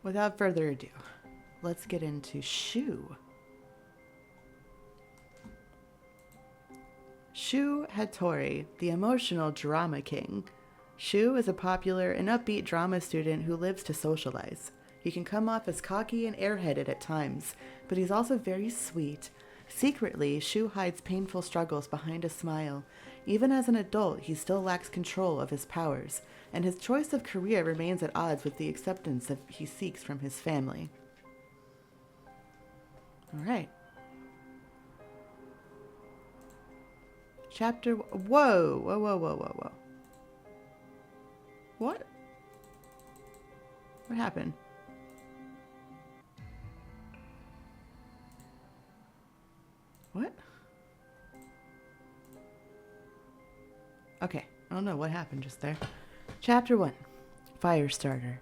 Without further ado, let's get into Shou. Shou Hattori, the emotional drama king. Shou is a popular and upbeat drama student who lives to socialize. He can come off as cocky and airheaded at times, but he's also very sweet. Secretly, Shou hides painful struggles behind a smile. Even as an adult, he still lacks control of his powers, and his choice of career remains at odds with the acceptance that he seeks from his family. Alright. Chapter... Whoa! Whoa, whoa, whoa, whoa, whoa. What? What happened? What? Okay, I don't know what happened just there. Chapter 1. Firestarter.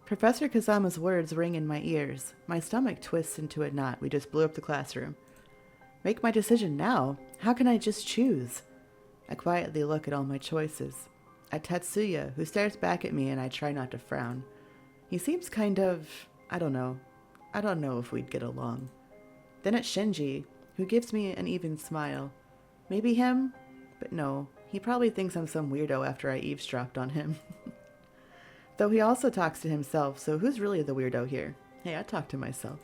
Professor Kazama's words ring in my ears. My stomach twists into a knot. We just blew up the classroom. Make my decision now? How can I just choose? I quietly look at all my choices. At Tatsuya, who stares back at me, and I try not to frown. He seems kind of... I don't know if we'd get along. Then at Shinji, who gives me an even smile. Maybe him? But no, he probably thinks I'm some weirdo after I eavesdropped on him. Though he also talks to himself, so who's really the weirdo here? Hey, I talk to myself.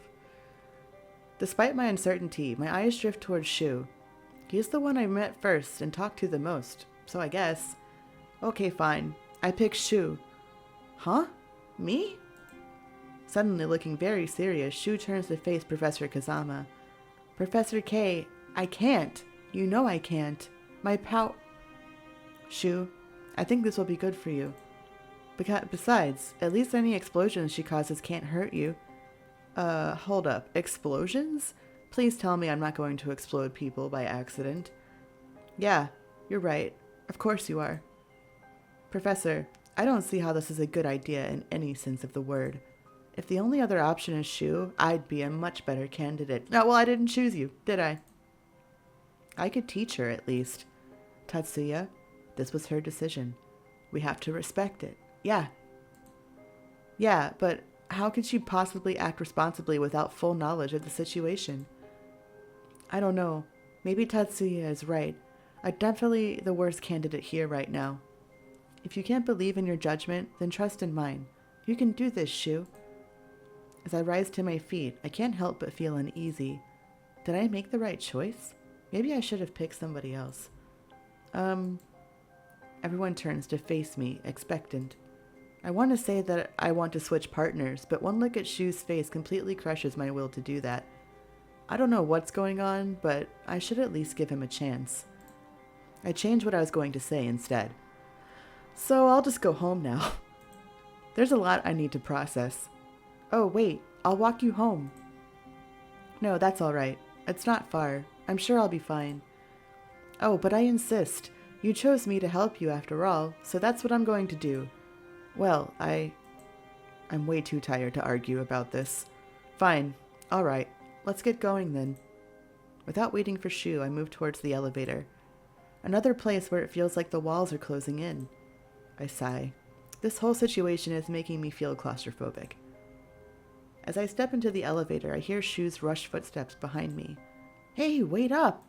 Despite my uncertainty, my eyes drift towards Shou. He's the one I met first and talked to the most, so I guess. Okay, fine. I pick Shou. Huh? Me? Suddenly looking very serious, Shou turns to face Professor Kazama. Professor K, I can't. You know I can't. My Shou, I think this will be good for you. Besides, at least any explosions she causes can't hurt you. Hold up. Explosions? Please tell me I'm not going to explode people by accident. Yeah, you're right. Of course you are. Professor, I don't see how this is a good idea in any sense of the word. If the only other option is Shou, I'd be a much better candidate. Oh, well, I didn't choose you, did I? I could teach her, at least. Tatsuya, this was her decision. We have to respect it. Yeah. Yeah, but how could she possibly act responsibly without full knowledge of the situation? I don't know. Maybe Tatsuya is right. I'm definitely the worst candidate here right now. If you can't believe in your judgment, then trust in mine. You can do this, Shou. As I rise to my feet, I can't help but feel uneasy. Did I make the right choice? Maybe I should have picked somebody else. Everyone turns to face me, expectant. I want to say that I want to switch partners, but one look at Shou's face completely crushes my will to do that. I don't know what's going on, but I should at least give him a chance. I change what I was going to say instead. So I'll just go home now. There's a lot I need to process. Oh, wait, I'll walk you home. No, that's all right. It's not far. I'm sure I'll be fine. Oh, but I insist. You chose me to help you after all, so that's what I'm going to do. Well, I'm way too tired to argue about this. Fine. All right. Let's get going then. Without waiting for Shou, I move towards the elevator. Another place where it feels like the walls are closing in. I sigh. This whole situation is making me feel claustrophobic. As I step into the elevator, I hear Shou's rushed footsteps behind me. Hey, wait up!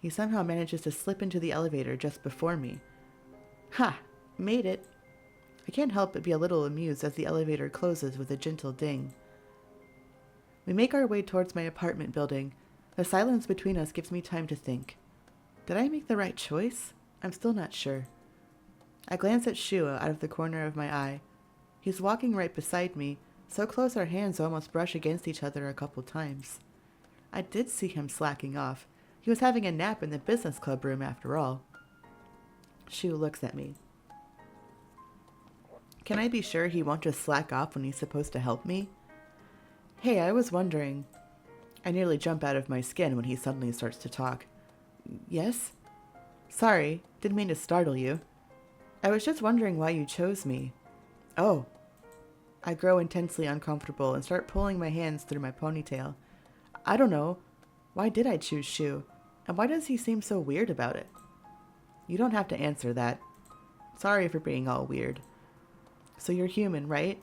He somehow manages to slip into the elevator just before me. Ha! Made it! I can't help but be a little amused as the elevator closes with a gentle ding. We make our way towards my apartment building. The silence between us gives me time to think. Did I make the right choice? I'm still not sure. I glance at Shou out of the corner of my eye. He's walking right beside me, so close our hands almost brush against each other a couple times. I did see him slacking off. He was having a nap in the business club room after all. Shou looks at me. Can I be sure he won't just slack off when he's supposed to help me? Hey, I was wondering. I nearly jump out of my skin when he suddenly starts to talk. Yes? Sorry, didn't mean to startle you. I was just wondering why you chose me. Oh. I grow intensely uncomfortable and start pulling my hands through my ponytail. I don't know. Why did I choose Shou? And why does he seem so weird about it? You don't have to answer that. Sorry for being all weird. So you're human, right?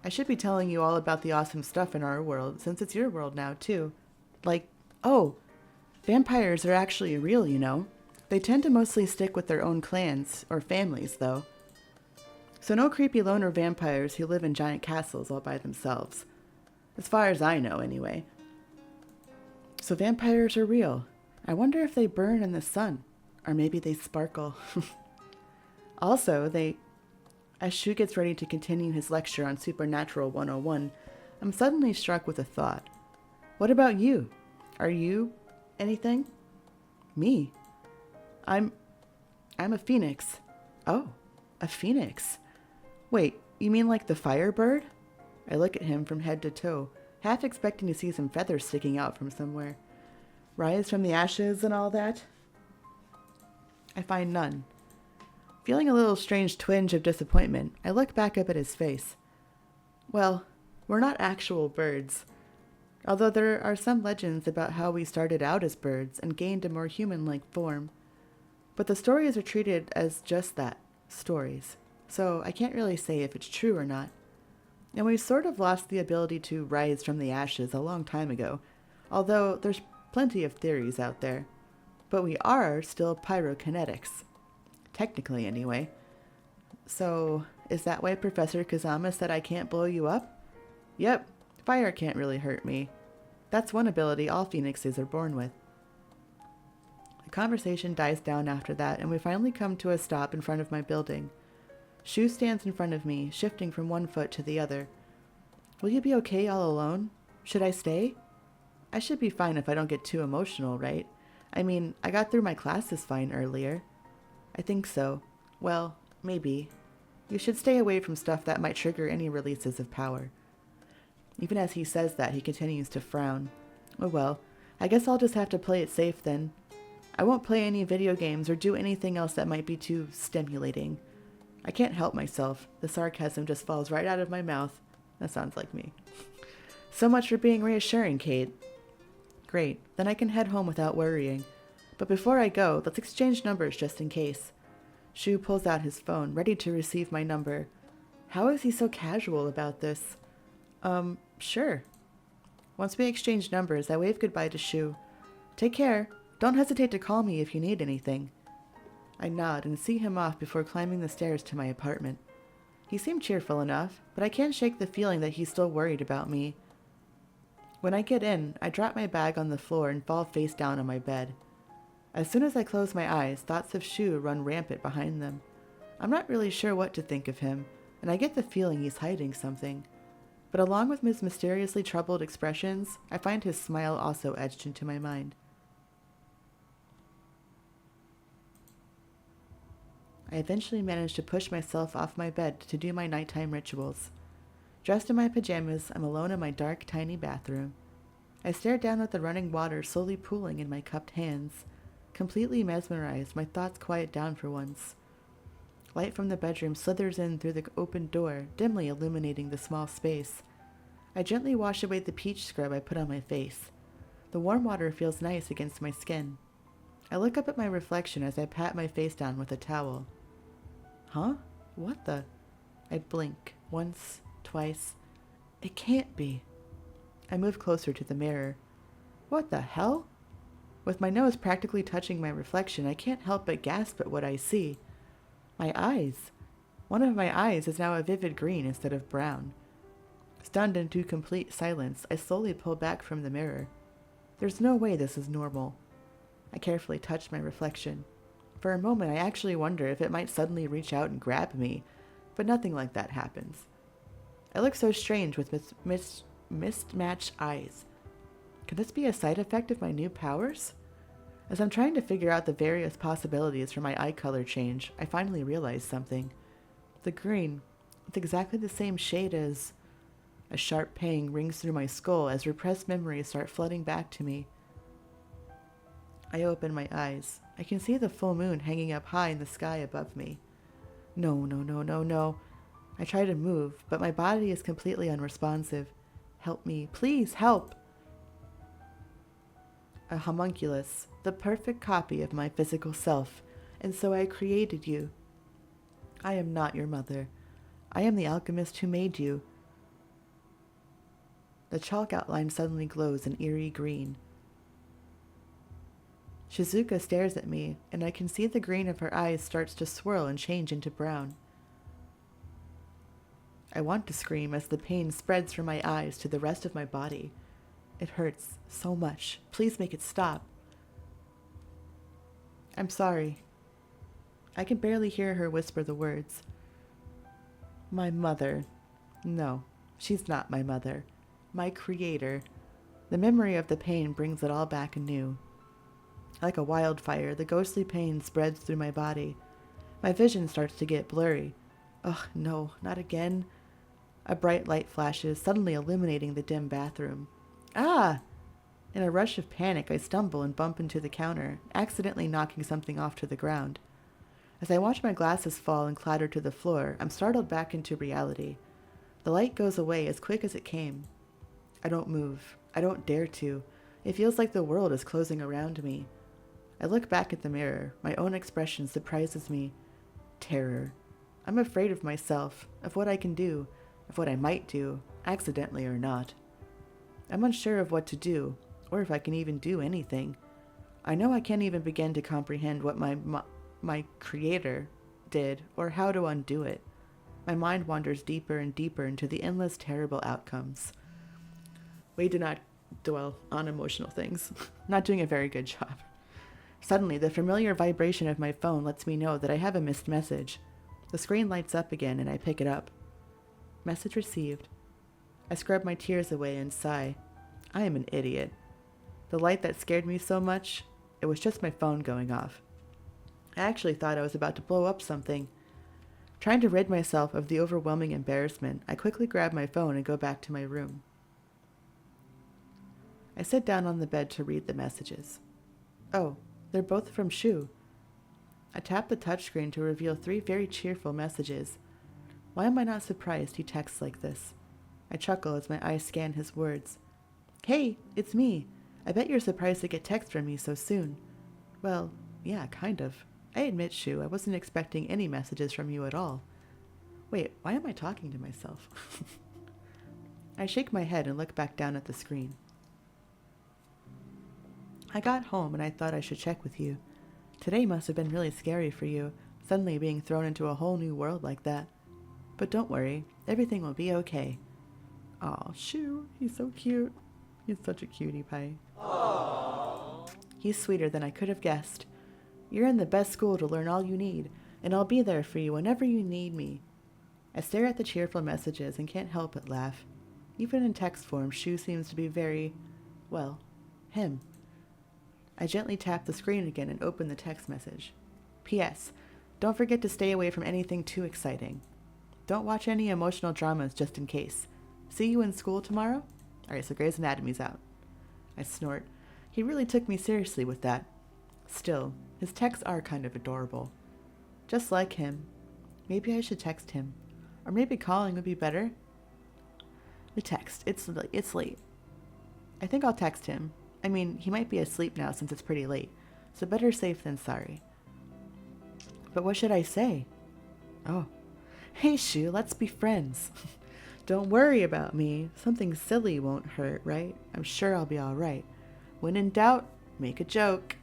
I should be telling you all about the awesome stuff in our world, since it's your world now, too. Like, oh, vampires are actually real, you know. They tend to mostly stick with their own clans, or families, though. So no creepy loner vampires who live in giant castles all by themselves. As far as I know, anyway. So vampires are real. I wonder if they burn in the sun. Or maybe they sparkle. Also, as Shou gets ready to continue his lecture on Supernatural 101, I'm suddenly struck with a thought. What about you? Are you anything? Me? I'm a phoenix. Oh, a phoenix. Wait, you mean like the firebird? I look at him from head to toe, half expecting to see some feathers sticking out from somewhere. Rise from the ashes and all that? I find none. Feeling a little strange twinge of disappointment, I look back up at his face. Well, we're not actual birds. Although there are some legends about how we started out as birds and gained a more human-like form. But the stories are treated as just that, stories. So I can't really say if it's true or not. And we sort of lost the ability to rise from the ashes a long time ago, although there's plenty of theories out there. But we are still pyrokinetics. Technically, anyway. So, is that why Professor Kazama said I can't blow you up? Yep, fire can't really hurt me. That's one ability all phoenixes are born with. The conversation dies down after that, and we finally come to a stop in front of my building. Shou stands in front of me, shifting from one foot to the other. Will you be okay all alone? Should I stay? I should be fine if I don't get too emotional, right? I mean, I got through my classes fine earlier. I think so. Well, maybe. You should stay away from stuff that might trigger any releases of power. Even as he says that, he continues to frown. Oh well, I guess I'll just have to play it safe then. I won't play any video games or do anything else that might be too stimulating. I can't help myself. The sarcasm just falls right out of my mouth. That sounds like me. So much for being reassuring, Kate. Great, then I can head home without worrying. But before I go, let's exchange numbers just in case. Shou pulls out his phone, ready to receive my number. How is he so casual about this? Sure. Once we exchange numbers, I wave goodbye to Shou. Take care. Don't hesitate to call me if you need anything. I nod and see him off before climbing the stairs to my apartment. He seemed cheerful enough, but I can't shake the feeling that he's still worried about me. When I get in, I drop my bag on the floor and fall face down on my bed. As soon as I close my eyes, thoughts of Shou run rampant behind them. I'm not really sure what to think of him, and I get the feeling he's hiding something. But along with his mysteriously troubled expressions, I find his smile also etched into my mind. I eventually manage to push myself off my bed to do my nighttime rituals. Dressed in my pajamas, I'm alone in my dark, tiny bathroom. I stare down at the running water slowly pooling in my cupped hands. Completely mesmerized, my thoughts quiet down for once. Light from the bedroom slithers in through the open door, dimly illuminating the small space. I gently wash away the peach scrub I put on my face. The warm water feels nice against my skin. I look up at my reflection as I pat my face down with a towel. Huh? What the? I blink, once, twice. It can't be. I move closer to the mirror. What the hell? With my nose practically touching my reflection, I can't help but gasp at what I see. My eyes. One of my eyes is now a vivid green instead of brown. Stunned into complete silence, I slowly pull back from the mirror. There's no way this is normal. I carefully touch my reflection. For a moment, I actually wonder if it might suddenly reach out and grab me, but nothing like that happens. I look so strange with mismatched eyes. Could this be a side effect of my new powers? As I'm trying to figure out the various possibilities for my eye color change, I finally realize something. The green, it's exactly the same shade as... A sharp pang rings through my skull as repressed memories start flooding back to me. I open my eyes. I can see the full moon hanging up high in the sky above me. No. I try to move, but my body is completely unresponsive. Help me, please help! A homunculus, the perfect copy of my physical self, and so I created you. I am not your mother. I am the alchemist who made you. The chalk outline suddenly glows an eerie green. Shizuka stares at me, and I can see the green of her eyes starts to swirl and change into brown. I want to scream as the pain spreads from my eyes to the rest of my body. It hurts so much. Please make it stop. I'm sorry. I can barely hear her whisper the words. My mother. No, she's not my mother. My creator. The memory of the pain brings it all back anew. Like a wildfire, the ghostly pain spreads through my body. My vision starts to get blurry. Ugh, no, not again. A bright light flashes, suddenly illuminating the dim bathroom. Ah! In a rush of panic, I stumble and bump into the counter, accidentally knocking something off to the ground. As I watch my glasses fall and clatter to the floor, I'm startled back into reality. The light goes away as quick as it came. I don't move. I don't dare to. It feels like the world is closing around me. I look back at the mirror. My own expression surprises me. Terror. I'm afraid of myself, of what I can do, of what I might do, accidentally or not. I'm unsure of what to do, or if I can even do anything. I know I can't even begin to comprehend what my creator did, or how to undo it. My mind wanders deeper and deeper into the endless terrible outcomes. We do not dwell on emotional things. Not doing a very good job. Suddenly, the familiar vibration of my phone lets me know that I have a missed message. The screen lights up again and I pick it up. Message received. I scrub my tears away and sigh. I am an idiot. The light that scared me so much, it was just my phone going off. I actually thought I was about to blow up something. Trying to rid myself of the overwhelming embarrassment, I quickly grab my phone and go back to my room. I sit down on the bed to read the messages. Oh, they're both from Shou. I tap the touchscreen to reveal 3 very cheerful messages. Why am I not surprised he texts like this? I chuckle as my eyes scan his words. Hey, it's me. I bet you're surprised to get text from me so soon. Well, yeah, kind of. I admit, Shou, I wasn't expecting any messages from you at all. Wait, why am I talking to myself? I shake my head and look back down at the screen. I got home and I thought I should check with you. Today must have been really scary for you, suddenly being thrown into a whole new world like that. But don't worry, everything will be okay. Aw, Shou, he's so cute. He's such a cutie pie. Aww. He's sweeter than I could have guessed. You're in the best school to learn all you need, and I'll be there for you whenever you need me. I stare at the cheerful messages and can't help but laugh. Even in text form, Shou seems to be very, well, him. I gently tap the screen again and open the text message. P.S. Don't forget to stay away from anything too exciting. Don't watch any emotional dramas just in case. See you in school tomorrow? Alright, so Grey's Anatomy's out. I snort. He really took me seriously with that. Still, his texts are kind of adorable. Just like him. Maybe I should text him. Or maybe calling would be better. The text. It's late. I think I'll text him. I mean, he might be asleep now since it's pretty late, so better safe than sorry. But what should I say? Oh. Hey, Shou, let's be friends. Don't worry about me. Something silly won't hurt, right? I'm sure I'll be alright. When in doubt, make a joke.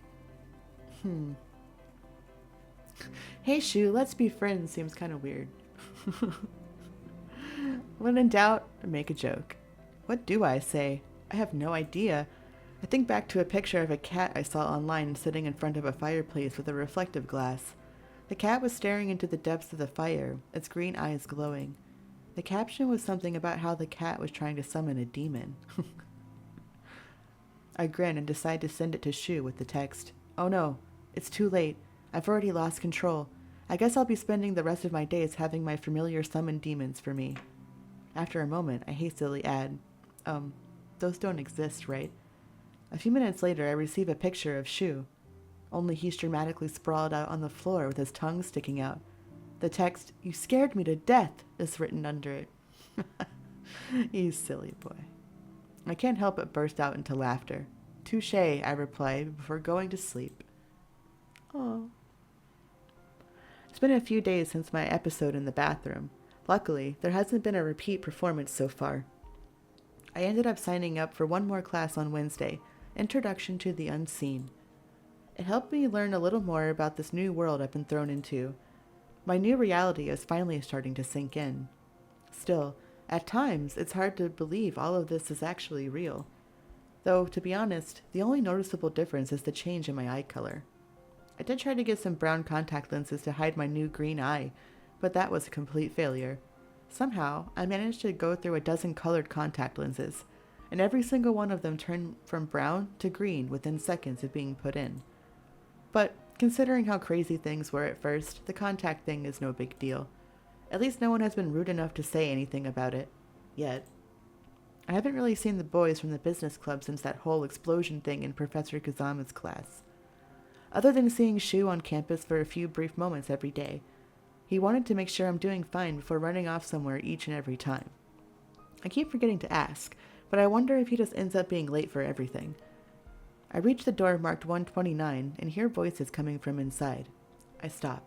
Hey, Shou, let's be friends seems kind of weird. When in doubt, make a joke. What do I say? I have no idea. I think back to a picture of a cat I saw online sitting in front of a fireplace with a reflective glass. The cat was staring into the depths of the fire, its green eyes glowing. The caption was something about how the cat was trying to summon a demon. I grin and decide to send it to Shou with the text. Oh no, it's too late. I've already lost control. I guess I'll be spending the rest of my days having my familiar summon demons for me. After a moment, I hastily add, those don't exist, right? A few minutes later, I receive a picture of Shou. Only he's dramatically sprawled out on the floor with his tongue sticking out. The text, "You scared me to death," is written under it. You silly boy. I can't help but burst out into laughter. Touché, I reply before going to sleep. Oh. been a few days since my episode in the bathroom. Luckily, there hasn't been a repeat performance so far. I ended up signing up for one more class on Wednesday, Introduction to the Unseen. It helped me learn a little more about this new world I've been thrown into. My new reality is finally starting to sink in. Still, at times, it's hard to believe all of this is actually real. Though, to be honest, the only noticeable difference is the change in my eye color. I did try to get some brown contact lenses to hide my new green eye, but that was a complete failure. Somehow, I managed to go through a dozen colored contact lenses, and every single one of them turned from brown to green within seconds of being put in. But, considering how crazy things were at first, the contact thing is no big deal. At least no one has been rude enough to say anything about it. Yet. I haven't really seen the boys from the business club since that whole explosion thing in Professor Kazama's class. Other than seeing Shou on campus for a few brief moments every day, he wanted to make sure I'm doing fine before running off somewhere each and every time. I keep forgetting to ask, but I wonder if he just ends up being late for everything. I reach the door marked 129 and hear voices coming from inside. I stop.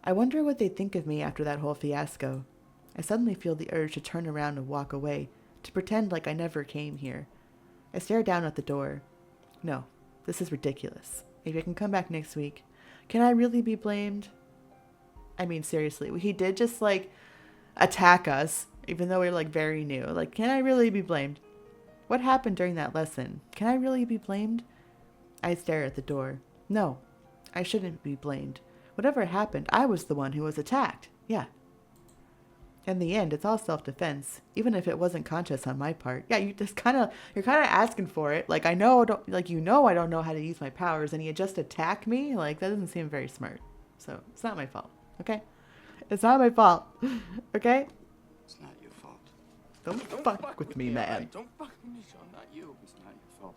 I wonder what they think of me after that whole fiasco. I suddenly feel the urge to turn around and walk away, to pretend like I never came here. I stare down at the door. No, this is ridiculous. Maybe I can come back next week. Can I really be blamed? I mean, seriously, he did just, attack us, even though we're, very new. Can I really be blamed? What happened during that lesson? Can I really be blamed? I stare at the door. No, I shouldn't be blamed. Whatever happened, I was the one who was attacked. Yeah. In the end, it's all self-defense, even if it wasn't conscious on my part. Yeah, you're kind of asking for it. I know, I don't know how to use my powers, and you just attack me? That doesn't seem very smart. So, it's not my fault, okay? It's not my fault, okay? It's not your fault. Don't fuck with me, man. Right? Don't fuck with me, Shou. Not you. It's not your fault.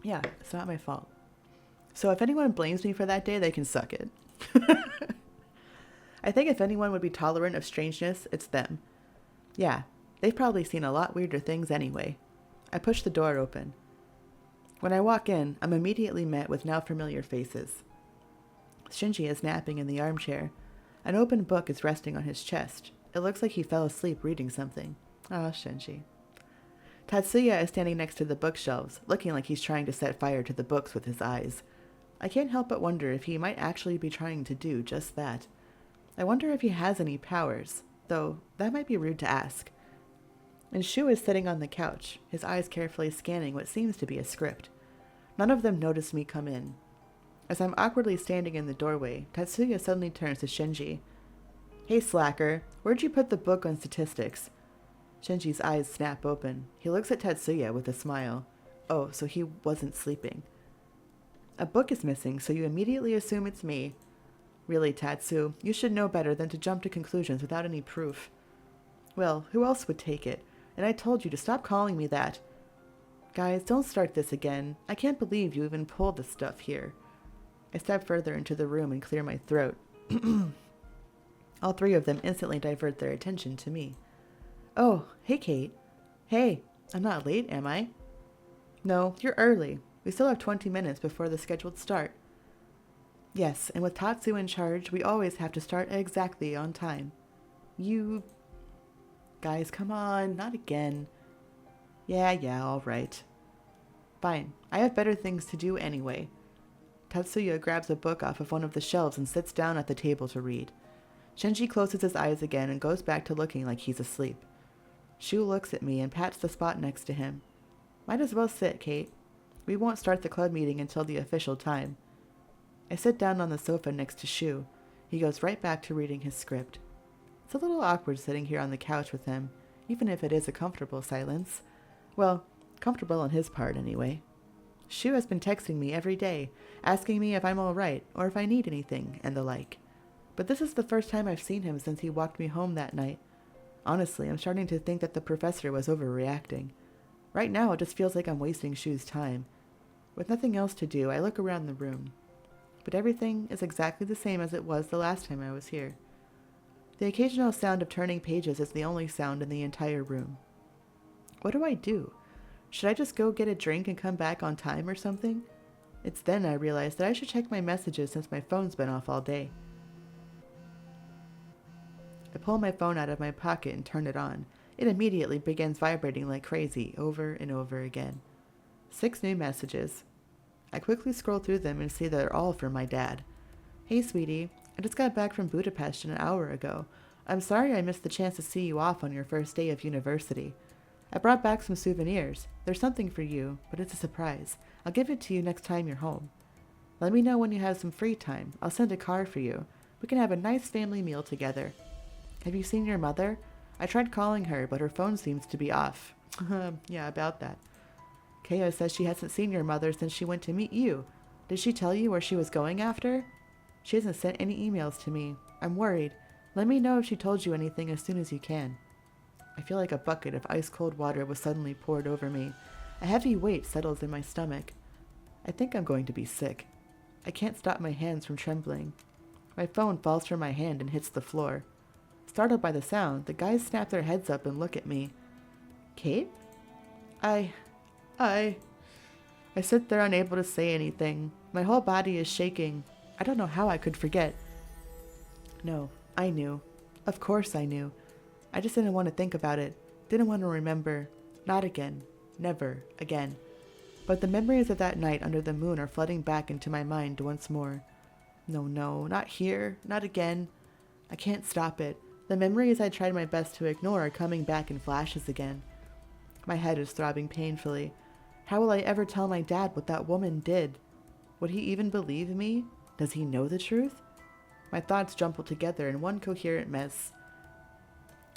Yeah, it's not my fault. So if anyone blames me for that day, they can suck it. I think if anyone would be tolerant of strangeness, it's them. Yeah, they've probably seen a lot weirder things anyway. I push the door open. When I walk in, I'm immediately met with now familiar faces. Shinji is napping in the armchair. An open book is resting on his chest. It looks like he fell asleep reading something. Oh, Shinji. Tatsuya is standing next to the bookshelves, looking like he's trying to set fire to the books with his eyes. I can't help but wonder if he might actually be trying to do just that. I wonder if he has any powers, though that might be rude to ask. And Shou is sitting on the couch, his eyes carefully scanning what seems to be a script. None of them notice me come in. As I'm awkwardly standing in the doorway, Tatsuya suddenly turns to Shinji. Hey, slacker, where'd you put the book on statistics? Shinji's eyes snap open. He looks at Tatsuya with a smile. Oh, so he wasn't sleeping. A book is missing, so you immediately assume it's me. Really, Tatsu, you should know better than to jump to conclusions without any proof. Well, who else would take it? And I told you to stop calling me that. Guys, don't start this again. I can't believe you even pulled this stuff here. I step further into the room and clear my throat. All three of them instantly divert their attention to me. Oh, hey, Kate. Hey, I'm not late, am I? No, you're early. We still have 20 minutes before the scheduled start. Yes, and with Tatsu in charge, we always have to start exactly on time. You... Guys, come on, not again. Yeah, all right. Fine, I have better things to do anyway. Tatsuya grabs a book off of one of the shelves and sits down at the table to read. Shinji closes his eyes again and goes back to looking like he's asleep. Shou looks at me and pats the spot next to him. Might as well sit, Kate. We won't start the club meeting until the official time. I sit down on the sofa next to Shou. He goes right back to reading his script. It's a little awkward sitting here on the couch with him, even if it is a comfortable silence. Well, comfortable on his part anyway. Shou has been texting me every day, asking me if I'm all right or if I need anything and the like. But this is the first time I've seen him since he walked me home that night. Honestly, I'm starting to think that the professor was overreacting. Right now, it just feels like I'm wasting Shou's time. With nothing else to do, I look around the room. But everything is exactly the same as it was the last time I was here. The occasional sound of turning pages is the only sound in the entire room. What do I do? Should I just go get a drink and come back on time or something? It's then I realize that I should check my messages since my phone's been off all day. I pull my phone out of my pocket and turn it on. It immediately begins vibrating like crazy, over and over again. 6 new messages. I quickly scroll through them and see they're all from my dad. Hey, sweetie. I just got back from Budapest an hour ago. I'm sorry I missed the chance to see you off on your first day of university. I brought back some souvenirs. There's something for you, but it's a surprise. I'll give it to you next time you're home. Let me know when you have some free time. I'll send a car for you. We can have a nice family meal together. Have you seen your mother? I tried calling her, but her phone seems to be off. Yeah, about that. Keo says she hasn't seen your mother since she went to meet you. Did she tell you where she was going after? She hasn't sent any emails to me. I'm worried. Let me know if she told you anything as soon as you can. I feel like a bucket of ice-cold water was suddenly poured over me. A heavy weight settles in my stomach. I think I'm going to be sick. I can't stop my hands from trembling. My phone falls from my hand and hits the floor. Startled by the sound, the guys snap their heads up and look at me. Kate? I sit there unable to say anything. My whole body is shaking. I don't know how I could forget. No, I knew. Of course I knew. I just didn't want to think about it. Didn't want to remember. Not again. Never again. But the memories of that night under the moon are flooding back into my mind once more. No, not here. Not again. I can't stop it. The memories I tried my best to ignore are coming back in flashes again. My head is throbbing painfully. How will I ever tell my dad what that woman did? Would he even believe me? Does he know the truth? My thoughts jumble together in one coherent mess.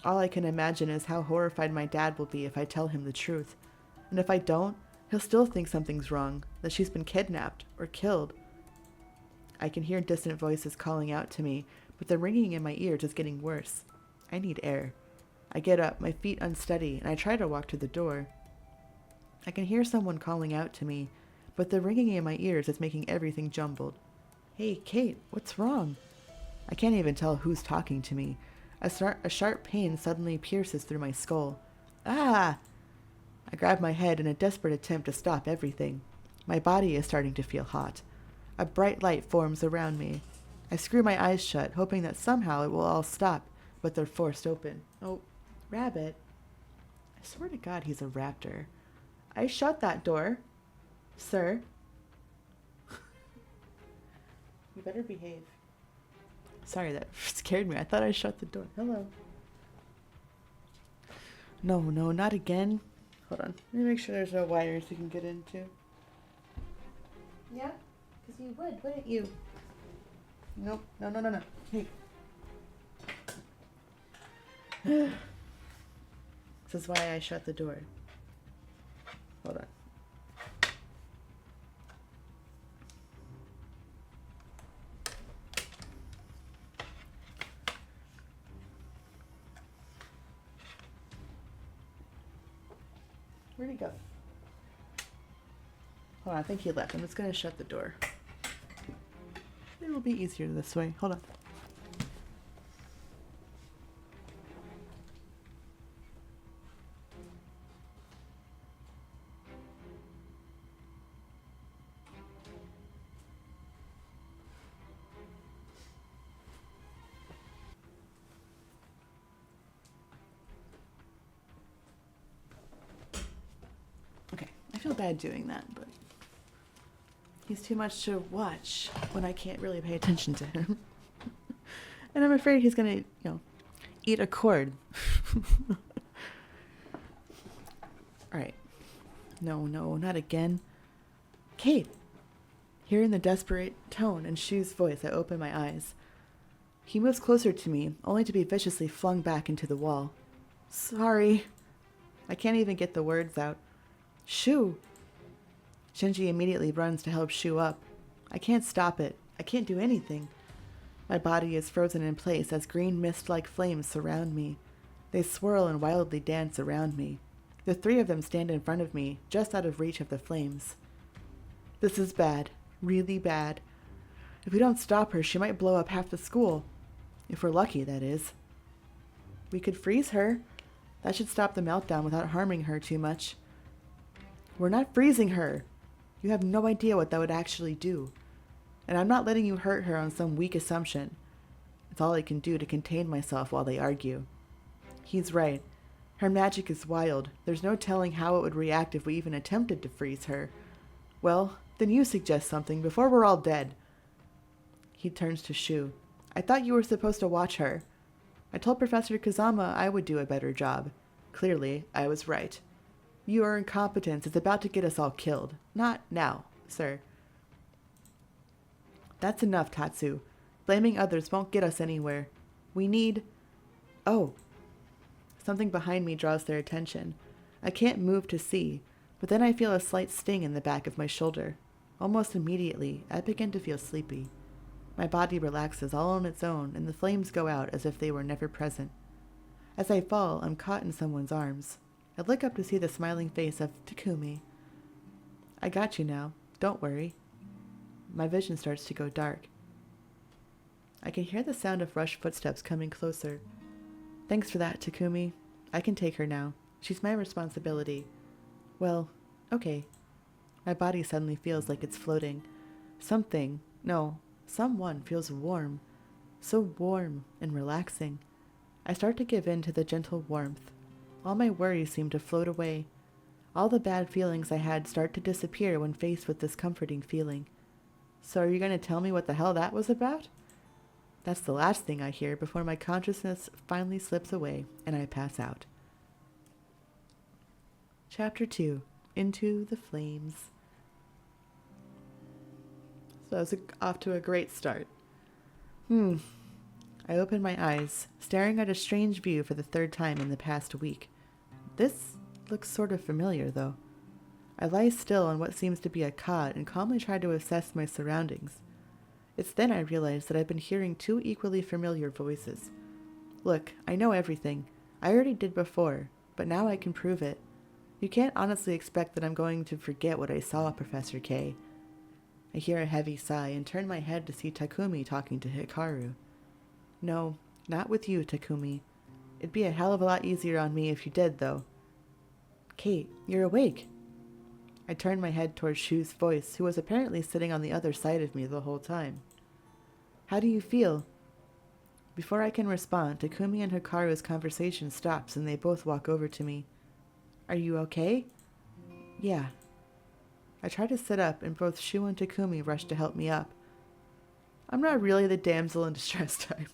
All I can imagine is how horrified my dad will be if I tell him the truth. And if I don't, he'll still think something's wrong, that she's been kidnapped or killed. I can hear distant voices calling out to me, but the ringing in my ears is getting worse. I need air. I get up, my feet unsteady, and I try to walk to the door. I can hear someone calling out to me, but the ringing in my ears is making everything jumbled. Hey, Kate, what's wrong? I can't even tell who's talking to me. A sharp pain suddenly pierces through my skull. Ah! I grab my head in a desperate attempt to stop everything. My body is starting to feel hot. A bright light forms around me. I screw my eyes shut, hoping that somehow it will all stop, but they're forced open. Oh, Rabbit. I swear to God he's a raptor. I shut that door. Sir. You better behave. Sorry, that scared me. I thought I shut the door. Hello. No, not again. Hold on. Let me make sure there's no wires you can get into. Yeah? Because you would, wouldn't you? Nope. No. Hey. This is why I shut the door. Hold on. Where'd he go? Hold on, I think he left. I'm just going to shut the door. It will be easier this way. Hold on. Okay, I feel bad doing that, but he's too much to watch when I can't really pay attention to him. And I'm afraid he's gonna, eat a cord. Alright. No, not again. Kate! Hearing the desperate tone in Shou's voice, I open my eyes. He moves closer to me, only to be viciously flung back into the wall. Sorry. I can't even get the words out. Shou! Shinji immediately runs to help Shou up. I can't stop it. I can't do anything. My body is frozen in place as green mist-like flames surround me. They swirl and wildly dance around me. The 3 of them stand in front of me, just out of reach of the flames. This is bad. Really bad. If we don't stop her, she might blow up half the school. If we're lucky, that is. We could freeze her. That should stop the meltdown without harming her too much. We're not freezing her. You have no idea what that would actually do. And I'm not letting you hurt her on some weak assumption. It's all I can do to contain myself while they argue. He's right. Her magic is wild. There's no telling how it would react if we even attempted to freeze her. Well, then you suggest something before we're all dead. He turns to Shou. I thought you were supposed to watch her. I told Professor Kazama I would do a better job. Clearly, I was right. Your incompetence is about to get us all killed. Not now, sir. That's enough, Tatsu. Blaming others won't get us anywhere. We need... Oh. Something behind me draws their attention. I can't move to see, but then I feel a slight sting in the back of my shoulder. Almost immediately, I begin to feel sleepy. My body relaxes all on its own, and the flames go out as if they were never present. As I fall, I'm caught in someone's arms. I look up to see the smiling face of Takumi. I got you now. Don't worry. My vision starts to go dark. I can hear the sound of rushed footsteps coming closer. Thanks for that, Takumi. I can take her now. She's my responsibility. Well, okay. My body suddenly feels like it's floating. Someone feels warm. So warm and relaxing. I start to give in to the gentle warmth. All my worries seem to float away. All the bad feelings I had start to disappear when faced with this comforting feeling. So are you going to tell me what the hell that was about? That's the last thing I hear before my consciousness finally slips away and I pass out. Chapter 2. Into the Flames. So I was off to a great start. I open my eyes, staring at a strange view for the third time in the past week. This looks sort of familiar, though. I lie still on what seems to be a cot and calmly try to assess my surroundings. It's then I realize that I've been hearing two equally familiar voices. Look, I know everything. I already did before, but now I can prove it. You can't honestly expect that I'm going to forget what I saw, Professor K. I hear a heavy sigh and turn my head to see Takumi talking to Hikaru. No, not with you, Takumi. It'd be a hell of a lot easier on me if you did, though. Kate, you're awake. I turn my head towards Shou's voice, who was apparently sitting on the other side of me the whole time. How do you feel? Before I can respond, Takumi and Hikaru's conversation stops and they both walk over to me. Are you okay? Yeah. I try to sit up and both Shou and Takumi rush to help me up. I'm not really the damsel in distress type.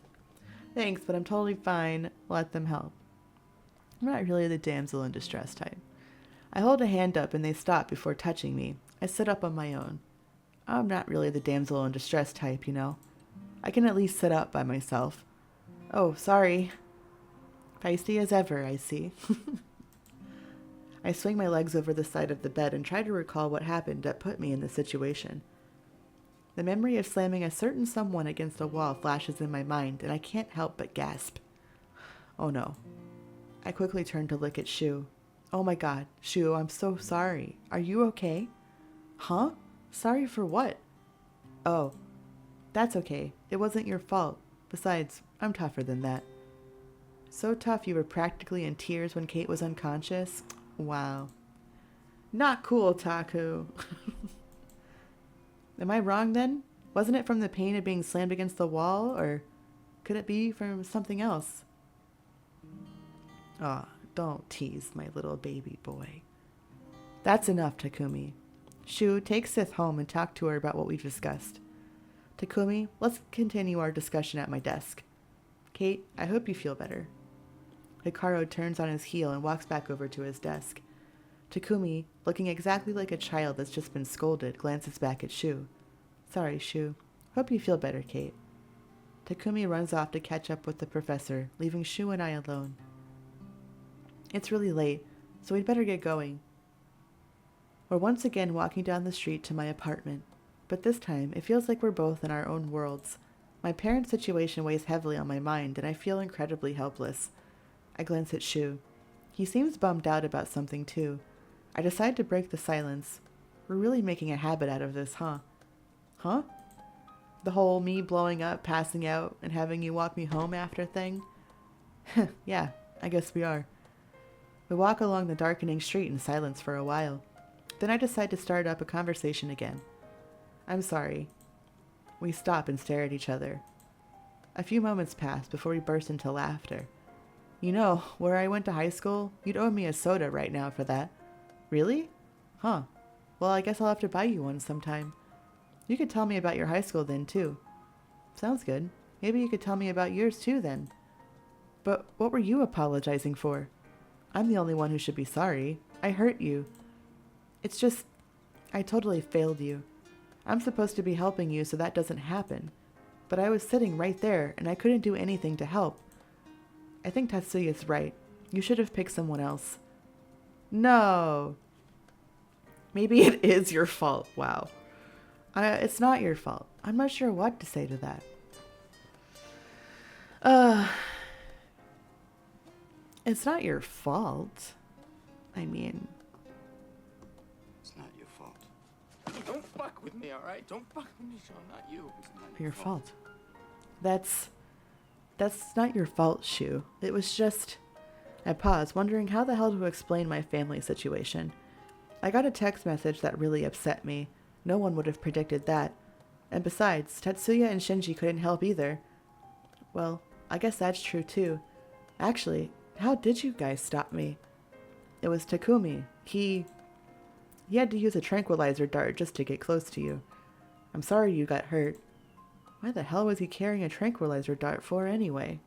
Thanks, but I'm totally fine. Let them help. I'm not really the damsel in distress type. I hold a hand up and they stop before touching me. I sit up on my own. I'm not really the damsel in distress type, you know. I can at least sit up by myself. Oh, sorry. Feisty as ever, I see. I swing my legs over the side of the bed and try to recall what happened that put me in this situation. The memory of slamming a certain someone against a wall flashes in my mind, and I can't help but gasp. Oh no. I quickly turn to look at Shou. Oh my god, Shou, I'm so sorry. Are you okay? Huh? Sorry for what? Oh, that's okay. It wasn't your fault. Besides, I'm tougher than that. So tough you were practically in tears when Kate was unconscious? Wow. Not cool, Taku. Am I wrong then? Wasn't it from the pain of being slammed against the wall, or could it be from something else? Ah, don't tease my little baby boy. That's enough, Takumi. Shou, take Sith home and talk to her about what we've discussed. Takumi, let's continue our discussion at my desk. Kate, I hope you feel better. Hikaru turns on his heel and walks back over to his desk. Takumi, looking exactly like a child that's just been scolded, glances back at Shou. Sorry, Shou. Hope you feel better, Kate. Takumi runs off to catch up with the professor, leaving Shou and I alone. It's really late, so we'd better get going. We're once again walking down the street to my apartment, but this time it feels like we're both in our own worlds. My parents' situation weighs heavily on my mind, and I feel incredibly helpless. I glance at Shou. He seems bummed out about something, too. I decide to break the silence. We're really making a habit out of this, huh? Huh? The whole me blowing up, passing out, and having you walk me home after thing? Yeah, I guess we are. We walk along the darkening street in silence for a while. Then I decide to start up a conversation again. I'm sorry. We stop and stare at each other. A few moments passed before we burst into laughter. You know, where I went to high school, you'd owe me a soda right now for that. Really? Huh. Well, I guess I'll have to buy you one sometime. You could tell me about your high school then, too. Sounds good. Maybe you could tell me about yours, too, then. But what were you apologizing for? I'm the only one who should be sorry. I hurt you. It's just, I totally failed you. I'm supposed to be helping you so that doesn't happen. But I was sitting right there, and I couldn't do anything to help. I think Tatsuya's right. You should have picked someone else. No. Maybe it is your fault. Wow. It's not your fault. I'm not sure what to say to that. It's not your fault. I mean... It's not your fault. Don't fuck with me, alright? Don't fuck with me, Shou. Not you. It's not Your fault. That's not your fault, Shou. It was just... I paused, wondering how the hell to explain my family situation. I got a text message that really upset me. No one would have predicted that. And besides, Tatsuya and Shinji couldn't help either. Well, I guess that's true too. Actually, how did you guys stop me? It was Takumi. He had to use a tranquilizer dart just to get close to you. I'm sorry you got hurt. Why the hell was he carrying a tranquilizer dart for anyway?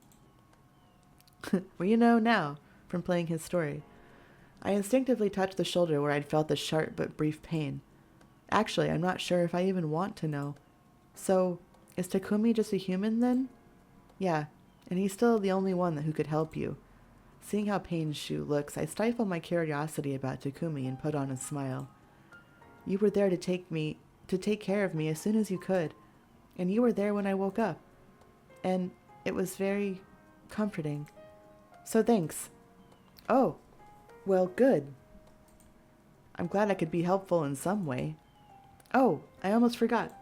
Well, you know now, from playing his story. I instinctively touched the shoulder where I'd felt the sharp but brief pain. Actually, I'm not sure if I even want to know. So, is Takumi just a human then? Yeah, and he's still the only one who could help you. Seeing how pained Shou looks, I stifle my curiosity about Takumi and put on a smile. You were there to take care of me as soon as you could, and you were there when I woke up. And it was very comforting. So thanks. Oh, well, good. I'm glad I could be helpful in some way. Oh, I almost forgot.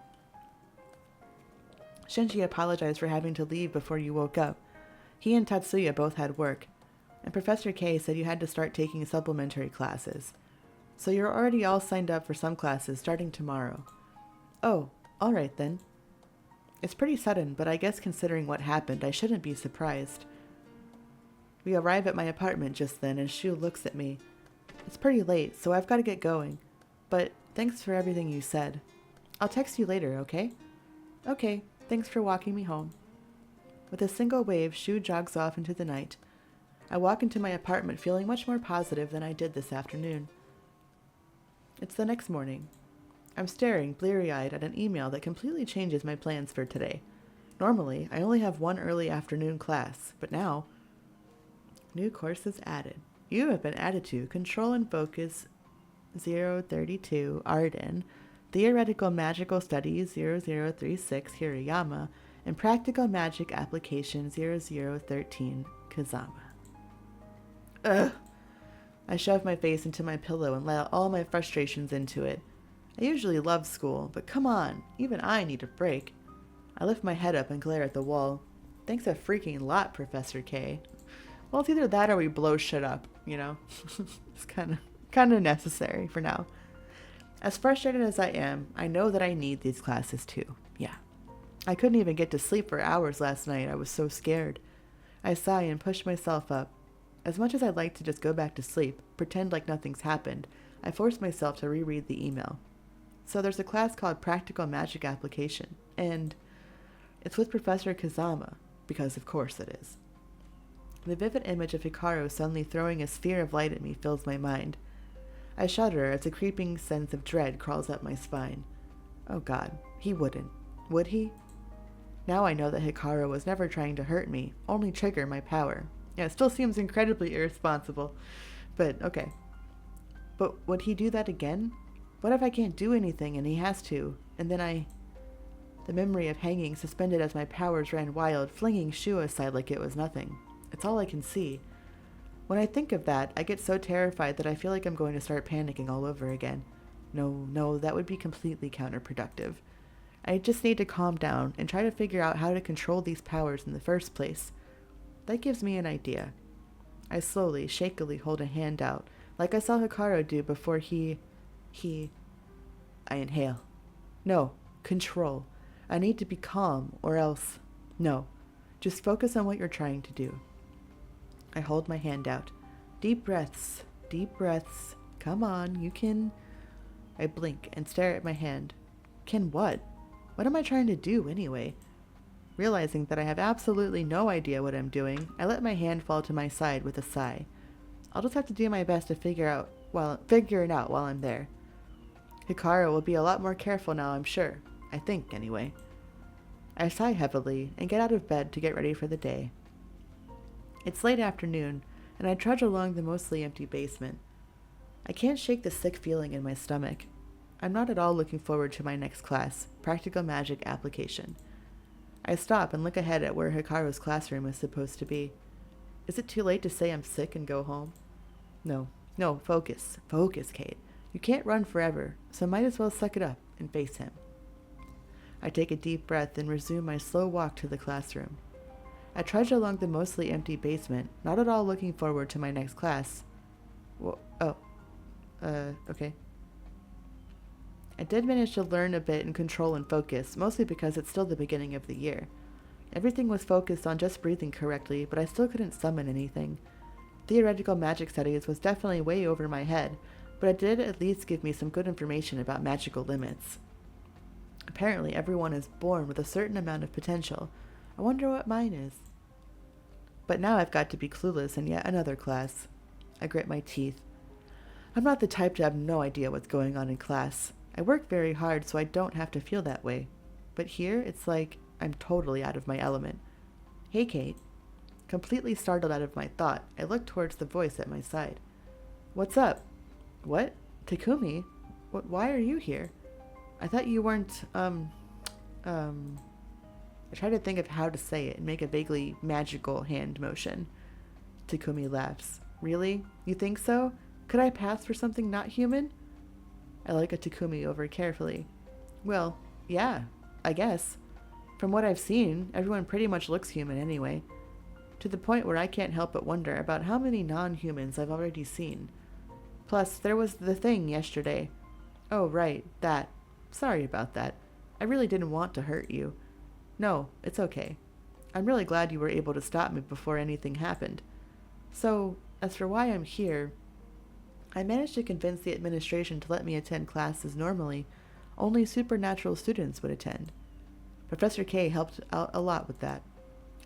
Shinji apologized for having to leave before you woke up. He and Tatsuya both had work, and Professor K said you had to start taking supplementary classes. So you're already all signed up for some classes starting tomorrow. Oh, alright then. It's pretty sudden, but I guess considering what happened, I shouldn't be surprised. We arrive at my apartment just then, and Shou looks at me. It's pretty late, so I've got to get going. But thanks for everything you said. I'll text you later, okay? Okay, thanks for walking me home. With a single wave, Shou jogs off into the night. I walk into my apartment feeling much more positive than I did this afternoon. It's the next morning. I'm staring bleary-eyed at an email that completely changes my plans for today. Normally, I only have one early afternoon class, but now... New courses added. You have been added to Control and Focus 032 Arden, Theoretical Magical Studies 0036 Hirayama, and Practical Magic Application 0013 Kazama. Ugh! I shove my face into my pillow and let out all my frustrations into it. I usually love school, but come on, even I need a break. I lift my head up and glare at the wall. Thanks a freaking lot, Professor K. Well, it's either that or we blow shit up, you know? It's kind of necessary for now. As frustrated as I am, I know that I need these classes too. Yeah. I couldn't even get to sleep for hours last night. I was so scared. I sigh and push myself up. As much as I'd like to just go back to sleep, pretend like nothing's happened, I force myself to reread the email. So there's a class called Practical Magic Application, and it's with Professor Kazama, because of course it is. The vivid image of Hikaru suddenly throwing a sphere of light at me fills my mind. I shudder as a creeping sense of dread crawls up my spine. Oh God, he wouldn't. Would he? Now I know that Hikaru was never trying to hurt me, only trigger my power. Yeah, it still seems incredibly irresponsible, but okay. But would he do that again? What if I can't do anything and he has to, and then The memory of hanging suspended as my powers ran wild, flinging Shou aside like it was nothing. It's all I can see. When I think of that, I get so terrified that I feel like I'm going to start panicking all over again. No, that would be completely counterproductive. I just need to calm down and try to figure out how to control these powers in the first place. That gives me an idea. I slowly, shakily hold a hand out, like I saw Hikaru do before I inhale. No, control. I need to be calm, or else... No. Just focus on what you're trying to do. I hold my hand out. Deep breaths. Deep breaths. Come on, you can... I blink and stare at my hand. Can what? What am I trying to do anyway? Realizing that I have absolutely no idea what I'm doing, I let my hand fall to my side with a sigh. I'll just have to do my best to figure it out while I'm there. Hikaru will be a lot more careful now, I'm sure. I think, anyway. I sigh heavily and get out of bed to get ready for the day. It's late afternoon, and I trudge along the mostly empty basement. I can't shake the sick feeling in my stomach. I'm not at all looking forward to my next class, Practical Magic Application. I stop and look ahead at where Hikaru's classroom is supposed to be. Is it too late to say I'm sick and go home? No, focus. Focus, Kate. You can't run forever, so might as well suck it up and face him. I take a deep breath and resume my slow walk to the classroom. I trudge along the mostly empty basement, not at all looking forward to my next class. Okay. I did manage to learn a bit and control and focus, mostly because it's still the beginning of the year. Everything was focused on just breathing correctly, but I still couldn't summon anything. Theoretical magic studies was definitely way over my head, but it did at least give me some good information about magical limits. Apparently everyone is born with a certain amount of potential. I wonder what mine is. But now I've got to be clueless in yet another class. I grit my teeth. I'm not the type to have no idea what's going on in class. I work very hard so I don't have to feel that way. But here, it's like I'm totally out of my element. Hey, Kate. Completely startled out of my thought, I look towards the voice at my side. What's up? What? Takumi? Why are you here? I thought you weren't, I try to think of how to say it and make a vaguely magical hand motion. Takumi laughs. Really? You think so? Could I pass for something not human? I look at Takumi over carefully. Well, yeah, I guess. From what I've seen, everyone pretty much looks human anyway. To the point where I can't help but wonder about how many non-humans I've already seen. Plus, there was the thing yesterday. Oh, right, that. Sorry about that. I really didn't want to hurt you. No, it's okay. I'm really glad you were able to stop me before anything happened. So, as for why I'm here, I managed to convince the administration to let me attend classes normally only supernatural students would attend. Professor K helped out a lot with that.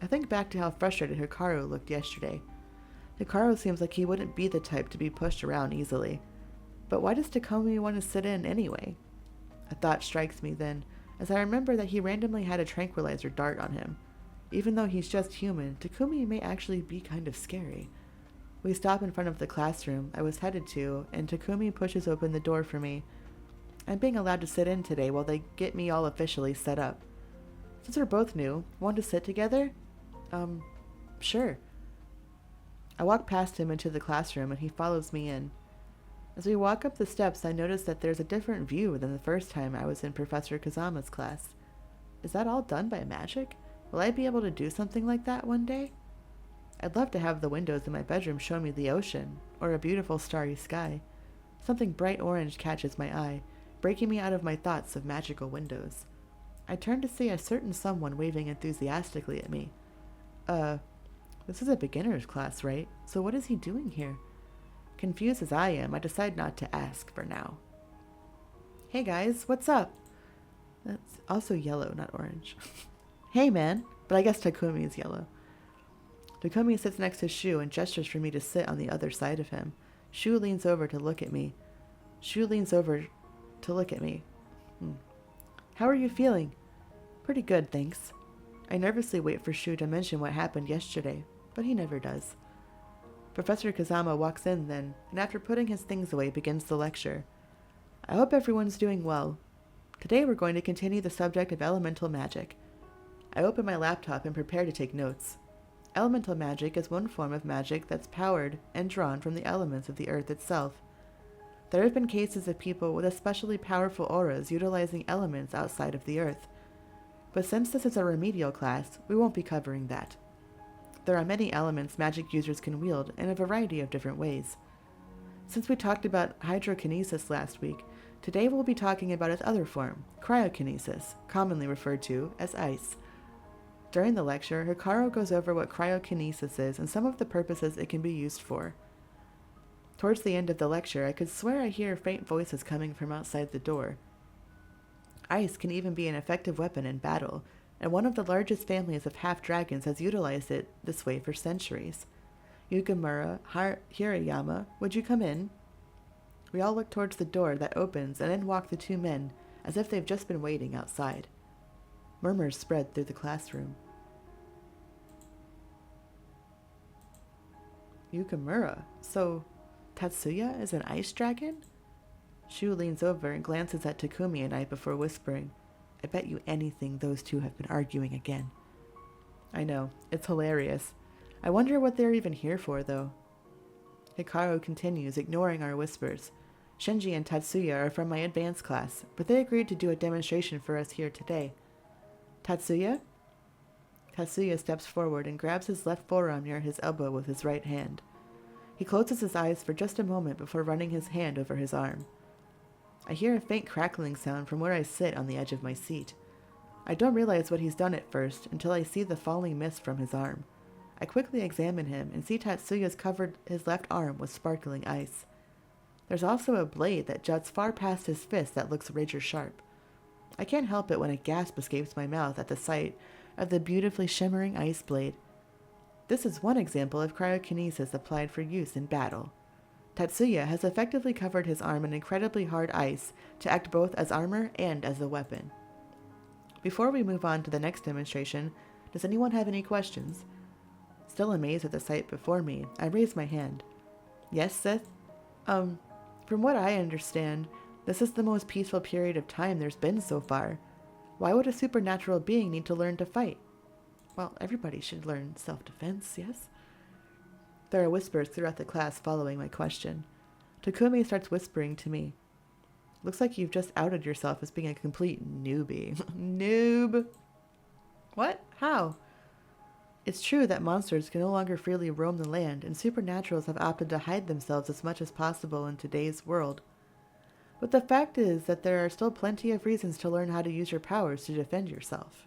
I think back to how frustrated Hikaru looked yesterday. Hikaru seems like he wouldn't be the type to be pushed around easily. But why does Takumi want to sit in anyway? A thought strikes me then, as I remember that he randomly had a tranquilizer dart on him. Even though he's just human, Takumi may actually be kind of scary. We stop in front of the classroom I was headed to, and Takumi pushes open the door for me. I'm being allowed to sit in today while they get me all officially set up. Since we're both new, want to sit together? Sure. I walk past him into the classroom and he follows me in. As we walk up the steps, I notice that there's a different view than the first time I was in Professor Kazama's class. Is that all done by magic? Will I be able to do something like that one day? I'd love to have the windows in my bedroom show me the ocean, or a beautiful starry sky. Something bright orange catches my eye, breaking me out of my thoughts of magical windows. I turn to see a certain someone waving enthusiastically at me. This is a beginner's class, right? So what is he doing here? Confused as I am, I decide not to ask for now. Hey guys, what's up? That's also yellow, not orange. Hey man, but I guess Takumi is yellow. Takumi sits next to Shou and gestures for me to sit on the other side of him. Shou leans over to look at me. How are you feeling? Pretty good, thanks. I nervously wait for Shou to mention what happened yesterday, but he never does. Professor Kazama walks in then, and after putting his things away, begins the lecture. I hope everyone's doing well. Today we're going to continue the subject of elemental magic. I open my laptop and prepare to take notes. Elemental magic is one form of magic that's powered and drawn from the elements of the earth itself. There have been cases of people with especially powerful auras utilizing elements outside of the earth. But since this is a remedial class, we won't be covering that. There are many elements magic users can wield in a variety of different ways. Since we talked about hydrokinesis last week, today we'll be talking about its other form, cryokinesis, commonly referred to as ice. During the lecture, Hikaru goes over what cryokinesis is and some of the purposes it can be used for. Towards the end of the lecture, I could swear I hear faint voices coming from outside the door. Ice can even be an effective weapon in battle, and one of the largest families of half-dragons has utilized it this way for centuries. Yugamura, Hirayama, would you come in? We all look towards the door that opens, and in walk the two men, as if they've just been waiting outside. Murmurs spread through the classroom. Yugamura, so Tatsuya is an ice dragon? Shou leans over and glances at Takumi and I before whispering, I bet you anything those two have been arguing again. I know, it's hilarious. I wonder what they're even here for, though. Hikaru continues, ignoring our whispers. Shinji and Tatsuya are from my advanced class, but they agreed to do a demonstration for us here today. Tatsuya? Tatsuya steps forward and grabs his left forearm near his elbow with his right hand. He closes his eyes for just a moment before running his hand over his arm. I hear a faint crackling sound from where I sit on the edge of my seat. I don't realize what he's done at first until I see the falling mist from his arm. I quickly examine him and see Tatsuya's covered his left arm with sparkling ice. There's also a blade that juts far past his fist that looks razor sharp. I can't help it when a gasp escapes my mouth at the sight of the beautifully shimmering ice blade. This is one example of cryokinesis applied for use in battle. Tatsuya has effectively covered his arm in incredibly hard ice to act both as armor and as a weapon. Before we move on to the next demonstration, does anyone have any questions? Still amazed at the sight before me, I raise my hand. Yes, Sith? From what I understand, this is the most peaceful period of time there's been so far. Why would a supernatural being need to learn to fight? Well, everybody should learn self-defense, yes? There are whispers throughout the class following my question. Takumi starts whispering to me. Looks like you've just outed yourself as being a complete newbie. Noob! What? How? It's true that monsters can no longer freely roam the land, and supernaturals have opted to hide themselves as much as possible in today's world. But the fact is that there are still plenty of reasons to learn how to use your powers to defend yourself.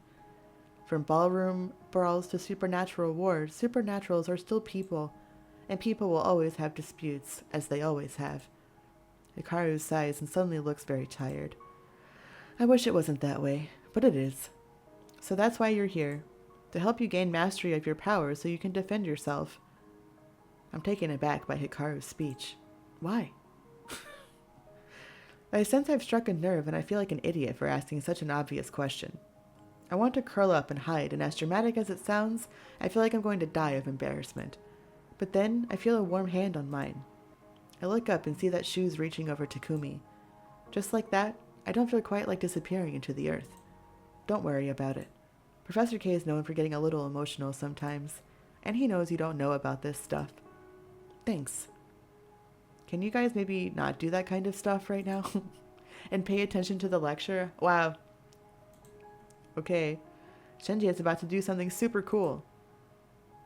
From ballroom brawls to supernatural wars, supernaturals are still people, and people will always have disputes, as they always have. Hikaru sighs and suddenly looks very tired. I wish it wasn't that way, but it is. So that's why you're here, to help you gain mastery of your powers so you can defend yourself. I'm taken aback by Hikaru's speech. Why? I sense I've struck a nerve and I feel like an idiot for asking such an obvious question. I want to curl up and hide, and as dramatic as it sounds, I feel like I'm going to die of embarrassment. But then I feel a warm hand on mine. I look up and see that Shou's reaching over Takumi. Just like that, I don't feel quite like disappearing into the earth. Don't worry about it. Professor K is known for getting a little emotional sometimes, and he knows you don't know about this stuff. Thanks. Can you guys maybe not do that kind of stuff right now? And pay attention to the lecture? Wow. Okay. Shinji is about to do something super cool.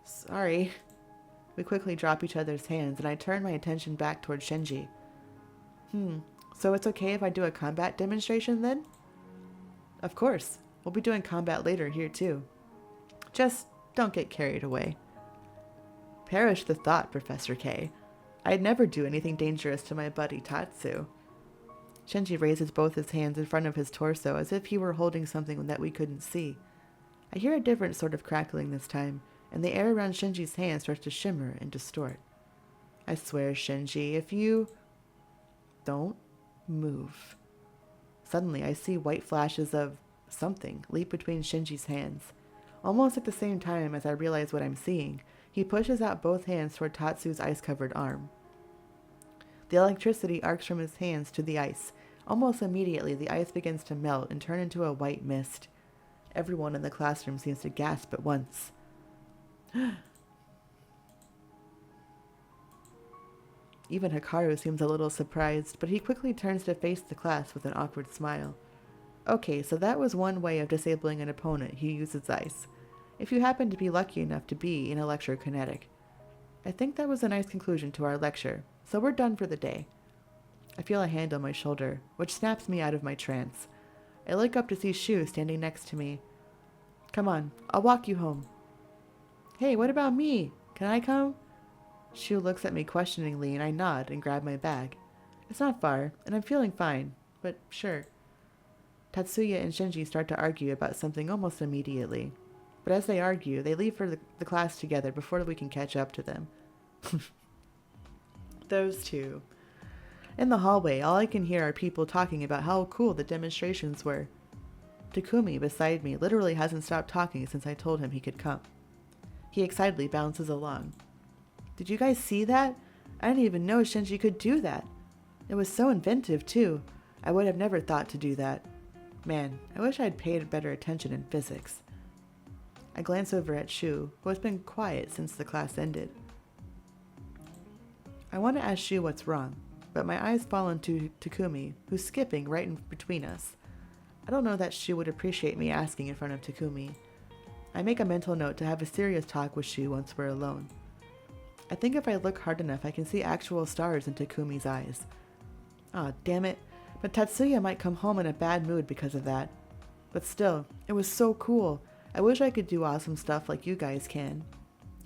Sorry. We quickly drop each other's hands, and I turn my attention back towards Shinji. So it's okay if I do a combat demonstration then? Of course. We'll be doing combat later here too. Just don't get carried away. Perish the thought, Professor K. I'd never do anything dangerous to my buddy Tatsu. Shinji raises both his hands in front of his torso as if he were holding something that we couldn't see. I hear a different sort of crackling this time, and the air around Shinji's hand starts to shimmer and distort. I swear, Shinji, if you... Don't move. Suddenly, I see white flashes of something leap between Shinji's hands. Almost at the same time as I realize what I'm seeing, he pushes out both hands toward Tatsu's ice-covered arm. The electricity arcs from his hands to the ice. Almost immediately, the ice begins to melt and turn into a white mist. Everyone in the classroom seems to gasp at once. Even Hikaru seems a little surprised, but he quickly turns to face the class with an awkward smile. Okay, so that was one way of disabling an opponent who uses ice. If you happen to be lucky enough to be an electrokinetic. I think that was a nice conclusion to our lecture, so we're done for the day. I feel a hand on my shoulder, which snaps me out of my trance. I look up to see Shou standing next to me. Come on, I'll walk you home. Hey, what about me? Can I come? Shou looks at me questioningly and I nod and grab my bag. It's not far, and I'm feeling fine, but sure. Tatsuya and Shinji start to argue about something almost immediately. But as they argue, they leave for the class together before we can catch up to them. Those two. In the hallway, all I can hear are people talking about how cool the demonstrations were. Takumi, beside me, literally hasn't stopped talking since I told him he could come. He excitedly bounces along. Did you guys see that? I didn't even know Shinji could do that. It was so inventive, too. I would have never thought to do that. Man, I wish I'd paid better attention in physics. I glance over at Shou, who has been quiet since the class ended. I want to ask Shou what's wrong, but my eyes fall onto Takumi, who's skipping right in between us. I don't know that Shou would appreciate me asking in front of Takumi. I make a mental note to have a serious talk with Shou once we're alone. I think if I look hard enough, I can see actual stars in Takumi's eyes. Aw, damn it. But Tatsuya might come home in a bad mood because of that. But still, it was so cool. I wish I could do awesome stuff like you guys can.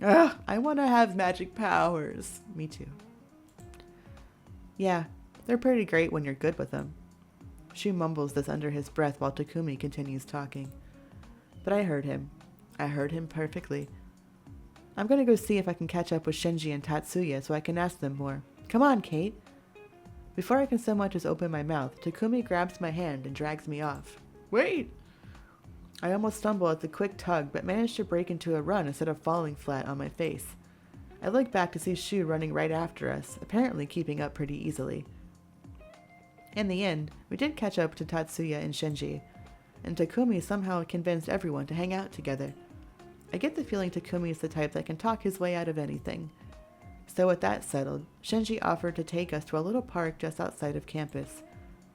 Ugh, I want to have magic powers. Me too. Yeah, they're pretty great when you're good with them. Shou mumbles this under his breath while Takumi continues talking. But I heard him. I heard him perfectly. I'm gonna go see if I can catch up with Shinji and Tatsuya so I can ask them more. Come on, Kate. Before I can so much as open my mouth, Takumi grabs my hand and drags me off. Wait! I almost stumble at the quick tug, but manage to break into a run instead of falling flat on my face. I look back to see Shou running right after us, apparently keeping up pretty easily. In the end, we did catch up to Tatsuya and Shinji, and Takumi somehow convinced everyone to hang out together. I get the feeling Takumi is the type that can talk his way out of anything. So with that settled, Shinji offered to take us to a little park just outside of campus.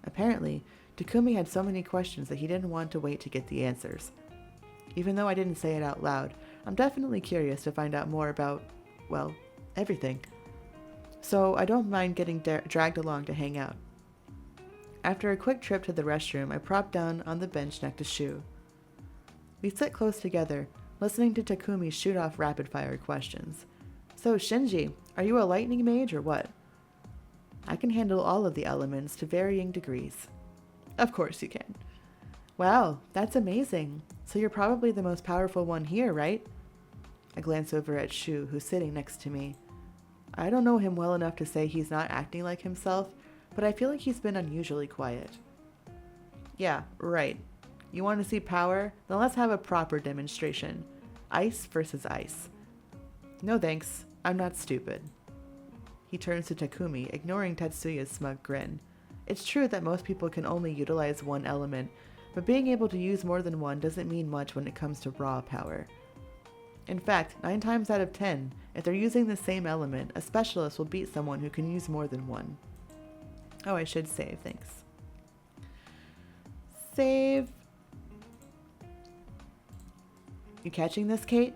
Apparently, Takumi had so many questions that he didn't want to wait to get the answers. Even though I didn't say it out loud, I'm definitely curious to find out more about, well, everything. So I don't mind getting dragged along to hang out. After a quick trip to the restroom, I prop down on the bench next to Shou. We sit close together, listening to Takumi shoot off rapid-fire questions. So, Shinji, are you a lightning mage or what? I can handle all of the elements to varying degrees. Of course you can. Wow, that's amazing. So you're probably the most powerful one here, right? I glance over at Shou, who's sitting next to me. I don't know him well enough to say he's not acting like himself, but I feel like he's been unusually quiet. Yeah, right. You want to see power? Then let's have a proper demonstration. Ice versus ice. No thanks, I'm not stupid. He turns to Takumi, ignoring Tatsuya's smug grin. It's true that most people can only utilize one element, but being able to use more than one doesn't mean much when it comes to raw power. In fact, 9 times out of 10, if they're using the same element, a specialist will beat someone who can use more than one. Oh, I should save, thanks. Save. You catching this, Kate?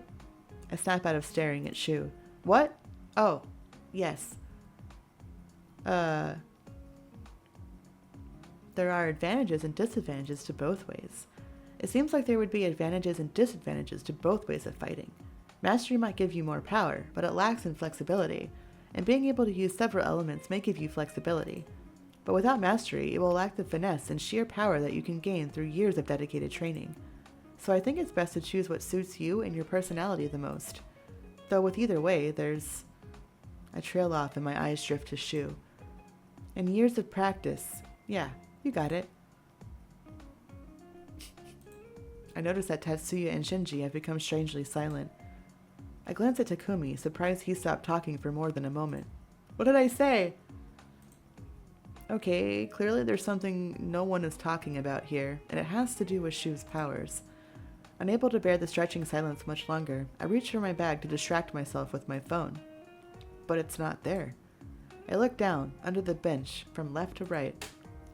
I snap out of staring at Shou. What? Oh, yes. There are advantages and disadvantages to both ways. It seems like there would be advantages and disadvantages to both ways of fighting. Mastery might give you more power, but it lacks in flexibility, and being able to use several elements may give you flexibility. But without mastery, it will lack the finesse and sheer power that you can gain through years of dedicated training. So I think it's best to choose what suits you and your personality the most. Though with either way, there's... I trail off and my eyes drift to Shou. And years of practice. Yeah, you got it. I notice that Tatsuya and Shinji have become strangely silent. I glance at Takumi, surprised he stopped talking for more than a moment. What did I say? Okay, clearly there's something no one is talking about here, and it has to do with Shou's powers. Unable to bear the stretching silence much longer, I reach for my bag to distract myself with my phone. But it's not there. I look down, under the bench, from left to right.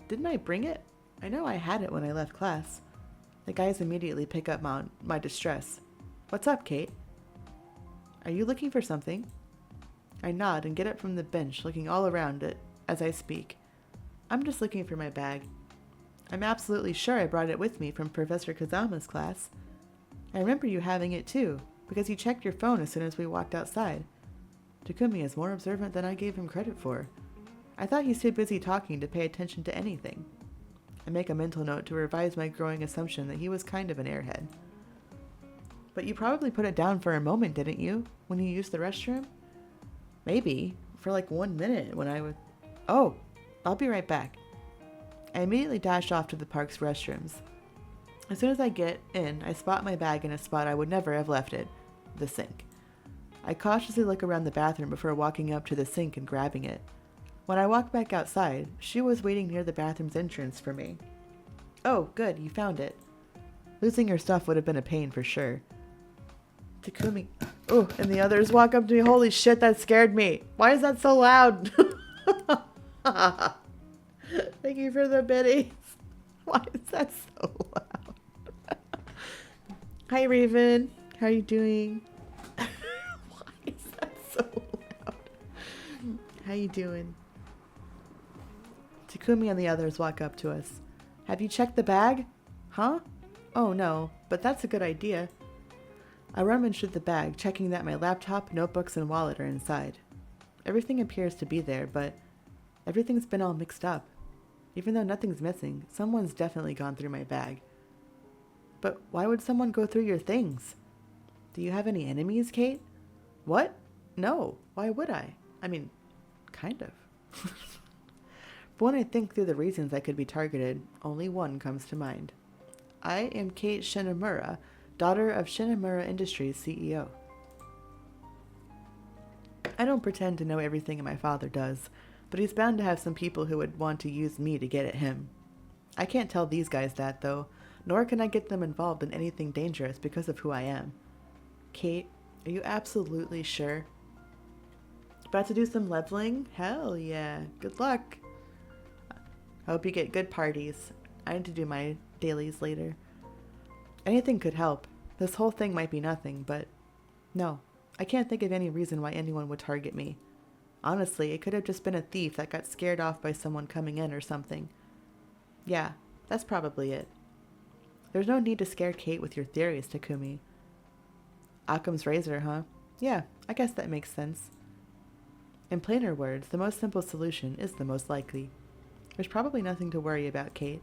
Didn't I bring it? I know I had it when I left class. The guys immediately pick up my distress. What's up, Kate? Are you looking for something? I nod and get up from the bench, looking all around it as I speak. I'm just looking for my bag. I'm absolutely sure I brought it with me from Professor Kazama's class. I remember you having it too, because you checked your phone as soon as we walked outside. Takumi is more observant than I gave him credit for. I thought he's too busy talking to pay attention to anything. I make a mental note to revise my growing assumption that he was kind of an airhead. But you probably put it down for a moment, didn't you, when you used the restroom? Maybe, for like 1 minute when I would... Oh, I'll be right back. I immediately dash off to the park's restrooms. As soon as I get in, I spot my bag in a spot I would never have left it, the sink. I cautiously look around the bathroom before walking up to the sink and grabbing it. When I walk back outside, Shou was waiting near the bathroom's entrance for me. Oh, good, you found it. Losing your stuff would have been a pain for sure. Takumi... Oh, and the others walk up to me. Holy shit, that scared me. Why is that so loud? Thank you for the biddies. Why is that so loud? Hi, Raven. How are you doing? Why is that so loud? How you doing? Takumi and the others walk up to us. Have you checked the bag? Huh? Oh no, but that's a good idea. I rummage through the bag, checking that my laptop, notebooks, and wallet are inside. Everything appears to be there, but everything's been all mixed up. Even though nothing's missing, someone's definitely gone through my bag. But why would someone go through your things? Do you have any enemies, Kate? What? No, why would I? I mean, kind of. But when I think through the reasons I could be targeted, only one comes to mind. I am Kate Shinomura, daughter of Shinomura Industries CEO. I don't pretend to know everything my father does, but he's bound to have some people who would want to use me to get at him. I can't tell these guys that, though, nor can I get them involved in anything dangerous because of who I am. Kate, are you absolutely sure? About to do some leveling? Hell yeah. Good luck. I hope you get good parties. I need to do my dailies later. Anything could help. This whole thing might be nothing, but no, I can't think of any reason why anyone would target me. Honestly, it could have just been a thief that got scared off by someone coming in or something. Yeah, that's probably it. There's no need to scare Kate with your theories, Takumi. Occam's razor, huh? Yeah, I guess that makes sense. In plainer words, the most simple solution is the most likely. There's probably nothing to worry about, Kate.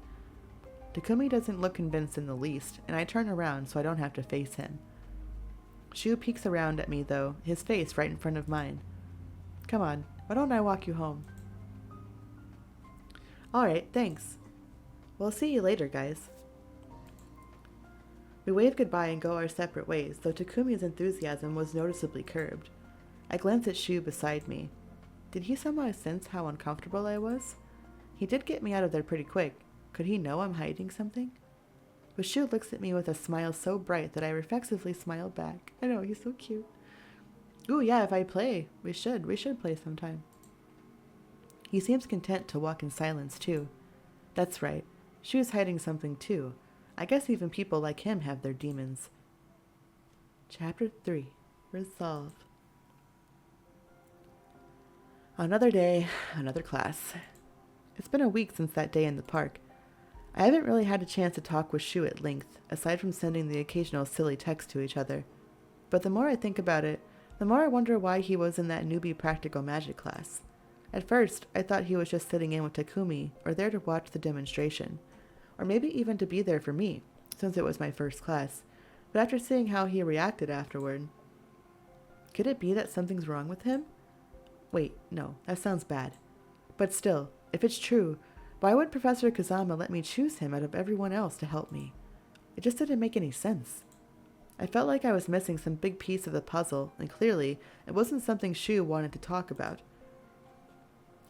Takumi doesn't look convinced in the least, and I turn around so I don't have to face him. Shou peeks around at me, though, his face right in front of mine. Come on, why don't I walk you home? Alright, thanks. We'll see you later, guys. We wave goodbye and go our separate ways, though Takumi's enthusiasm was noticeably curbed. I glance at Shou beside me. Did he somehow sense how uncomfortable I was? He did get me out of there pretty quick. Could he know I'm hiding something? But Shou looks at me with a smile so bright that I reflexively smile back. I know, he's so cute. Ooh, yeah, if I play, we should play sometime. He seems content to walk in silence, too. That's right, Shou's hiding something, too. I guess even people like him have their demons. Chapter 3. Resolve. Another day, another class. It's been a week since that day in the park. I haven't really had a chance to talk with Shou at length, aside from sending the occasional silly text to each other. But the more I think about it, the more I wonder why he was in that newbie practical magic class. At first, I thought he was just sitting in with Takumi, or there to watch the demonstration. Or maybe even to be there for me, since it was my first class. But after seeing how he reacted afterward... Could it be that something's wrong with him? Wait, no, that sounds bad. But still, if it's true, why would Professor Kazama let me choose him out of everyone else to help me? It just didn't make any sense. I felt like I was missing some big piece of the puzzle, and clearly, it wasn't something Shou wanted to talk about.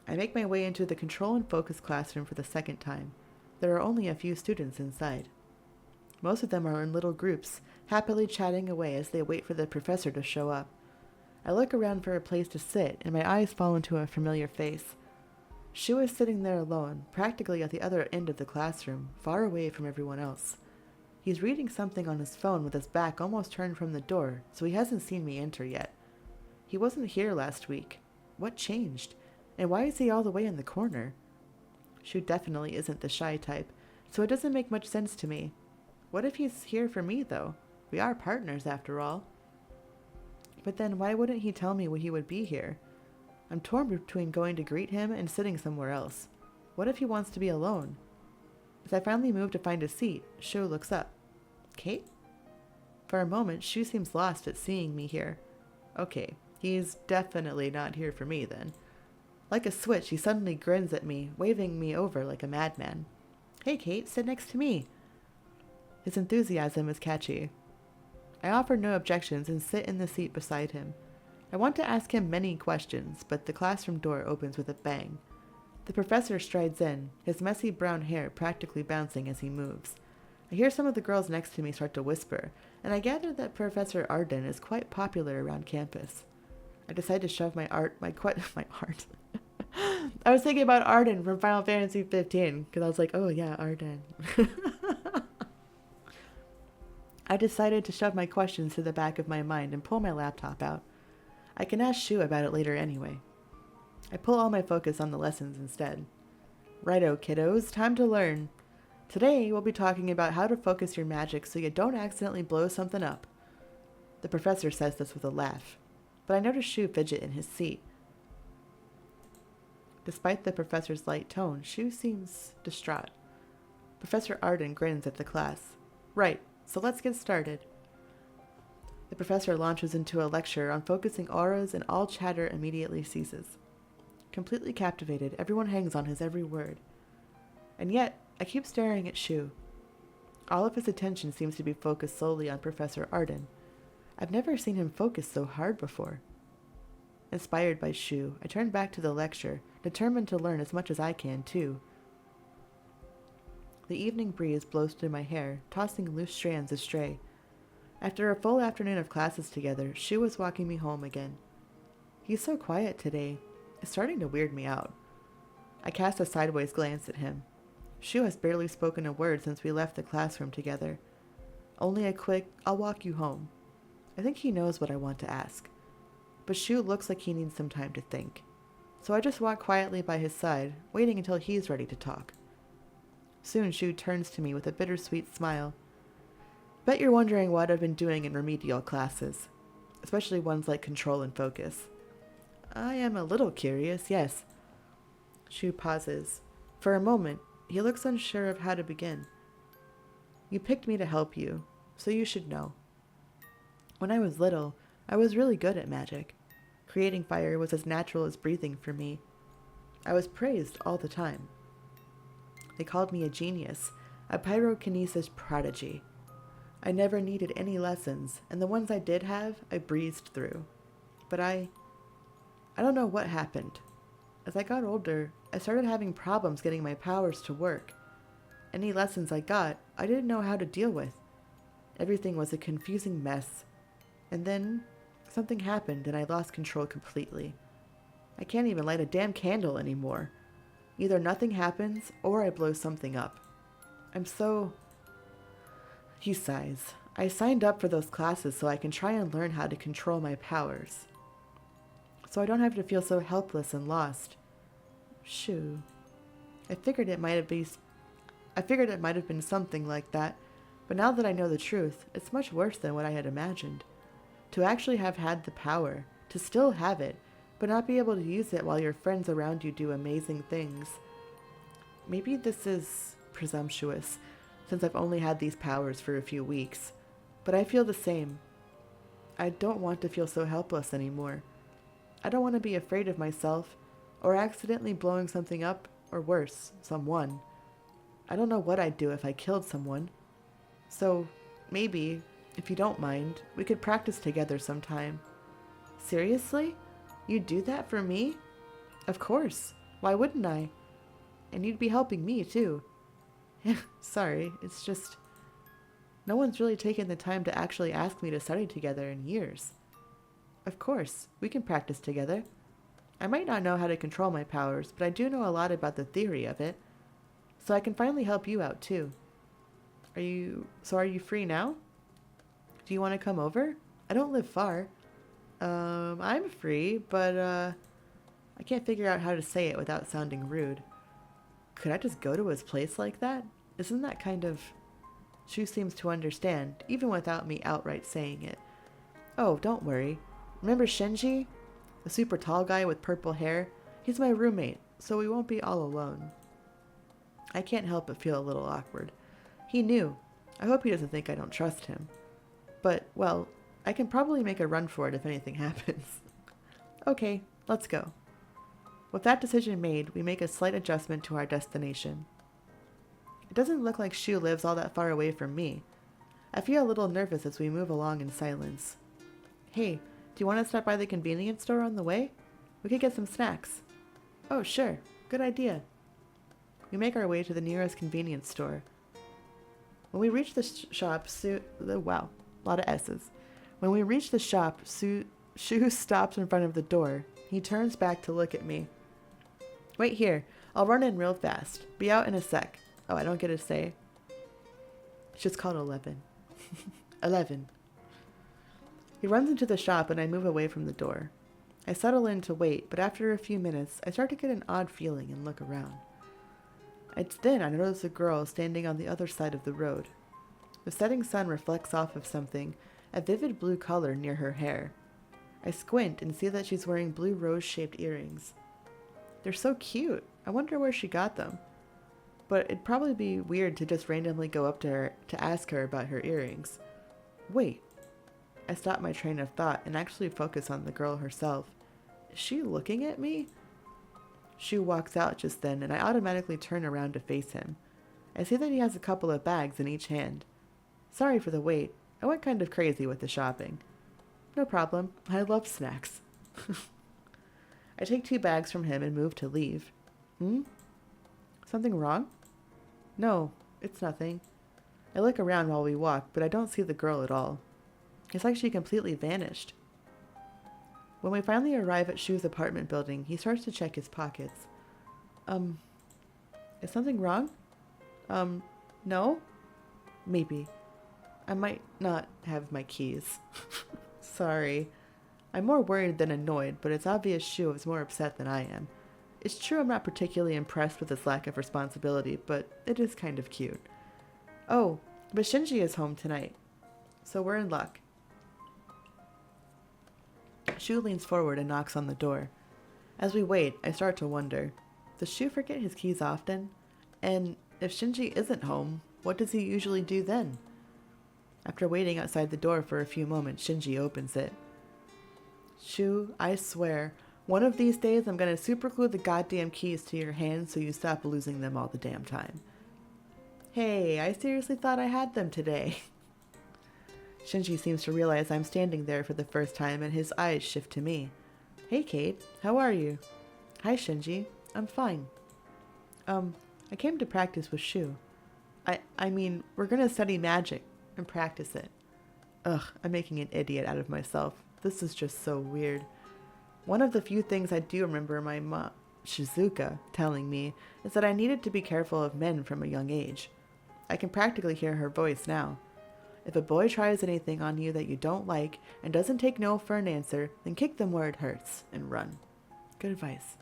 I make my way into the control and focus classroom for the second time. There are only a few students inside. Most of them are in little groups, happily chatting away as they wait for the professor to show up. I look around for a place to sit, and my eyes fall into a familiar face. Shou is sitting there alone, practically at the other end of the classroom, far away from everyone else. He's reading something on his phone with his back almost turned from the door, so he hasn't seen me enter yet. He wasn't here last week. What changed? And why is he all the way in the corner? Shou definitely isn't the shy type, so it doesn't make much sense to me. What if he's here for me, though? We are partners, after all. But then why wouldn't he tell me when he would be here? I'm torn between going to greet him and sitting somewhere else. What if he wants to be alone? As I finally move to find a seat, Shou looks up. Kate? For a moment, Shou seems lost at seeing me here. Okay, he's definitely not here for me then. Like a switch, he suddenly grins at me, waving me over like a madman. Hey Kate, sit next to me. His enthusiasm is catchy. I offer no objections and sit in the seat beside him. I want to ask him many questions, but the classroom door opens with a bang. The professor strides in, his messy brown hair practically bouncing as he moves. I hear some of the girls next to me start to whisper, and I gather that Professor Arden is quite popular around campus. I decide to shove my art. I was thinking about Arden from Final Fantasy 15, because I was like, oh yeah, Arden. I decided to shove my questions to the back of my mind and pull my laptop out. I can ask Shou about it later anyway. I pull all my focus on the lessons instead. Righto, kiddos, time to learn. Today, we'll be talking about how to focus your magic so you don't accidentally blow something up. The professor says this with a laugh, but I notice Shou fidget in his seat. Despite the professor's light tone, Shou seems distraught. Professor Arden grins at the class. Right, so let's get started. The professor launches into a lecture on focusing auras, and all chatter immediately ceases. Completely captivated, everyone hangs on his every word. And yet, I keep staring at Shou. All of his attention seems to be focused solely on Professor Arden. I've never seen him focus so hard before. Inspired by Shou, I turn back to the lecture, determined to learn as much as I can, too. The evening breeze blows through my hair, tossing loose strands astray. After a full afternoon of classes together, Shou was walking me home again. He's so quiet today. It's starting to weird me out. I cast a sideways glance at him. Shou has barely spoken a word since we left the classroom together. Only a quick, I'll walk you home. I think he knows what I want to ask. But Shou looks like he needs some time to think. So I just walk quietly by his side, waiting until he's ready to talk. Soon Shou turns to me with a bittersweet smile. Bet you're wondering what I've been doing in remedial classes, especially ones like control and focus. I am a little curious, yes. Shou pauses. For a moment, he looks unsure of how to begin. You picked me to help you, so you should know. When I was little, I was really good at magic. Creating fire was as natural as breathing for me. I was praised all the time. They called me a genius, a pyrokinesis prodigy. I never needed any lessons, and the ones I did have, I breezed through. But I don't know what happened. As I got older, I started having problems getting my powers to work. Any lessons I got, I didn't know how to deal with. Everything was a confusing mess. And then, something happened and I lost control completely. I can't even light a damn candle anymore. Either nothing happens, or I blow something up. He sighs. I signed up for those classes so I can try and learn how to control my powers. So I don't have to feel so helpless and lost. Shoo. I figured it might have been something like that, but now that I know the truth, it's much worse than what I had imagined. To actually have had the power, to still have it, but not be able to use it while your friends around you do amazing things. Maybe this is presumptuous, since I've only had these powers for a few weeks, but I feel the same. I don't want to feel so helpless anymore. I don't want to be afraid of myself, or accidentally blowing something up, or worse, someone. I don't know what I'd do if I killed someone. So, maybe, if you don't mind, we could practice together sometime. Seriously? You'd do that for me? Of course. Why wouldn't I? And you'd be helping me, too. Sorry, it's just... No one's really taken the time to actually ask me to study together in years. Of course, we can practice together. I might not know how to control my powers, but I do know a lot about the theory of it. So I can finally help you out, too. Are you free now? Do you want to come over? I don't live far. I'm free, but, I can't figure out how to say it without sounding rude. Could I just go to his place like that? Isn't that kind of... Shou seems to understand, even without me outright saying it. Oh, don't worry. Remember Shinji? The super tall guy with purple hair? He's my roommate, so we won't be all alone. I can't help but feel a little awkward. He knew. I hope he doesn't think I don't trust him. But, well, I can probably make a run for it if anything happens. Okay, let's go. With that decision made, we make a slight adjustment to our destination. It doesn't look like Shou lives all that far away from me. I feel a little nervous as we move along in silence. Hey, do you want to stop by the convenience store on the way? We could get some snacks. Oh, sure. Good idea. We make our way to the nearest convenience store. When we reach the shop, wow, a lot of S's. When we reach the shop, Shou stops in front of the door. He turns back to look at me. Wait here. I'll run in real fast. Be out in a sec. Oh, I don't get to say. It's just called 11. 11. He runs into the shop and I move away from the door. I settle in to wait, but after a few minutes, I start to get an odd feeling and look around. It's then I notice a girl standing on the other side of the road. The setting sun reflects off of something, a vivid blue color near her hair. I squint and see that she's wearing blue rose-shaped earrings. They're so cute. I wonder where she got them. But it'd probably be weird to just randomly go up to her to ask her about her earrings. Wait. I stop my train of thought and actually focus on the girl herself. Is she looking at me? Shou walks out just then, and I automatically turn around to face him. I see that he has a couple of bags in each hand. Sorry for the wait. I went kind of crazy with the shopping. No problem. I love snacks. I take 2 bags from him and move to leave. Something wrong? No, it's nothing. I look around while we walk, but I don't see the girl at all. It's like she completely vanished. When we finally arrive at Shou's apartment building, he starts to check his pockets. Is something wrong? No? Maybe. I might not have my keys. Sorry. I'm more worried than annoyed, but it's obvious Shou is more upset than I am. It's true I'm not particularly impressed with his lack of responsibility, but it is kind of cute. Oh, but Shinji is home tonight, so we're in luck. Shou leans forward and knocks on the door. As we wait, I start to wonder, does Shou forget his keys often? And if Shinji isn't home, what does he usually do then? After waiting outside the door for a few moments, Shinji opens it. Shou, I swear, one of these days I'm gonna superglue the goddamn keys to your hands so you stop losing them all the damn time. Hey, I seriously thought I had them today. Shinji seems to realize I'm standing there for the first time and his eyes shift to me. Hey Kate, how are you? Hi Shinji, I'm fine. I came to practice with Shou. I mean, we're gonna study magic and practice it. Ugh, I'm making an idiot out of myself. This is just so weird. One of the few things I do remember my mom, Shizuka, telling me is that I needed to be careful of men from a young age. I can practically hear her voice now. If a boy tries anything on you that you don't like and doesn't take no for an answer, then kick them where it hurts and run. Good advice.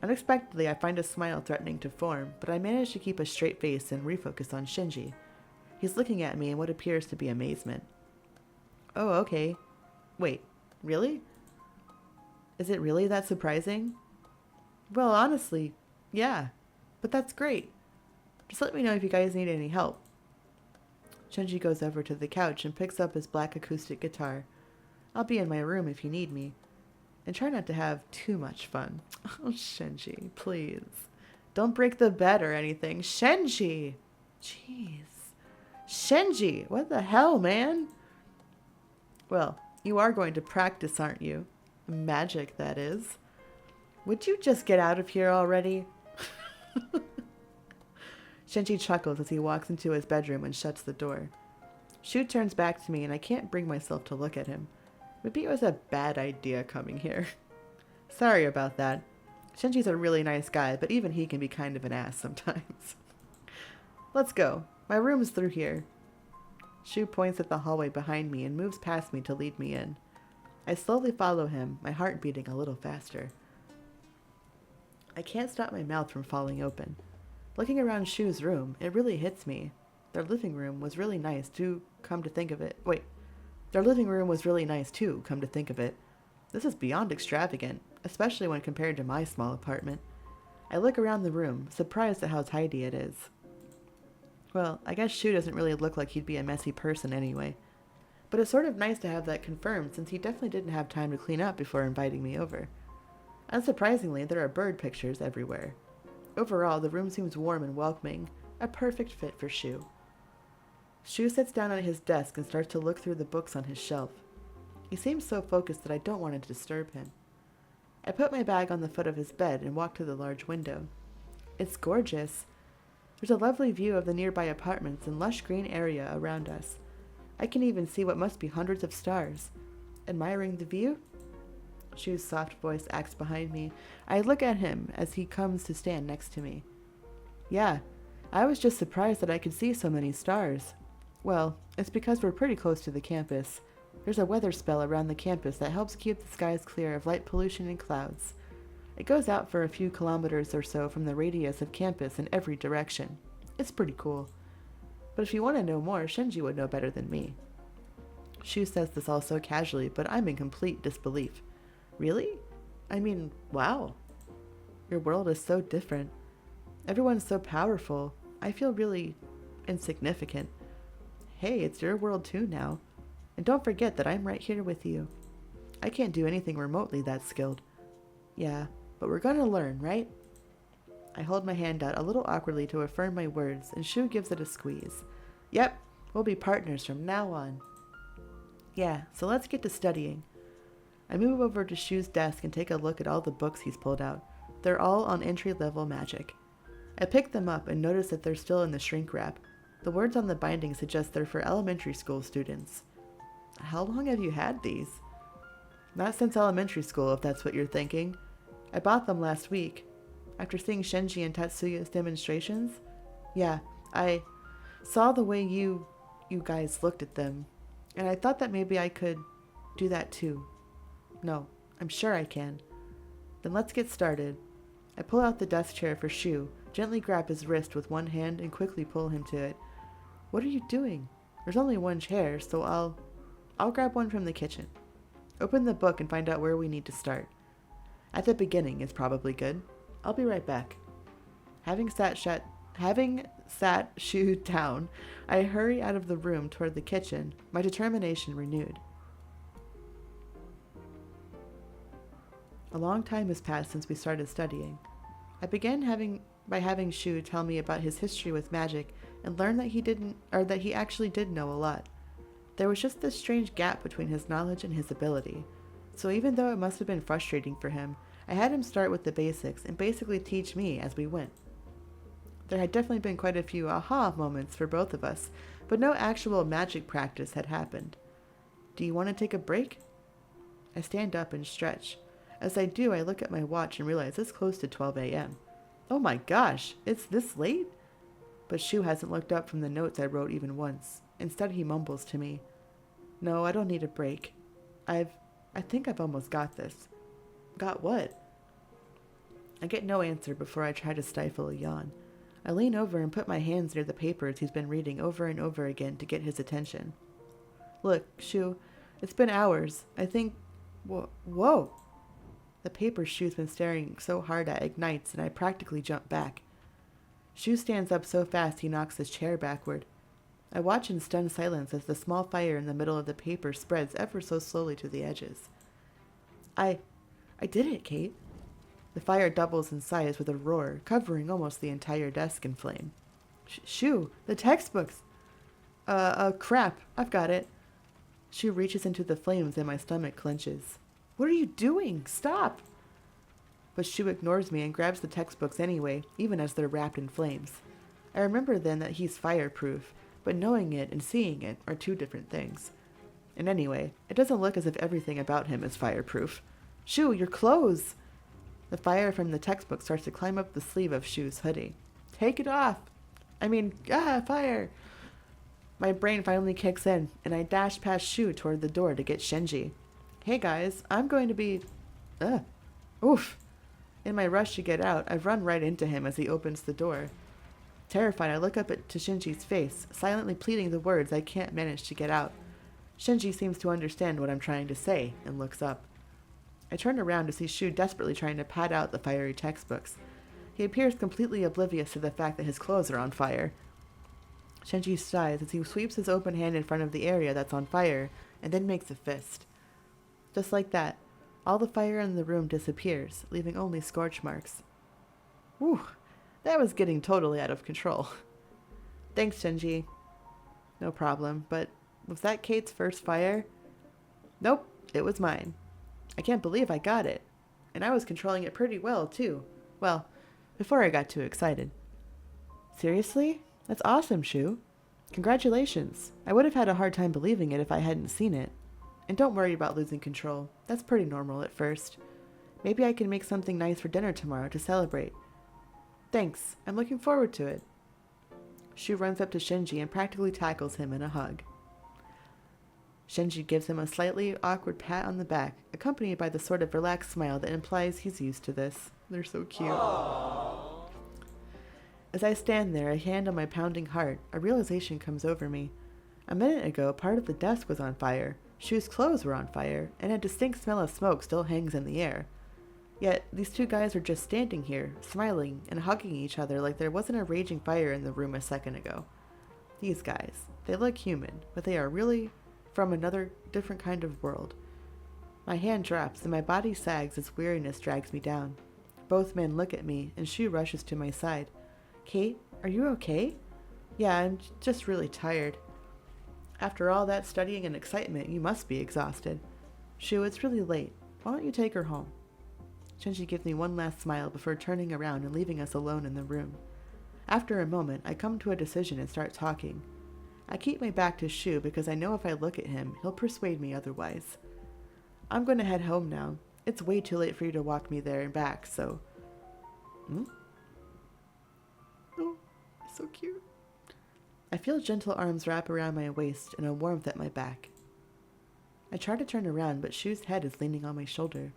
Unexpectedly, I find a smile threatening to form, but I manage to keep a straight face and refocus on Shinji. He's looking at me in what appears to be amazement. Oh, okay. Wait, really? Is it really that surprising? Well, honestly, yeah. But that's great. Just let me know if you guys need any help. Shinji goes over to the couch and picks up his black acoustic guitar. I'll be in my room if you need me. And try not to have too much fun. Oh, Shinji, please. Don't break the bed or anything. Shinji! Jeez. Shinji! What the hell, man? Well, you are going to practice, aren't you? Magic, that is. Would you just get out of here already? Shinji chuckles as he walks into his bedroom and shuts the door. Shou turns back to me and I can't bring myself to look at him. Maybe it was a bad idea coming here. Sorry about that. Shinji's a really nice guy, but even he can be kind of an ass sometimes. Let's go. My room's through here. Shou points at the hallway behind me and moves past me to lead me in. I slowly follow him, my heart beating a little faster. I can't stop my mouth from falling open. Looking around Shou's room, it really hits me. Their living room was really nice too, come to think of it. Wait. Their living room was really nice too, come to think of it. This is beyond extravagant, especially when compared to my small apartment. I look around the room, surprised at how tidy it is. Well, I guess Shou doesn't really look like he'd be a messy person anyway. But it's sort of nice to have that confirmed, since he definitely didn't have time to clean up before inviting me over. Unsurprisingly, there are bird pictures everywhere. Overall, the room seems warm and welcoming, a perfect fit for Shou. Shou sits down at his desk and starts to look through the books on his shelf. He seems so focused that I don't want to disturb him. I put my bag on the foot of his bed and walk to the large window. It's gorgeous. There's a lovely view of the nearby apartments and lush green area around us. I can even see what must be hundreds of stars. Admiring the view? Shou's soft voice acts behind me. I look at him as he comes to stand next to me. Yeah, I was just surprised that I could see so many stars. Well, it's because we're pretty close to the campus. There's a weather spell around the campus that helps keep the skies clear of light pollution and clouds. It goes out for a few kilometers or so from the radius of campus in every direction. It's pretty cool. But if you want to know more, Shenji would know better than me. Shou says this all so casually, but I'm in complete disbelief. Really? I mean, wow. Your world is so different. Everyone's so powerful. I feel really insignificant. Hey, it's your world too now. And don't forget that I'm right here with you. I can't do anything remotely that skilled. Yeah, but we're gonna learn, right? I hold my hand out a little awkwardly to affirm my words, and Shou gives it a squeeze. Yep, we'll be partners from now on. Yeah, so let's get to studying. I move over to Shou's desk and take a look at all the books he's pulled out. They're all on entry-level magic. I pick them up and notice that they're still in the shrink wrap. The words on the binding suggest they're for elementary school students. How long have you had these? Not since elementary school, if that's what you're thinking. I bought them last week. After seeing Shenji and Tatsuya's demonstrations? Yeah, I saw the way you guys looked at them, and I thought that maybe I could do that too. No, I'm sure I can. Then let's get started. I pull out the desk chair for Shou, gently grab his wrist with one hand and quickly pull him to it. What are you doing? There's only one chair, so I'll grab one from the kitchen. Open the book and find out where we need to start. At the beginning is probably good. I'll be right back. Having sat Shou down, I hurry out of the room toward the kitchen, my determination renewed. A long time has passed since we started studying. I began by having Shou tell me about his history with magic and learned that he actually did know a lot. There was just this strange gap between his knowledge and his ability. So even though it must have been frustrating for him, I had him start with the basics and basically teach me as we went. There had definitely been quite a few aha moments for both of us, but no actual magic practice had happened. Do you want to take a break? I stand up and stretch. As I do, I look at my watch and realize it's close to 12 a.m. Oh my gosh, it's this late? But Shou hasn't looked up from the notes I wrote even once. Instead, he mumbles to me. No, I don't need a break. I think I've almost got this. Got what? I get no answer before I try to stifle a yawn. I lean over and put my hands near the papers he's been reading over and over again to get his attention. Look, Shou, it's been hours. I think... Whoa! The paper Shou's been staring so hard at ignites, and I practically jump back. Shou stands up so fast he knocks his chair backward. I watch in stunned silence as the small fire in the middle of the paper spreads ever so slowly to the edges. I did it, Kate. The fire doubles in size with a roar, covering almost the entire desk in flame. Shou, the textbooks! Crap, I've got it. Shou reaches into the flames and my stomach clenches. What are you doing? Stop! But Shou ignores me and grabs the textbooks anyway, even as they're wrapped in flames. I remember then that he's fireproof, but knowing it and seeing it are two different things. And anyway, it doesn't look as if everything about him is fireproof. Shou, your clothes! The fire from the textbook starts to climb up the sleeve of Shou's hoodie. Take it off! Fire! My brain finally kicks in, and I dash past Shou toward the door to get Shenji. Hey guys, I'm going to be... Oof! In my rush to get out, I've run right into him as he opens the door. Terrified, I look up to Shinji's face, silently pleading the words I can't manage to get out. Shinji seems to understand what I'm trying to say and looks up. I turn around to see Shou desperately trying to pad out the fiery textbooks. He appears completely oblivious to the fact that his clothes are on fire. Shinji sighs as he sweeps his open hand in front of the area that's on fire and then makes a fist. Just like that, all the fire in the room disappears, leaving only scorch marks. Whew, that was getting totally out of control. Thanks, Shinji. No problem, but was that Kate's first fire? Nope, it was mine. I can't believe I got it. And I was controlling it pretty well, too. Well, before I got too excited. Seriously? That's awesome, Shou. Congratulations. I would have had a hard time believing it if I hadn't seen it. And don't worry about losing control. That's pretty normal at first. Maybe I can make something nice for dinner tomorrow to celebrate. Thanks. I'm looking forward to it. Shou runs up to Shinji and practically tackles him in a hug. Shinji gives him a slightly awkward pat on the back, accompanied by the sort of relaxed smile that implies he's used to this. They're so cute. Aww. As I stand there, a hand on my pounding heart, a realization comes over me. A minute ago, part of the desk was on fire, Shou's clothes were on fire, and a distinct smell of smoke still hangs in the air. Yet, these two guys are just standing here, smiling and hugging each other like there wasn't a raging fire in the room a second ago. These guys, they look human, but they are really from another different kind of world. My hand drops and my body sags as weariness drags me down. Both men look at me and Shou rushes to my side. Kate, are you okay? Yeah, I'm just really tired. After all that studying and excitement, you must be exhausted. Shou, it's really late. Why don't you take her home? Shinji gives me one last smile before turning around and leaving us alone in the room. After a moment, I come to a decision and start talking. I keep my back to Shou because I know if I look at him, he'll persuade me otherwise. I'm going to head home now. It's way too late for you to walk me there and back, so... Oh, so cute. I feel gentle arms wrap around my waist and a warmth at my back. I try to turn around, but Shou's head is leaning on my shoulder.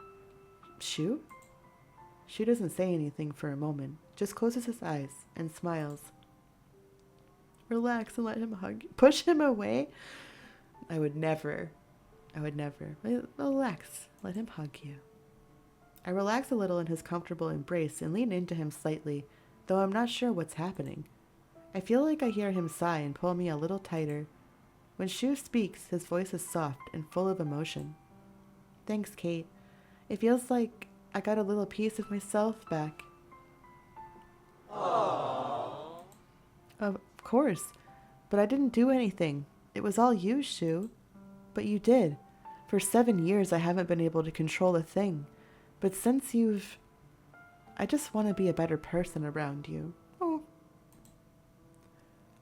Shou? Shou doesn't say anything for a moment, just closes his eyes and smiles. Relax and let him hug you. Push him away? I would never. Relax. Let him hug you. I relax a little in his comfortable embrace and lean into him slightly, though I'm not sure what's happening. I feel like I hear him sigh and pull me a little tighter. When Shou speaks, his voice is soft and full of emotion. Thanks, Kate. It feels like I got a little piece of myself back. Aww. Of course, but I didn't do anything. It was all you, Shou. But you did. For 7 years I haven't been able to control a thing. But since you've... I just want to be a better person around you. Oh.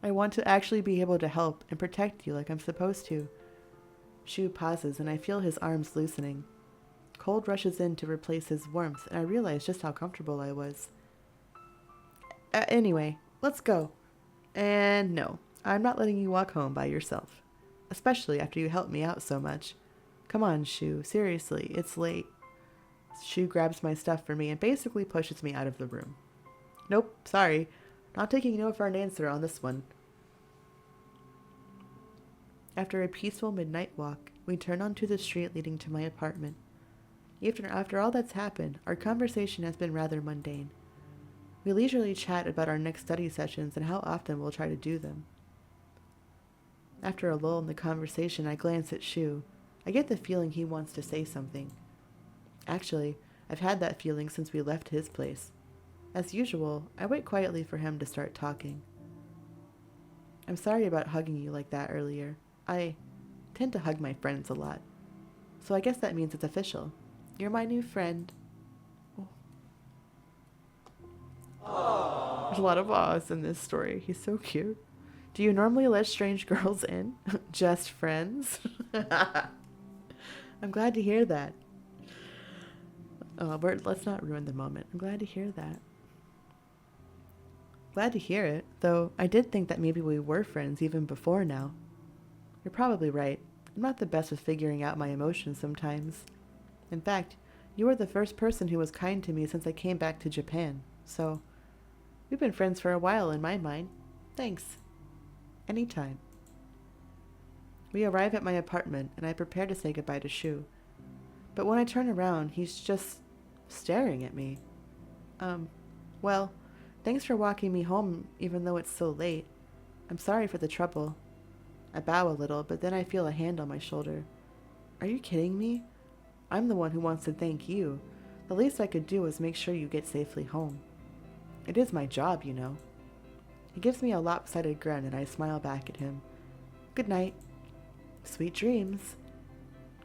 I want to actually be able to help and protect you like I'm supposed to. Shou pauses and I feel his arms loosening. Cold rushes in to replace his warmth and I realize just how comfortable I was. Anyway, let's go. And no, I'm not letting you walk home by yourself. Especially after you helped me out so much. Come on, Shou, seriously, it's late. Shou grabs my stuff for me and basically pushes me out of the room. Nope, sorry. Not taking no for an answer on this one. After a peaceful midnight walk, we turn onto the street leading to my apartment. After all that's happened, our conversation has been rather mundane. We leisurely chat about our next study sessions and how often we'll try to do them. After a lull in the conversation, I glance at Shou. I get the feeling he wants to say something. Actually, I've had that feeling since we left his place. As usual, I wait quietly for him to start talking. I'm sorry about hugging you like that earlier. I tend to hug my friends a lot. So I guess that means it's official. You're my new friend. Oh. There's a lot of ahs in this story. He's so cute. Do you normally let strange girls in? Just friends? I'm glad to hear that. Let's not ruin the moment. I'm glad to hear that. Glad to hear it, though I did think that maybe we were friends even before now. You're probably right. I'm not the best with figuring out my emotions sometimes. In fact, you were the first person who was kind to me since I came back to Japan, so... We've been friends for a while in my mind. Thanks. Anytime. We arrive at my apartment, and I prepare to say goodbye to Shou. But when I turn around, he's just staring at me. Well, thanks for walking me home even though it's so late. I'm sorry for the trouble. I bow a little, but then I feel a hand on my shoulder. Are you kidding me? I'm the one who wants to thank you. The least I could do is make sure you get safely home. It is my job, you know. He gives me a lopsided grin, and I smile back at him. Good night. Sweet dreams.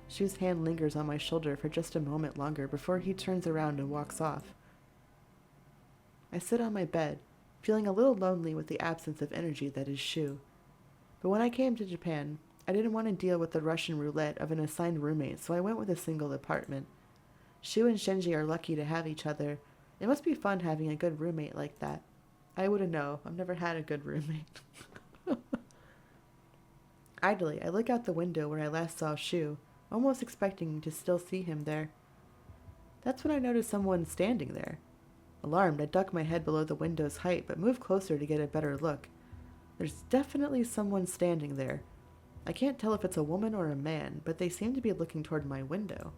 Shou's hand lingers on my shoulder for just a moment longer before he turns around and walks off. I sit on my bed, feeling a little lonely with the absence of energy that is Shou. But when I came to Japan, I didn't want to deal with the Russian roulette of an assigned roommate, so I went with a single apartment. Shou and Shinji are lucky to have each other. It must be fun having a good roommate like that. I wouldn't know. I've never had a good roommate. Idly, I look out the window where I last saw Shou, almost expecting to still see him there. That's when I notice someone standing there. Alarmed, I duck my head below the window's height, but move closer to get a better look. There's definitely someone standing there. I can't tell if it's a woman or a man, but they seem to be looking toward my window.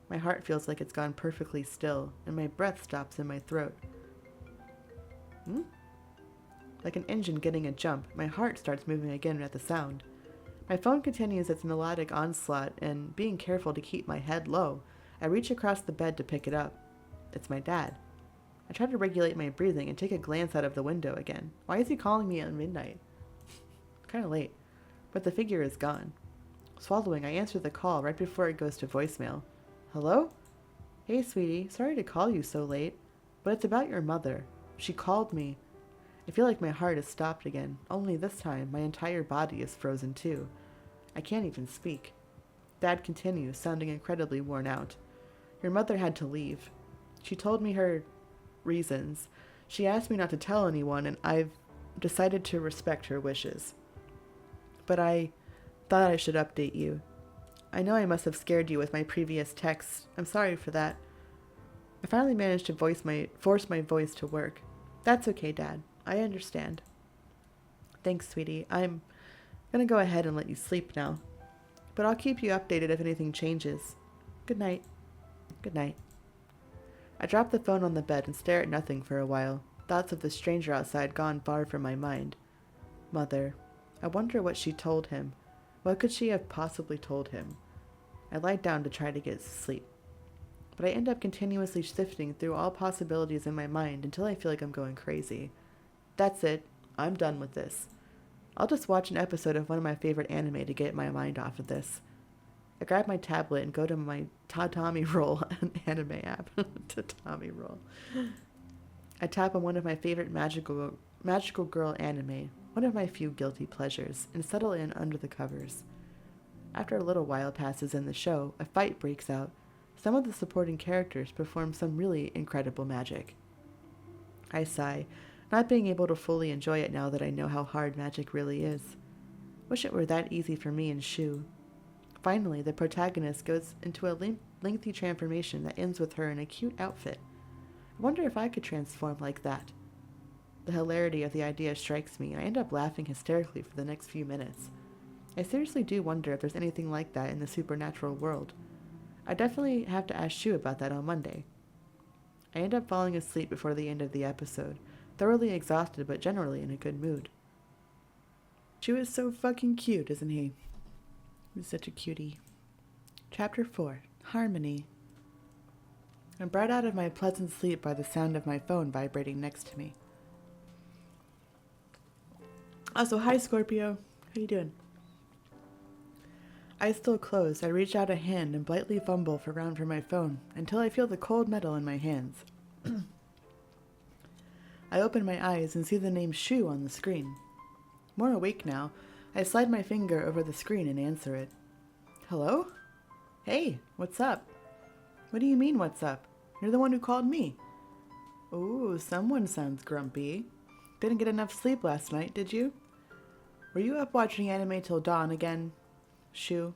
My heart feels like it's gone perfectly still, and my breath stops in my throat. Like an engine getting a jump, my heart starts moving again at the sound. My phone continues its melodic onslaught, and being careful to keep my head low, I reach across the bed to pick it up. It's my dad. I try to regulate my breathing and take a glance out of the window again. Why is he calling me at midnight? Kind of late, but the figure is gone. Swallowing, I answer the call right before it goes to voicemail. Hello? Hey, sweetie. Sorry to call you so late, but it's about your mother. She called me. I feel like my heart has stopped again, only this time my entire body is frozen too. I can't even speak. Dad continues, sounding incredibly worn out. Your mother had to leave. She told me her reasons. She asked me not to tell anyone, and I've decided to respect her wishes. But I thought I should update you. I know I must have scared you with my previous texts. I'm sorry for that. I finally managed to force my voice to work. That's okay, Dad. I understand. Thanks, sweetie. I'm gonna go ahead and let you sleep now. But I'll keep you updated if anything changes. Good night. Good night. I drop the phone on the bed and stare at nothing for a while, thoughts of the stranger outside gone far from my mind. Mother. I wonder what she told him. What could she have possibly told him? I lie down to try to get sleep. But I end up continuously sifting through all possibilities in my mind until I feel like I'm going crazy. That's it. I'm done with this. I'll just watch an episode of one of my favorite anime to get my mind off of this. I grab my tablet and go to my Tatami Roll anime app. Tatami Roll. I tap on one of my favorite magical girl anime, one of my few guilty pleasures, and settle in under the covers. After a little while passes in the show, a fight breaks out. Some of the supporting characters perform some really incredible magic. I sigh, not being able to fully enjoy it now that I know how hard magic really is. Wish it were that easy for me and Shou. Finally, the protagonist goes into a lengthy transformation that ends with her in a cute outfit. I wonder if I could transform like that. The hilarity of the idea strikes me, and I end up laughing hysterically for the next few minutes. I seriously do wonder if there's anything like that in the supernatural world. I definitely have to ask Shou about that on Monday. I end up falling asleep before the end of the episode, thoroughly exhausted but generally in a good mood. Shou is so fucking cute, isn't he? He's such a cutie. Chapter 4. Harmony. I'm brought out of my pleasant sleep by the sound of my phone vibrating next to me. Also, hi Scorpio. How you doing? Eyes still closed, I reach out a hand and blithely fumble around for my phone until I feel the cold metal in my hands. I open my eyes and see the name Shou on the screen. More awake now, I slide my finger over the screen and answer it. Hello? Hey, what's up? What do you mean, what's up? You're the one who called me. Ooh, someone sounds grumpy. Didn't get enough sleep last night, did you? Were you up watching anime till dawn again? Shou,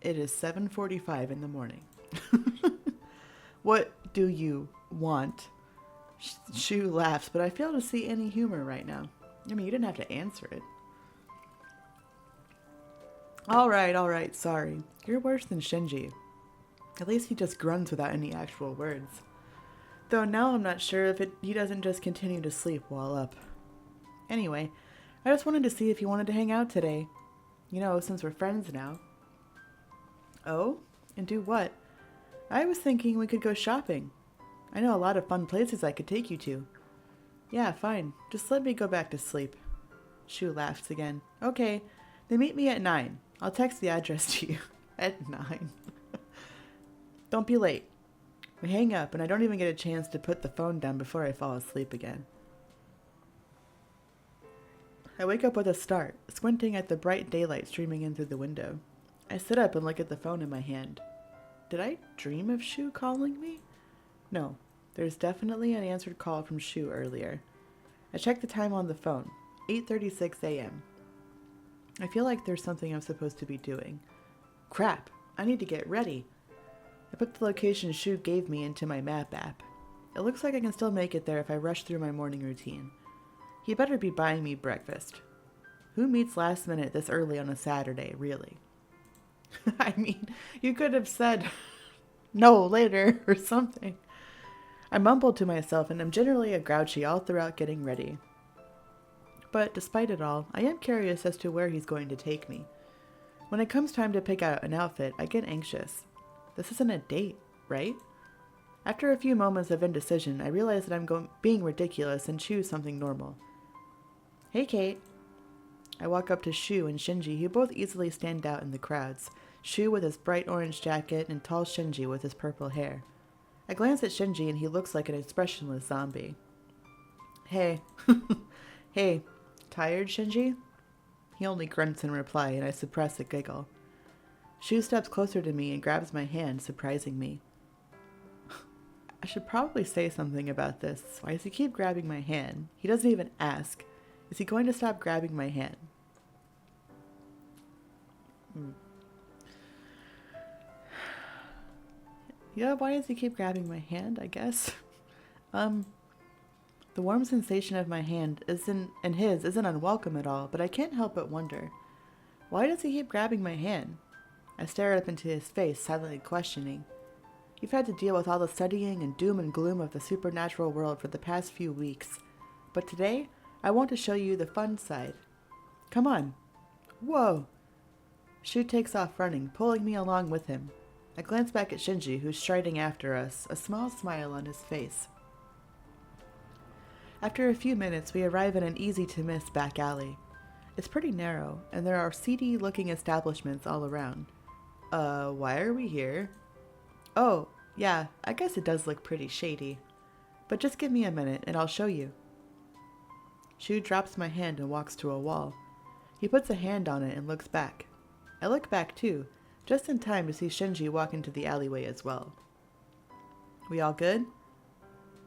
it is 7:45 in the morning. What do you want? Shou laughs, but I fail to see any humor right now. I mean, you didn't have to answer it. All right, sorry. You're worse than Shinji. At least he just grunts without any actual words. Though now I'm not sure if he doesn't just continue to sleep while up. Anyway, I just wanted to see if you wanted to hang out today. You know, since we're friends now. Oh? And do what? I was thinking we could go shopping. I know a lot of fun places I could take you to. Yeah, fine. Just let me go back to sleep. Shou laughs again. Okay, then meet me at 9. I'll text the address to you. At 9. Don't be late. We hang up, and I don't even get a chance to put the phone down before I fall asleep again. I wake up with a start, squinting at the bright daylight streaming in through the window. I sit up and look at the phone in my hand. Did I dream of Shou calling me? No, there's definitely an answered call from Shou earlier. I check the time on the phone, 8:36 a.m. I feel like there's something I'm supposed to be doing. Crap, I need to get ready. I put the location Shou gave me into my map app. It looks like I can still make it there if I rush through my morning routine. He better be buying me breakfast. Who meets last minute this early on a Saturday, really? I mean, you could have said, no, later, or something. I mumbled to myself, and I'm generally a grouchy all throughout getting ready. But despite it all, I am curious as to where he's going to take me. When it comes time to pick out an outfit, I get anxious. This isn't a date, right? After a few moments of indecision, I realize that I'm being ridiculous and choose something normal. Hey, Kate. I walk up to Shou and Shinji, who both easily stand out in the crowds. Shou with his bright orange jacket and tall Shinji with his purple hair. I glance at Shinji and he looks like an expressionless zombie. Hey. Hey. Tired, Shinji? He only grunts in reply, and I suppress a giggle. Shou steps closer to me and grabs my hand, surprising me. I should probably say something about this. Why does he keep grabbing my hand? He doesn't even ask. Is he going to stop grabbing my hand? Yeah, why does he keep grabbing my hand, I guess? The warm sensation of my hand isn't unwelcome at all, but I can't help but wonder. Why does he keep grabbing my hand? I stare up into his face, silently questioning. You've had to deal with all the studying and doom and gloom of the supernatural world for the past few weeks. But today, I want to show you the fun side. Come on. Whoa! Shou takes off running, pulling me along with him. I glance back at Shinji, who's striding after us, a small smile on his face. After a few minutes, we arrive in an easy-to-miss back alley. It's pretty narrow, and there are seedy-looking establishments all around. Why are we here? Oh, yeah, I guess it does look pretty shady. But just give me a minute, and I'll show you. Shou drops my hand and walks to a wall. He puts a hand on it and looks back. I look back too, just in time to see Shinji walk into the alleyway as well. We all good?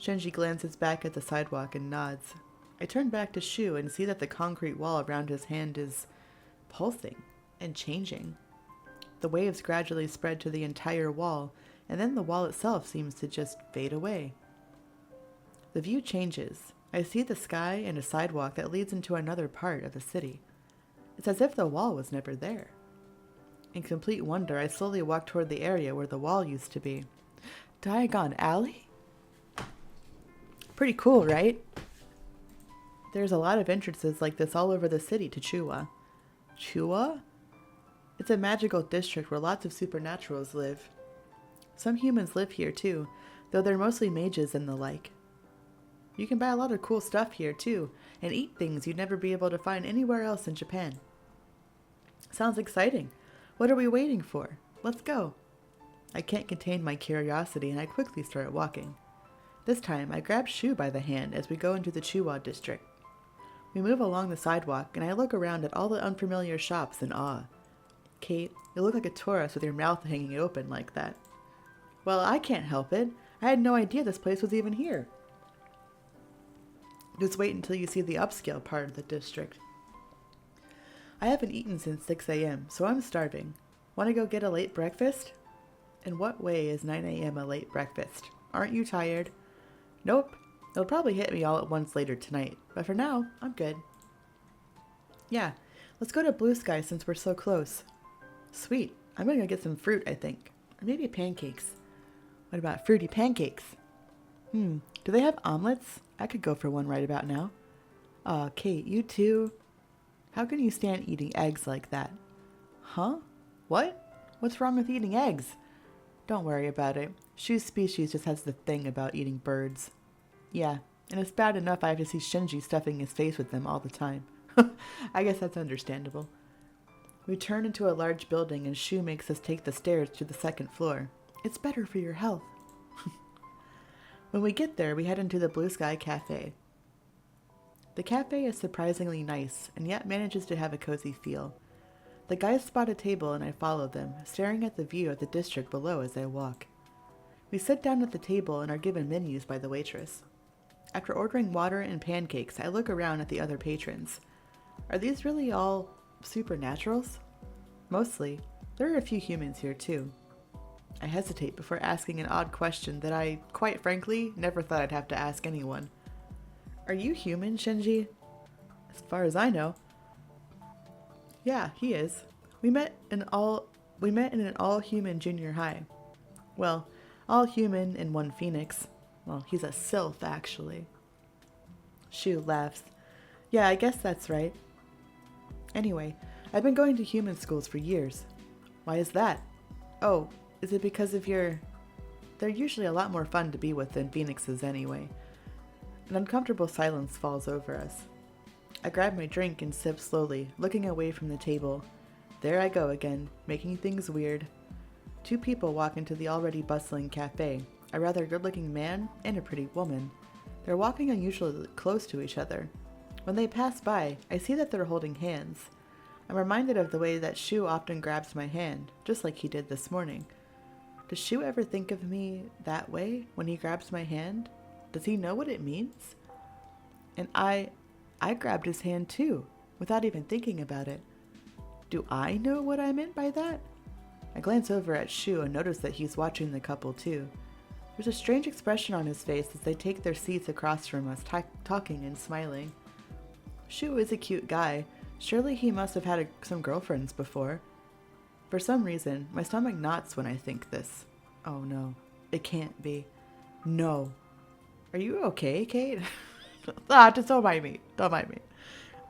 Shinji glances back at the sidewalk and nods. I turn back to Shou and see that the concrete wall around his hand is pulsing and changing. The waves gradually spread to the entire wall, and then the wall itself seems to just fade away. The view changes. I see the sky and a sidewalk that leads into another part of the city. It's as if the wall was never there. In complete wonder, I slowly walk toward the area where the wall used to be. Diagon Alley? Pretty cool, right? There's a lot of entrances like this all over the city to Chua. Chua? It's a magical district where lots of supernaturals live. Some humans live here too, though they're mostly mages and the like. You can buy a lot of cool stuff here too, and eat things you'd never be able to find anywhere else in Japan. Sounds exciting. What are we waiting for? Let's go. I can't contain my curiosity and I quickly start walking. This time, I grab Shou by the hand as we go into the Chua district. We move along the sidewalk and I look around at all the unfamiliar shops in awe. Kate, you look like a tourist with your mouth hanging open like that. Well, I can't help it. I had no idea this place was even here. Just wait until you see the upscale part of the district. I haven't eaten since 6 a.m., so I'm starving. Want to go get a late breakfast? In what way is 9 a.m. a late breakfast? Aren't you tired? Nope. It'll probably hit me all at once later tonight, but for now, I'm good. Yeah, let's go to Blue Sky since we're so close. Sweet. I'm gonna go get some fruit, I think. Or maybe pancakes. What about fruity pancakes? Do they have omelets? I could go for one right about now. Aw, Kate, you too? How can you stand eating eggs like that? Huh? What? What's wrong with eating eggs? Don't worry about it. Shou's species just has the thing about eating birds. Yeah, and it's bad enough I have to see Shinji stuffing his face with them all the time. I guess that's understandable. We turn into a large building and Shou makes us take the stairs to the second floor. It's better for your health. When we get there, we head into the Blue Sky Cafe. The cafe is surprisingly nice, and yet manages to have a cozy feel. The guys spot a table and I follow them, staring at the view of the district below as I walk. We sit down at the table and are given menus by the waitress. After ordering water and pancakes, I look around at the other patrons. Are these really all supernaturals? Mostly. There are a few humans here too. I hesitate before asking an odd question that I, quite frankly, never thought I'd have to ask anyone. Are you human, Shinji? As far as I know. Yeah, he is. We met in an all-human junior high. Well, all human and one phoenix. Well, he's a sylph, actually. Shou laughs. Yeah, I guess that's right. Anyway, I've been going to human schools for years. Why is that? Oh, is it because of your... They're usually a lot more fun to be with than phoenixes anyway. An uncomfortable silence falls over us. I grab my drink and sip slowly, looking away from the table. There I go again, making things weird. Two people walk into the already bustling cafe, a rather good-looking man and a pretty woman. They're walking unusually close to each other. When they pass by, I see that they're holding hands. I'm reminded of the way that Shou often grabs my hand, just like he did this morning. Does Shou ever think of me that way when he grabs my hand? Does he know what it means? And I grabbed his hand too, without even thinking about it. Do I know what I meant by that? I glance over at Shou and notice that he's watching the couple too. There's a strange expression on his face as they take their seats across from us, talking and smiling. Shou is a cute guy. Surely he must have had some girlfriends before. For some reason, my stomach knots when I think this. Oh no, it can't be. No. Are you okay, Kate? Just don't mind me. Don't mind me.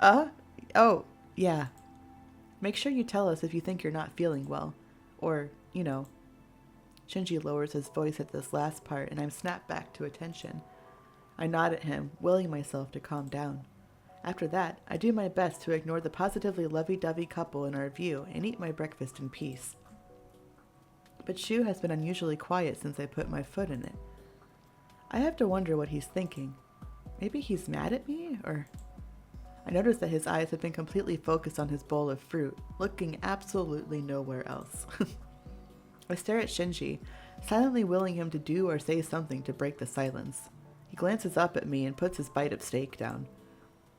Oh, yeah. Make sure you tell us if you think you're not feeling well. Or, you know. Shinji lowers his voice at this last part and I'm snapped back to attention. I nod at him, willing myself to calm down. After that, I do my best to ignore the positively lovey-dovey couple in our view and eat my breakfast in peace. But Shou has been unusually quiet since I put my foot in it. I have to wonder what he's thinking. Maybe he's mad at me, or... I notice that his eyes have been completely focused on his bowl of fruit, looking absolutely nowhere else. I stare at Shinji, silently willing him to do or say something to break the silence. He glances up at me and puts his bite of steak down.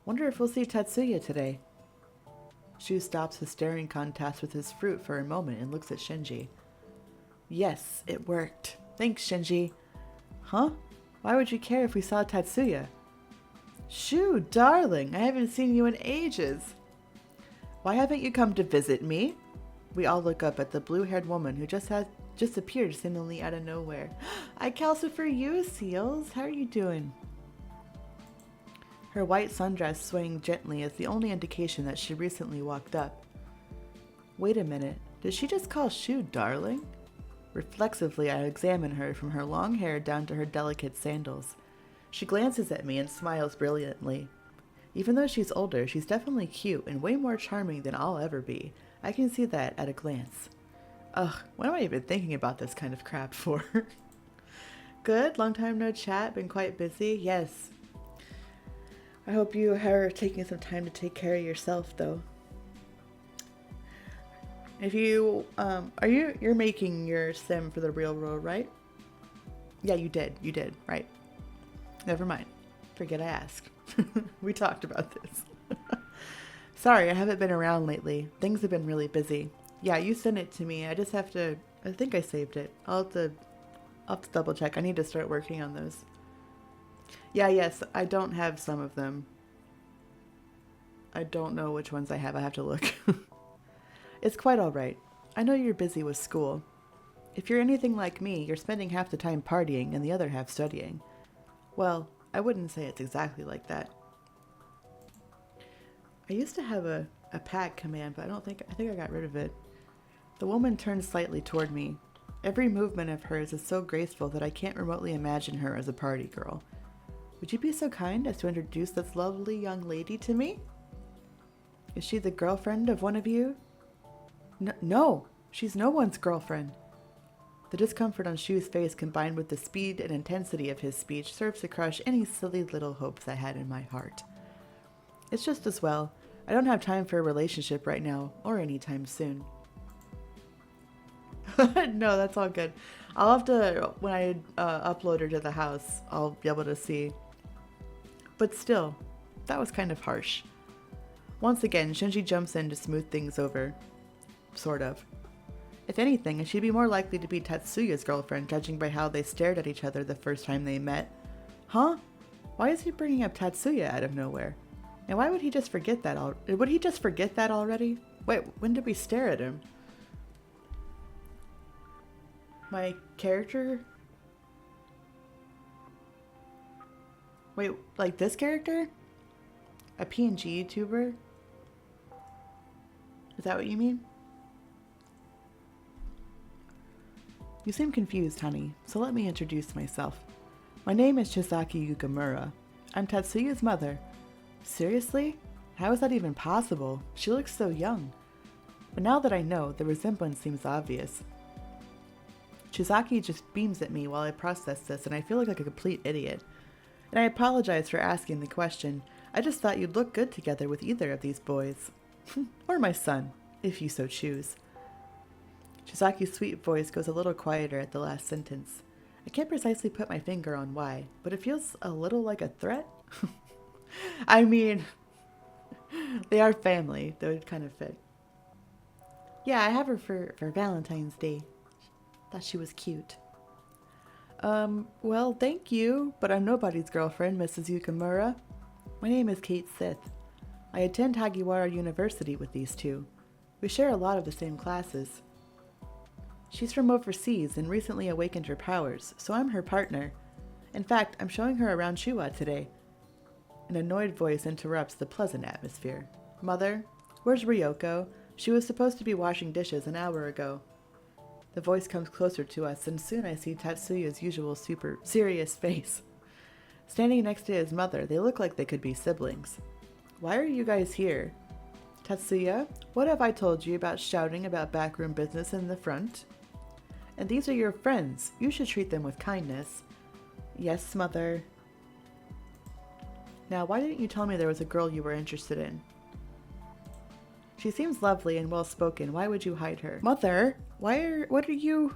Wonder if we'll see Tatsuya today. Shou stops his staring contest with his fruit for a moment and looks at Shinji. Yes, it worked. Thanks, Shinji. Huh? Why would you care if we saw Tatsuya? Shou, darling, I haven't seen you in ages. Why haven't you come to visit me? We all look up at the blue-haired woman who just appeared seemingly out of nowhere. I calcifer you, Seals. How are you doing? Her white sundress swaying gently is the only indication that she recently walked up. Wait a minute, did she just call Shou darling? Reflexively, I examine her from her long hair down to her delicate sandals. She glances at me and smiles brilliantly. Even though she's older, she's definitely cute and way more charming than I'll ever be. I can see that at a glance. Ugh, what am I even thinking about this kind of crap for? Good, long time no chat, been quite busy, yes. I hope you are taking some time to take care of yourself, though. If you, you're making your sim for the real world, right? Yeah, you did, right. Never mind. Forget I asked. We talked about this. Sorry, I haven't been around lately. Things have been really busy. Yeah, you sent it to me. I just have to, I think I saved it. I'll have to double check. I need to start working on those. Yeah, yes, I don't have some of them. I don't know which ones I have. I have to look. It's quite all right. I know you're busy with school. If you're anything like me, you're spending half the time partying and the other half studying. Well, I wouldn't say it's exactly like that. I used to have a pack command, but I think I got rid of it. The woman turned slightly toward me. Every movement of hers is so graceful that I can't remotely imagine her as a party girl. Would you be so kind as to introduce this lovely young lady to me? Is she the girlfriend of one of you? No, she's no one's girlfriend. The discomfort on Shou's face combined with the speed and intensity of his speech serves to crush any silly little hopes I had in my heart. It's just as well. I don't have time for a relationship right now, or anytime soon. No, that's all good. I'll have to, when I upload her to the house, I'll be able to see. But still, that was kind of harsh. Once again, Shinji jumps in to smooth things over. Sort of. If anything, she'd be more likely to be Tatsuya's girlfriend, judging by how they stared at each other the first time they met. Huh? Why is he bringing up Tatsuya out of nowhere? And why would he just forget that would he just forget that already? Wait, when did we stare at him? My character? Wait, like this character? A PNG YouTuber? Is that what you mean? You seem confused, honey, so let me introduce myself. My name is Chisaki Yukamura. I'm Tatsuya's mother. Seriously? How is that even possible? She looks so young. But now that I know, the resemblance seems obvious. Chisaki just beams at me while I process this, and I feel like a complete idiot. And I apologize for asking the question. I just thought you'd look good together with either of these boys. Or my son, if you so choose. Chisaki's sweet voice goes a little quieter at the last sentence. I can't precisely put my finger on why, but it feels a little like a threat. I mean, they are family. They would kind of fit. Yeah, I have her for Valentine's Day. Thought she was cute. Well, thank you, but I'm nobody's girlfriend, Mrs. Yukamura. My name is Kate Sith. I attend Hagiwara University with these two. We share a lot of the same classes. She's from overseas and recently awakened her powers, so I'm her partner. In fact, I'm showing her around Shua today. An annoyed voice interrupts the pleasant atmosphere. Mother, where's Ryoko? She was supposed to be washing dishes an hour ago. The voice comes closer to us, and soon I see Tatsuya's usual super serious face. Standing next to his mother, they look like they could be siblings. Why are you guys here? Tatsuya, what have I told you about shouting about backroom business in the front? And these are your friends. You should treat them with kindness. Yes, mother. Now, why didn't you tell me there was a girl you were interested in? She seems lovely and well-spoken. Why would you hide her? Mother, why do you...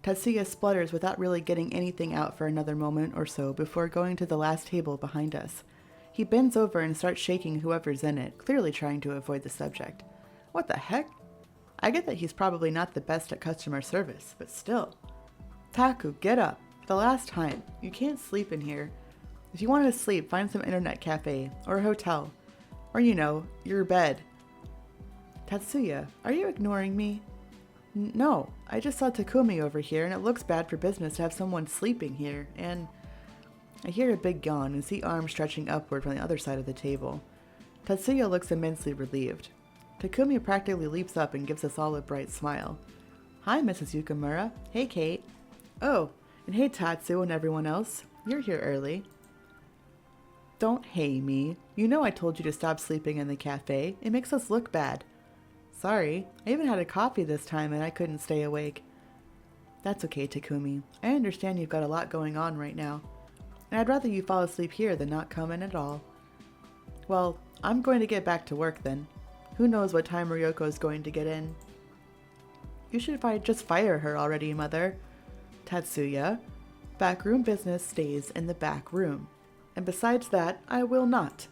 Tatsuya splutters without really getting anything out for another moment or so before going to the last table behind us. He bends over and starts shaking whoever's in it, clearly trying to avoid the subject. What the heck? I get that he's probably not the best at customer service, but still. Taku, get up. For the last time. You can't sleep in here. If you want to sleep, find some internet cafe, or a hotel. Or, you know, your bed. Tatsuya, are you ignoring me? No, I just saw Takumi over here, and it looks bad for business to have someone sleeping here, and... I hear a big yawn and see arms stretching upward from the other side of the table. Tatsuya looks immensely relieved. Takumi practically leaps up and gives us all a bright smile. Hi, Mrs. Yukamura. Hey, Kate. Oh, and hey, Tatsu and everyone else. You're here early. Don't hey me. You know I told you to stop sleeping in the cafe. It makes us look bad. Sorry, I even had a coffee this time and I couldn't stay awake. That's okay, Takumi. I understand you've got a lot going on right now. And I'd rather you fall asleep here than not come in at all. Well, I'm going to get back to work then. Who knows what time Ryoko's going to get in. You should just fire her already, Mother. Tatsuya, backroom business stays in the back room. And besides that, I will not.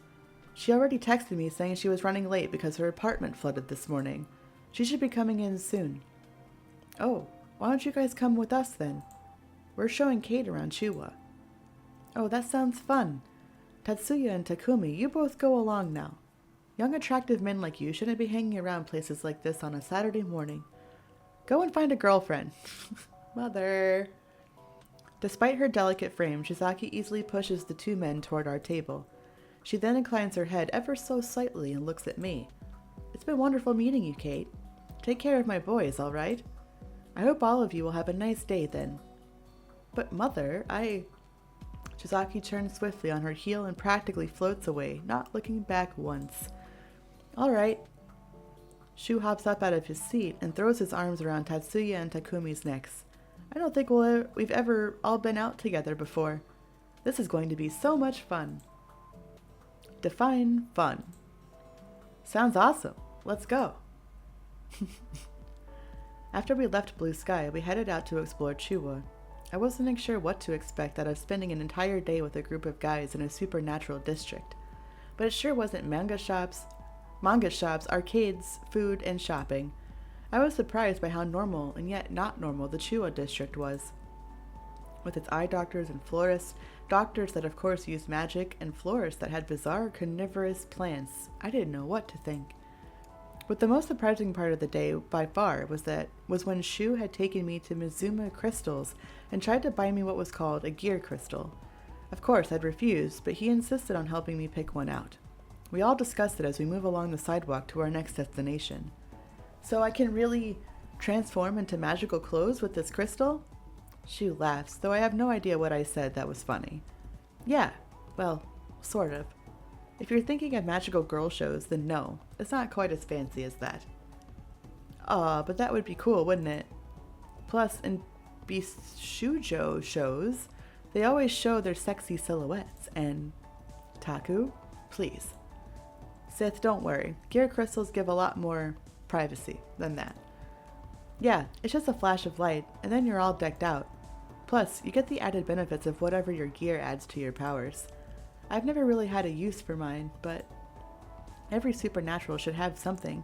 She already texted me saying she was running late because her apartment flooded this morning. She should be coming in soon. Oh, why don't you guys come with us then? We're showing Kate around Shua. Oh, that sounds fun. Tatsuya and Takumi, you both go along now. Young attractive men like you shouldn't be hanging around places like this on a Saturday morning. Go and find a girlfriend. Mother. Despite her delicate frame, Shizaki easily pushes the two men toward our table. She then inclines her head ever so slightly and looks at me. It's been wonderful meeting you, Kate. Take care of my boys, all right? I hope all of you will have a nice day then. But Mother, Shizaki turns swiftly on her heel and practically floats away, not looking back once. All right. Shou hops up out of his seat and throws his arms around Tatsuya and Takumi's necks. I don't think we've ever all been out together before. This is going to be so much fun. Define fun. Sounds awesome. Let's go. After we left Blue Sky, we headed out to explore Chuwa. I wasn't sure what to expect out of spending an entire day with a group of guys in a supernatural district. But it sure wasn't manga shops, arcades, food, and shopping. I was surprised by how normal and yet not normal the Chuwa district was. With its eye doctors and florists, doctors that of course used magic, and florists that had bizarre carnivorous plants, I didn't know what to think. But the most surprising part of the day, by far, was when Shou had taken me to Mizuma Crystals and tried to buy me what was called a gear crystal. Of course, I'd refused, but he insisted on helping me pick one out. We all discussed it as we move along the sidewalk to our next destination. So I can really transform into magical clothes with this crystal? Shou laughs, though I have no idea what I said that was funny. Yeah, well, sort of. If you're thinking of magical girl shows, then no, it's not quite as fancy as that. Aw, but that would be cool, wouldn't it? Plus, in Shoujo shows, they always show their sexy silhouettes, and... Taku? Please. Sith, don't worry. Gear crystals give a lot more privacy than that. Yeah, it's just a flash of light, and then you're all decked out. Plus, you get the added benefits of whatever your gear adds to your powers. I've never really had a use for mine, but every supernatural should have something.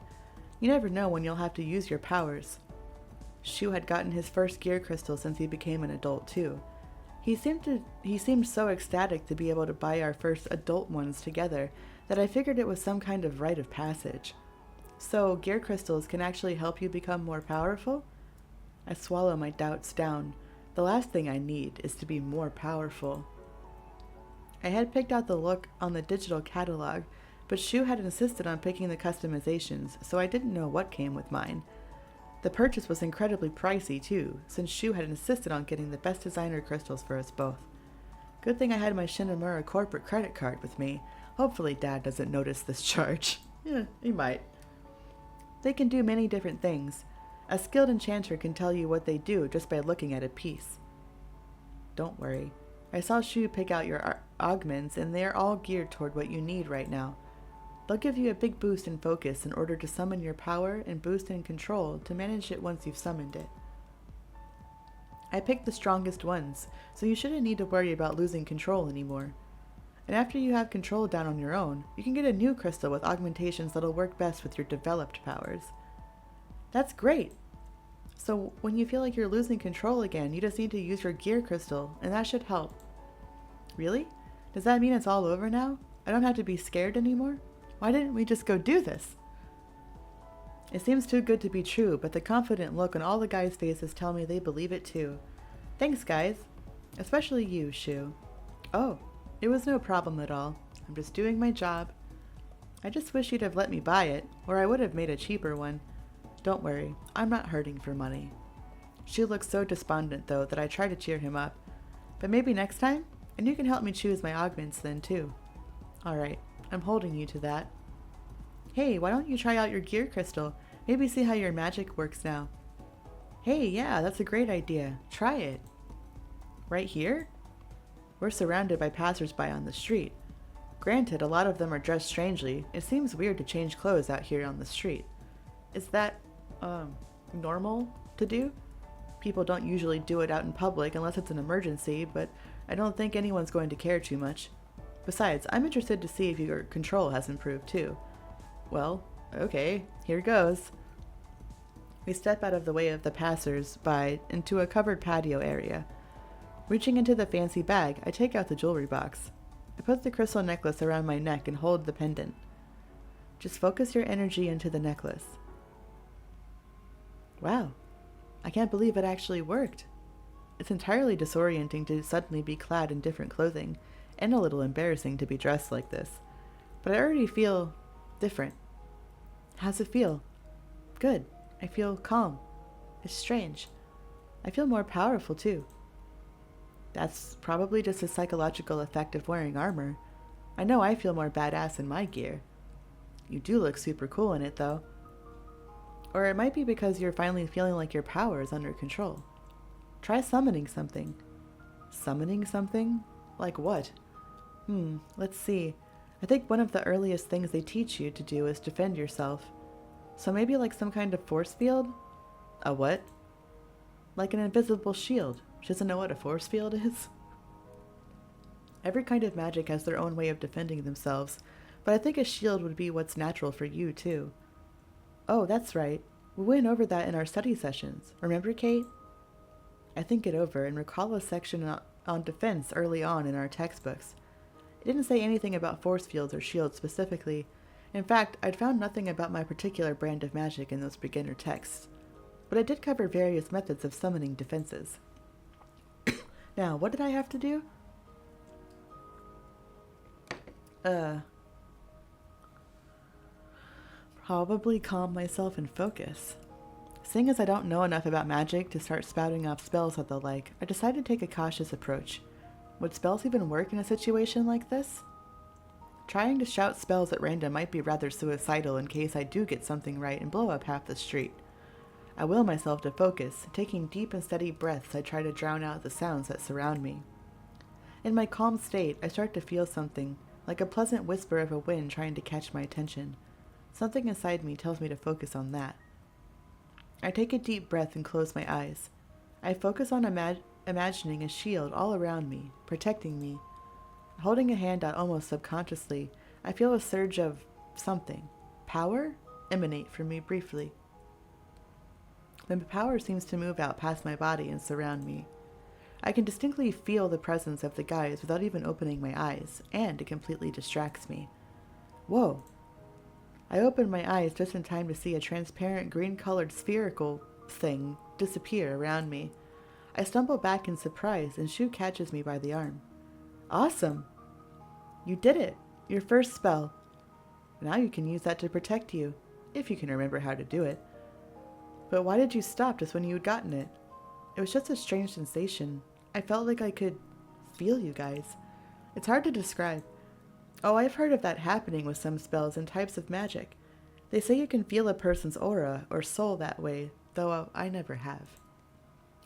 You never know when you'll have to use your powers. Shou had gotten his first gear crystal since he became an adult too. He seemed so ecstatic to be able to buy our first adult ones together that I figured it was some kind of rite of passage. So, gear crystals can actually help you become more powerful? I swallow my doubts down. The last thing I need is to be more powerful. I had picked out the look on the digital catalog, but Shou had insisted on picking the customizations, so I didn't know what came with mine. The purchase was incredibly pricey too, since Shou had insisted on getting the best designer crystals for us both. Good thing I had my Shinamura corporate credit card with me. Hopefully Dad doesn't notice this charge. Yeah, he might. They can do many different things. A skilled enchanter can tell you what they do just by looking at a piece. Don't worry. I saw Shou pick out your augments, and they are all geared toward what you need right now. They'll give you a big boost in focus in order to summon your power and boost in control to manage it once you've summoned it. I picked the strongest ones, so you shouldn't need to worry about losing control anymore. And after you have control down on your own, you can get a new crystal with augmentations that'll work best with your developed powers. That's great! So when you feel like you're losing control again, you just need to use your gear crystal, and that should help. Really? Does that mean it's all over now? I don't have to be scared anymore? Why didn't we just go do this? It seems too good to be true, but the confident look on all the guys' faces tell me they believe it too. Thanks, guys. Especially you, Shou. Oh, it was no problem at all. I'm just doing my job. I just wish you'd have let me buy it, or I would have made a cheaper one. Don't worry, I'm not hurting for money. Shou looks so despondent, though, that I try to cheer him up. But maybe next time? And you can help me choose my augments then, too. Alright, I'm holding you to that. Hey, why don't you try out your gear crystal? Maybe see how your magic works now. Hey, yeah, that's a great idea. Try it. Right here? We're surrounded by passersby on the street. Granted, a lot of them are dressed strangely. It seems weird to change clothes out here on the street. Is that, normal to do? People don't usually do it out in public unless it's an emergency, but I don't think anyone's going to care too much. Besides, I'm interested to see if your control has improved too. Well, okay, here goes. We step out of the way of the passers-by into a covered patio area. Reaching into the fancy bag, I take out the jewelry box. I put the crystal necklace around my neck and hold the pendant. Just focus your energy into the necklace. Wow, I can't believe it actually worked. It's entirely disorienting to suddenly be clad in different clothing, and a little embarrassing to be dressed like this. But I already feel different. How's it feel? Good. I feel calm. It's strange. I feel more powerful too. That's probably just a psychological effect of wearing armor. I know I feel more badass in my gear. You do look super cool in it though. Or it might be because you're finally feeling like your power is under control. Try summoning something. Summoning something? Like what? Let's see. I think one of the earliest things they teach you to do is defend yourself. So maybe like some kind of force field? A what? Like an invisible shield. She doesn't know what a force field is? Every kind of magic has their own way of defending themselves, but I think a shield would be what's natural for you too. Oh, that's right. We went over that in our study sessions. Remember, Kate? I think it over and recall a section on defense early on in our textbooks. It didn't say anything about force fields or shields specifically. In fact, I'd found nothing about my particular brand of magic in those beginner texts. But it did cover various methods of summoning defenses. Now, what did I have to do? Probably calm myself and focus. Seeing as I don't know enough about magic to start spouting off spells or the like, I decided to take a cautious approach. Would spells even work in a situation like this? Trying to shout spells at random might be rather suicidal in case I do get something right and blow up half the street. I will myself to focus, taking deep and steady breaths I try to drown out the sounds that surround me. In my calm state, I start to feel something, like a pleasant whisper of a wind trying to catch my attention. Something inside me tells me to focus on that. I take a deep breath and close my eyes. I focus on imagining a shield all around me, protecting me. Holding a hand out almost subconsciously, I feel a surge of something, power, emanate from me briefly. The power seems to move out past my body and surround me. I can distinctly feel the presence of the guys without even opening my eyes, and it completely distracts me. Whoa! I open my eyes just in time to see a transparent green-colored spherical thing disappear around me. I stumble back in surprise, and Shou catches me by the arm. Awesome! You did it! Your first spell. Now you can use that to protect you, if you can remember how to do it. But why did you stop just when you had gotten it? It was just a strange sensation. I felt like I could feel you guys. It's hard to describe. Oh, I've heard of that happening with some spells and types of magic. They say you can feel a person's aura or soul that way, though I never have.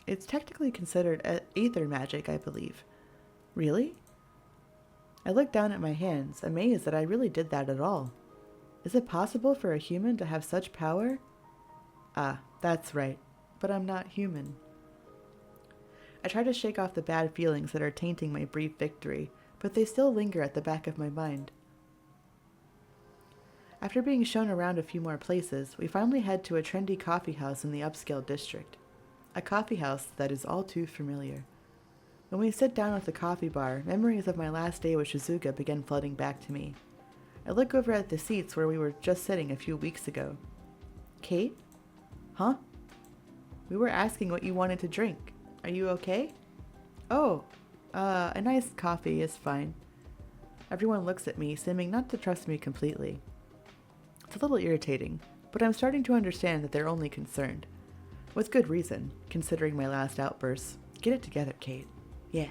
It's technically considered aether magic, I believe. Really? I look down at my hands, amazed that I really did that at all. Is it possible for a human to have such power? Ah, that's right. But I'm not human. I try to shake off the bad feelings that are tainting my brief victory, but they still linger at the back of my mind. After being shown around a few more places, we finally head to a trendy coffee house in the upscale district. A coffee house that is all too familiar. When we sit down at the coffee bar, memories of my last day with Shizuka begin flooding back to me. I look over at the seats where we were just sitting a few weeks ago. Kate? Huh? We were asking what you wanted to drink. Are you okay? Oh, a nice coffee is fine. Everyone looks at me, seeming not to trust me completely. It's a little irritating, but I'm starting to understand that they're only concerned. With good reason, considering my last outbursts. Get it together, Kate. Yeah.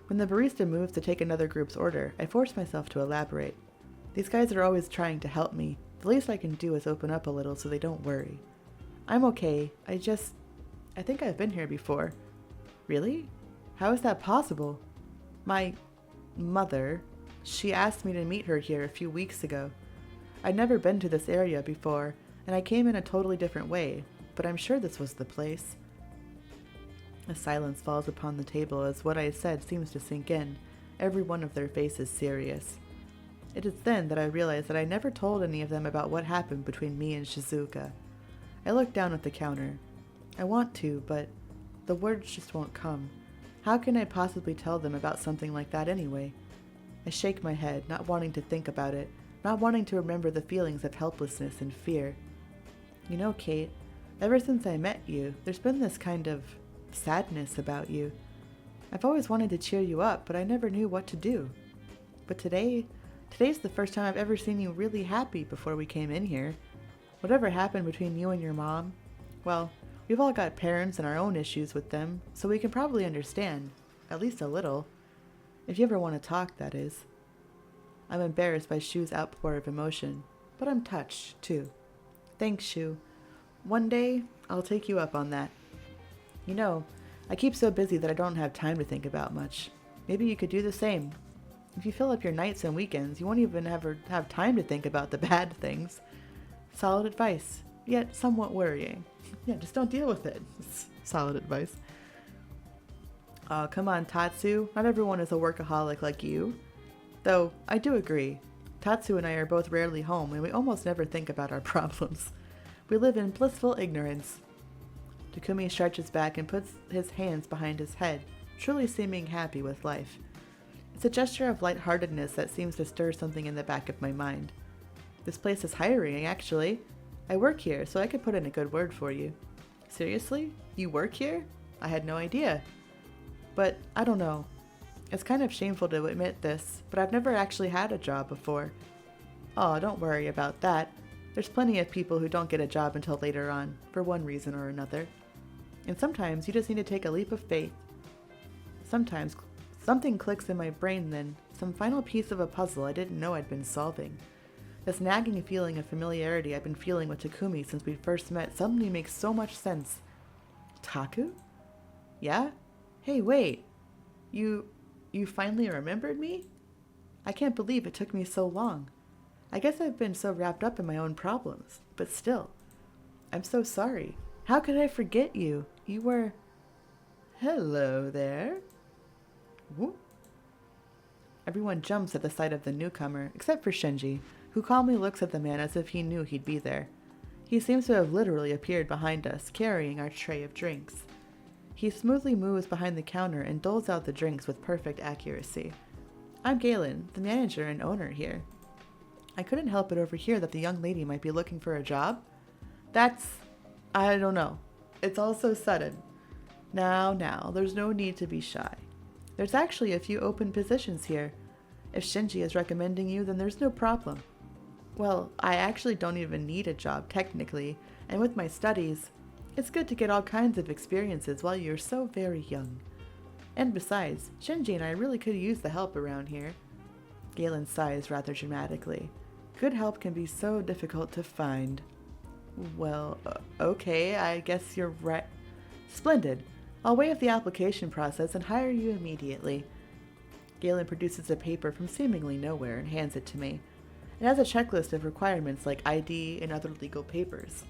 When the barista moves to take another group's order, I force myself to elaborate. These guys are always trying to help me. The least I can do is open up a little so they don't worry. I'm okay. I think I've been here before. Really? How is that possible? My mother, she asked me to meet her here a few weeks ago. I'd never been to this area before, and I came in a totally different way, but I'm sure this was the place. A silence falls upon the table as what I said seems to sink in, every one of their faces serious. It is then that I realize that I never told any of them about what happened between me and Shizuka. I look down at the counter. I want to, but the words just won't come. How can I possibly tell them about something like that anyway? I shake my head, not wanting to think about it, not wanting to remember the feelings of helplessness and fear. You know, Kate, ever since I met you, there's been this kind of sadness about you. I've always wanted to cheer you up, but I never knew what to do. But today's the first time I've ever seen you really happy before we came in here. Whatever happened between you and your mom, well, we've all got parents and our own issues with them, so we can probably understand, at least a little. If you ever want to talk, that is. I'm embarrassed by Shou's outpour of emotion, but I'm touched, too. Thanks, Shou. One day, I'll take you up on that. You know, I keep so busy that I don't have time to think about much. Maybe you could do the same. If you fill up your nights and weekends, you won't even ever have time to think about the bad things. Solid advice, yet somewhat worrying. Yeah, just don't deal with it. It's solid advice. Oh, come on, Tatsu. Not everyone is a workaholic like you. Though, I do agree. Tatsu and I are both rarely home, and we almost never think about our problems. We live in blissful ignorance. Takumi stretches back and puts his hands behind his head, truly seeming happy with life. It's a gesture of lightheartedness that seems to stir something in the back of my mind. This place is hiring, actually. I work here, so I could put in a good word for you. Seriously? You work here? I had no idea. But, I don't know. It's kind of shameful to admit this, but I've never actually had a job before. Oh, don't worry about that. There's plenty of people who don't get a job until later on, for one reason or another. And sometimes you just need to take a leap of faith. Sometimes something clicks in my brain then, some final piece of a puzzle I didn't know I'd been solving. This nagging feeling of familiarity I've been feeling with Takumi since we first met suddenly makes so much sense. Taku? Yeah? Hey, wait. You finally remembered me? I can't believe it took me so long. I guess I've been so wrapped up in my own problems, but still. I'm so sorry. How could I forget you? You were... Hello there. Whoop. Everyone jumps at the sight of the newcomer, except for Shinji, who calmly looks at the man as if he knew he'd be there. He seems to have literally appeared behind us, carrying our tray of drinks. He smoothly moves behind the counter and doles out the drinks with perfect accuracy. I'm Galen, the manager and owner here. I couldn't help but overhear that the young lady might be looking for a job. I don't know. It's all so sudden. Now, there's no need to be shy. There's actually a few open positions here. If Shinji is recommending you, then there's no problem. Well, I actually don't even need a job technically, and with my studies, it's good to get all kinds of experiences while you're so very young. And besides, Shinji and I really could use the help around here. Galen sighs rather dramatically. Good help can be so difficult to find. Well, okay, I guess you're right. Splendid. I'll waive the application process and hire you immediately. Galen produces a paper from seemingly nowhere and hands it to me. It has a checklist of requirements like ID and other legal papers.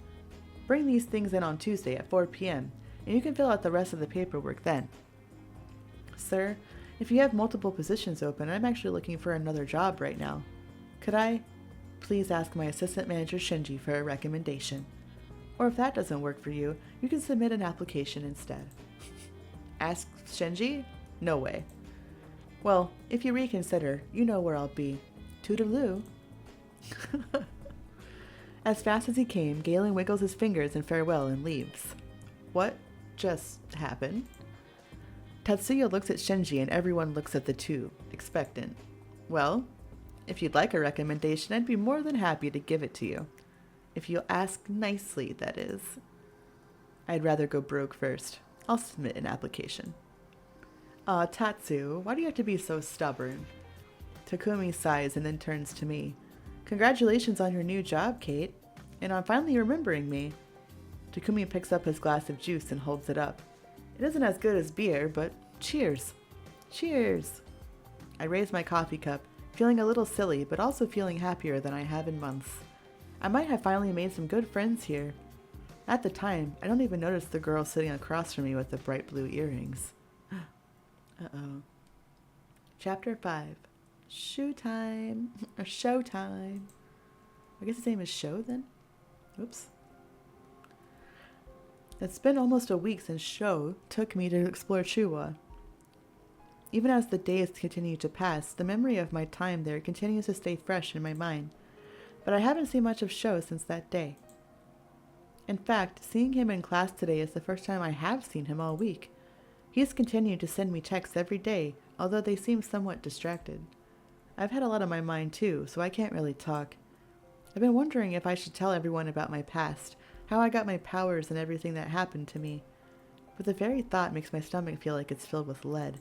Bring these things in on Tuesday at 4 p.m., and you can fill out the rest of the paperwork then. Sir, if you have multiple positions open, I'm actually looking for another job right now. Could I please ask my assistant manager Shinji for a recommendation? Or if that doesn't work for you, you can submit an application instead. Ask Shinji? No way. Well, if you reconsider, you know where I'll be. Toodaloo. As fast as he came, Galen wiggles his fingers in farewell and leaves. What just happened? Tatsuya looks at Shinji and everyone looks at the two, expectant. Well, if you'd like a recommendation, I'd be more than happy to give it to you. If you'll ask nicely, that is. I'd rather go broke first. I'll submit an application. Aw, Tatsu, why do you have to be so stubborn? Takumi sighs and then turns to me. Congratulations on your new job, Kate, and on finally remembering me. Takumi picks up his glass of juice and holds it up. It isn't as good as beer, but cheers. Cheers. I raise my coffee cup, feeling a little silly, but also feeling happier than I have in months. I might have finally made some good friends here. At the time, I don't even notice the girl sitting across from me with the bright blue earrings. Uh-oh. Chapter 5. Shou time. Or show time. I guess his name is Shou then? Oops. It's been almost a week since Shou took me to explore Chuwa. Even as the days continue to pass, the memory of my time there continues to stay fresh in my mind. But I haven't seen much of Shou since that day. In fact, seeing him in class today is the first time I have seen him all week. He's continued to send me texts every day, although they seem somewhat distracted. I've had a lot on my mind too, so I can't really talk. I've been wondering if I should tell everyone about my past, how I got my powers and everything that happened to me. But the very thought makes my stomach feel like it's filled with lead.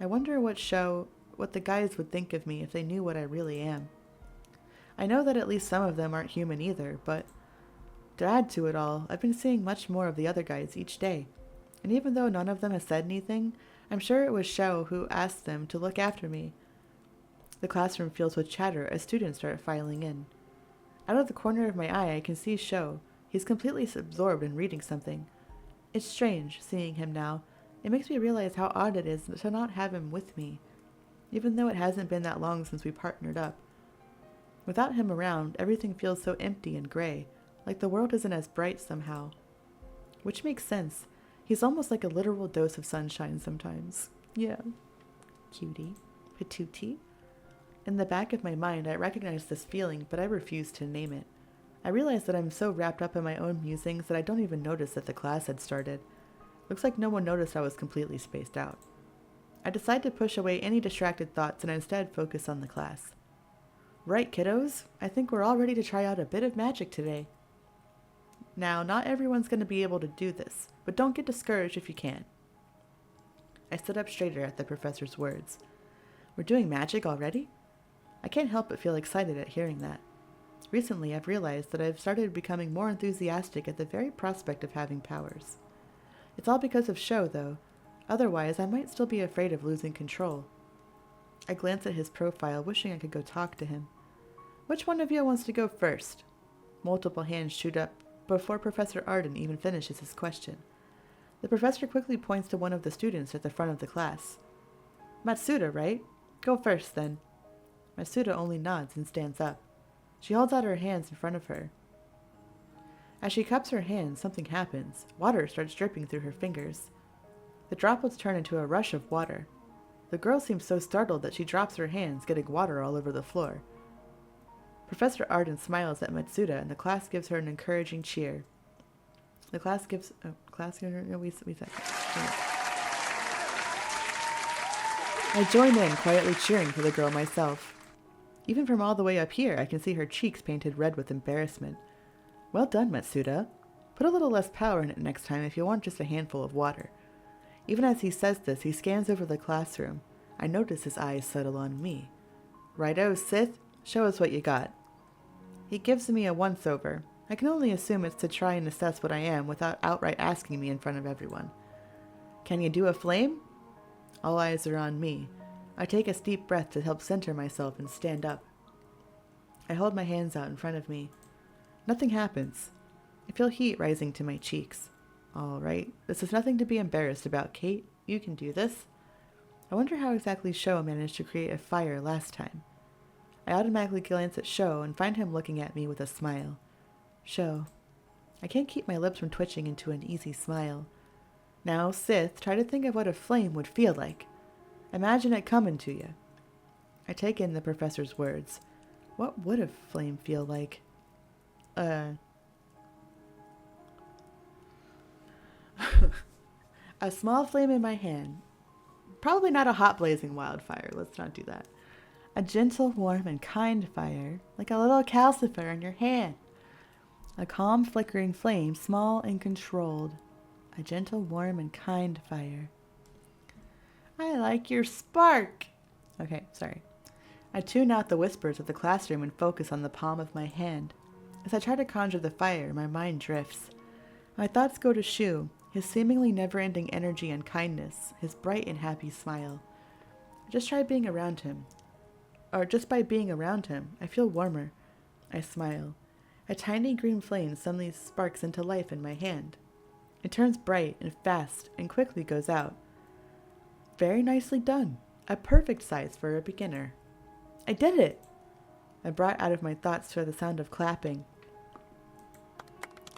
I wonder what the guys would think of me if they knew what I really am. I know that at least some of them aren't human either, but to add to it all, I've been seeing much more of the other guys each day. And even though none of them has said anything, I'm sure it was Shou who asked them to look after me. The classroom fills with chatter as students start filing in. Out of the corner of my eye, I can see Shou. He's completely absorbed in reading something. It's strange, seeing him now. It makes me realize how odd it is to not have him with me, even though it hasn't been that long since we partnered up. Without him around, everything feels so empty and gray, like the world isn't as bright somehow. Which makes sense. He's almost like a literal dose of sunshine sometimes. Yeah. Cutie. Patootie. In the back of my mind, I recognize this feeling, but I refuse to name it. I realize that I'm so wrapped up in my own musings that I don't even notice that the class had started. Looks like no one noticed I was completely spaced out. I decide to push away any distracted thoughts and instead focus on the class. Right, kiddos? I think we're all ready to try out a bit of magic today. Now, not everyone's going to be able to do this, but don't get discouraged if you can. I stood up straighter at the professor's words. We're doing magic already? I can't help but feel excited at hearing that. Recently, I've realized that I've started becoming more enthusiastic at the very prospect of having powers. It's all because of Shou, though. Otherwise, I might still be afraid of losing control. I glance at his profile, wishing I could go talk to him. Which one of you wants to go first? Multiple hands shoot up before Professor Arden even finishes his question. The professor quickly points to one of the students at the front of the class. Matsuda, right? Go first, then. Matsuda only nods and stands up. She holds out her hands in front of her. As she cups her hands, something happens. Water starts dripping through her fingers. The droplets turn into a rush of water. The girl seems so startled that she drops her hands, getting water all over the floor. Professor Arden smiles at Matsuda, and the class gives her an encouraging cheer. The class gives... we said... I join in, quietly cheering for the girl myself. Even from all the way up here, I can see her cheeks painted red with embarrassment. Well done, Matsuda. Put a little less power in it next time if you want just a handful of water. Even as he says this, he scans over the classroom. I notice his eyes settle on me. Righto, Sith. Show us what you got. He gives me a once-over. I can only assume it's to try and assess what I am without outright asking me in front of everyone. Can you do a flame? All eyes are on me. I take a deep breath to help center myself and stand up. I hold my hands out in front of me. Nothing happens. I feel heat rising to my cheeks. All right, this is nothing to be embarrassed about, Kate. You can do this. I wonder how exactly Shou managed to create a fire last time. I automatically glance at Shou and find him looking at me with a smile. Shou. I can't keep my lips from twitching into an easy smile. Now, Sith, try to think of what a flame would feel like. Imagine it coming to you. I take in the professor's words. What would a flame feel like? A small flame in my hand. Probably not a hot blazing wildfire. Let's not do that. A gentle, warm, and kind fire, like a little calcifer in your hand. A calm, flickering flame, small and controlled. A gentle, warm, and kind fire. I like your spark. Okay, sorry. I tune out the whispers of the classroom and focus on the palm of my hand. As I try to conjure the fire, my mind drifts. My thoughts go to Shou, his seemingly never-ending energy and kindness, his bright and happy smile. Just by being around him, I feel warmer. I smile. A tiny green flame suddenly sparks into life in my hand. It turns bright and fast and quickly goes out. Very nicely done. A perfect size for a beginner. I did it! I brought out of my thoughts to the sound of clapping.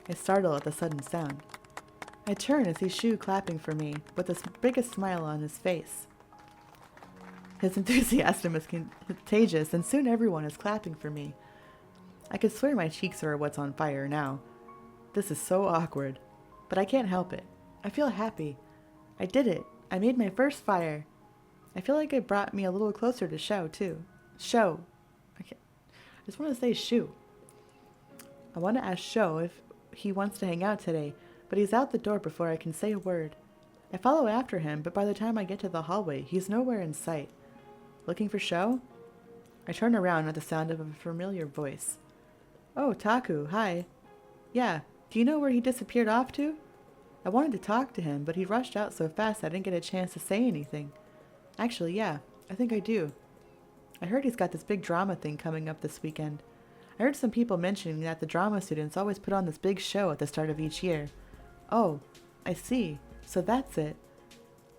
I startle at the sudden sound. I turn and see Shou clapping for me, with the biggest smile on his face. His enthusiasm is contagious, and soon everyone is clapping for me. I could swear my cheeks are what's on fire now. This is so awkward, but I can't help it. I feel happy. I did it. I made my first fire. I feel like it brought me a little closer to Shou, too. Shou. I just want to say Shou. I want to ask Shou if he wants to hang out today, but he's out the door before I can say a word. I follow after him, but by the time I get to the hallway, he's nowhere in sight. Looking for Shou? I turn around at the sound of a familiar voice. Oh, Taku, hi. Yeah, do you know where he disappeared off to? I wanted to talk to him, but he rushed out so fast I didn't get a chance to say anything. Actually, yeah, I think I do. I heard he's got this big drama thing coming up this weekend. I heard some people mentioning that the drama students always put on this big show at the start of each year. Oh, I see. So that's it.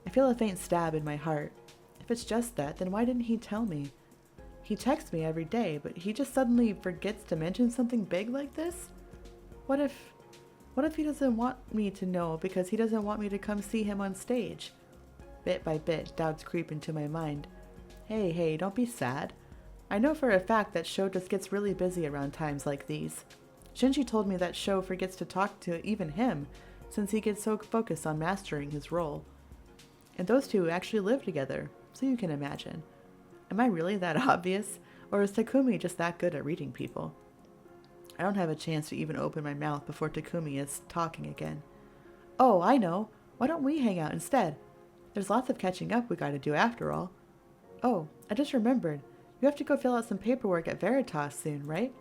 I feel a faint stab in my heart. If it's just that, then why didn't he tell me? He texts me every day, but he just suddenly forgets to mention something big like this? What if he doesn't want me to know because he doesn't want me to come see him on stage? Bit by bit, doubts creep into my mind. Hey, don't be sad. I know for a fact that Shou just gets really busy around times like these. Shinji told me that Shou forgets to talk to even him, since he gets so focused on mastering his role. And those two actually live together, so you can imagine. Am I really that obvious, or is Takumi just that good at reading people? I don't have a chance to even open my mouth before Takumi is talking again. Oh, I know. Why don't we hang out instead? There's lots of catching up we gotta do after all. Oh, I just remembered. You have to go fill out some paperwork at Veritas soon, right?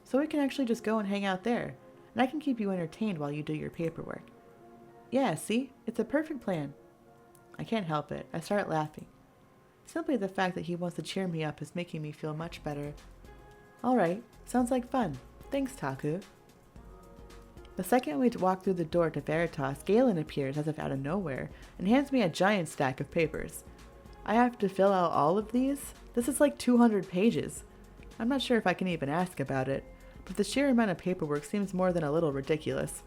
So we can actually just go and hang out there, and I can keep you entertained while you do your paperwork. Yeah, see? It's a perfect plan. I can't help it. I start laughing. Simply the fact that he wants to cheer me up is making me feel much better. Alright, sounds like fun. Thanks, Taku. The second we walk through the door to Veritas, Galen appears as if out of nowhere and hands me a giant stack of papers. I have to fill out all of these? This is like 200 pages. I'm not sure if I can even ask about it, but the sheer amount of paperwork seems more than a little ridiculous.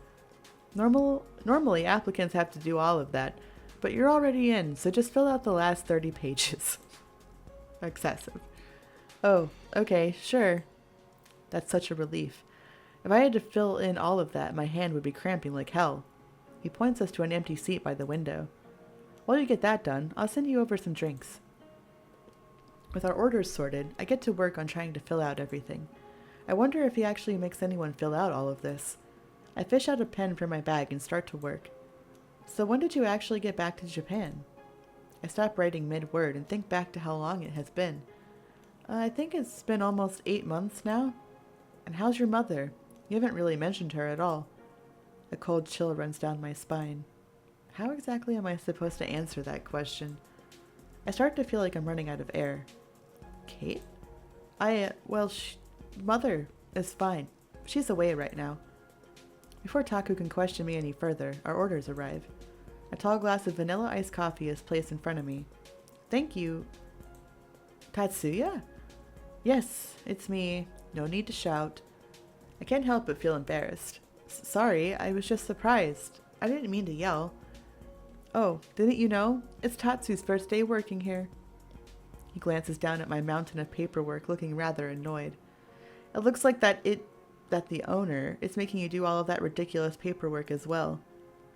Normally, applicants have to do all of that, but you're already in, so just fill out the last 30 pages. Excessive. Oh, okay, sure. That's such a relief. If I had to fill in all of that, my hand would be cramping like hell. He points us to an empty seat by the window. While you get that done, I'll send you over some drinks. With our orders sorted, I get to work on trying to fill out everything. I wonder if he actually makes anyone fill out all of this. I fish out a pen from my bag and start to work. So when did you actually get back to Japan? I stop writing mid-word and think back to how long it has been. I think it's been almost 8 months now. And how's your mother? You haven't really mentioned her at all. A cold chill runs down my spine. How exactly am I supposed to answer that question? I start to feel like I'm running out of air. Kate? Mother is fine. She's away right now. Before Taku can question me any further, our orders arrive. A tall glass of vanilla iced coffee is placed in front of me. Thank you. Tatsuya? Yes, it's me. No need to shout. I can't help but feel embarrassed. Sorry, I was just surprised. I didn't mean to yell. Oh, didn't you know? It's Tatsu's first day working here. He glances down at my mountain of paperwork, looking rather annoyed. It looks like that the owner is making you do all of that ridiculous paperwork as well.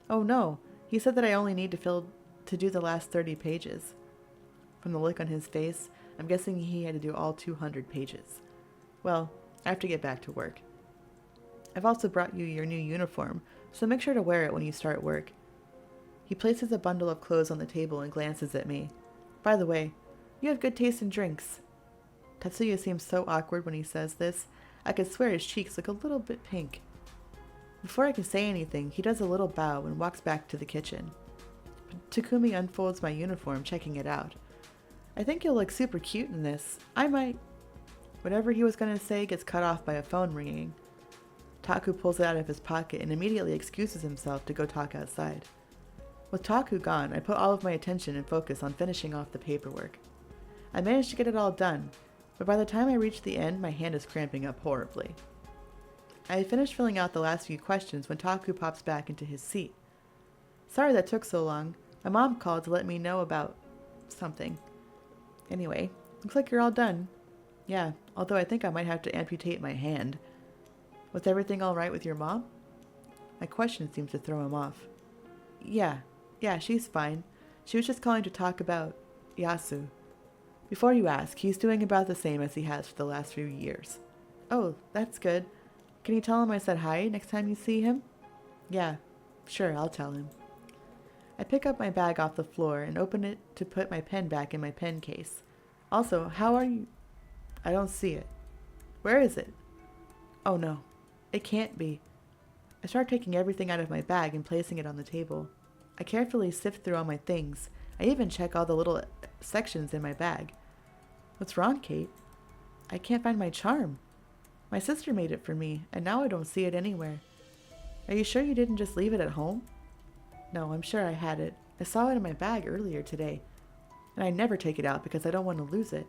Oh no, he said that I only need to do the last 30 pages. From the look on his face, I'm guessing he had to do all 200 pages. Well, I have to get back to work. I've also brought you your new uniform, so make sure to wear it when you start work. He places a bundle of clothes on the table and glances at me. By the way, you have good taste in drinks. Tatsuya seems so awkward when he says this. I could swear his cheeks look a little bit pink. Before I can say anything, he does a little bow and walks back to the kitchen. Takumi unfolds my uniform, checking it out. I think you'll look super cute in this. I might... Whatever he was going to say gets cut off by a phone ringing. Taku pulls it out of his pocket and immediately excuses himself to go talk outside. With Taku gone, I put all of my attention and focus on finishing off the paperwork. I managed to get it all done, but by the time I reach the end, my hand is cramping up horribly. I had finished filling out the last few questions when Taku pops back into his seat. Sorry that took so long. My mom called to let me know about something. Anyway, looks like you're all done. Yeah, although I think I might have to amputate my hand. Was everything alright with your mom? My question seems to throw him off. Yeah, she's fine. She was just calling to talk about Yasu. Before you ask, he's doing about the same as he has for the last few years. Oh, that's good. Can you tell him I said hi next time you see him? Yeah, sure, I'll tell him. I pick up my bag off the floor and open it to put my pen back in my pen case. Also, how are you? I don't see it. Where is it? Oh no, it can't be. I start taking everything out of my bag and placing it on the table. I carefully sift through all my things. I even check all the little sections in my bag. What's wrong, Kate? I can't find my charm. My sister made it for me, and now I don't see it anywhere. Are you sure you didn't just leave it at home? No, I'm sure I had it. I saw it in my bag earlier today, and I never take it out because I don't want to lose it.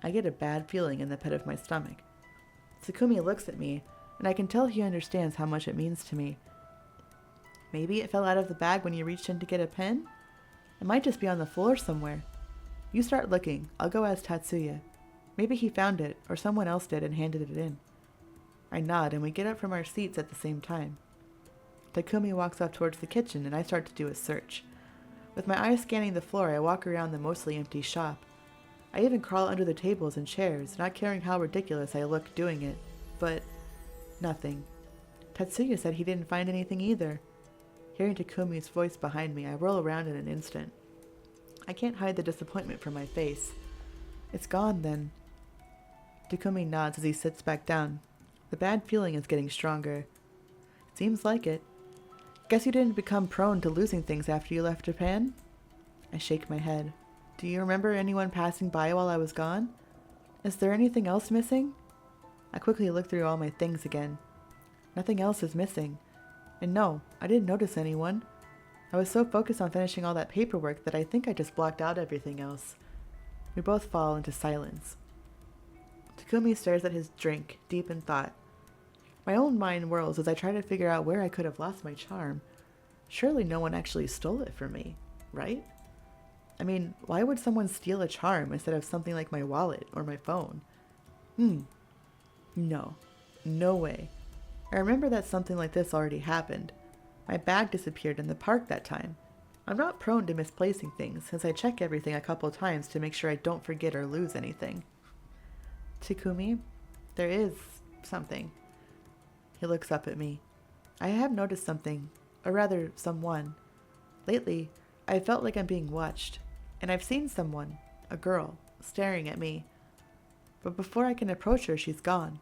I get a bad feeling in the pit of my stomach. Takumi looks at me, and I can tell he understands how much it means to me. Maybe it fell out of the bag when you reached in to get a pen? It might just be on the floor somewhere. You start looking. I'll go ask Tatsuya. Maybe he found it, or someone else did and handed it in. I nod, and we get up from our seats at the same time. Takumi walks off towards the kitchen, and I start to do a search. With my eyes scanning the floor, I walk around the mostly empty shop. I even crawl under the tables and chairs, not caring how ridiculous I look doing it. But nothing. Tatsuya said he didn't find anything either. Hearing Takumi's voice behind me, I whirl around in an instant. I can't hide the disappointment from my face. It's gone, then. Takumi nods as he sits back down. The bad feeling is getting stronger. Seems like it. Guess you didn't become prone to losing things after you left Japan? I shake my head. Do you remember anyone passing by while I was gone? Is there anything else missing? I quickly look through all my things again. Nothing else is missing. And no, I didn't notice anyone. I was so focused on finishing all that paperwork that I think I just blocked out everything else. We both fall into silence. Takumi stares at his drink, deep in thought. My own mind whirls as I try to figure out where I could have lost my charm. Surely no one actually stole it from me, right? I mean, why would someone steal a charm instead of something like my wallet or my phone? No. No way. I remember that something like this already happened. My bag disappeared in the park that time. I'm not prone to misplacing things, since I check everything a couple times to make sure I don't forget or lose anything. Takumi, there is something. He looks up at me. I have noticed something, or rather, someone. Lately, I felt like I'm being watched, and I've seen someone, a girl, staring at me. But before I can approach her, she's gone.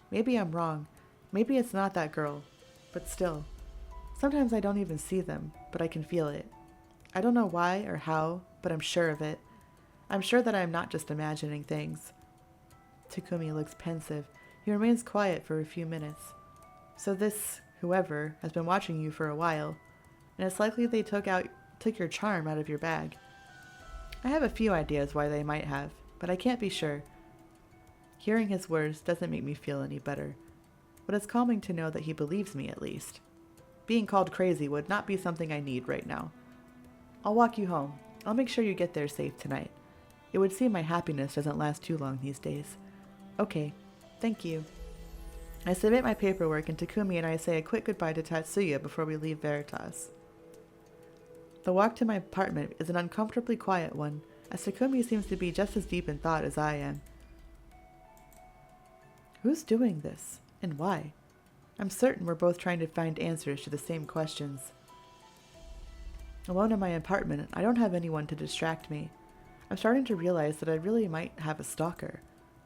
Maybe I'm wrong. Maybe it's not that girl, but still. Sometimes I don't even see them, but I can feel it. I don't know why or how, but I'm sure of it. I'm sure that I'm not just imagining things. Takumi looks pensive. He remains quiet for a few minutes. So this, whoever, has been watching you for a while, and it's likely they took your charm out of your bag. I have a few ideas why they might have, but I can't be sure. Hearing his words doesn't make me feel any better, but it's calming to know that he believes me at least. Being called crazy would not be something I need right now. I'll walk you home. I'll make sure you get there safe tonight. It would seem my happiness doesn't last too long these days. Okay, thank you. I submit my paperwork, and Takumi and I say a quick goodbye to Tatsuya before we leave Veritas. The walk to my apartment is an uncomfortably quiet one, as Takumi seems to be just as deep in thought as I am. Who's doing this, and why? I'm certain we're both trying to find answers to the same questions. Alone in my apartment, I don't have anyone to distract me. I'm starting to realize that I really might have a stalker,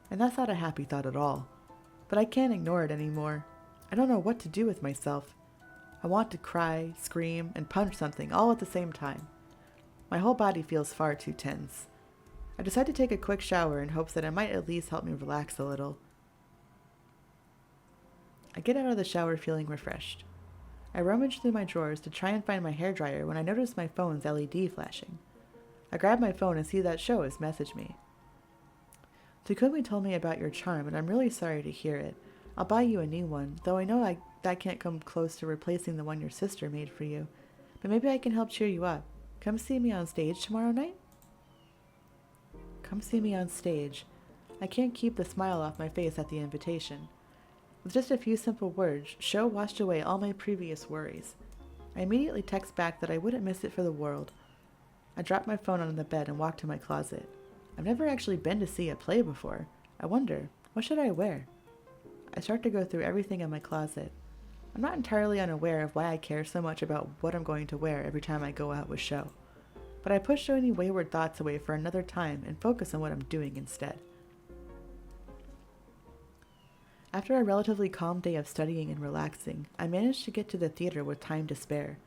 and that's not a happy thought at all. But I can't ignore it anymore. I don't know what to do with myself. I want to cry, scream, and punch something all at the same time. My whole body feels far too tense. I decide to take a quick shower in hopes that it might at least help me relax a little. I get out of the shower feeling refreshed. I rummage through my drawers to try and find my hairdryer when I notice my phone's LED flashing. I grab my phone and see that Shou has messaged me. Takumi told me about your charm, and I'm really sorry to hear it. I'll buy you a new one, though I know that can't come close to replacing the one your sister made for you. But maybe I can help cheer you up. Come see me on stage tomorrow night? come see me on stage. I can't keep the smile off my face at the invitation. With just a few simple words, Shou washed away all my previous worries. I immediately text back that I wouldn't miss it for the world. I dropped my phone on the bed and walked to my closet. I've never actually been to see a play before. I wonder, what should I wear? I start to go through everything in my closet. I'm not entirely unaware of why I care so much about what I'm going to wear every time I go out with Shou, but I push any wayward thoughts away for another time and focus on what I'm doing instead. After a relatively calm day of studying and relaxing, I managed to get to the theater with time to spare.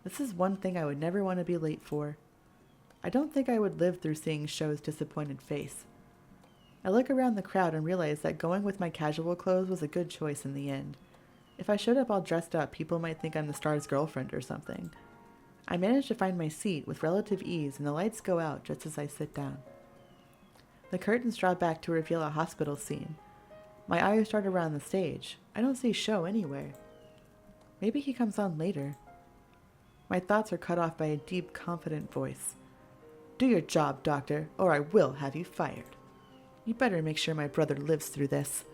This is one thing I would never want to be late for. I don't think I would live through seeing Shou's disappointed face. I look around the crowd and realize that going with my casual clothes was a good choice in the end. If I showed up all dressed up, people might think I'm the star's girlfriend or something. I manage to find my seat with relative ease, and the lights go out just as I sit down. The curtains draw back to reveal a hospital scene. My eyes dart around the stage. I don't see Shou anywhere. Maybe he comes on later. My thoughts are cut off by a deep, confident voice. "Do your job, doctor, or I will have you fired. You better make sure my brother lives through this."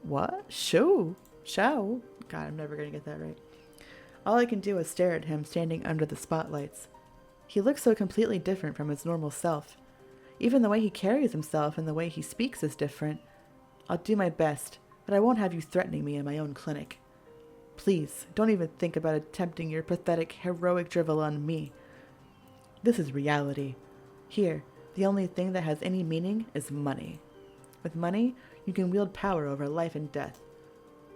What? Shou? Shou? God, I'm never going to get that right. All I can do is stare at him standing under the spotlights. He looks so completely different from his normal self. Even the way he carries himself and the way he speaks is different. I'll do my best, but I won't have you threatening me in my own clinic. Please, don't even think about attempting your pathetic, heroic drivel on me. This is reality. Here, the only thing that has any meaning is money. With money, you can wield power over life and death.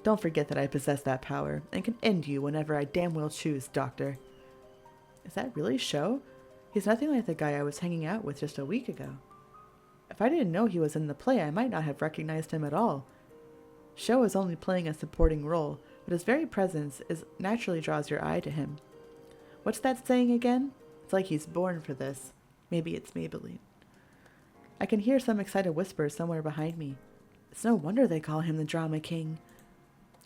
Don't forget that I possess that power, and can end you whenever I damn well choose, Doctor. Is that really Shou? He's nothing like the guy I was hanging out with just a week ago. If I didn't know he was in the play, I might not have recognized him at all. Shou is only playing a supporting role, but his very presence naturally draws your eye to him. What's that saying again? It's like he's born for this. Maybe it's Maybelline. I can hear some excited whispers somewhere behind me. It's no wonder they call him the Drama King.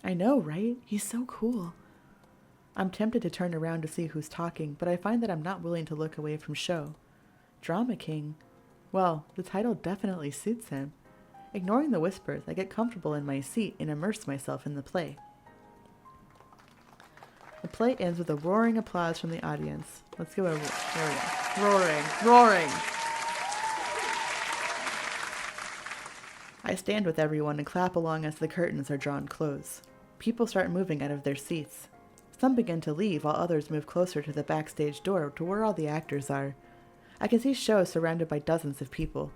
I know, right? He's so cool. I'm tempted to turn around to see who's talking, but I find that I'm not willing to look away from Shou. Drama King? Well, the title definitely suits him. Ignoring the whispers, I get comfortable in my seat and immerse myself in the play. The play ends with a roaring applause from the audience. Let's give it a roaring. I stand with everyone and clap along as the curtains are drawn close. People start moving out of their seats. Some begin to leave while others move closer to the backstage door to where all the actors are. I can see Shou surrounded by dozens of people.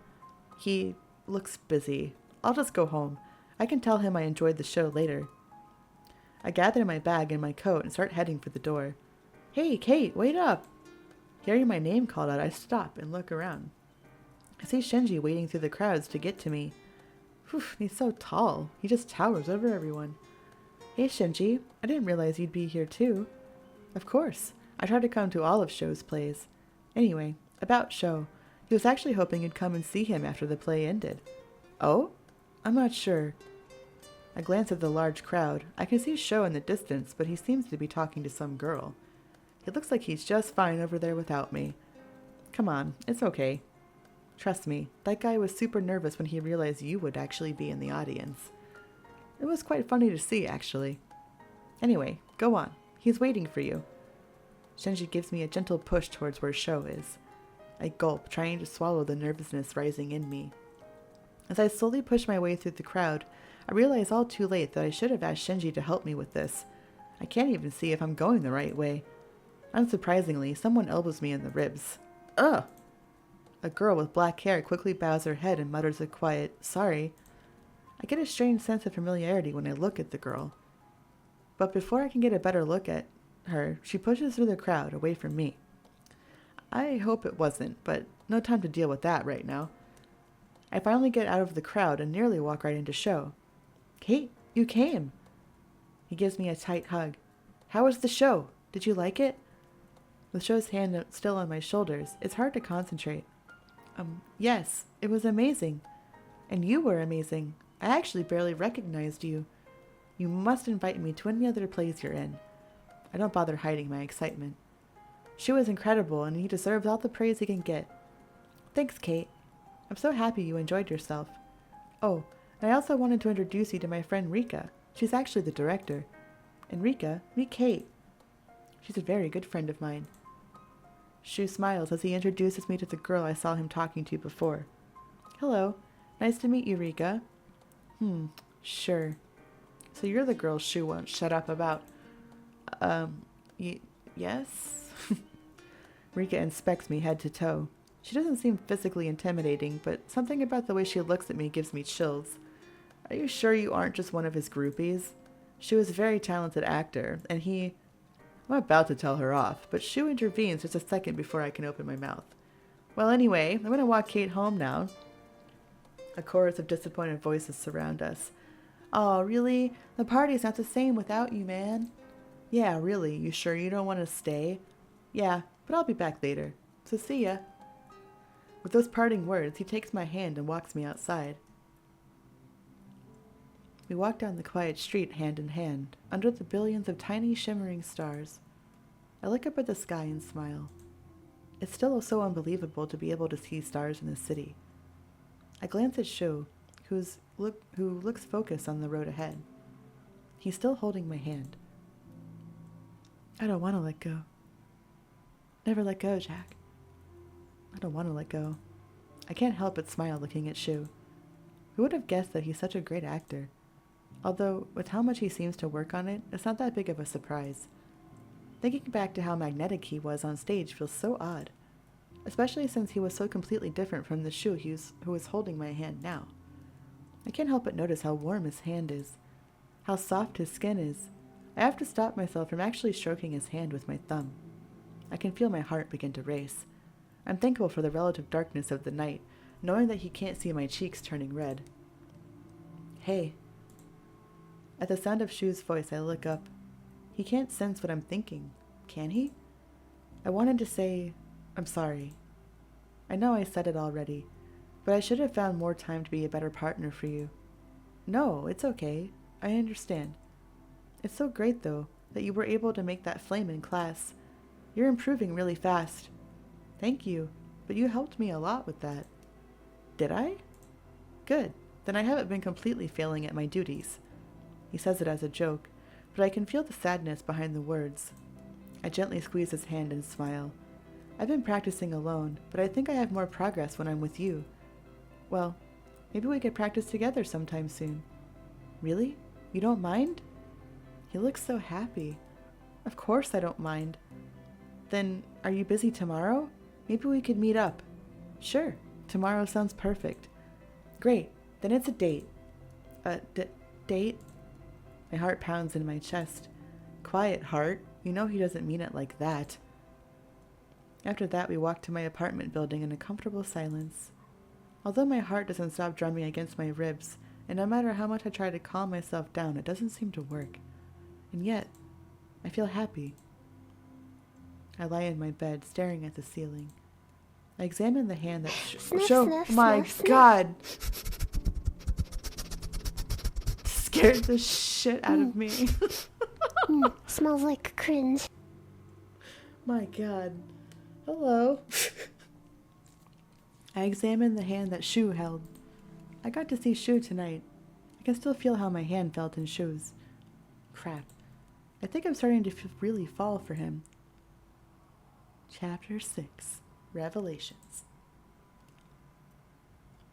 He looks busy. I'll just go home. I can tell him I enjoyed the show later. I gather my bag and my coat and start heading for the door. Hey, Kate, wait up! Hearing my name called out, I stop and look around. I see Shinji wading through the crowds to get to me. Whew, he's so tall. He just towers over everyone. Hey, Shinji. I didn't realize you'd be here too. Of course. I try to come to all of Shou's plays. Anyway, about Shou. He was actually hoping you'd come and see him after the play ended. Oh? I'm not sure. I glance at the large crowd. I can see Shou in the distance, but he seems to be talking to some girl. It looks like he's just fine over there without me. Come on, it's okay. Trust me, that guy was super nervous when he realized you would actually be in the audience. It was quite funny to see, actually. Anyway, go on. He's waiting for you. Shinji gives me a gentle push towards where Shou is. I gulp, trying to swallow the nervousness rising in me. As I slowly push my way through the crowd, I realize all too late that I should have asked Shinji to help me with this. I can't even see if I'm going the right way. Unsurprisingly, someone elbows me in the ribs. Ugh! A girl with black hair quickly bows her head and mutters a quiet, "Sorry." I get a strange sense of familiarity when I look at the girl. But before I can get a better look at her, she pushes through the crowd, away from me. I hope it wasn't, but no time to deal with that right now. I finally get out of the crowd and nearly walk right into Shou. Kate, you came. He gives me a tight hug. How was the show? Did you like it? With Shou's hand still on my shoulders, it's hard to concentrate. Yes, it was amazing. And you were amazing. I actually barely recognized you. You must invite me to any other plays you're in. I don't bother hiding my excitement. Shou is incredible, and he deserves all the praise he can get. Thanks, Kate. I'm so happy you enjoyed yourself. Oh, and I also wanted to introduce you to my friend Rika. She's actually the director. And Rika, meet Kate. She's a very good friend of mine. Shou smiles as he introduces me to the girl I saw him talking to before. Hello. Nice to meet you, Rika. Sure. So you're the girl Shou won't shut up about. Yes? Rika inspects me head to toe. She doesn't seem physically intimidating, but something about the way she looks at me gives me chills. Are you sure you aren't just one of his groupies? Shou is a very talented actor, and I'm about to tell her off, but Shou intervenes just a second before I can open my mouth. Well, anyway, I'm going to walk Kate home now. A chorus of disappointed voices surround us. Oh, really? The party's not the same without you, man. Yeah, really, you sure you don't want to stay? Yeah, but I'll be back later. So see ya. With those parting words, he takes my hand and walks me outside. We walk down the quiet street hand in hand, under the billions of tiny shimmering stars. I look up at the sky and smile. It's still so unbelievable to be able to see stars in the city. I glance at Shou, who looks focused on the road ahead. He's still holding my hand. I don't want to let go. Never let go, Jack. I don't want to let go. I can't help but smile looking at Shou. Who would have guessed that he's such a great actor? Although, with how much he seems to work on it, it's not that big of a surprise. Thinking back to how magnetic he was on stage feels so odd, especially since he was so completely different from the Shou who was holding my hand now. I can't help but notice how warm his hand is, how soft his skin is. I have to stop myself from actually stroking his hand with my thumb. I can feel my heart begin to race. I'm thankful for the relative darkness of the night, knowing that he can't see my cheeks turning red. Hey. At the sound of Shou's voice, I look up. He can't sense what I'm thinking, can he? I wanted to say, I'm sorry. I know I said it already, but I should have found more time to be a better partner for you. No, it's okay. I understand. It's so great, though, that you were able to make that flame in class. You're improving really fast. Thank you, but you helped me a lot with that. Did I? Good. Then I haven't been completely failing at my duties. He says it as a joke, but I can feel the sadness behind the words. I gently squeeze his hand and smile. I've been practicing alone, but I think I have more progress when I'm with you. Well, maybe we could practice together sometime soon. Really? You don't mind? He looks so happy. Of course I don't mind. Then, are you busy tomorrow? Maybe we could meet up. Sure, tomorrow sounds perfect. Great, then it's a date. Date? My heart pounds in my chest. Quiet, heart. You know he doesn't mean it like that. After that, we walk to my apartment building in a comfortable silence. Although my heart doesn't stop drumming against my ribs, and no matter how much I try to calm myself down, it doesn't seem to work. And yet, I feel happy. I lie in my bed, staring at the ceiling. I examine the hand that my God! Scared the shit out of me. Smells like cringe. My God. Hello. I examine the hand that Shou held. I got to see Shou tonight. I can still feel how my hand felt in Shou's. Crap. I think I'm starting to really fall for him. Chapter 6. Revelations.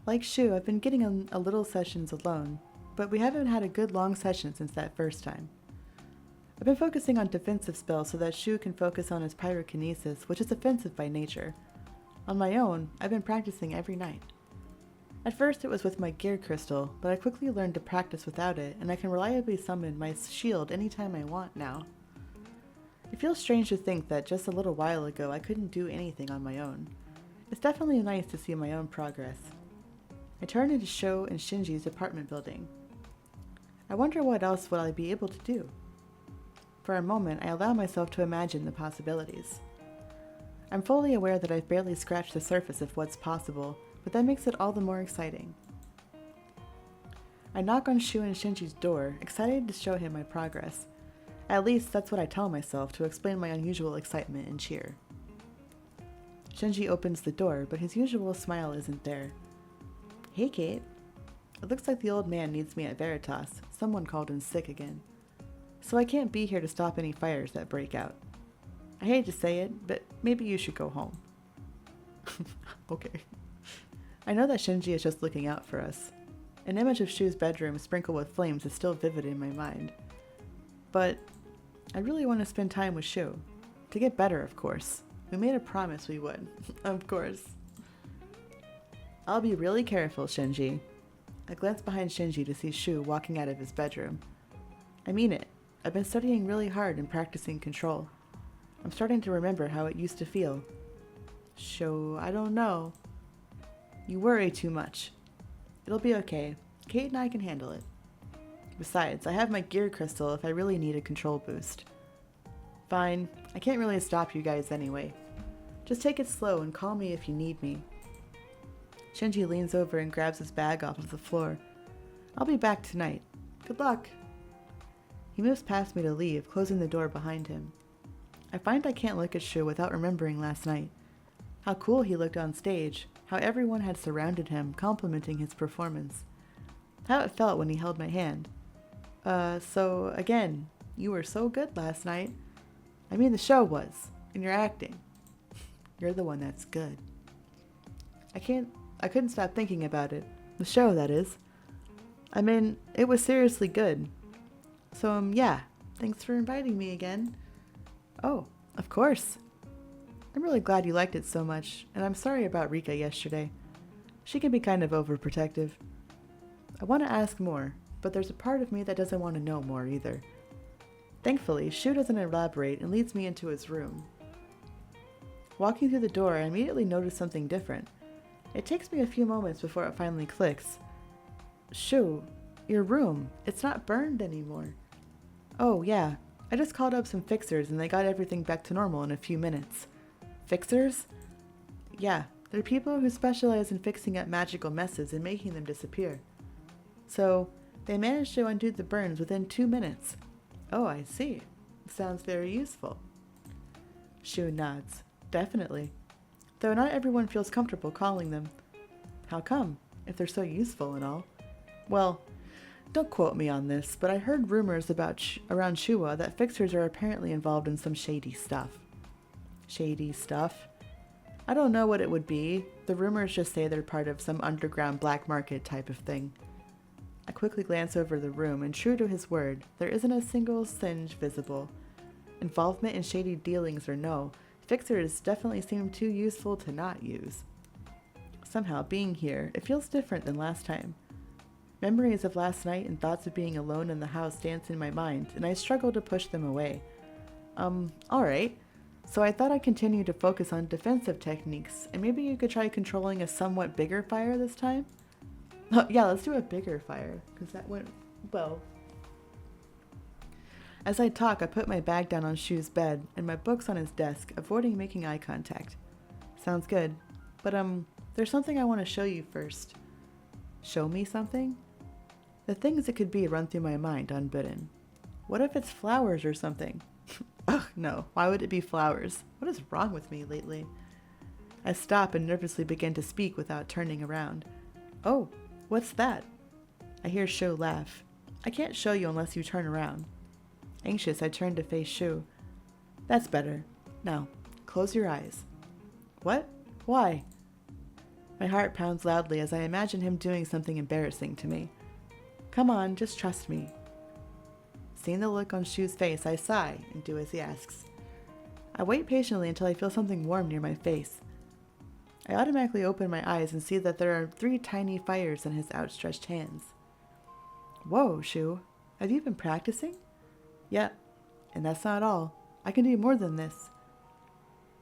Like Shou, I've been getting a little sessions alone, but we haven't had a good long session since that first time. I've been focusing on defensive spells so that Shou can focus on his pyrokinesis, which is offensive by nature. On my own, I've been practicing every night. At first it was with my gear crystal, but I quickly learned to practice without it, and I can reliably summon my shield anytime I want now. It feels strange to think that just a little while ago I couldn't do anything on my own. It's definitely nice to see my own progress. I turn into Shou and Shinji's apartment building. I wonder what else would I be able to do. For a moment, I allow myself to imagine the possibilities. I'm fully aware that I've barely scratched the surface of what's possible, but that makes it all the more exciting. I knock on Shou and Shinji's door, excited to show him my progress. At least that's what I tell myself to explain my unusual excitement and cheer. Shinji opens the door, but his usual smile isn't there. Hey, Kate. It looks like the old man needs me at Veritas. Someone called in sick again. So I can't be here to stop any fires that break out. I hate to say it, but maybe you should go home. Okay. I know that Shinji is just looking out for us. An image of Shou's bedroom sprinkled with flames is still vivid in my mind. But I really want to spend time with Shou. To get better, of course. We made a promise we would. Of course. I'll be really careful, Shinji. I glance behind Shinji to see Shou walking out of his bedroom. I mean it. I've been studying really hard and practicing control. I'm starting to remember how it used to feel. Shou, I don't know. You worry too much. It'll be okay. Kate and I can handle it. Besides, I have my gear crystal if I really need a control boost. Fine. I can't really stop you guys anyway. Just take it slow and call me if you need me. Shinji leans over and grabs his bag off of the floor. I'll be back tonight. Good luck. He moves past me to leave, closing the door behind him. I find I can't look at Shou without remembering last night. How cool he looked on stage, how everyone had surrounded him, complimenting his performance. How it felt when he held my hand. So again, you were so good last night. I mean, the show was, and you're acting. You're the one that's good. I couldn't stop thinking about it. The show, that is. I mean, it was seriously good. So, yeah, thanks for inviting me again. Oh, of course. I'm really glad you liked it so much, and I'm sorry about Rika yesterday. She can be kind of overprotective. I want to ask more, but there's a part of me that doesn't want to know more either. Thankfully, Shou doesn't elaborate and leads me into his room. Walking through the door, I immediately notice something different. It takes me a few moments before it finally clicks. Shou, your room, it's not burned anymore. Oh, yeah, I just called up some fixers and they got everything back to normal in a few minutes. Fixers? Yeah, they're people who specialize in fixing up magical messes and making them disappear. So, they managed to undo the burns within 2 minutes. Oh, I see. Sounds very useful. Shou nods. Definitely. Though not everyone feels comfortable calling them. How come, if they're so useful and all? Well, don't quote me on this, but I heard rumors about around Shua that fixers are apparently involved in some shady stuff. Shady stuff? I don't know what it would be. The rumors just say they're part of some underground black market type of thing. I quickly glance over the room, and true to his word, there isn't a single singe visible. Involvement in shady dealings or no, fixers definitely seem too useful to not use. Somehow, being here, it feels different than last time. Memories of last night and thoughts of being alone in the house dance in my mind, and I struggle to push them away. Alright. So I thought I'd continue to focus on defensive techniques, and maybe you could try controlling a somewhat bigger fire this time? Oh, yeah, let's do a bigger fire, because that went well. As I talk, I put my bag down on Shou's bed and my books on his desk, avoiding making eye contact. Sounds good. But, there's something I want to show you first. Show me something? The things it could be run through my mind unbidden. What if it's flowers or something? Ugh, no. Why would it be flowers? What is wrong with me lately? I stop and nervously begin to speak without turning around. Oh, what's that? I hear Shou laugh. I can't show you unless you turn around. Anxious, I turn to face Shou. That's better. Now, close your eyes. What? Why? My heart pounds loudly as I imagine him doing something embarrassing to me. Come on, just trust me. Seeing the look on Shou's face, I sigh and do as he asks. I wait patiently until I feel something warm near my face. I automatically open my eyes and see that there are 3 tiny fires in his outstretched hands. Whoa, Shou, have you been practicing? Yeah, and that's not all. I can do more than this.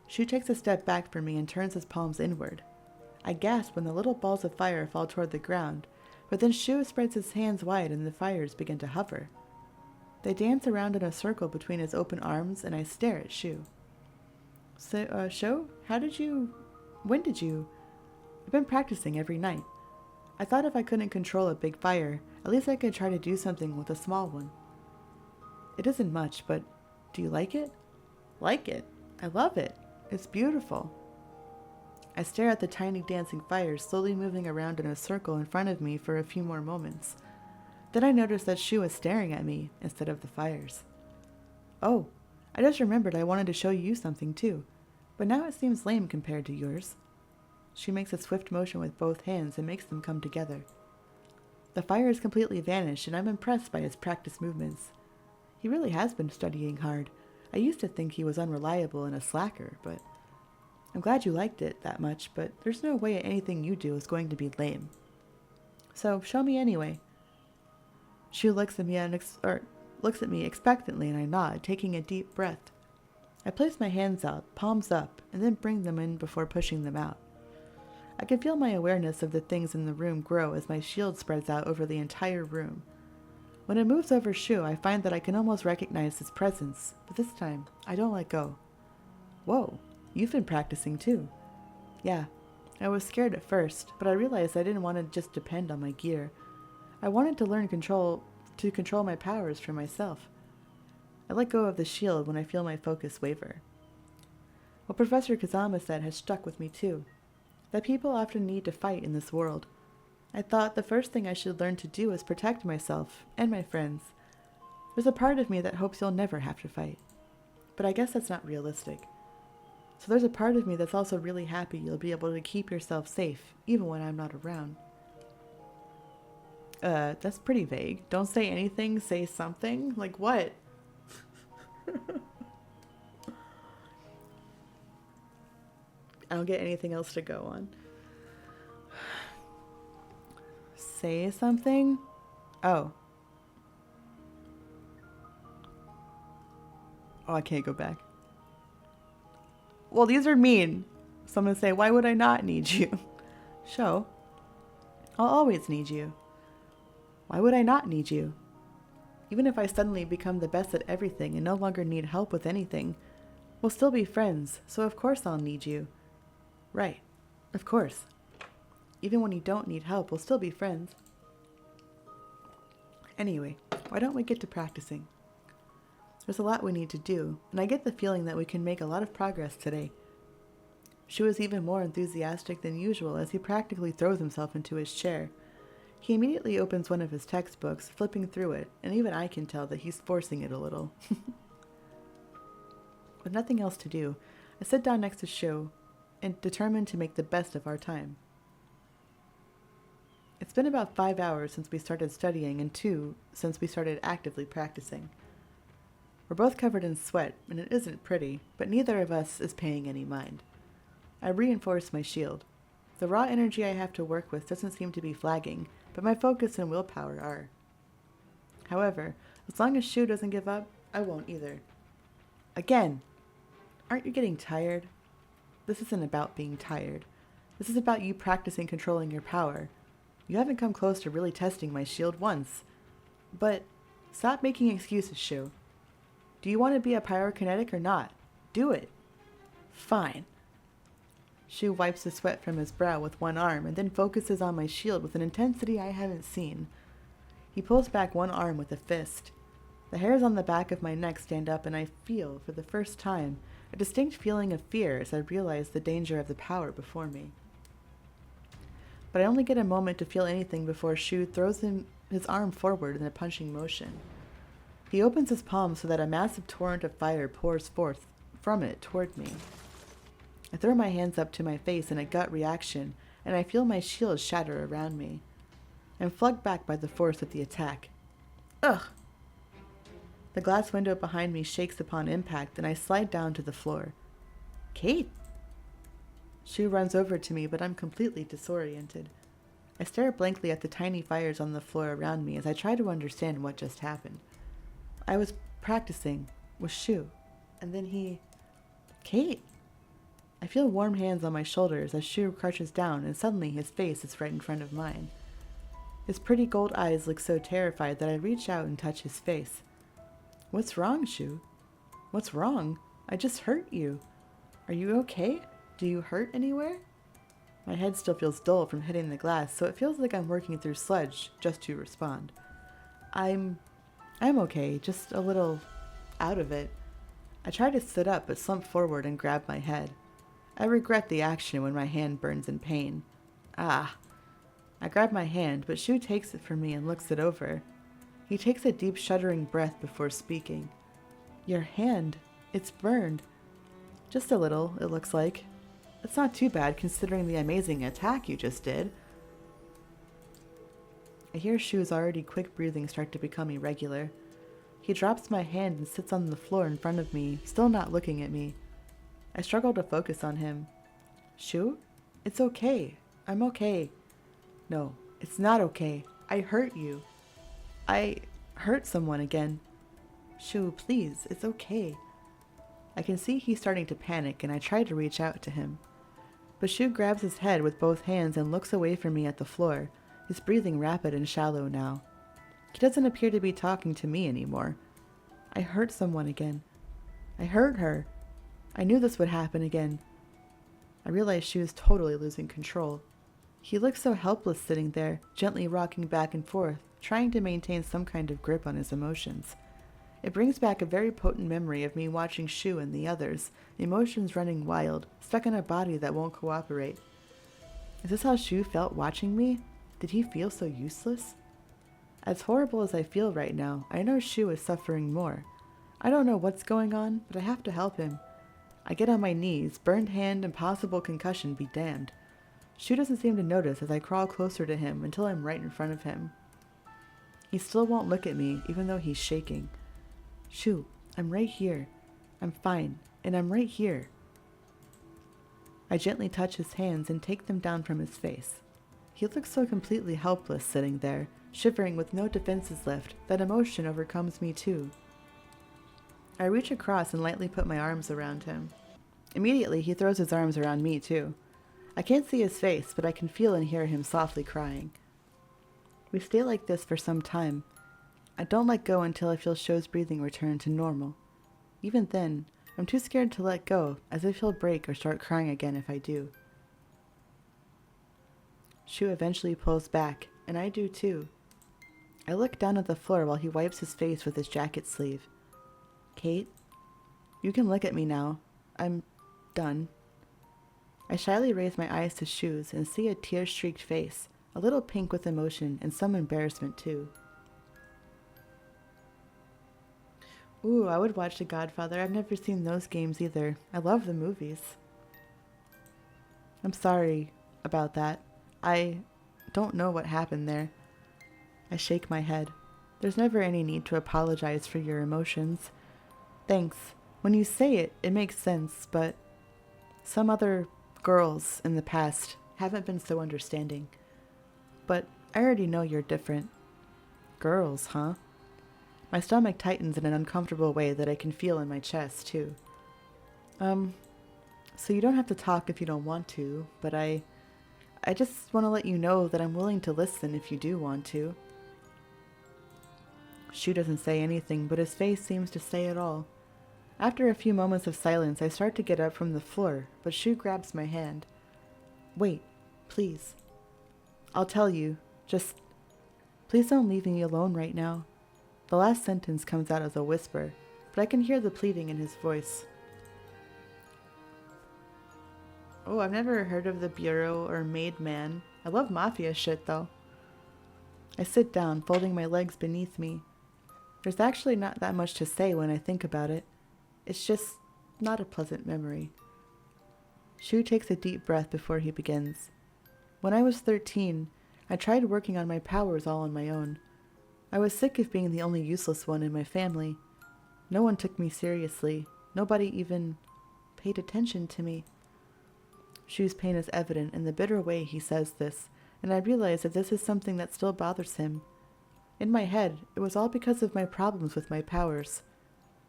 Shou takes a step back from me and turns his palms inward. I gasp when the little balls of fire fall toward the ground, but then Shou spreads his hands wide and the fires begin to hover. They dance around in a circle between his open arms, and I stare at Shou. So, Shou, when did you? I've been practicing every night. I thought if I couldn't control a big fire, at least I could try to do something with a small one. It isn't much, but do you like it? Like it? I love it. It's beautiful. I stare at the tiny dancing fires slowly moving around in a circle in front of me for a few more moments. Then I notice that Shou is staring at me instead of the fires. Oh, I just remembered I wanted to show you something too, but now it seems lame compared to yours. She makes a swift motion with both hands and makes them come together. The fires completely vanish, and I'm impressed by his practice movements. He really has been studying hard. I used to think he was unreliable and a slacker, but I'm glad you liked it that much, but there's no way anything you do is going to be lame. So show me anyway. She looks at me expectantly, and I nod, taking a deep breath. I place my hands out, palms up, and then bring them in before pushing them out. I can feel my awareness of the things in the room grow as my shield spreads out over the entire room. When it moves over Shou, I find that I can almost recognize his presence, but this time, I don't let go. Whoa, you've been practicing too. Yeah, I was scared at first, but I realized I didn't want to just depend on my gear. I wanted to learn to control my powers for myself. I let go of the shield when I feel my focus waver. What Professor Kazama said has stuck with me too. That people often need to fight in this world. I thought the first thing I should learn to do is protect myself and my friends. There's a part of me that hopes you'll never have to fight. But I guess that's not realistic. So there's a part of me that's also really happy you'll be able to keep yourself safe, even when I'm not around. That's pretty vague. Don't say anything, say something? Like what? I don't get anything else to go on. Say something? Oh. Oh, I can't go back. Well, these are mean. Someone say, why would I not need you? Shou, I'll always need you. Why would I not need you? Even if I suddenly become the best at everything and no longer need help with anything, we'll still be friends, so of course I'll need you. Right. Of course. Even when you don't need help, we'll still be friends. Anyway, why don't we get to practicing? There's a lot we need to do, and I get the feeling that we can make a lot of progress today. Shou is even more enthusiastic than usual as he practically throws himself into his chair. He immediately opens one of his textbooks, flipping through it, and even I can tell that he's forcing it a little. With nothing else to do, I sit down next to Shou and determined to make the best of our time. It's been about 5 hours since we started studying and 2 since we started actively practicing. We're both covered in sweat, and it isn't pretty, but neither of us is paying any mind. I reinforce my shield. The raw energy I have to work with doesn't seem to be flagging, but my focus and willpower are. However, as long as Shou doesn't give up, I won't either. Again! Aren't you getting tired? This isn't about being tired. This is about you practicing controlling your power. You haven't come close to really testing my shield once. But stop making excuses, Shou. Do you want to be a pyrokinetic or not? Do it. Fine. Shou wipes the sweat from his brow with one arm and then focuses on my shield with an intensity I haven't seen. He pulls back one arm with a fist. The hairs on the back of my neck stand up and I feel, for the first time, a distinct feeling of fear as I realize the danger of the power before me. But I only get a moment to feel anything before Shou throws his arm forward in a punching motion. He opens his palm so that a massive torrent of fire pours forth from it toward me. I throw my hands up to my face in a gut reaction, and I feel my shield shatter around me. I'm flung back by the force of the attack. Ugh! The glass window behind me shakes upon impact, and I slide down to the floor. Kate! Shou runs over to me, but I'm completely disoriented. I stare blankly at the tiny fires on the floor around me as I try to understand what just happened. I was practicing with Shou, and then he... Kate! I feel warm hands on my shoulders as Shou crouches down, and suddenly his face is right in front of mine. His pretty gold eyes look so terrified that I reach out and touch his face. What's wrong, Shou? What's wrong? I just hurt you. Are you okay? Do you hurt anywhere? My head still feels dull from hitting the glass, so it feels like I'm working through sludge just to respond. I'm okay, just a little out of it. I try to sit up but slump forward and grab my head. I regret the action when my hand burns in pain. Ah. I grab my hand, but Shou takes it from me and looks it over. He takes a deep shuddering breath before speaking. Your hand, it's burned. Just a little, it looks like. It's not too bad considering the amazing attack you just did. I hear Shou's already quick breathing start to become irregular. He drops my hand and sits on the floor in front of me, still not looking at me. I struggle to focus on him. Shou? It's okay. I'm okay. No, it's not okay. I hurt you. I hurt someone again. Shou, please, it's okay. I can see he's starting to panic, and I try to reach out to him. But Shou grabs his head with both hands and looks away from me at the floor, his breathing rapid and shallow now. He doesn't appear to be talking to me anymore. I hurt someone again. I hurt her. I knew this would happen again. I realized she was totally losing control. He looked so helpless sitting there, gently rocking back and forth, trying to maintain some kind of grip on his emotions. It brings back a very potent memory of me watching Shou and the others, emotions running wild, stuck in a body that won't cooperate. Is this how Shou felt watching me? Did he feel so useless? As horrible as I feel right now, I know Shou is suffering more. I don't know what's going on, but I have to help him. I get on my knees, burned hand and possible concussion be damned. Shou doesn't seem to notice as I crawl closer to him until I'm right in front of him. He still won't look at me, even though he's shaking. Shou, I'm right here. I'm fine, and I'm right here. I gently touch his hands and take them down from his face. He looks so completely helpless sitting there, shivering with no defenses left, that emotion overcomes me too. I reach across and lightly put my arms around him. Immediately, he throws his arms around me too. I can't see his face, but I can feel and hear him softly crying. We stay like this for some time. I don't let go until I feel Shou's breathing return to normal. Even then, I'm too scared to let go, as if he'll break or start crying again if I do. Shou eventually pulls back, and I do too. I look down at the floor while he wipes his face with his jacket sleeve. Kate, you can look at me now. I'm done. I shyly raise my eyes to Shou's and see a tear-streaked face, a little pink with emotion and some embarrassment too. Ooh, I would watch The Godfather. I've never seen those games either. I love the movies. I'm sorry about that. I don't know what happened there. I shake my head. There's never any need to apologize for your emotions. Thanks. When you say it, it makes sense, but some other girls in the past haven't been so understanding. But I already know you're different. Girls, huh? My stomach tightens in an uncomfortable way that I can feel in my chest, too. So you don't have to talk if you don't want to, but I just want to let you know that I'm willing to listen if you do want to. Shou doesn't say anything, but his face seems to say it all. After a few moments of silence, I start to get up from the floor, but Shou grabs my hand. Wait, please. I'll tell you, just please don't leave me alone right now. The last sentence comes out as a whisper, but I can hear the pleading in his voice. Oh, I've never heard of the Bureau or Maid Man. I love mafia shit, though. I sit down, folding my legs beneath me. There's actually not that much to say when I think about it. It's just not a pleasant memory. Shou takes a deep breath before he begins. When I was 13, I tried working on my powers all on my own. I was sick of being the only useless one in my family. No one took me seriously. Nobody even paid attention to me. Shou's pain is evident in the bitter way he says this, and I realize that this is something that still bothers him. In my head, it was all because of my problems with my powers.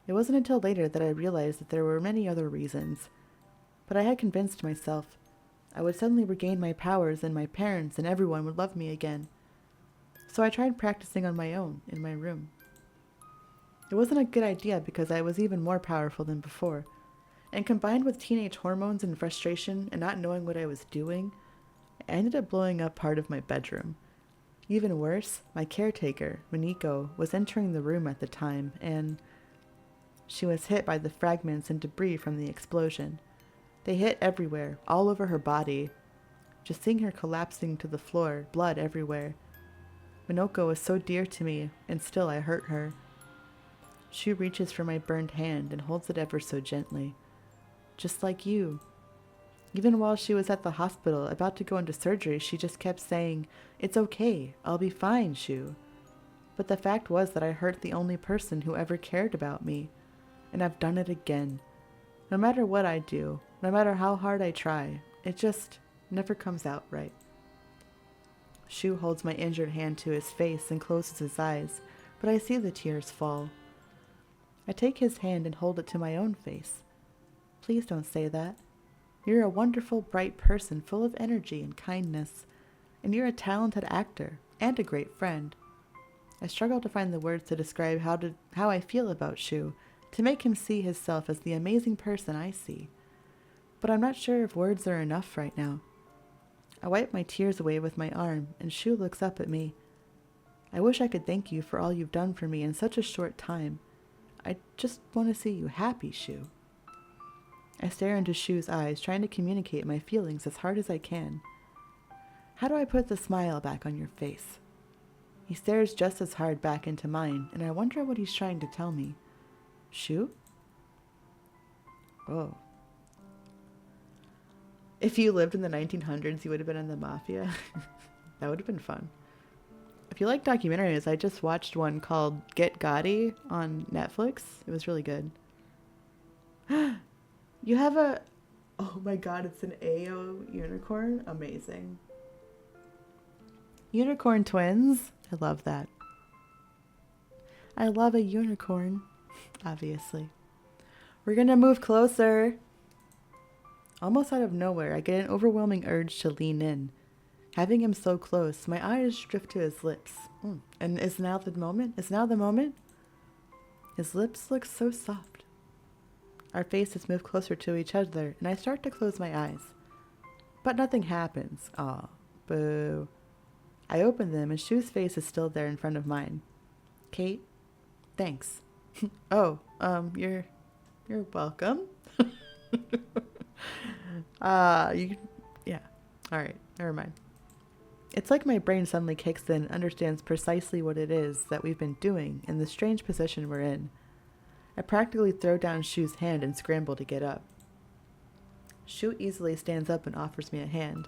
It wasn't until later that I realized that there were many other reasons. But I had convinced myself. I would suddenly regain my powers and my parents and everyone would love me again. So I tried practicing on my own, in my room. It wasn't a good idea because I was even more powerful than before. And combined with teenage hormones and frustration and not knowing what I was doing, I ended up blowing up part of my bedroom. Even worse, my caretaker, Miniko, was entering the room at the time, and she was hit by the fragments and debris from the explosion. They hit everywhere, all over her body. Just seeing her collapsing to the floor, blood everywhere. Minoko was so dear to me, and still I hurt her. Shou reaches for my burned hand and holds it ever so gently. Just like you. Even while she was at the hospital, about to go into surgery, she just kept saying, "It's okay, I'll be fine, Shou." But the fact was that I hurt the only person who ever cared about me. And I've done it again. No matter what I do, no matter how hard I try, it just never comes out right. Shou holds my injured hand to his face and closes his eyes, but I see the tears fall. I take his hand and hold it to my own face. Please don't say that. You're a wonderful, bright person full of energy and kindness, and you're a talented actor and a great friend. I struggle to find the words to describe how I feel about Shou, to make him see himself as the amazing person I see. But I'm not sure if words are enough right now. I wipe my tears away with my arm, and Shou looks up at me. I wish I could thank you for all you've done for me in such a short time. I just want to see you happy, Shou. I stare into Shou's eyes, trying to communicate my feelings as hard as I can. How do I put the smile back on your face? He stares just as hard back into mine, and I wonder what he's trying to tell me. Shou? Oh. If you lived in the 1900s, you would have been in the mafia. That would have been fun. If you like documentaries, I just watched one called Get Gotti on Netflix. It was really good. You have a... Oh my god, it's an AO unicorn? Amazing. Unicorn twins? I love that. I love a unicorn. Obviously. We're gonna move closer. Almost out of nowhere, I get an overwhelming urge to lean in. Having him so close, my eyes drift to his lips. And is now the moment? Is now the moment? His lips look so soft. Our faces move closer to each other, and I start to close my eyes. But nothing happens. Aw, boo. I open them, and Shou's face is still there in front of mine. Kate, thanks. Oh, you're welcome. Yeah. All right, never mind. It's like my brain suddenly kicks in and understands precisely what it is that we've been doing in the strange position we're in. I practically throw down Shou's hand and scramble to get up. Shou easily stands up and offers me a hand.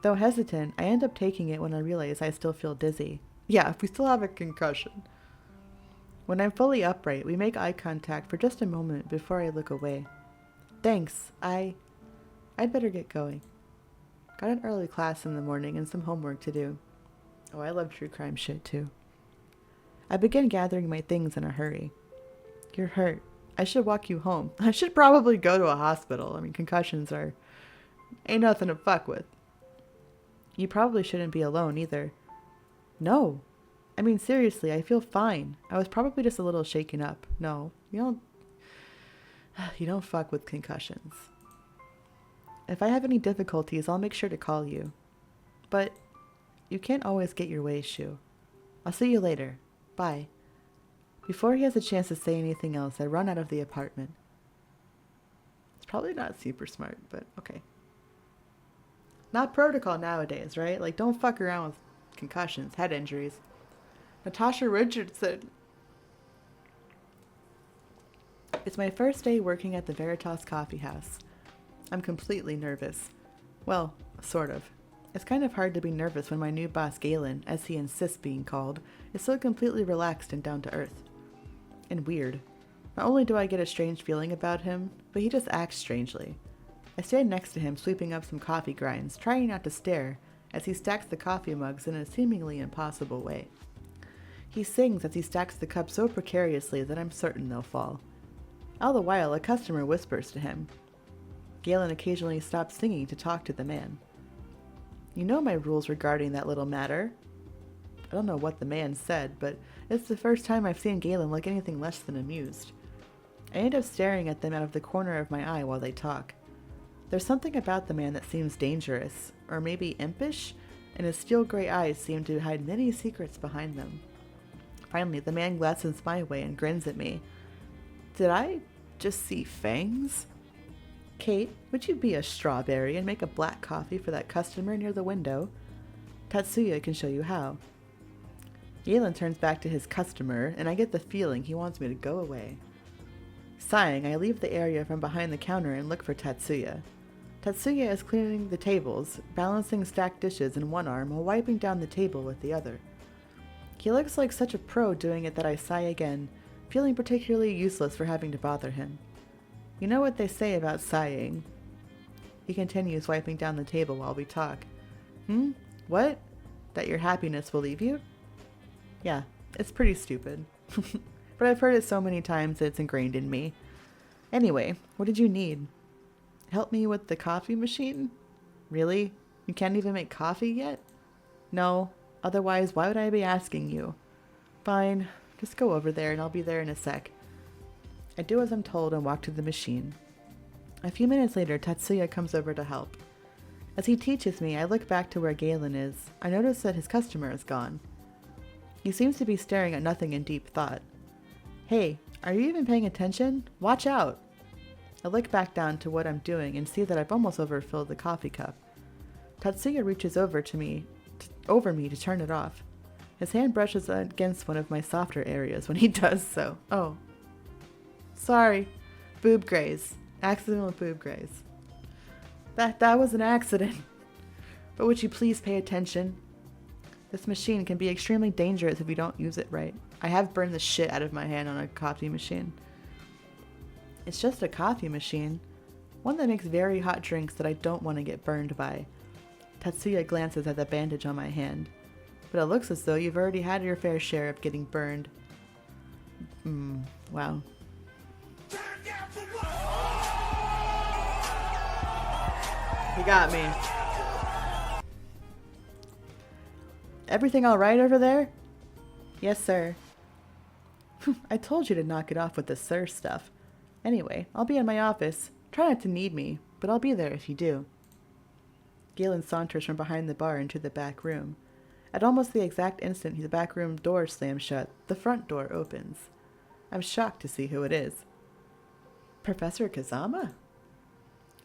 Though hesitant, I end up taking it when I realize I still feel dizzy. Yeah, we still have a concussion. When I'm fully upright, we make eye contact for just a moment before I look away. Thanks, I'd better get going. Got an early class in the morning and some homework to do. Oh, I love true crime shit too. I begin gathering my things in a hurry. You're hurt. I should walk you home. I should probably go to a hospital. I mean, concussions ain't nothing to fuck with. You probably shouldn't be alone either. No. I mean, seriously, I feel fine. I was probably just a little shaken up. No, you don't fuck with concussions. If I have any difficulties, I'll make sure to call you. But you can't always get your way, Shou. I'll see you later. Bye. Before he has a chance to say anything else, I run out of the apartment. It's probably not super smart, but okay. Not protocol nowadays, right? Like, don't fuck around with concussions, head injuries. Natasha Richardson. It's my first day working at the Veritas Coffee House. I'm completely nervous. Well, sort of. It's kind of hard to be nervous when my new boss, Galen, as he insists being called, is so completely relaxed and down to earth. And weird. Not only do I get a strange feeling about him, but he just acts strangely. I stand next to him sweeping up some coffee grinds, trying not to stare, as he stacks the coffee mugs in a seemingly impossible way. He sings as he stacks the cups so precariously that I'm certain they'll fall. All the while, a customer whispers to him. Galen occasionally stops singing to talk to the man. You know my rules regarding that little matter. I don't know what the man said, but it's the first time I've seen Galen look anything less than amused. I end up staring at them out of the corner of my eye while they talk. There's something about the man that seems dangerous, or maybe impish, and his steel gray eyes seem to hide many secrets behind them. Finally, the man glances my way and grins at me. Did I just see fangs? Kate, would you be a strawberry and make a black coffee for that customer near the window? Tatsuya can show you how. Galen turns back to his customer, and I get the feeling he wants me to go away. Sighing, I leave the area from behind the counter and look for Tatsuya. Tatsuya is cleaning the tables, balancing stacked dishes in one arm while wiping down the table with the other. He looks like such a pro doing it that I sigh again, feeling particularly useless for having to bother him. You know what they say about sighing. He continues wiping down the table while we talk. What? That your happiness will leave you? Yeah, it's pretty stupid. But I've heard it so many times that it's ingrained in me. Anyway, what did you need? Help me with the coffee machine? Really? You can't even make coffee yet? No, otherwise why would I be asking you? Fine, just go over there and I'll be there in a sec. I do as I'm told and walk to the machine. A few minutes later, Tatsuya comes over to help. As he teaches me, I look back to where Galen is. I notice that his customer is gone. He seems to be staring at nothing in deep thought. Hey, are you even paying attention? Watch out! I look back down to what I'm doing and see that I've almost overfilled the coffee cup. Tatsuya reaches over me to turn it off. His hand brushes against one of my softer areas when he does so. Oh. Sorry. Boob graze. Accidental boob graze. That was an accident. But would you please pay attention? This machine can be extremely dangerous if you don't use it right. I have burned the shit out of my hand on a coffee machine. It's just a coffee machine. One that makes very hot drinks that I don't want to get burned by. Tatsuya glances at the bandage on my hand. But it looks as though you've already had your fair share of getting burned. Wow. He got me. Everything all right over there? Yes, sir. I told you to knock it off with the sir stuff. Anyway, I'll be in my office. Try not to need me, but I'll be there if you do. Galen saunters from behind the bar into the back room. At almost the exact instant the back room door slams shut, the front door opens. I'm shocked to see who it is. Professor Kazama?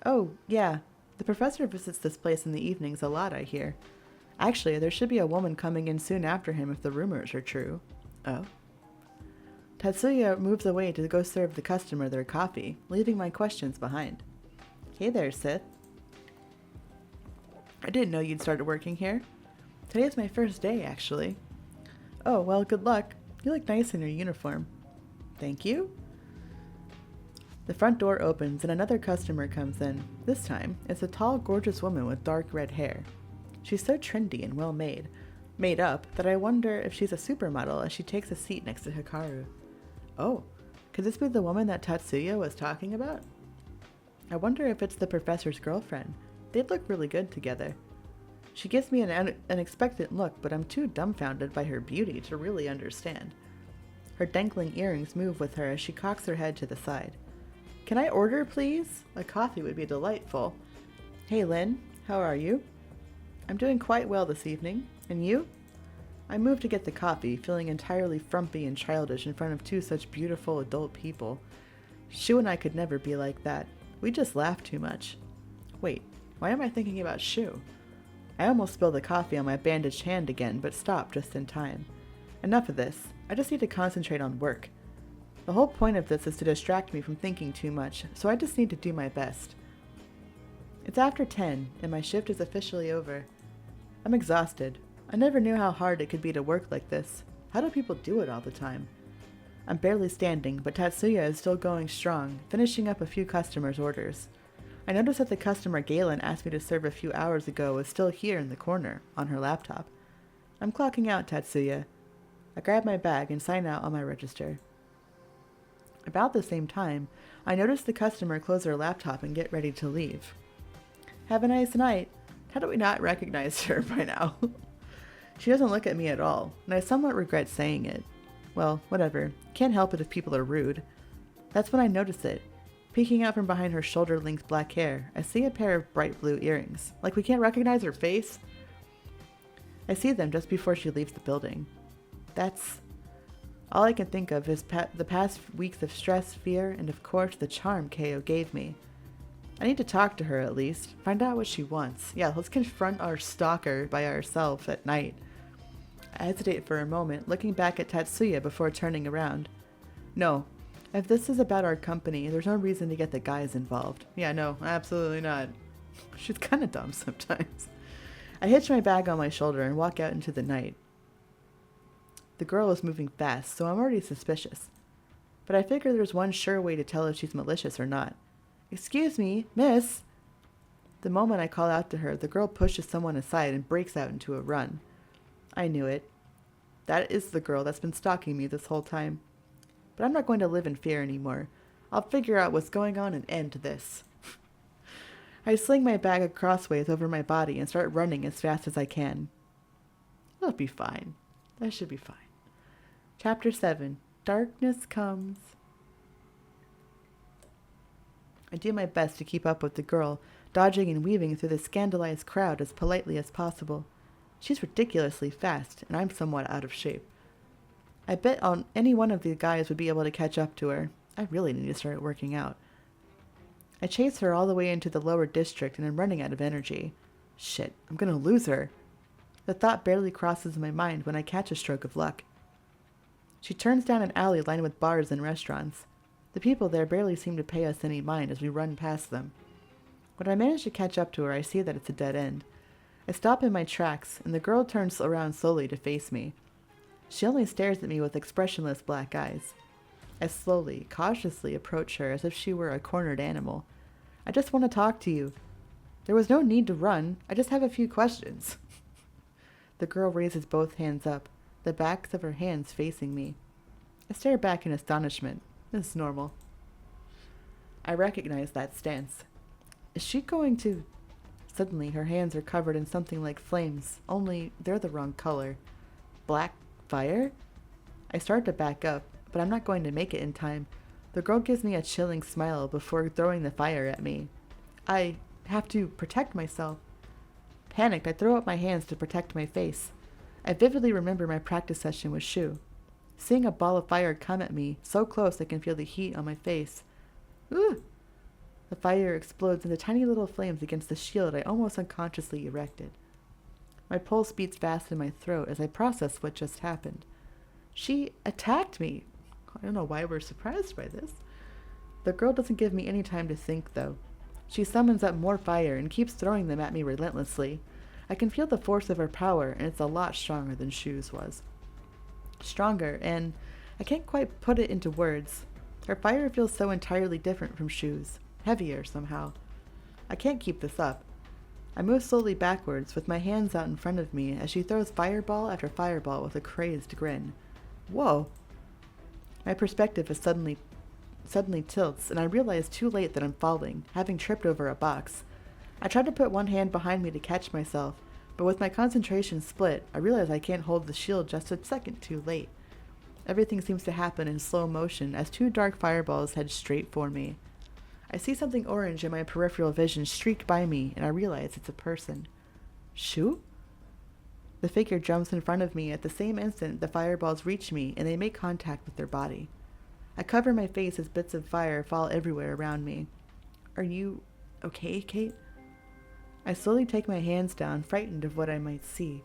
Oh, yeah. The professor visits this place in the evenings a lot, I hear. Actually, there should be a woman coming in soon after him if the rumors are true. Oh? Tatsuya moves away to go serve the customer their coffee, leaving my questions behind. Hey there, Sith. I didn't know you'd started working here. Today's my first day, actually. Oh, well, good luck. You look nice in your uniform. Thank you. The front door opens and another customer comes in. This time, it's a tall, gorgeous woman with dark red hair. She's so trendy and well made up, that I wonder if she's a supermodel as she takes a seat next to Hikaru. Oh, could this be the woman that Tatsuya was talking about? I wonder if it's the professor's girlfriend. They'd look really good together. She gives me an unexpected look, but I'm too dumbfounded by her beauty to really understand. Her dangling earrings move with her as she cocks her head to the side. Can I order, please? A coffee would be delightful. Hey, Lynn. How are you? I'm doing quite well this evening. And you? I moved to get the coffee, feeling entirely frumpy and childish in front of two such beautiful adult people. Shou and I could never be like that. We just laugh too much. Wait, why am I thinking about Shou? I almost spilled the coffee on my bandaged hand again, but stopped just in time. Enough of this. I just need to concentrate on work. The whole point of this is to distract me from thinking too much, so I just need to do my best. It's after 10, and my shift is officially over. I'm exhausted. I never knew how hard it could be to work like this. How do people do it all the time? I'm barely standing, but Tatsuya is still going strong, finishing up a few customers' orders. I notice that the customer Galen asked me to serve a few hours ago is still here in the corner, on her laptop. I'm clocking out, Tatsuya. I grab my bag and sign out on my register. About the same time, I notice the customer close her laptop and get ready to leave. Have a nice night. How do we not recognize her by now? She doesn't look at me at all, and I somewhat regret saying it. Well, whatever. Can't help it if people are rude. That's when I notice it. Peeking out from behind her shoulder-length black hair, I see a pair of bright blue earrings. Like we can't recognize her face? I see them just before she leaves the building. That's... all I can think of is the past weeks of stress, fear, and of course the charm KO gave me. I need to talk to her at least. Find out what she wants. Yeah, let's confront our stalker by ourselves at night. I hesitate for a moment, looking back at Tatsuya before turning around. No. If this is about our company, there's no reason to get the guys involved. Yeah, no, absolutely not. She's kind of dumb sometimes. I hitch my bag on my shoulder and walk out into the night. The girl is moving fast, so I'm already suspicious. But I figure there's one sure way to tell if she's malicious or not. Excuse me, miss. The moment I call out to her, the girl pushes someone aside and breaks out into a run. I knew it. That is the girl that's been stalking me this whole time. But I'm not going to live in fear anymore. I'll figure out what's going on and end this. I sling my bag crossways over my body and start running as fast as I can. It'll be fine. That should be fine. Chapter 7. Darkness Comes. I do my best to keep up with the girl, dodging and weaving through the scandalized crowd as politely as possible. She's ridiculously fast, and I'm somewhat out of shape. I bet on any one of the guys would be able to catch up to her. I really need to start working out. I chase her all the way into the lower district, and I'm running out of energy. Shit, I'm gonna lose her. The thought barely crosses my mind when I catch a stroke of luck. She turns down an alley lined with bars and restaurants. The people there barely seem to pay us any mind as we run past them. When I manage to catch up to her, I see that it's a dead end. I stop in my tracks, and the girl turns around slowly to face me. She only stares at me with expressionless black eyes. I slowly, cautiously approach her as if she were a cornered animal. I just want to talk to you. There was no need to run. I just have a few questions. The girl raises both hands up, the backs of her hands facing me. I stare back in astonishment. This is normal. I recognize that stance. Is she going to... Suddenly, her hands are covered in something like flames, only they're the wrong color. Black fire? I start to back up, but I'm not going to make it in time. The girl gives me a chilling smile before throwing the fire at me. I have to protect myself. Panicked, I throw up my hands to protect my face. I vividly remember my practice session with Shou. Seeing a ball of fire come at me, so close I can feel the heat on my face. Ooh! The fire explodes into tiny little flames against the shield I almost unconsciously erected. My pulse beats fast in my throat as I process what just happened. She attacked me. I don't know why we're surprised by this. The girl doesn't give me any time to think, though. She summons up more fire and keeps throwing them at me relentlessly. I can feel the force of her power, and it's a lot stronger than Shou's was. Stronger, and I can't quite put it into words. Her fire feels so entirely different from Shou's. Heavier, somehow. I can't keep this up. I move slowly backwards, with my hands out in front of me, as she throws fireball after fireball with a crazed grin. Whoa! My perspective is suddenly tilts, and I realize too late that I'm falling, having tripped over a box. I try to put one hand behind me to catch myself, but with my concentration split, I realize I can't hold the shield just a second too late. Everything seems to happen in slow motion as two dark fireballs head straight for me. I see something orange in my peripheral vision streak by me, and I realize it's a person. Shou? The figure jumps in front of me at the same instant the fireballs reach me, and they make contact with their body. I cover my face as bits of fire fall everywhere around me. Are you okay, Kate? I slowly take my hands down, frightened of what I might see.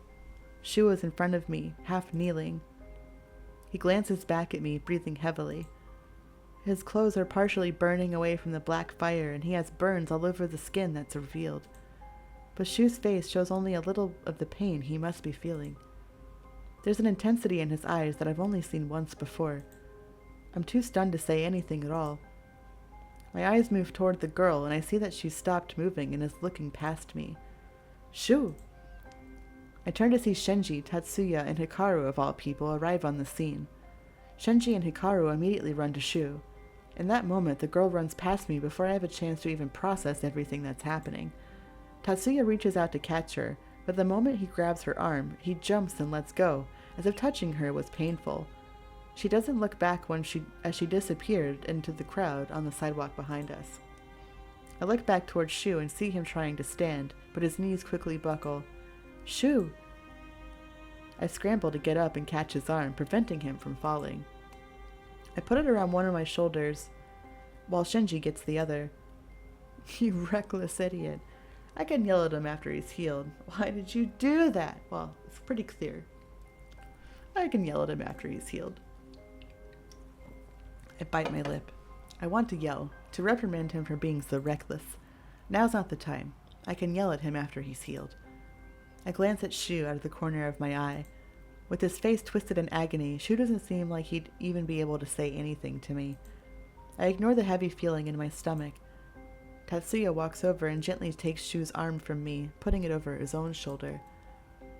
Shou is in front of me, half kneeling. He glances back at me, breathing heavily. His clothes are partially burning away from the black fire, and he has burns all over the skin that's revealed. But Shou's face shows only a little of the pain he must be feeling. There's an intensity in his eyes that I've only seen once before. I'm too stunned to say anything at all. My eyes move toward the girl, and I see that she's stopped moving and is looking past me. Shou! I turn to see Shenji, Tatsuya, and Hikaru, of all people, arrive on the scene. Shenji and Hikaru immediately run to Shou. In that moment, the girl runs past me before I have a chance to even process everything that's happening. Tatsuya reaches out to catch her, but the moment he grabs her arm, he jumps and lets go, as if touching her was painful. She doesn't look back as she disappeared into the crowd on the sidewalk behind us. I look back towards Shou and see him trying to stand, but his knees quickly buckle. Shou! I scramble to get up and catch his arm, preventing him from falling. I put it around one of my shoulders, while Shenji gets the other. You reckless idiot. I can yell at him after he's healed. Why did you do that? Well, it's pretty clear. I can yell at him after he's healed. I bite my lip. I want to yell, to reprimand him for being so reckless. Now's not the time. I can yell at him after he's healed. I glance at Shou out of the corner of my eye. With his face twisted in agony, Shou doesn't seem like he'd even be able to say anything to me. I ignore the heavy feeling in my stomach. Tatsuya walks over and gently takes Shu's arm from me, putting it over his own shoulder.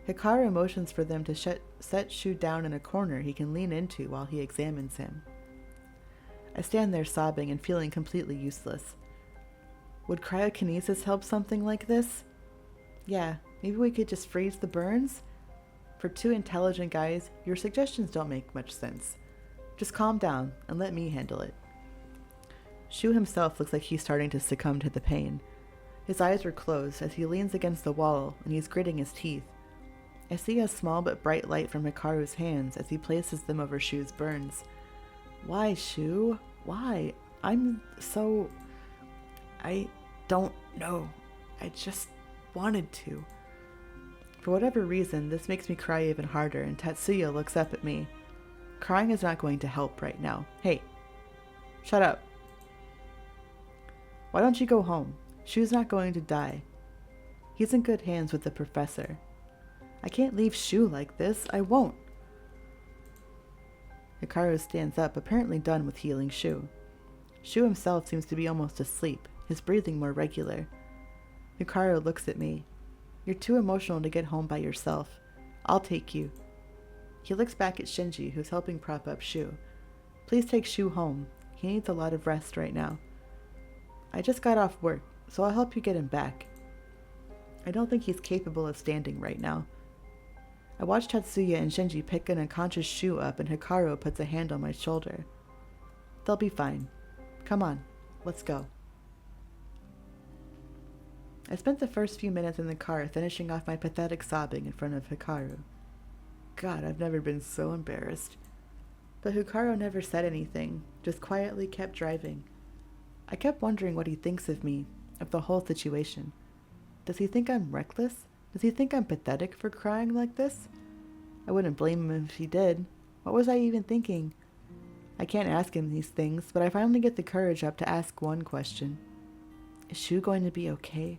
Hikaru motions for them to set Shou down in a corner he can lean into while he examines him. I stand there sobbing and feeling completely useless. Would cryokinesis help something like this? Yeah, maybe we could just freeze the burns? For two intelligent guys, your suggestions don't make much sense. Just calm down and let me handle it. Shou himself looks like he's starting to succumb to the pain. His eyes are closed as he leans against the wall and he's gritting his teeth. I see a small but bright light from Hikaru's hands as he places them over Shu's burns. Why, Shou? Why? I don't know. I just wanted to. For whatever reason, this makes me cry even harder, and Tatsuya looks up at me. Crying is not going to help right now. Hey, shut up. Why don't you go home? Shu's not going to die. He's in good hands with the professor. I can't leave Shou like this. I won't. Hikaru stands up, apparently done with healing Shou. Shou himself seems to be almost asleep, his breathing more regular. Hikaru looks at me. You're too emotional to get home by yourself. I'll take you. He looks back at Shinji, who's helping prop up Shou. Please take Shou home. He needs a lot of rest right now. I just got off work, so I'll help you get him back. I don't think he's capable of standing right now. I watch Tatsuya and Shinji pick an unconscious Shou up and Hikaru puts a hand on my shoulder. They'll be fine. Come on, let's go. I spent the first few minutes in the car finishing off my pathetic sobbing in front of Hikaru. God, I've never been so embarrassed. But Hikaru never said anything, just quietly kept driving. I kept wondering what he thinks of me, of the whole situation. Does he think I'm reckless? Does he think I'm pathetic for crying like this? I wouldn't blame him if he did. What was I even thinking? I can't ask him these things, but I finally get the courage up to ask one question. Is Shou going to be okay?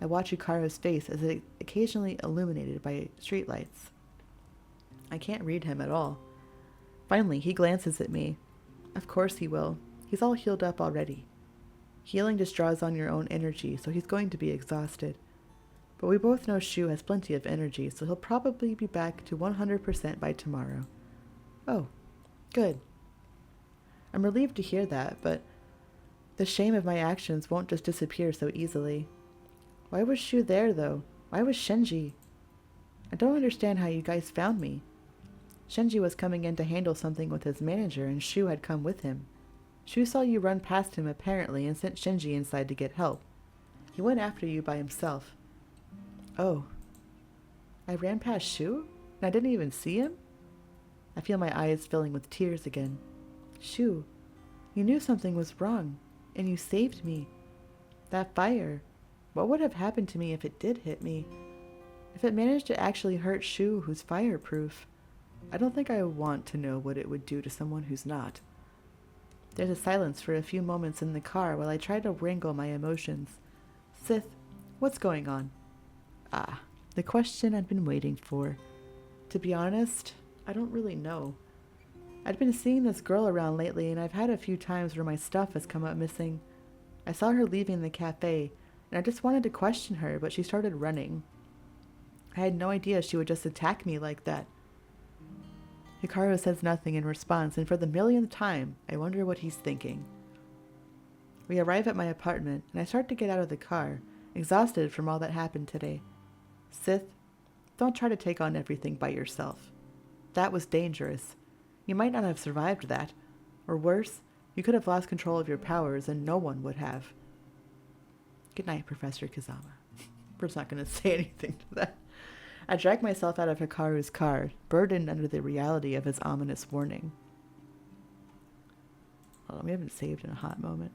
I watch Hikaru's face as it occasionally illuminated by streetlights. I can't read him at all. Finally, he glances at me. Of course he will. He's all healed up already. Healing just draws on your own energy, so he's going to be exhausted. But we both know Shou has plenty of energy, so he'll probably be back to 100% by tomorrow. Oh, good. I'm relieved to hear that, but the shame of my actions won't just disappear so easily. Why was Shou there, though? Why was Shinji? I don't understand how you guys found me. Shinji was coming in to handle something with his manager, and Shou had come with him. Shou saw you run past him, apparently, and sent Shinji inside to get help. He went after you by himself. Oh. I ran past Shou? And I didn't even see him? I feel my eyes filling with tears again. Shou, you knew something was wrong, and you saved me. That fire. What would have happened to me if it did hit me? If it managed to actually hurt Shou, who's fireproof? I don't think I want to know what it would do to someone who's not. There's a silence for a few moments in the car while I try to wrangle my emotions. Sith, what's going on? Ah, the question I'd been waiting for. To be honest, I don't really know. I'd been seeing this girl around lately, and I've had a few times where my stuff has come up missing. I saw her leaving the cafe, and I just wanted to question her, but she started running. I had no idea she would just attack me like that. Hikaru says nothing in response, and for the millionth time, I wonder what he's thinking. We arrive at my apartment, and I start to get out of the car, exhausted from all that happened today. Sith, don't try to take on everything by yourself. That was dangerous. You might not have survived that. Or worse, you could have lost control of your powers, and no one would have. Good night, Professor Kazama. We're just not going to say anything to that. I drag myself out of Hikaru's car, burdened under the reality of his ominous warning. Well, we haven't saved in a hot moment.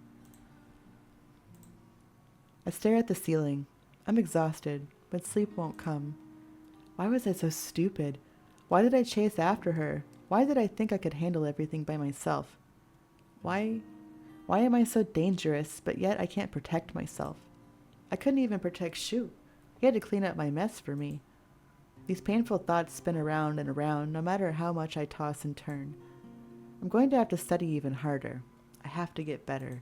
I stare at the ceiling. I'm exhausted, but sleep won't come. Why was I so stupid? Why did I chase after her? Why did I think I could handle everything by myself? Why am I so dangerous, but yet I can't protect myself? I couldn't even protect Shou. He had to clean up my mess for me. These painful thoughts spin around and around, no matter how much I toss and turn. I'm going to have to study even harder. I have to get better.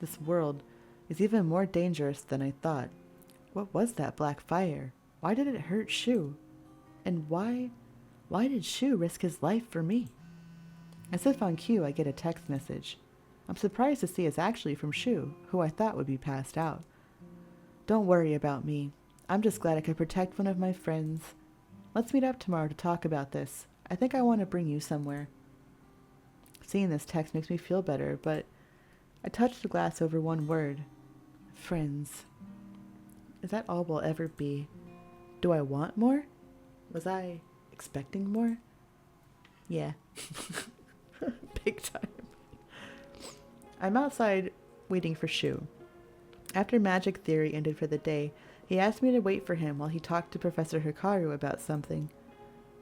This world is even more dangerous than I thought. What was that black fire? Why did it hurt Shou? And why did Shou risk his life for me? As if on cue, I get a text message. I'm surprised to see it's actually from Shou, who I thought would be passed out. Don't worry about me. I'm just glad I could protect one of my friends. Let's meet up tomorrow to talk about this. I think I want to bring you somewhere. Seeing this text makes me feel better, but I touch the glass over one word. Friends. Is that all we'll ever be? Do I want more? Was I expecting more? Yeah. Big time. I'm outside waiting for Shou. After magic theory ended for the day, he asked me to wait for him while he talked to Professor Hikaru about something.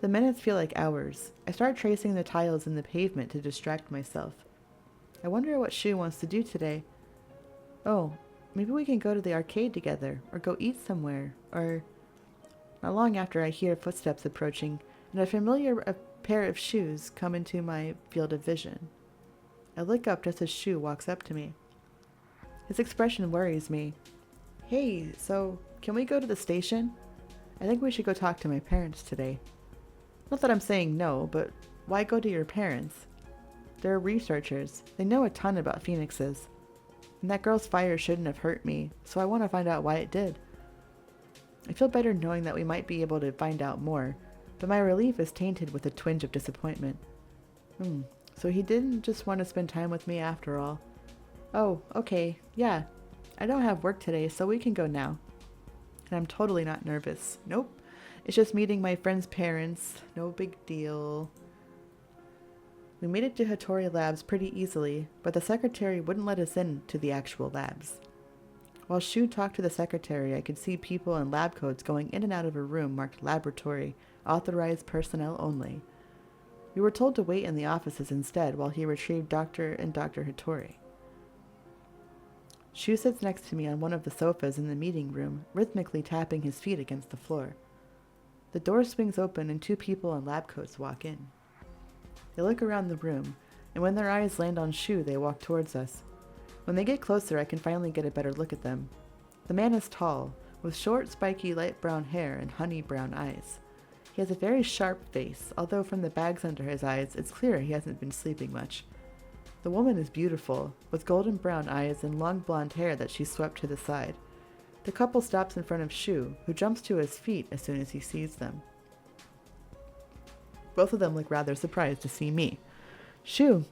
The minutes feel like hours. I start tracing the tiles in the pavement to distract myself. I wonder what Shou wants to do today. Oh, maybe we can go to the arcade together, or go eat somewhere, or... Not long after I hear footsteps approaching, and a familiar pair of shoes come into my field of vision. I look up just as Shou walks up to me. His expression worries me. Hey, so can we go to the station? I think we should go talk to my parents today. Not that I'm saying no, but why go to your parents? They're researchers. They know a ton about phoenixes. And that girl's fire shouldn't have hurt me, so I want to find out why it did. I feel better knowing that we might be able to find out more, but my relief is tainted with a twinge of disappointment. So he didn't just want to spend time with me after all. Oh, okay, yeah. I don't have work today, so we can go now. And I'm totally not nervous. Nope. It's just meeting my friend's parents. No big deal. We made it to Hattori Labs pretty easily, but the secretary wouldn't let us in to the actual labs. While Shou talked to the secretary, I could see people in lab coats going in and out of a room marked laboratory, authorized personnel only. We were told to wait in the offices instead while he retrieved Dr. and Dr. Hattori. Shou sits next to me on one of the sofas in the meeting room, rhythmically tapping his feet against the floor. The door swings open and two people in lab coats walk in. They look around the room, and when their eyes land on Shou, they walk towards us. When they get closer, I can finally get a better look at them. The man is tall, with short, spiky, light brown hair and honey brown eyes. He has a very sharp face, although from the bags under his eyes, it's clear he hasn't been sleeping much. The woman is beautiful, with golden brown eyes and long blonde hair that she swept to the side. The couple stops in front of Shou, who jumps to his feet as soon as he sees them. Both of them look rather surprised to see me. Shou,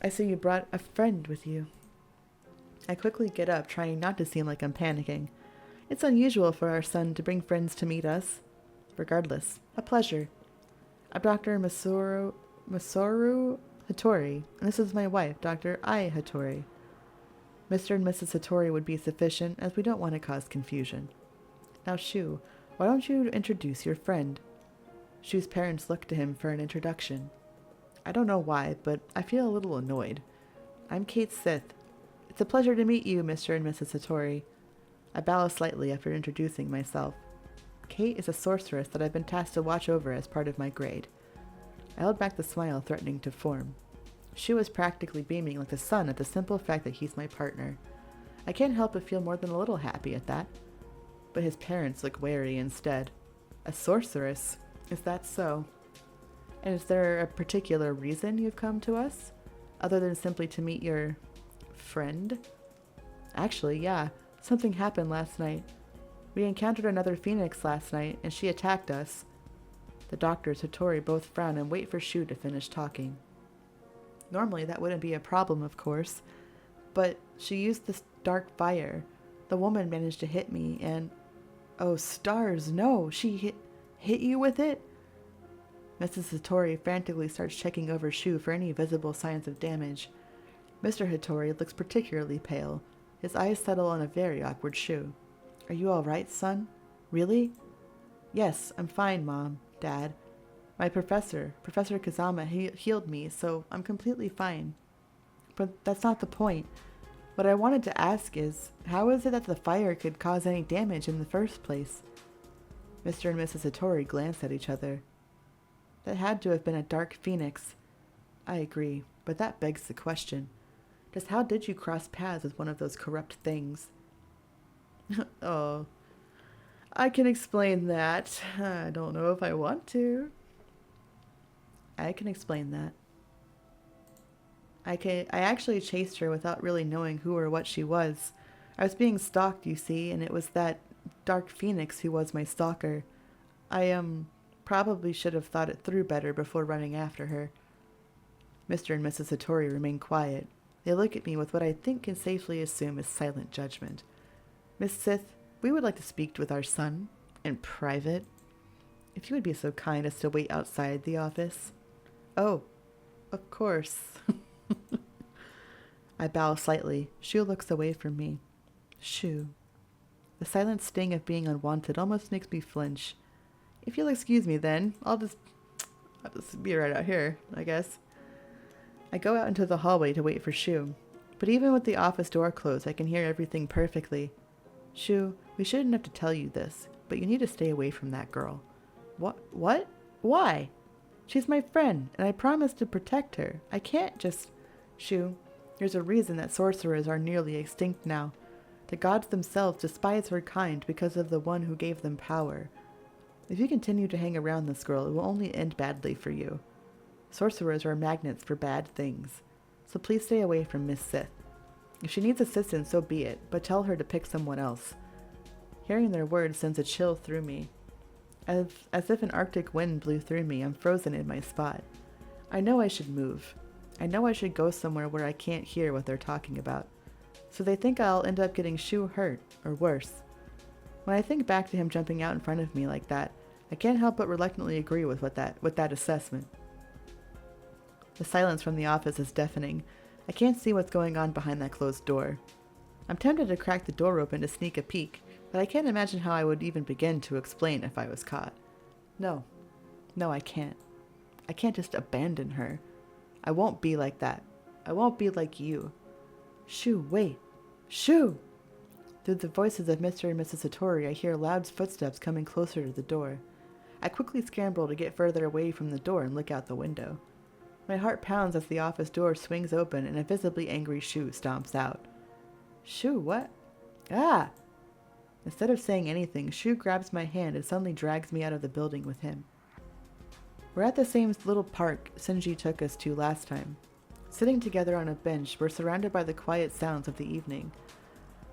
I see you brought a friend with you. I quickly get up, trying not to seem like I'm panicking. It's unusual for our son to bring friends to meet us. Regardless, a pleasure. I'm Dr. Masaru Hattori, and this is my wife, Dr. Ai Hattori. Mr. and Mrs. Hattori would be sufficient, as we don't want to cause confusion. Now, Shou, why don't you introduce your friend? Shou's parents look to him for an introduction. I don't know why, but I feel a little annoyed. I'm Kate Sith. It's a pleasure to meet you, Mr. and Mrs. Hattori. I bow slightly after introducing myself. Kate is a sorceress that I've been tasked to watch over as part of my grade. I held back the smile threatening to form. Shou is practically beaming like the sun at the simple fact that he's my partner. I can't help but feel more than a little happy at that. But his parents look wary instead. A sorceress? Is that so? And is there a particular reason you've come to us? Other than simply to meet your... friend? Actually, yeah. Something happened last night. We encountered another phoenix last night, and she attacked us. The doctors, Hattori, both frown and wait for Shou to finish talking. Normally, that wouldn't be a problem, of course. But she used this dark fire. The woman managed to hit me, and... Oh, stars, no! She hit you with it? Mrs. Hattori frantically starts checking over Shou for any visible signs of damage. Mr. Hattori looks particularly pale. His eyes settle on a very awkward Shou. Are you all right, son? Really? Yes, I'm fine, Mom, Dad. My Professor Kazama, healed me, so I'm completely fine. But that's not the point. What I wanted to ask is, how is it that the fire could cause any damage in the first place? Mr. and Mrs. Hattori glanced at each other. That had to have been a dark phoenix. I agree, but that begs the question. Just how did you cross paths with one of those corrupt things? Oh, I can explain that. I don't know if I want to. I can explain that. I actually chased her without really knowing who or what she was. I was being stalked, you see, and it was that dark phoenix who was my stalker. I probably should have thought it through better before running after her. Mr. and Mrs. Hattori remain quiet. They look at me with what I think can safely assume is silent judgment. Miss Sith, we would like to speak with our son, in private. If you would be so kind as to wait outside the office. Oh, of course. I bow slightly. Shou looks away from me. Shou. The silent sting of being unwanted almost makes me flinch. If you'll excuse me then, I'll just be right out here, I guess. I go out into the hallway to wait for Shou. But even with the office door closed, I can hear everything perfectly. Shou, we shouldn't have to tell you this, but you need to stay away from that girl. What? Why? She's my friend, and I promised to protect her. I can't just... Shou, there's a reason that sorcerers are nearly extinct now. The gods themselves despise her kind because of the one who gave them power. If you continue to hang around this girl, it will only end badly for you. Sorcerers are magnets for bad things. So please stay away from Miss Sith. If she needs assistance, so be it, but tell her to pick someone else. Hearing their words sends a chill through me. As if an arctic wind blew through me, I'm frozen in my spot. I know I should move. I know I should go somewhere where I can't hear what they're talking about. So they think I'll end up getting Shou hurt, or worse. When I think back to him jumping out in front of me like that, I can't help but reluctantly agree with that assessment. The silence from the office is deafening. I can't see what's going on behind that closed door. I'm tempted to crack the door open to sneak a peek, but I can't imagine how I would even begin to explain if I was caught. No, I can't. I can't just abandon her. I won't be like that. I won't be like you. Shou, wait. Shou! Through the voices of Mr. and Mrs. Hattori, I hear loud footsteps coming closer to the door. I quickly scramble to get further away from the door and look out the window. My heart pounds as the office door swings open and a visibly angry Shou stomps out. Shou, what? Ah! Instead of saying anything, Shou grabs my hand and suddenly drags me out of the building with him. We're at the same little park Senji took us to last time. Sitting together on a bench, we're surrounded by the quiet sounds of the evening.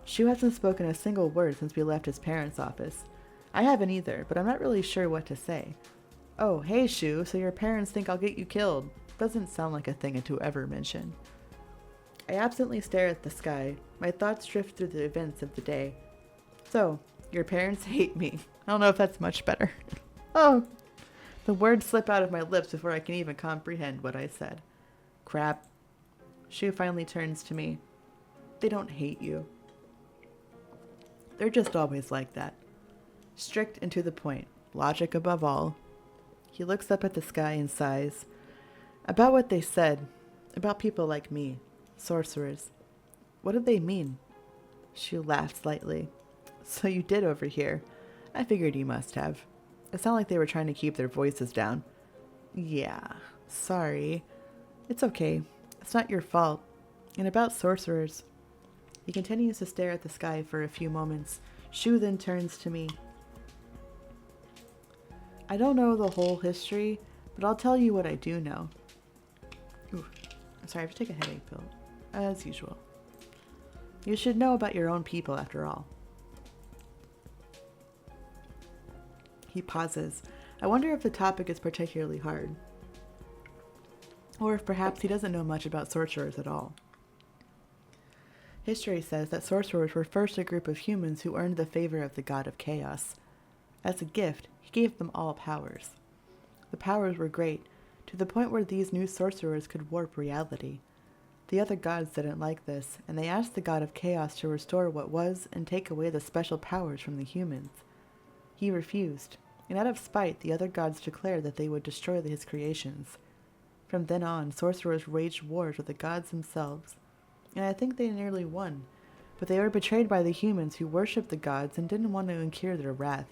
Shou hasn't spoken a single word since we left his parents' office. I haven't either, but I'm not really sure what to say. Oh, hey Shou, so your parents think I'll get you killed. Doesn't sound like a thing to ever mention. I absently stare at the sky. My thoughts drift through the events of the day. So, your parents hate me. I don't know if that's much better. Oh, the words slip out of my lips before I can even comprehend what I said. Crap. Shou finally turns to me. They don't hate you. They're just always like that. Strict and to the point. Logic above all. He looks up at the sky and sighs. About what they said. About people like me. Sorcerers. What did they mean? Shou laughed slightly. So you did overhear. I figured you must have. It sounded like they were trying to keep their voices down. Yeah, sorry. It's okay. It's not your fault. And about sorcerers. He continues to stare at the sky for a few moments. Shou then turns to me. I don't know the whole history, but I'll tell you what I do know. Ooh, I'm sorry, I have to take a headache pill. As usual. You should know about your own people after all. He pauses. I wonder if the topic is particularly hard. Or if perhaps he doesn't know much about sorcerers at all. History says that sorcerers were first a group of humans who earned the favor of the god of chaos. As a gift, he gave them all powers. The powers were great, to the point where these new sorcerers could warp reality. The other gods didn't like this, and they asked the god of chaos to restore what was and take away the special powers from the humans. He refused, and out of spite, the other gods declared that they would destroy his creations. From then on, sorcerers waged wars with the gods themselves, and I think they nearly won, but they were betrayed by the humans who worshipped the gods and didn't want to incur their wrath.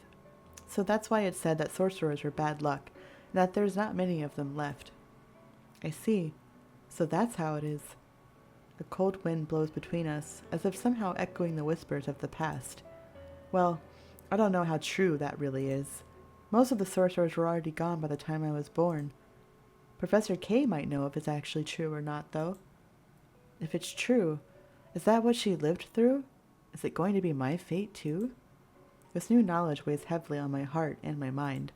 So that's why it's said that sorcerers are bad luck, and that there's not many of them left. I see. So that's how it is. A cold wind blows between us, as if somehow echoing the whispers of the past. Well, I don't know how true that really is. Most of the sorcerers were already gone by the time I was born. Professor K might know if it's actually true or not, though. If it's true, is that what she lived through? Is it going to be my fate, too? This new knowledge weighs heavily on my heart and my mind.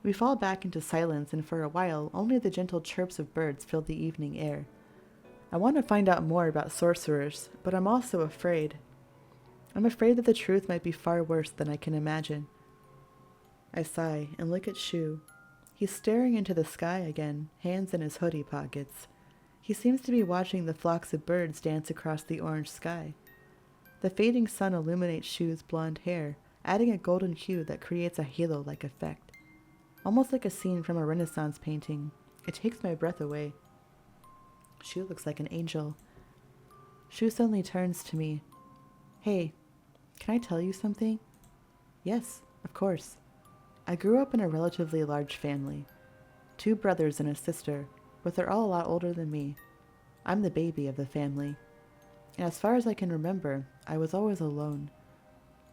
We fall back into silence, and for a while, only the gentle chirps of birds fill the evening air. I want to find out more about sorcerers, but I'm also afraid. I'm afraid that the truth might be far worse than I can imagine. I sigh and look at Shou. He's staring into the sky again, hands in his hoodie pockets. He seems to be watching the flocks of birds dance across the orange sky. The fading sun illuminates Shou's blonde hair, adding a golden hue that creates a halo-like effect. Almost like a scene from a Renaissance painting. It takes my breath away. Shou looks like an angel. Shou suddenly turns to me. Hey, can I tell you something? Yes, of course. I grew up in a relatively large family. 2 brothers and a sister, but they're all a lot older than me. I'm the baby of the family. And as far as I can remember, I was always alone.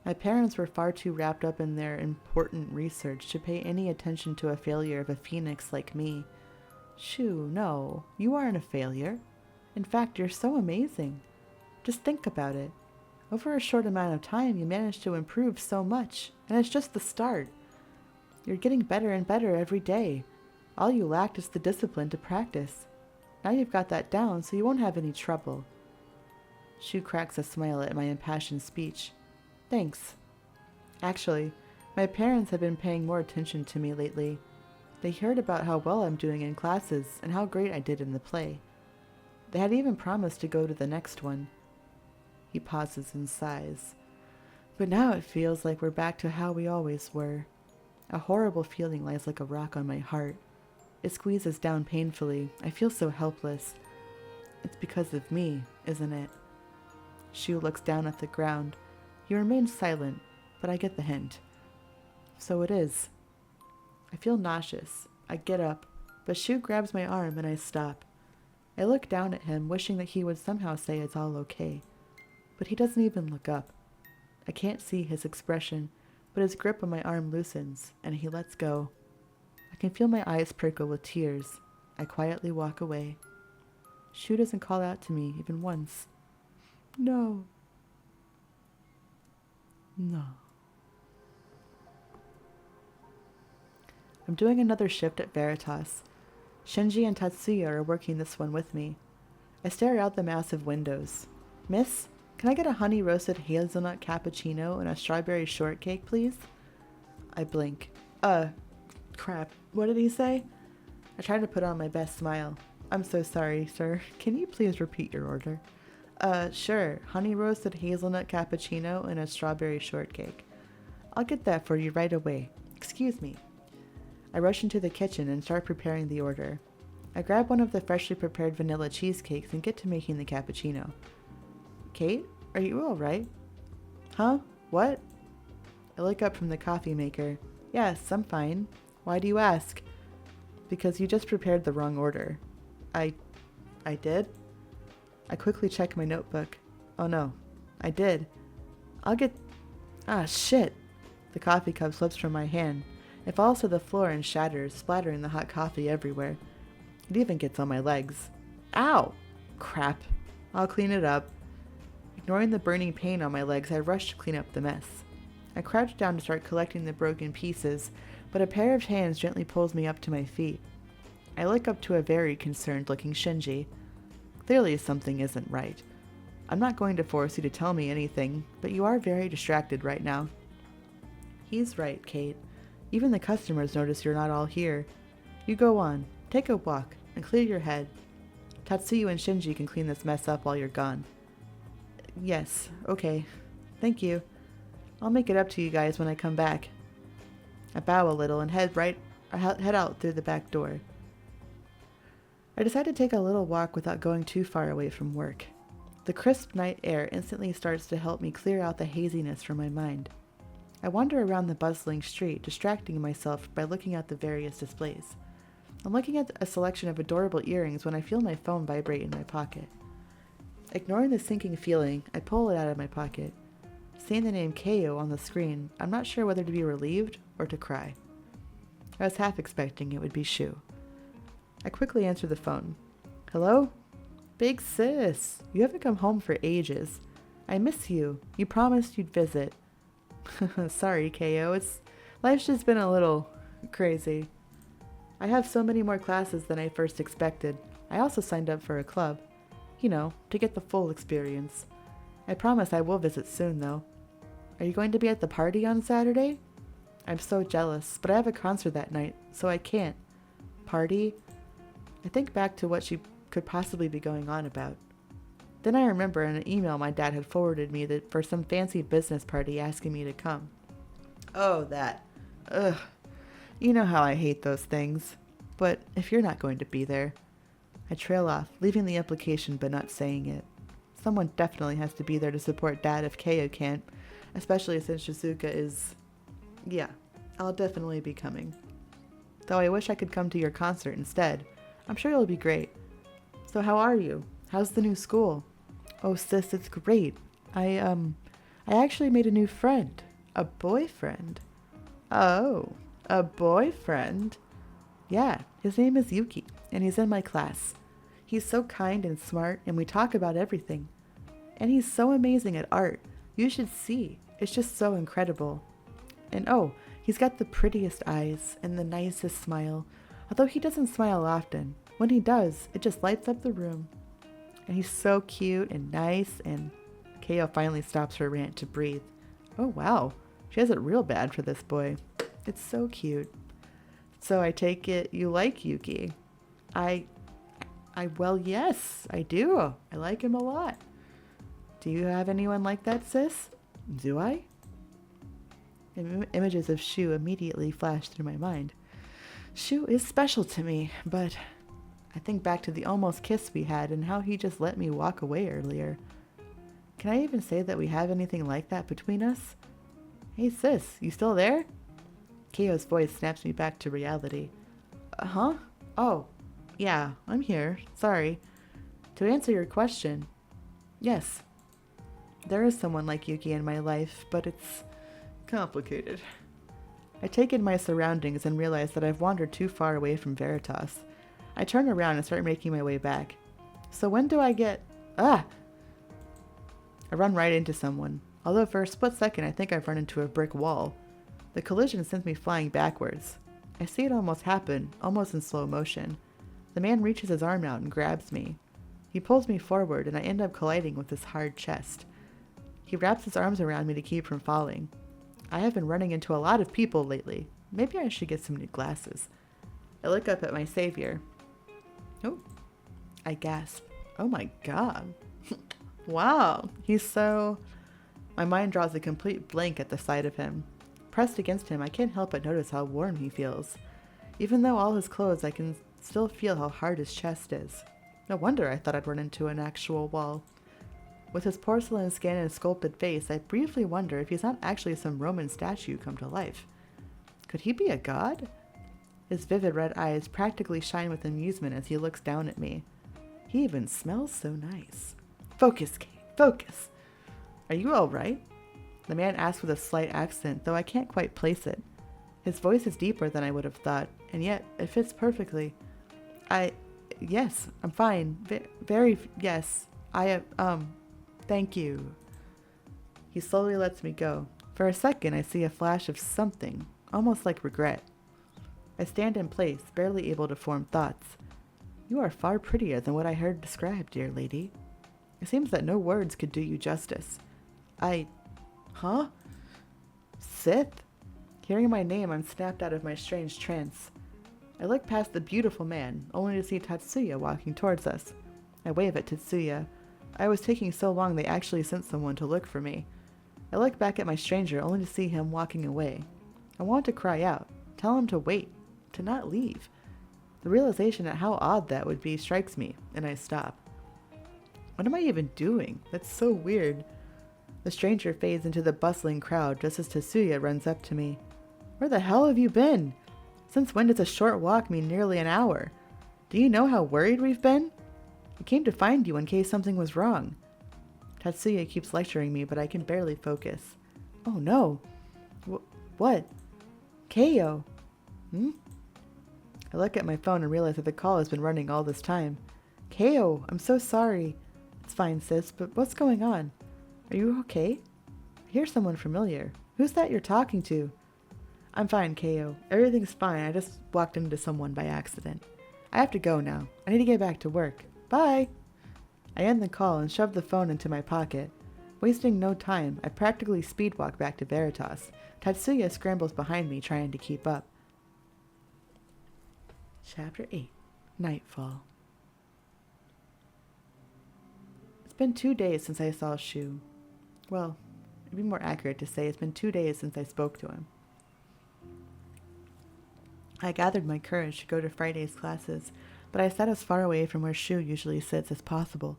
My parents were far too wrapped up in their important research to pay any attention to a failure of a phoenix like me. Shou, no, you aren't a failure. In fact, you're so amazing. Just think about it. Over a short amount of time, you managed to improve so much, and it's just the start. You're getting better and better every day. All you lacked is the discipline to practice. Now you've got that down, so you won't have any trouble. Shou cracks a smile at my impassioned speech. Thanks. Actually, my parents have been paying more attention to me lately. They heard about how well I'm doing in classes and how great I did in the play. They had even promised to go to the next one. He pauses and sighs. But now it feels like we're back to how we always were. A horrible feeling lies like a rock on my heart. It squeezes down painfully. I feel so helpless. It's because of me, isn't it? Shou looks down at the ground. He remains silent, but I get the hint. So it is. I feel nauseous. I get up, but Shou grabs my arm and I stop. I look down at him, wishing that he would somehow say it's all okay. But he doesn't even look up. I can't see his expression, but his grip on my arm loosens, and he lets go. I can feel my eyes prickle with tears. I quietly walk away. Shou doesn't call out to me even once. No. No. I'm doing another shift at Veritas. Shinji and Tatsuya are working this one with me. I stare out the massive windows. Miss, can I get a honey-roasted hazelnut cappuccino and a strawberry shortcake, please? I blink. Crap. What did he say? I try to put on my best smile. I'm so sorry, sir. Can you please repeat your order? Sure. Honey-roasted hazelnut cappuccino and a strawberry shortcake. I'll get that for you right away. Excuse me. I rush into the kitchen and start preparing the order. I grab one of the freshly prepared vanilla cheesecakes and get to making the cappuccino. Kate, are you alright? Huh? What? I look up from the coffee maker. Yes, I'm fine. Why do you ask? Because you just prepared the wrong order. I did? I quickly check my notebook. Oh no, I did. Shit! The coffee cup slips from my hand. It falls to the floor and shatters, splattering the hot coffee everywhere. It even gets on my legs. Ow! Crap. I'll clean it up. Ignoring the burning pain on my legs, I rush to clean up the mess. I crouch down to start collecting the broken pieces, but a pair of hands gently pulls me up to my feet. I look up to a very concerned-looking Shinji. Clearly something isn't right. I'm not going to force you to tell me anything, but you are very distracted right now. He's right, Kate. Even the customers notice you're not all here. You go on, take a walk, and clear your head. Tatsuya and Shinji can clean this mess up while you're gone. Yes, okay. Thank you. I'll make it up to you guys when I come back. I bow a little and head out through the back door. I decide to take a little walk without going too far away from work. The crisp night air instantly starts to help me clear out the haziness from my mind. I wander around the bustling street, distracting myself by looking at the various displays. I'm looking at a selection of adorable earrings when I feel my phone vibrate in my pocket. Ignoring the sinking feeling, I pull it out of my pocket. Seeing the name Keo on the screen, I'm not sure whether to be relieved or to cry. I was half expecting it would be Shou. I quickly answer the phone. Hello? Big sis, you haven't come home for ages. I miss you. You promised you'd visit. Sorry, Keo. Life's just been a little crazy. I have so many more classes than I first expected. I also signed up for a club. You know, to get the full experience. I promise I will visit soon, though. Are you going to be at the party on Saturday? I'm so jealous, but I have a concert that night, so I can't. Party? I think back to what she could possibly be going on about. Then I remember an email my dad had forwarded me for some fancy business party asking me to come. Oh, that. Ugh. You know how I hate those things. But if you're not going to be there... I trail off, leaving the implication but not saying it. Someone definitely has to be there to support Dad if Keo can't, especially since Shizuka is... Yeah, I'll definitely be coming. Though I wish I could come to your concert instead. I'm sure it'll be great. So how are you? How's the new school? Oh sis, it's great. I actually made a new friend. A boyfriend. Oh, a boyfriend? Yeah, his name is Yuki, and he's in my class. He's so kind and smart, and we talk about everything. And he's so amazing at art. You should see. It's just so incredible. And oh, he's got the prettiest eyes and the nicest smile. Although he doesn't smile often. When he does, it just lights up the room. And he's so cute and nice, and... Keo finally stops her rant to breathe. Oh wow, she has it real bad for this boy. It's so cute. So I take it you like Yuki. Well, yes, I do. I like him a lot. Do you have anyone like that, sis? Do I? Images of Shou immediately flash through my mind. Shou is special to me, but I think back to the almost kiss we had and how he just let me walk away earlier. Can I even say that we have anything like that between us? Hey sis, you still there? Keo's voice snaps me back to reality. Huh? Oh, yeah, I'm here. Sorry. To answer your question, yes. There is someone like Yuki in my life, but it's complicated. I take in my surroundings and realize that I've wandered too far away from Veritas. I turn around and start making my way back. So when do I get... I run right into someone. Although for a split second I think I've run into a brick wall. The collision sends me flying backwards. I see it almost happen, almost in slow motion. The man reaches his arm out and grabs me. He pulls me forward and I end up colliding with his hard chest. He wraps his arms around me to keep from falling. I have been running into a lot of people lately. Maybe I should get some new glasses. I look up at my savior. Oh, I gasp. Oh my god. Wow, he's so... My mind draws a complete blank at the sight of him. Pressed against him, I can't help but notice how warm he feels. Even though all his clothes, I can still feel how hard his chest is. No wonder I thought I'd run into an actual wall. With his porcelain skin and sculpted face, I briefly wonder if he's not actually some Roman statue come to life. Could he be a god? His vivid red eyes practically shine with amusement as he looks down at me. He even smells so nice. Focus, Kate, focus. Are you all right? The man asks with a slight accent, though I can't quite place it. His voice is deeper than I would have thought, and yet it fits perfectly. Yes, I'm fine. Yes. Thank you. He slowly lets me go. For a second, I see a flash of something, almost like regret. I stand in place, barely able to form thoughts. You are far prettier than what I heard described, dear lady. It seems that no words could do you justice. Huh? Sith? Hearing my name, I'm snapped out of my strange trance. I look past the beautiful man, only to see Tatsuya walking towards us. I wave at Tetsuya. I was taking so long they actually sent someone to look for me. I look back at my stranger only to see him walking away. I want to cry out, tell him to wait, to not leave. The realization at how odd that would be strikes me, and I stop. What am I even doing? That's so weird. The stranger fades into the bustling crowd just as Tetsuya runs up to me. Where the hell have you been? Since when does a short walk mean nearly an hour? Do you know how worried we've been? I came to find you in case something was wrong. Tatsuya keeps lecturing me, but I can barely focus. Oh no. What? Keio. I look at my phone and realize that the call has been running all this time. Keio, I'm so sorry. It's fine, sis, but what's going on? Are you okay? I hear someone familiar. Who's that you're talking to? I'm fine, Keio. Everything's fine. I just walked into someone by accident. I have to go now. I need to get back to work. Bye! I end the call and shove the phone into my pocket. Wasting no time, I practically speed walk back to Veritas. Tatsuya scrambles behind me, trying to keep up. Chapter 8. Nightfall. It's been 2 days since I saw Shou. Well, it'd be more accurate to say it's been 2 days since I spoke to him. I gathered my courage to go to Friday's classes, but I sat as far away from where Shou usually sits as possible.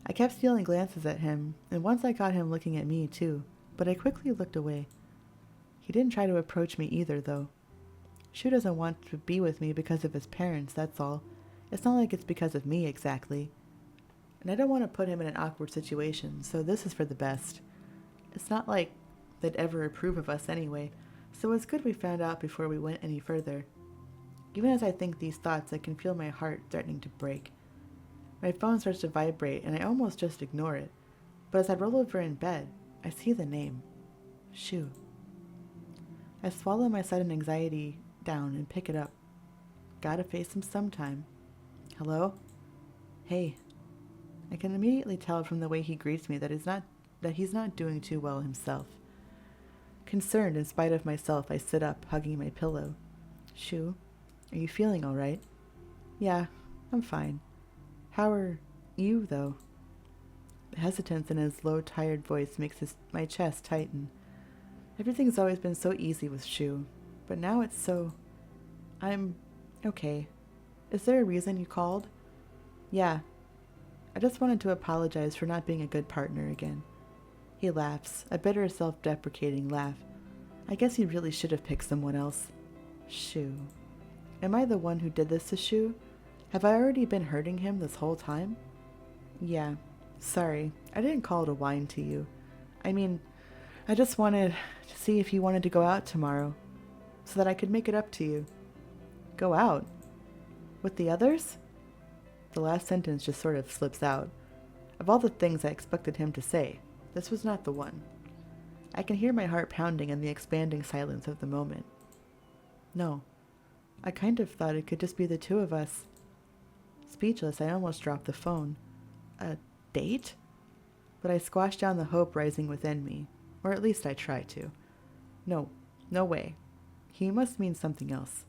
I kept stealing glances at him, and once I caught him looking at me too, but I quickly looked away. He didn't try to approach me either, though. Shou doesn't want to be with me because of his parents, that's all. It's not like it's because of me, exactly. And I don't want to put him in an awkward situation, so this is for the best. It's not like they'd ever approve of us anyway, so it's good we found out before we went any further. Even as I think these thoughts, I can feel my heart threatening to break. My phone starts to vibrate, and I almost just ignore it. But as I roll over in bed, I see the name. Shou. I swallow my sudden anxiety down and pick it up. Gotta face him sometime. Hello? Hey. I can immediately tell from the way he greets me that he's not doing too well himself. Concerned in spite of myself, I sit up, hugging my pillow. Shou, are you feeling all right? Yeah, I'm fine. How are you, though? The hesitance in his low, tired voice makes my chest tighten. Everything's always been so easy with Shou, but now it's so... I'm okay. Is there a reason you called? Yeah. I just wanted to apologize for not being a good partner again. He laughs, a bitter, self-deprecating laugh. I guess he really should have picked someone else. Shou. Am I the one who did this to Shou? Have I already been hurting him this whole time? Yeah. Sorry, I didn't call to whine to you. I mean, I just wanted to see if you wanted to go out tomorrow, so that I could make it up to you. Go out? With the others? The last sentence just sort of slips out. Of all the things I expected him to say, this was not the one. I can hear my heart pounding in the expanding silence of the moment. No. I kind of thought it could just be the two of us. Speechless, I almost dropped the phone. A date? But I squashed down the hope rising within me. Or at least I tried to. No way. He must mean something else.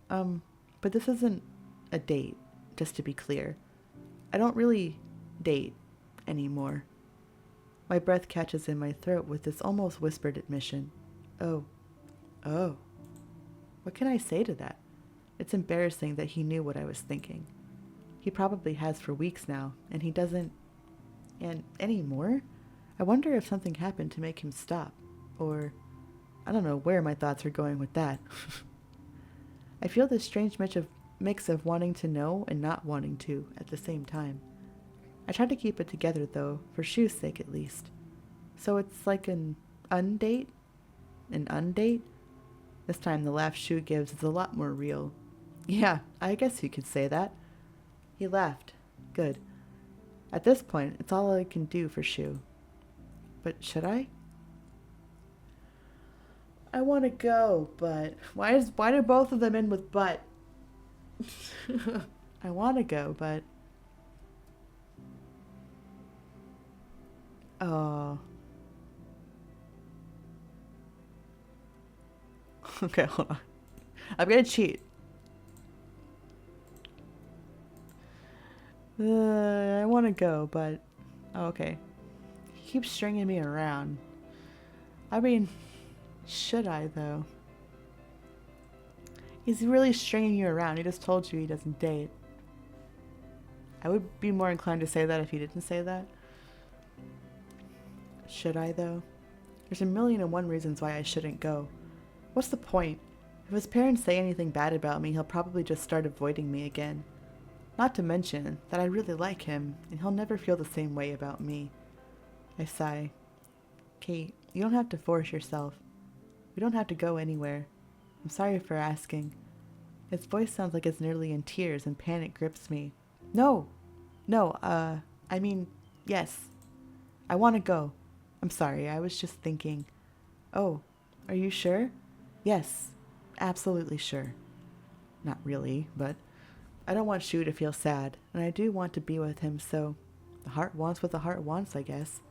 But this isn't a date, just to be clear. I don't really date anymore. My breath catches in my throat with this almost whispered admission. Oh. What can I say to that? It's embarrassing that he knew what I was thinking. He probably has for weeks now, and he doesn't... And anymore? I wonder if something happened to make him stop. Or... I don't know where my thoughts are going with that. I feel this strange mix of wanting to know and not wanting to at the same time. I try to keep it together, though, for Shou's sake at least. So it's like an undate? An undate? This time the laugh Shou gives is a lot more real. Yeah, I guess you could say that. He laughed. Good. At this point, it's all I can do for Shou. But should I? I want to go, but... Why do both of them end with but? I want to go, but... Oh. Okay, hold on. I'm gonna cheat. I want to go, but... Oh, okay. He keeps stringing me around. I mean, should I, though? He's really stringing you around. He just told you he doesn't date. I would be more inclined to say that if he didn't say that. Should I, though? There's a million and one reasons why I shouldn't go. What's the point? If his parents say anything bad about me, he'll probably just start avoiding me again. Not to mention that I really like him, and he'll never feel the same way about me. I sigh. Kate, you don't have to force yourself. We don't have to go anywhere. I'm sorry for asking. His voice sounds like it's nearly in tears and panic grips me. No, I mean, yes. I want to go. I'm sorry, I was just thinking. Oh, are you sure? Yes, absolutely sure. Not really, but I don't want Shou to feel sad, and I do want to be with him, so the heart wants what the heart wants, I guess.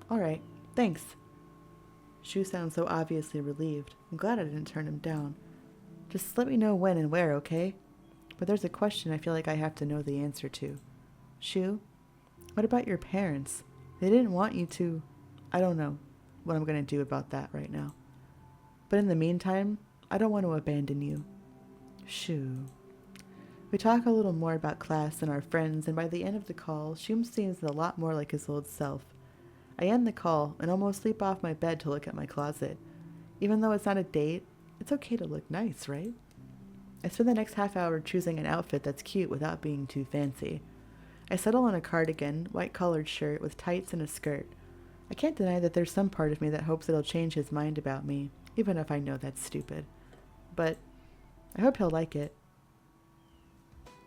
Alright, thanks. Shou sounds so obviously relieved. I'm glad I didn't turn him down. Just let me know when and where, okay? But there's a question I feel like I have to know the answer to. Shou, what about your parents? They didn't want you to... I don't know what I'm going to do about that right now. But in the meantime, I don't want to abandon you. Shou. We talk a little more about class and our friends, and by the end of the call, Shou seems a lot more like his old self. I end the call and almost leap off my bed to look at my closet. Even though it's not a date, it's okay to look nice, right? I spend the next half hour choosing an outfit that's cute without being too fancy. I settle on a cardigan, white collared shirt with tights and a skirt. I can't deny that there's some part of me that hopes it'll change his mind about me, even if I know that's stupid. But I hope he'll like it.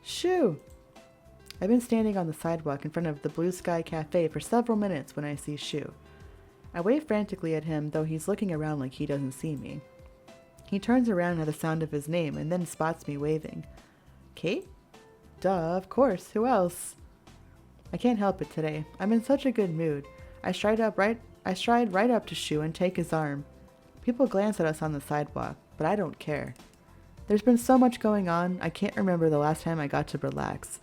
Shou! I've been standing on the sidewalk in front of the Blue Sky Cafe for several minutes when I see Shou. I wave frantically at him, though he's looking around like he doesn't see me. He turns around at the sound of his name and then spots me waving. Kate? Duh, of course. Who else? I can't help it today. I'm in such a good mood. I stride right up to Shou and take his arm. People glance at us on the sidewalk, but I don't care. There's been so much going on, I can't remember the last time I got to relax.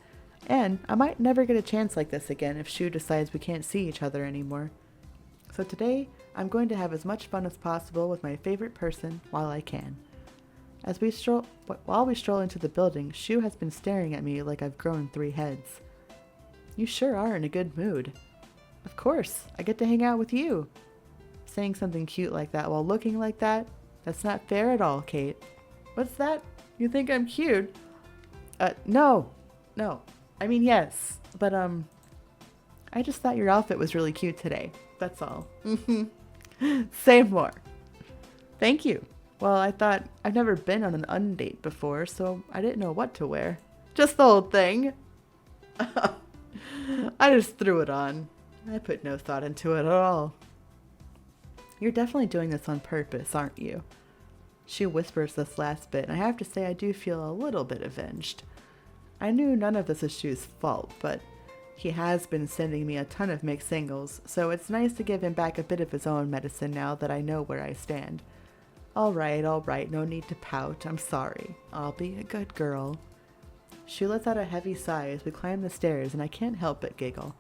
And I might never get a chance like this again if Shou decides we can't see each other anymore. So today, I'm going to have as much fun as possible with my favorite person while I can. While we stroll into the building, Shou has been staring at me like I've grown 3 heads. You sure are in a good mood. Of course, I get to hang out with you. Saying something cute like that while looking like that? That's not fair at all, Kate. What's that? You think I'm cute? No. I mean, yes. But, I just thought your outfit was really cute today. That's all. Say more. Thank you. Well, I thought I've never been on an undate before, so I didn't know what to wear. Just the whole thing. I just threw it on. I put no thought into it at all. You're definitely doing this on purpose, aren't you? She whispers this last bit, and I have to say I do feel a little bit avenged. I knew none of this is Shou's fault, but he has been sending me a ton of mixed signals, so it's nice to give him back a bit of his own medicine now that I know where I stand. All right, no need to pout. I'm sorry. I'll be a good girl. Shou lets out a heavy sigh as we climb the stairs, and I can't help but giggle.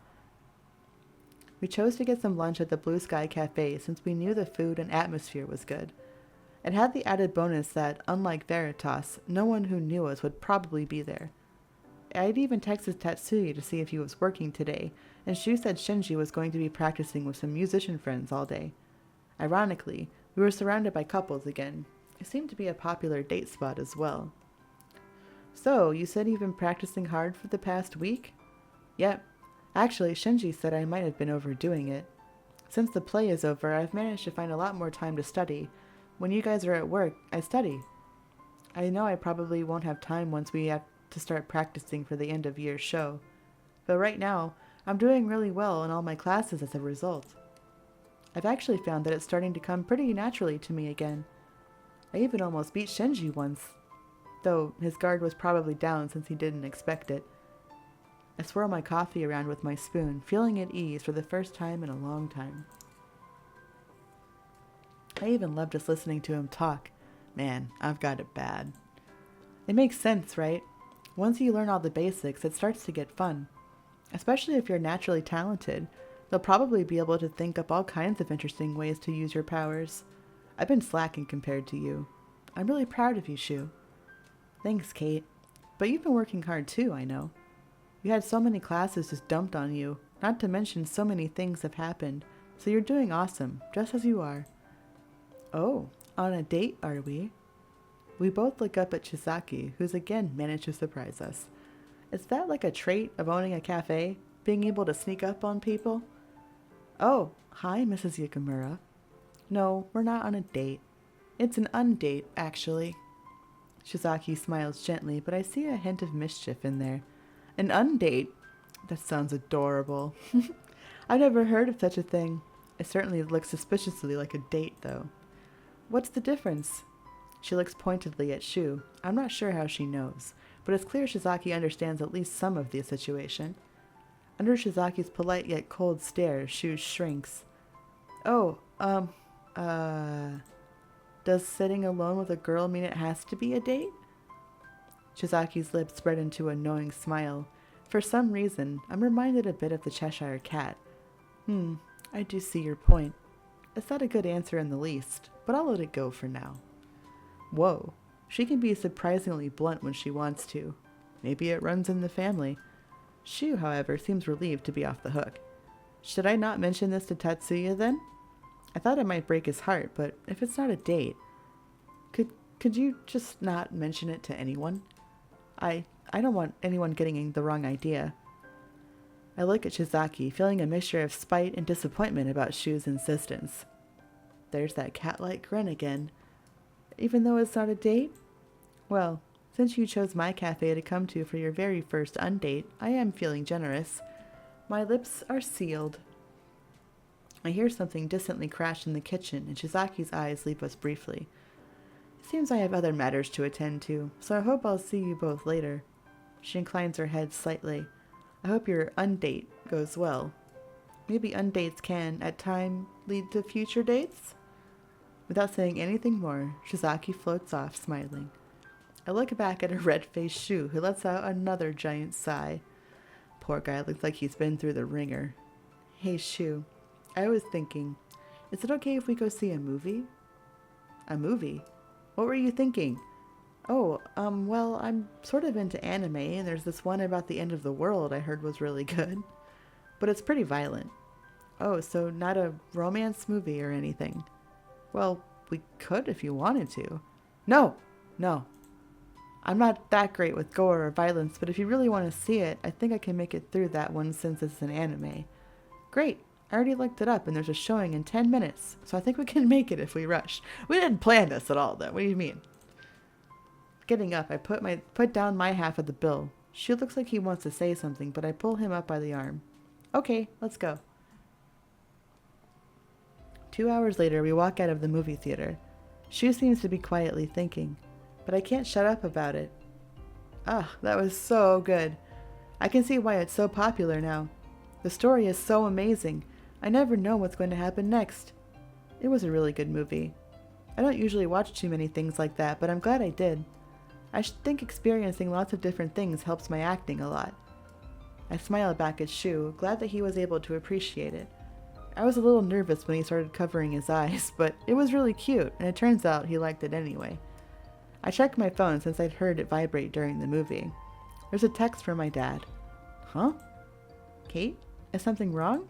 We chose to get some lunch at the Blue Sky Cafe since we knew the food and atmosphere was good. It had the added bonus that, unlike Veritas, no one who knew us would probably be there. I'd even texted Tatsuya to see if he was working today, and Shou said Shinji was going to be practicing with some musician friends all day. Ironically, we were surrounded by couples again. It seemed to be a popular date spot as well. So, you said you've been practicing hard for the past week? Yep. Actually, Shinji said I might have been overdoing it. Since the play is over, I've managed to find a lot more time to study. When you guys are at work, I study. I know I probably won't have time once we have to start practicing for the end of year show. But right now, I'm doing really well in all my classes as a result. I've actually found that it's starting to come pretty naturally to me again. I even almost beat Shinji once, though his guard was probably down since he didn't expect it. I swirl my coffee around with my spoon, feeling at ease for the first time in a long time. I even love just listening to him talk. Man, I've got it bad. It makes sense, right? Once you learn all the basics, it starts to get fun. Especially if you're naturally talented. You'll probably be able to think up all kinds of interesting ways to use your powers. I've been slacking compared to you. I'm really proud of you, Shou. Thanks, Kate. But you've been working hard too, I know. You had so many classes just dumped on you, not to mention so many things have happened. So you're doing awesome, just as you are. Oh, on a date, are we? We both look up at Chisaki, who's again managed to surprise us. Is that like a trait of owning a cafe? Being able to sneak up on people? Oh, hi, Mrs. Yukamura. No, we're not on a date. It's an undate, actually. Shizaki smiles gently, but I see a hint of mischief in there. An undate? That sounds adorable. I've never heard of such a thing. It certainly looks suspiciously like a date, though. What's the difference? She looks pointedly at Shou. I'm not sure how she knows, but it's clear Shizaki understands at least some of the situation. Under Shizaki's polite yet cold stare, Shou shrinks. Oh, does sitting alone with a girl mean it has to be a date? Shizaki's lips spread into a knowing smile. For some reason, I'm reminded a bit of the Cheshire Cat. I do see your point. It's not a good answer in the least, but I'll let it go for now. Whoa, she can be surprisingly blunt when she wants to. Maybe it runs in the family. Shou, however, seems relieved to be off the hook. Should I not mention this to Tatsuya then? I thought it might break his heart, but if it's not a date, could you just not mention it to anyone? I don't want anyone getting the wrong idea. I look at Shizaki, feeling a mixture of spite and disappointment about Shou's insistence. There's that cat-like grin again. Even though it's not a date? Well, since you chose my cafe to come to for your very first undate, I am feeling generous. My lips are sealed. I hear something distantly crash in the kitchen, and Shizaki's eyes leave us briefly. It seems I have other matters to attend to, so I hope I'll see you both later. She inclines her head slightly. I hope your undate goes well. Maybe undates can, at time, lead to future dates? Without saying anything more, Shizaki floats off, smiling. I look back at a red-faced Shou, who lets out another giant sigh. Poor guy looks like he's been through the ringer. Hey, Shou. I was thinking, is it okay if we go see a movie? A movie? What were you thinking? Oh, well, I'm sort of into anime, and there's this one about the end of the world I heard was really good. But it's pretty violent. Oh, so not a romance movie or anything? Well, we could if you wanted to. No. I'm not that great with gore or violence, but if you really want to see it, I think I can make it through that one since it's an anime. Great. I already looked it up, and there's a showing in 10 minutes, so I think we can make it if we rush. We didn't plan this at all, though. What do you mean? Getting up, I put down my half of the bill. Shou looks like he wants to say something, but I pull him up by the arm. Okay, let's go. 2 hours later, we walk out of the movie theater. Shou seems to be quietly thinking, but I can't shut up about it. Ah, that was so good. I can see why it's so popular now. The story is so amazing. I never know what's going to happen next. It was a really good movie. I don't usually watch too many things like that, but I'm glad I did. I think experiencing lots of different things helps my acting a lot. I smiled back at Shou, glad that he was able to appreciate it. I was a little nervous when he started covering his eyes, but it was really cute, and it turns out he liked it anyway. I checked my phone since I'd heard it vibrate during the movie. There's a text from my dad. Huh? Kate? Is something wrong?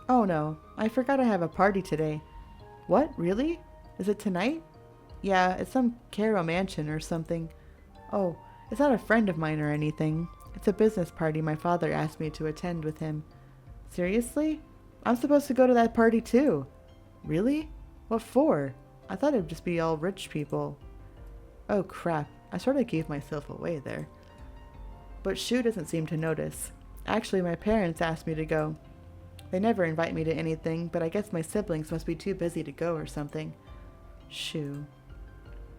Oh no, I forgot I have a party today. What, really? Is it tonight? Yeah, it's some Caro mansion or something. Oh, it's not a friend of mine or anything. It's a business party my father asked me to attend with him. Seriously? I'm supposed to go to that party too. Really? What for? I thought it'd just be all rich people. Oh crap, I sort of gave myself away there. But Shou doesn't seem to notice. Actually, my parents asked me to go. They never invite me to anything, but I guess my siblings must be too busy to go or something. Shou.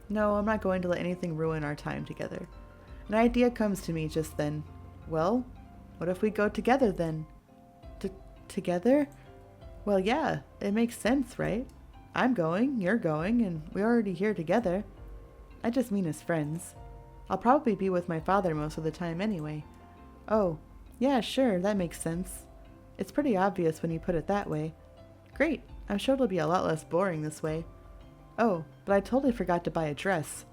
No, I'm not going to let anything ruin our time together. An idea comes to me just then. Well, what if we go together then? Together? Well, yeah, it makes sense, right? I'm going, you're going, and we're already here together. I just mean as friends. I'll probably be with my father most of the time anyway. Oh, Yeah, sure, that makes sense. It's pretty obvious when you put it that way. Great, I'm sure it'll be a lot less boring this way. Oh, but I totally forgot to buy a dress.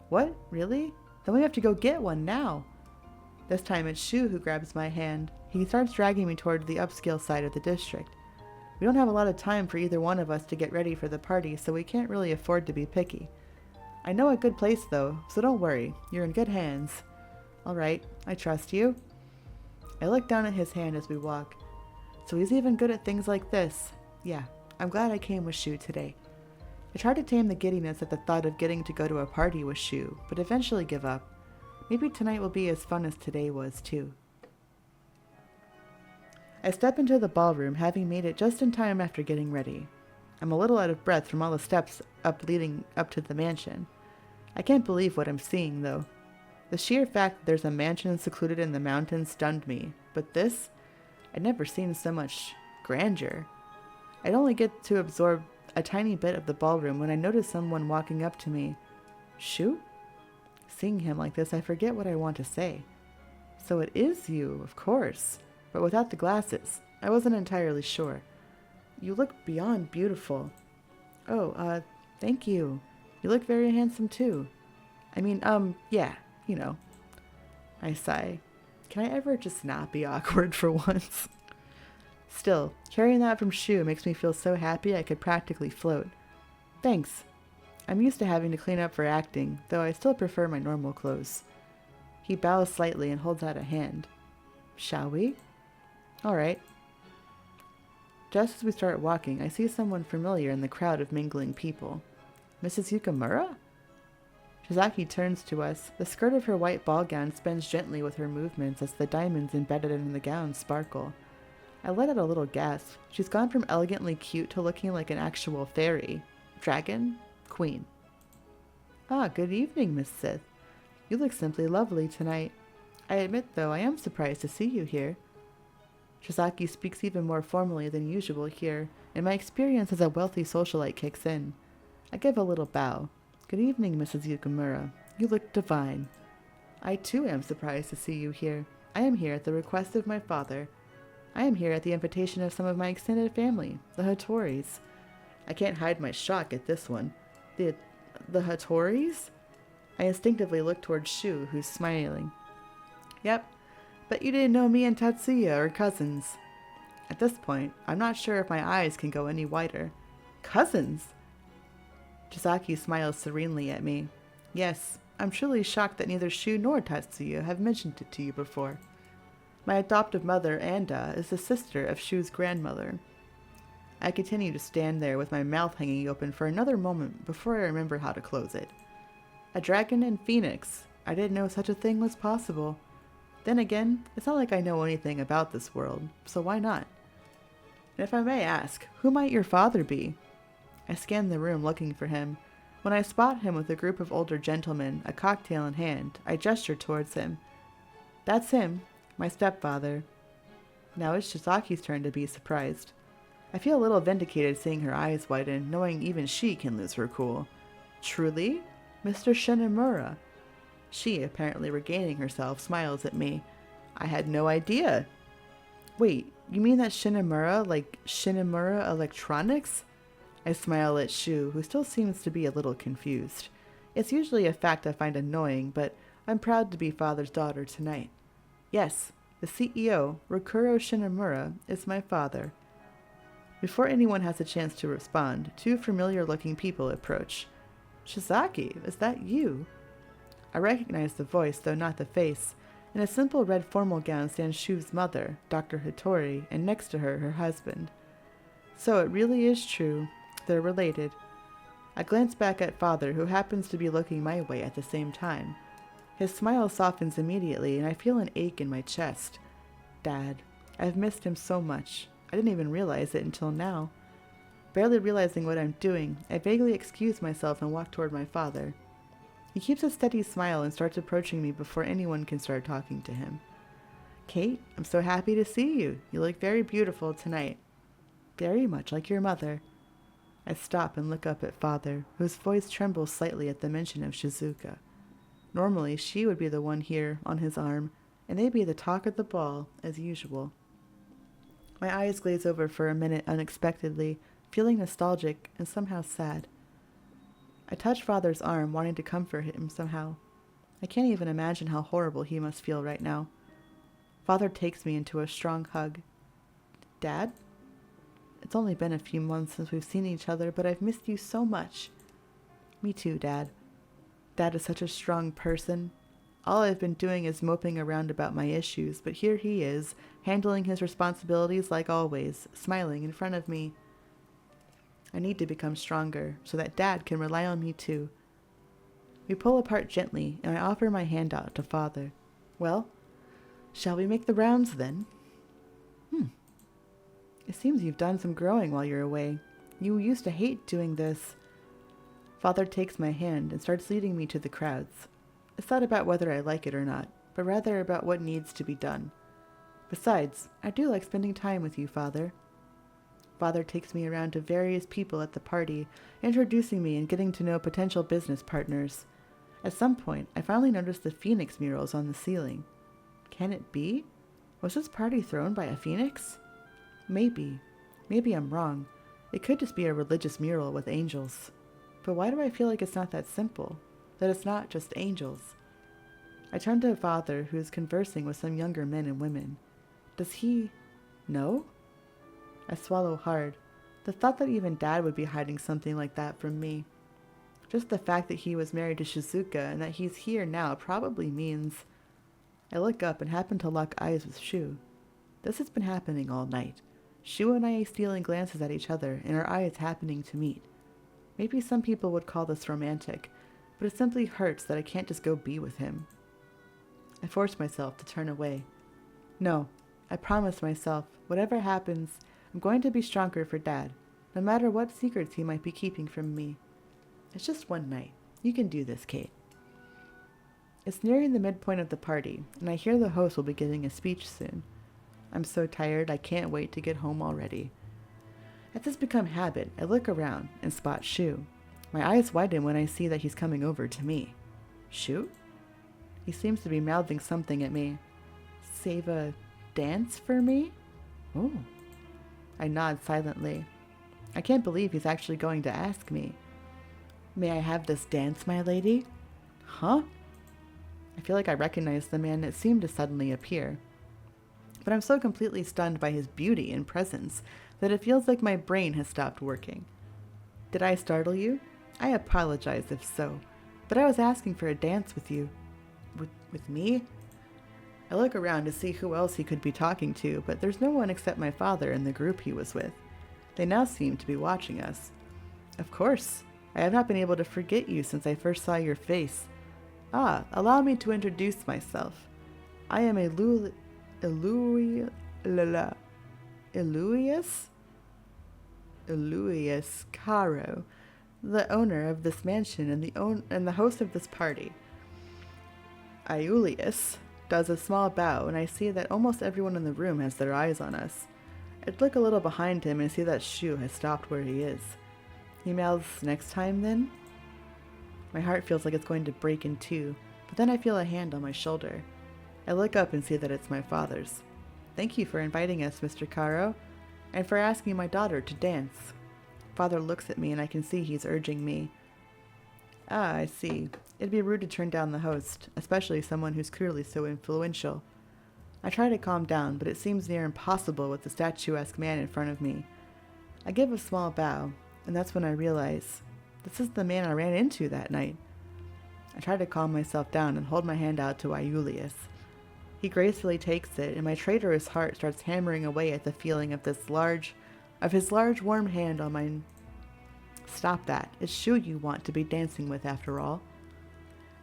What? Really? Then we have to go get one now. This time it's Shou who grabs my hand. He starts dragging me toward the upscale side of the district. We don't have a lot of time for either one of us to get ready for the party, so we can't really afford to be picky. I know a good place though, so don't worry. You're in good hands. Alright, I trust you. I look down at his hand as we walk. So he's even good at things like this. Yeah, I'm glad I came with Shou today. I tried to tame the giddiness at the thought of getting to go to a party with Shou, but eventually give up. Maybe tonight will be as fun as today was too. I step into the ballroom, having made it just in time after getting ready. I'm a little out of breath from all the steps leading up to the mansion. I can't believe what I'm seeing, though. The sheer fact that there's a mansion secluded in the mountains stunned me, but this? I'd never seen so much grandeur. I'd only get to absorb a tiny bit of the ballroom when I noticed someone walking up to me. Shou? Seeing him like this, I forget what I want to say. So it is you, of course. But without the glasses, I wasn't entirely sure. You look beyond beautiful. Oh, thank you. You look very handsome too. I mean, yeah, you know. I sigh. Can I ever just not be awkward for once? Still, hearing that from Shou makes me feel so happy I could practically float. Thanks. I'm used to having to clean up for acting, though I still prefer my normal clothes. He bows slightly and holds out a hand. Shall we? Alright. Just as we start walking, I see someone familiar in the crowd of mingling people. Mrs. Yukimura? Shizaki turns to us. The skirt of her white ball gown spins gently with her movements as the diamonds embedded in the gown sparkle. I let out a little gasp. She's gone from elegantly cute to looking like an actual fairy. Dragon? Queen. Ah, good evening, Miss Sith. You look simply lovely tonight. I admit, though, I am surprised to see you here. Shizaki speaks even more formally than usual here, and my experience as a wealthy socialite kicks in. I give a little bow. Good evening, Mrs. Yukimura. You look divine. I too am surprised to see you here. I am here at the request of my father. I am here at the invitation of some of my extended family, the Hattoris. I can't hide my shock at this one. The Hattoris? I instinctively look towards Shou, who's smiling. Yep, but you didn't know me and Tatsuya are cousins. At this point, I'm not sure if my eyes can go any wider. Cousins? Chisaki smiles serenely at me. Yes, I'm truly shocked that neither Shou nor Tatsuya have mentioned it to you before. My adoptive mother, Anda, is the sister of Shu's grandmother. I continue to stand there with my mouth hanging open for another moment before I remember how to close it. A dragon and phoenix. I didn't know such a thing was possible. Then again, it's not like I know anything about this world, so why not? And if I may ask, who might your father be? I scan the room looking for him. When I spot him with a group of older gentlemen, a cocktail in hand, I gesture towards him. That's him, my stepfather. Now it's Shizaki's turn to be surprised. I feel a little vindicated seeing her eyes widen, knowing even she can lose her cool. Truly? Mr. Shinemura? She, apparently regaining herself, smiles at me. I had no idea. Wait, you mean that Shinemura, like Shinemura Electronics? I smile at Shou, who still seems to be a little confused. It's usually a fact I find annoying, but I'm proud to be father's daughter tonight. Yes, the CEO, Rokuro Shinemura, is my father. Before anyone has a chance to respond, two familiar-looking people approach. Shizaki, is that you? I recognize the voice, though not the face. In a simple red formal gown stands Shu's mother, Dr. Hattori, and next to her, her husband. So it really is true. They're related. I glance back at father, who happens to be looking my way at the same time. His smile softens immediately, and I feel an ache in my chest. Dad. I've missed him so much. I didn't even realize it until now. Barely realizing what I'm doing, I vaguely excuse myself and walk toward my father. He keeps a steady smile and starts approaching me before anyone can start talking to him. Kate, I'm so happy to see you. You look very beautiful tonight. Very much like your mother. I stop and look up at father, whose voice trembles slightly at the mention of Shizuka. Normally, she would be the one here, on his arm. and they be the talk of the ball, as usual. My eyes glaze over for a minute unexpectedly, feeling nostalgic and somehow sad. I touch Father's arm, wanting to comfort him somehow. I can't even imagine how horrible he must feel right now. Father takes me into a strong hug. Dad? It's only been a few months since we've seen each other, but I've missed you so much. Me too, Dad. Dad is such a strong person. All I've been doing is moping around about my issues, but here he is, handling his responsibilities like always, smiling in front of me. I need to become stronger, so that Dad can rely on me too. We pull apart gently, and I offer my hand out to Father. Well, shall we make the rounds then? It seems you've done some growing while you're away. You used to hate doing this. Father takes my hand and starts leading me to the crowds. It's not about whether I like it or not, but rather about what needs to be done. Besides, I do like spending time with you, Father. Father takes me around to various people at the party, introducing me and getting to know potential business partners. At some point, I finally noticed the phoenix murals on the ceiling. Can it be? Was this party thrown by a phoenix? Maybe. Maybe I'm wrong. It could just be a religious mural with angels. But why do I feel like it's not that simple? That it's not just angels? I turn to Father, who is conversing with some younger men and women. Does he know? I swallow hard. The thought that even Dad would be hiding something like that from me. Just the fact that he was married to Shizuka and that he's here now probably means... I look up and happen to lock eyes with Shou. This has been happening all night. Shou and I stealing glances at each other and our eyes happening to meet. Maybe some people would call this romantic, but it simply hurts that I can't just go be with him. I force myself to turn away. No, I promise myself, whatever happens, I'm going to be stronger for Dad, no matter what secrets he might be keeping from me. It's just one night. You can do this, Kate. It's nearing the midpoint of the party, and I hear the host will be giving a speech soon. I'm so tired I can't wait to get home already. As this become habit, I look around and spot Shou. My eyes widen when I see that he's coming over to me. Shou? He seems to be mouthing something at me. Save a dance for me? Oh. I nod silently. I can't believe he's actually going to ask me. May I have this dance, my lady? Huh? I feel like I recognize the man that seemed to suddenly appear. But I'm so completely stunned by his beauty and presence that it feels like my brain has stopped working. Did I startle you? I apologize if so, but I was asking for a dance with you. With me? I look around to see who else he could be talking to, but there's no one except my father and the group he was with. They now seem to be watching us. Of course. I have not been able to forget you since I first saw your face. Allow me to introduce myself. I am Aloysius Caro, the owner of this mansion and the host of this party. Aeolius does a small bow, and I see that almost everyone in the room has their eyes on us. I look a little behind him and see that Shou has stopped where he is. He mouths, "Next time, then?" My heart feels like it's going to break in two, but then I feel a hand on my shoulder. I look up and see that it's my father's. "Thank you for inviting us, Mr. Caro, and for asking my daughter to dance." Father looks at me and I can see he's urging me. I see. It'd be rude to turn down the host, especially someone who's clearly so influential. I try to calm down, but it seems near impossible with the statuesque man in front of me. I give a small bow, and that's when I realize this is the man I ran into that night. I try to calm myself down and hold my hand out to Aeolius. He gracefully takes it, and my traitorous heart starts hammering away at the feeling of his large warm hand on mine. Stop that. It's Shou you want to be dancing with, after all.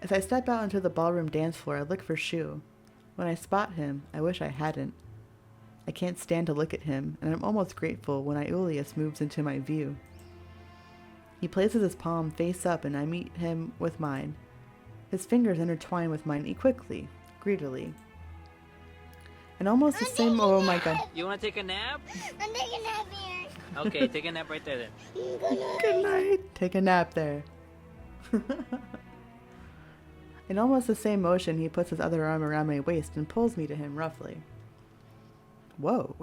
As I step out onto the ballroom dance floor, I look for Shou. When I spot him, I wish I hadn't. I can't stand to look at him, and I'm almost grateful when Aeolius moves into my view. He places his palm face up, and I meet him with mine. His fingers intertwine with mine quickly, greedily. And almost the same. Oh my god. You want to take a nap? I'm taking a nap here. Okay, take a nap right there then. Good night. Take a nap there. In almost the same motion, he puts his other arm around my waist and pulls me to him roughly. Whoa.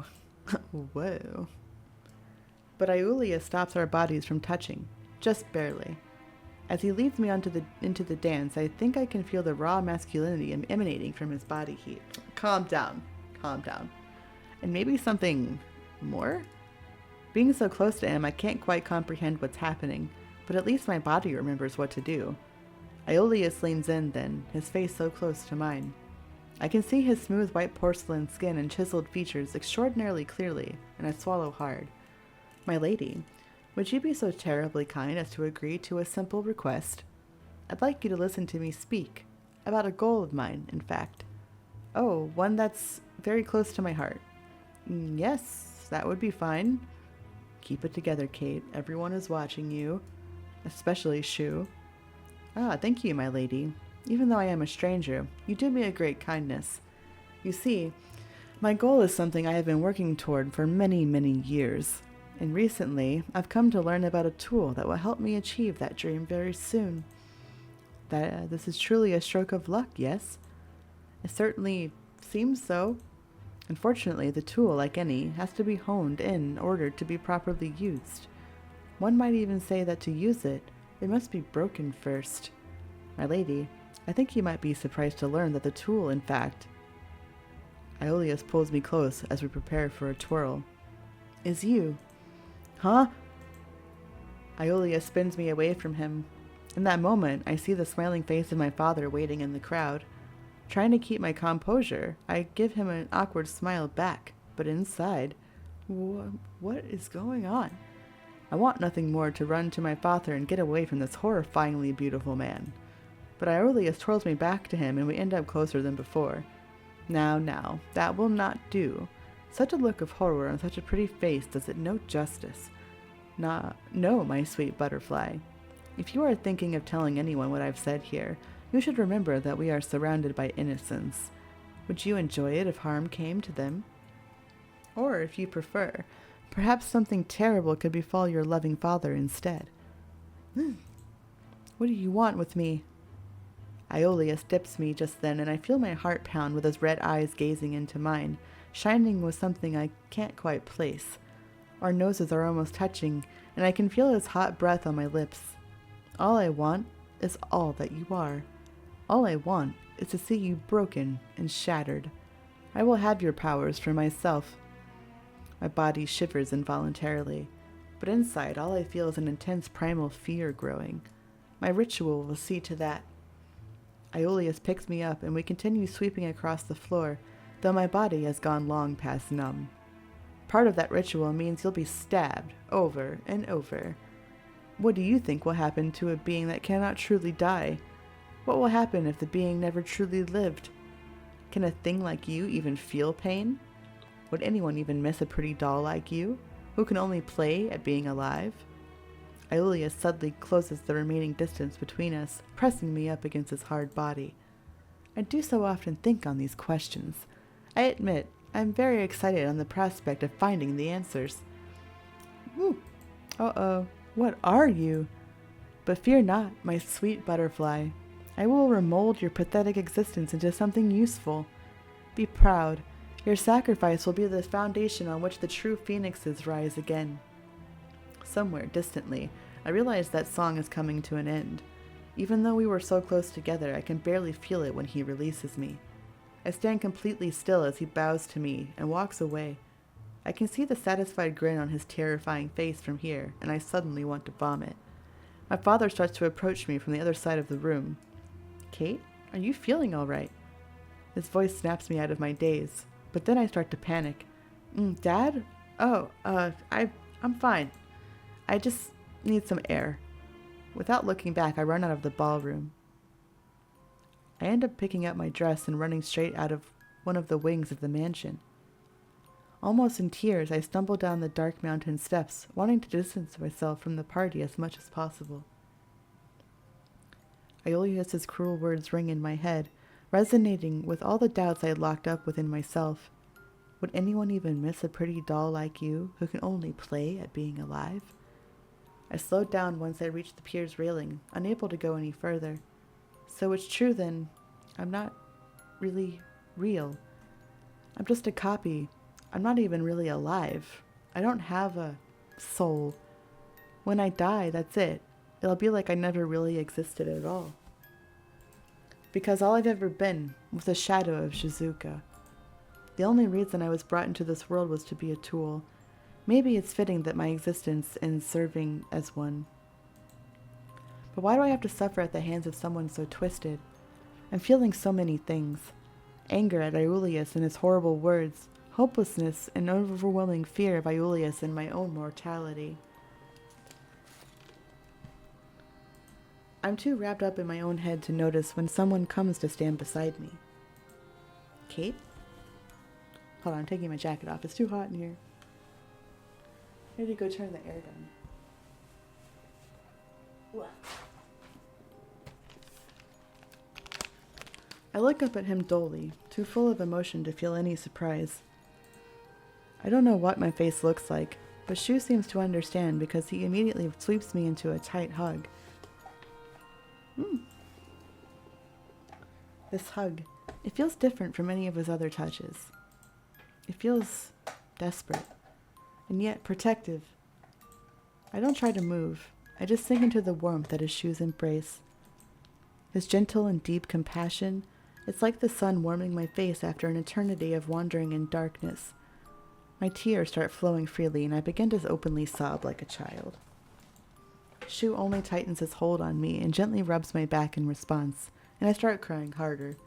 Whoa. But Aeolus stops our bodies from touching, just barely. As he leads me into the dance, I think I can feel the raw masculinity emanating from his body heat. Calm down. Calm down. And maybe something more? Being so close to him, I can't quite comprehend what's happening, but at least my body remembers what to do. Aeolus leans in then, his face so close to mine. I can see his smooth white porcelain skin and chiseled features extraordinarily clearly, and I swallow hard. My lady, would you be so terribly kind as to agree to a simple request? I'd like you to listen to me speak, about a goal of mine, in fact. Oh, one that's very close to my heart. Yes, that would be fine. Keep it together, Kate. Everyone is watching you, especially Shou. Ah, thank you, my lady. Even though I am a stranger, you do me a great kindness. You see, my goal is something I have been working toward for many, many years. And recently, I've come to learn about a tool that will help me achieve that dream very soon. This is truly a stroke of luck, yes? It certainly seems so. Unfortunately, the tool, like any, has to be honed in order to be properly used. One might even say that to use it, it must be broken first. My lady, I think you might be surprised to learn that the tool, in fact, Aeolus pulls me close as we prepare for a twirl, is you. Huh? Aeolus spins me away from him. In that moment, I see the smiling face of my father waiting in the crowd. Trying to keep my composure, I give him an awkward smile back, but inside, what is going on? I want nothing more to run to my father and get away from this horrifyingly beautiful man. But Aeolus twirls me back to him and we end up closer than before. Now, that will not do. Such a look of horror on such a pretty face does it no justice. No, my sweet butterfly. If you are thinking of telling anyone what I've said here, you should remember that we are surrounded by innocents. Would you enjoy it if harm came to them? Or, if you prefer, perhaps something terrible could befall your loving father instead. What do you want with me? Aeolus dips me just then, and I feel my heart pound with his red eyes gazing into mine, shining with something I can't quite place. Our noses are almost touching, and I can feel his hot breath on my lips. All I want is all that you are. All I want is to see you broken and shattered. I will have your powers for myself. My body shivers involuntarily, but inside all I feel is an intense primal fear growing. My ritual will see to that. Aeolus picks me up and we continue sweeping across the floor, though my body has gone long past numb. Part of that ritual means you'll be stabbed over and over. What do you think will happen to a being that cannot truly die? What will happen if the being never truly lived? Can a thing like you even feel pain? Would anyone even miss a pretty doll like you, who can only play at being alive? Aeolus suddenly closes the remaining distance between us, pressing me up against his hard body. I do so often think on these questions. I admit, I'm very excited on the prospect of finding the answers. Uh-oh, what are you? But fear not, my sweet butterfly. I will remold your pathetic existence into something useful. Be proud. Your sacrifice will be the foundation on which the true phoenixes rise again. Somewhere distantly, I realize that song is coming to an end. Even though we were so close together, I can barely feel it when he releases me. I stand completely still as he bows to me and walks away. I can see the satisfied grin on his terrifying face from here, and I suddenly want to vomit. My father starts to approach me from the other side of the room. Kate, are you feeling all right? His voice snaps me out of my daze, but then I start to panic. Dad? Oh, I'm fine. I just need some air. Without looking back, I run out of the ballroom. I end up picking up my dress and running straight out of one of the wings of the mansion. Almost in tears, I stumble down the dark mountain steps, wanting to distance myself from the party as much as possible. Aeolus's cruel words ring in my head, resonating with all the doubts I had locked up within myself. Would anyone even miss a pretty doll like you, who can only play at being alive? I slowed down once I reached the pier's railing, unable to go any further. So it's true then. I'm not really real. I'm just a copy. I'm not even really alive. I don't have a soul. When I die, that's it. It'll be like I never really existed at all. Because all I've ever been was a shadow of Shizuka. The only reason I was brought into this world was to be a tool. Maybe it's fitting that my existence ends serving as one. But why do I have to suffer at the hands of someone so twisted? I'm feeling so many things. Anger at Aeolus and his horrible words, hopelessness and overwhelming fear of Aeolus and my own mortality. I'm too wrapped up in my own head to notice when someone comes to stand beside me. Kate? Hold on, I'm taking my jacket off. It's too hot in here. I need to go turn the air down. What? I look up at him dully, too full of emotion to feel any surprise. I don't know what my face looks like, but Shou seems to understand because he immediately sweeps me into a tight hug. This hug, it feels different from any of his other touches. It feels desperate, and yet protective. I don't try to move. I just sink into the warmth that is Shou's embrace. His gentle and deep compassion, it's like the sun warming my face after an eternity of wandering in darkness. My tears start flowing freely, and I begin to openly sob like a child. Shou only tightens his hold on me and gently rubs my back in response, and I start crying harder.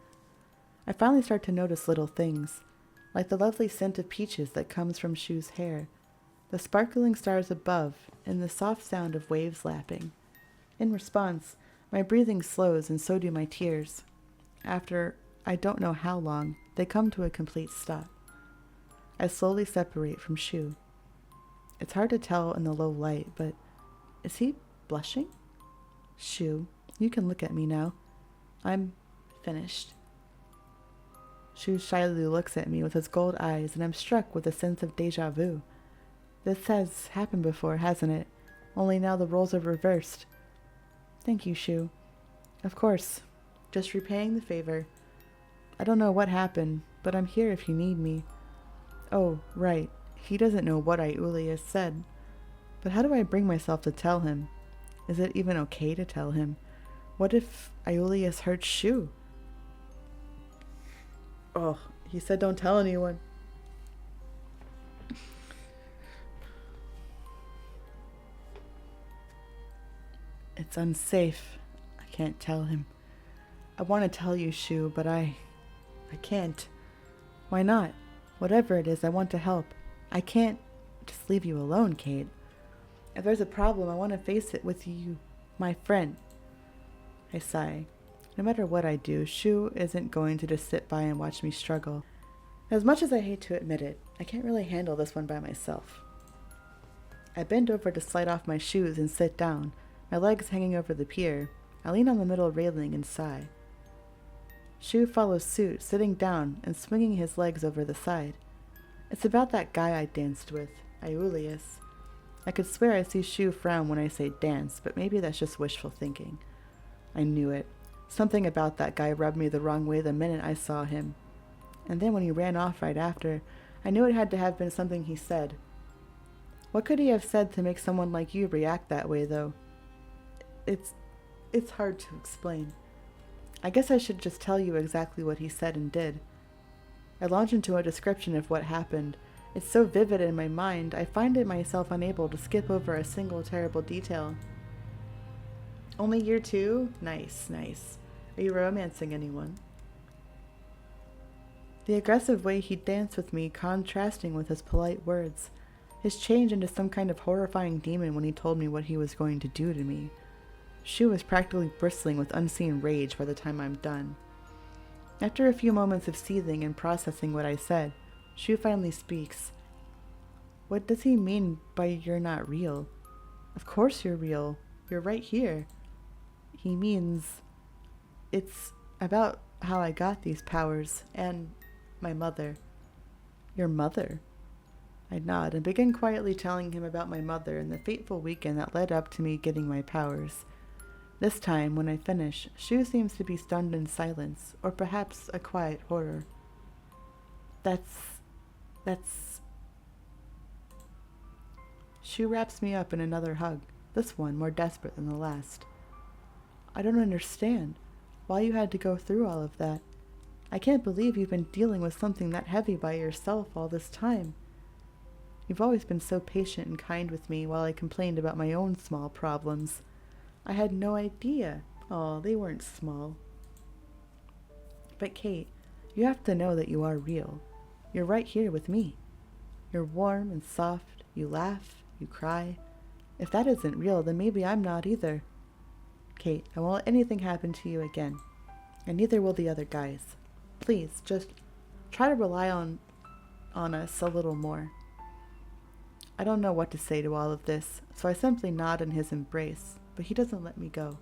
I finally start to notice little things, like the lovely scent of peaches that comes from Shou's hair, the sparkling stars above, and the soft sound of waves lapping. In response, my breathing slows and so do my tears. After I don't know how long, they come to a complete stop. I slowly separate from Shou. It's hard to tell in the low light, but is he blushing? Shou, you can look at me now. I'm finished. Shou shyly looks at me with his gold eyes, and I'm struck with a sense of deja vu. This has happened before, hasn't it? Only now the roles are reversed. Thank you, Shou. Of course. Just repaying the favor. I don't know what happened, but I'm here if you need me. Oh, right. He doesn't know what Aeolus said. But how do I bring myself to tell him? Is it even okay to tell him? What if Aeolus hurts Shou? Oh, he said don't tell anyone. It's unsafe. I can't tell him. I want to tell you, Shou, but I can't. Why not? Whatever it is, I want to help. I can't just leave you alone, Kate. If there's a problem, I want to face it with you, my friend. I sigh. No matter what I do, Shou isn't going to just sit by and watch me struggle. As much as I hate to admit it, I can't really handle this one by myself. I bend over to slide off my shoes and sit down, my legs hanging over the pier. I lean on the middle railing and sigh. Shou follows suit, sitting down and swinging his legs over the side. It's about that guy I danced with, Aeolus. I could swear I see Shou frown when I say dance, but maybe that's just wishful thinking. I knew it. Something about that guy rubbed me the wrong way the minute I saw him. And then when he ran off right after, I knew it had to have been something he said. What could he have said to make someone like you react that way, though? It's hard to explain. I guess I should just tell you exactly what he said and did. I launch into a description of what happened. It's so vivid in my mind, I find it myself unable to skip over a single terrible detail. Only year 2? Nice, nice. Are you romancing anyone? The aggressive way he danced with me contrasting with his polite words. His change into some kind of horrifying demon when he told me what he was going to do to me. Shou was practically bristling with unseen rage by the time I'm done. After a few moments of seething and processing what I said, Shou finally speaks. What does he mean by you're not real? Of course you're real. You're right here. He means it's about how I got these powers and my mother. Your mother? I nod and begin quietly telling him about my mother and the fateful weekend that led up to me getting my powers. This time, when I finish, Shou seems to be stunned in silence, or perhaps a quiet horror. That's... Shou wraps me up in another hug, this one more desperate than the last. I don't understand why you had to go through all of that. I can't believe you've been dealing with something that heavy by yourself all this time. You've always been so patient and kind with me while I complained about my own small problems. I had no idea. Oh, they weren't small. But Kate, you have to know that you are real. You're right here with me. You're warm and soft. You laugh. You cry. If that isn't real, then maybe I'm not either. Kate, I won't let anything happen to you again. And neither will the other guys. Please, just try to rely on us a little more. I don't know what to say to all of this, so I simply nod in his embrace, but he doesn't let me go.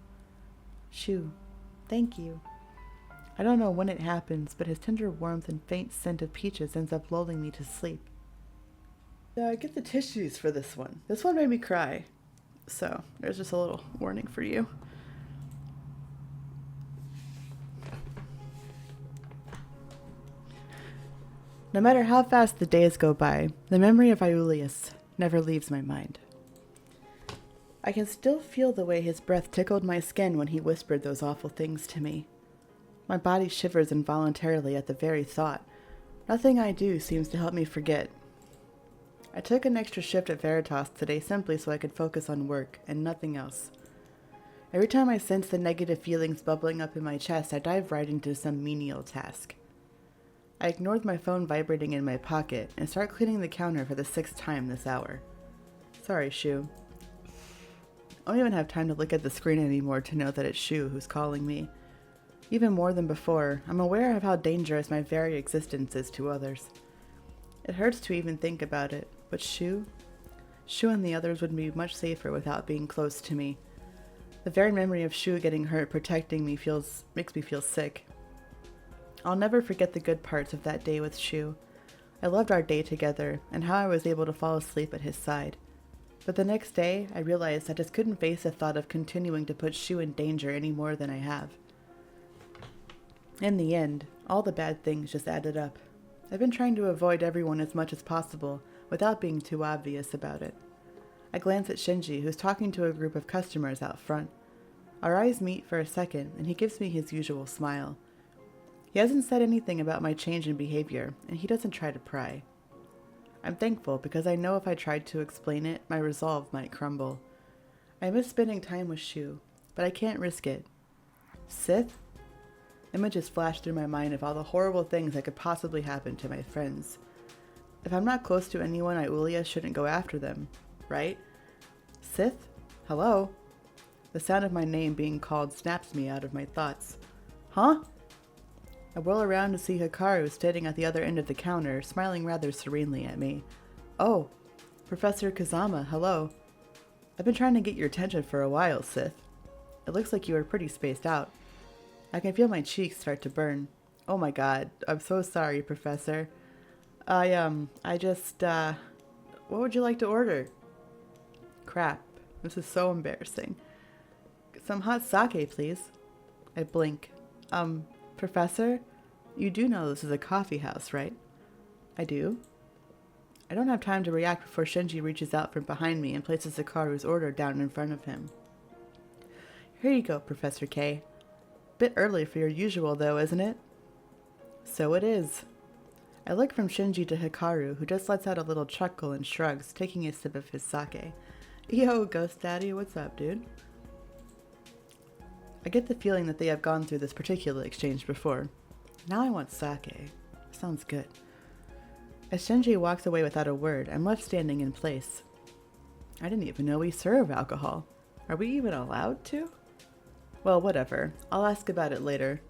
Shou, thank you. I don't know when it happens, but his tender warmth and faint scent of peaches ends up lulling me to sleep. Get the tissues for this one. This one made me cry. So, there's just a little warning for you. No matter how fast the days go by, the memory of Aeolus never leaves my mind. I can still feel the way his breath tickled my skin when he whispered those awful things to me. My body shivers involuntarily at the very thought. Nothing I do seems to help me forget. I took an extra shift at Veritas today simply so I could focus on work and nothing else. Every time I sense the negative feelings bubbling up in my chest, I dive right into some menial task. I ignored my phone vibrating in my pocket and start cleaning the counter for the 6th time this hour. Sorry, Shou. I don't even have time to look at the screen anymore to know that it's Shou who's calling me. Even more than before, I'm aware of how dangerous my very existence is to others. It hurts to even think about it, but Shou and the others would be much safer without being close to me. The very memory of Shou getting hurt protecting me makes me feel sick. I'll never forget the good parts of that day with Shou. I loved our day together, and how I was able to fall asleep at his side. But the next day, I realized I just couldn't face the thought of continuing to put Shou in danger any more than I have. In the end, all the bad things just added up. I've been trying to avoid everyone as much as possible, without being too obvious about it. I glance at Shinji, who's talking to a group of customers out front. Our eyes meet for a second, and he gives me his usual smile. He hasn't said anything about my change in behavior, and he doesn't try to pry. I'm thankful because I know if I tried to explain it, my resolve might crumble. I miss spending time with Shou, but I can't risk it. Sith? Images flash through my mind of all the horrible things that could possibly happen to my friends. If I'm not close to anyone, Aeolus shouldn't go after them, right? Sith? Hello? The sound of my name being called snaps me out of my thoughts. Huh? I whirl around to see Hikaru standing at the other end of the counter, smiling rather serenely at me. Oh, Professor Kazama, hello. I've been trying to get your attention for a while, Sith. It looks like you are pretty spaced out. I can feel my cheeks start to burn. Oh my god, I'm so sorry, Professor. What would you like to order? Crap, this is so embarrassing. Some hot sake, please. I blink. Professor, you do know this is a coffee house, right? I do. I don't have time to react before Shinji reaches out from behind me and places Hikaru's order down in front of him. Here you go, Professor K. Bit early for your usual, though, isn't it? So it is. I look from Shinji to Hikaru, who just lets out a little chuckle and shrugs, taking a sip of his sake. Yo, Ghost Daddy, what's up, dude? I get the feeling that they have gone through this particular exchange before. Now I want sake. Sounds good. As Shinji walks away without a word, I'm left standing in place. I didn't even know we serve alcohol. Are we even allowed to? Well, whatever. I'll ask about it later.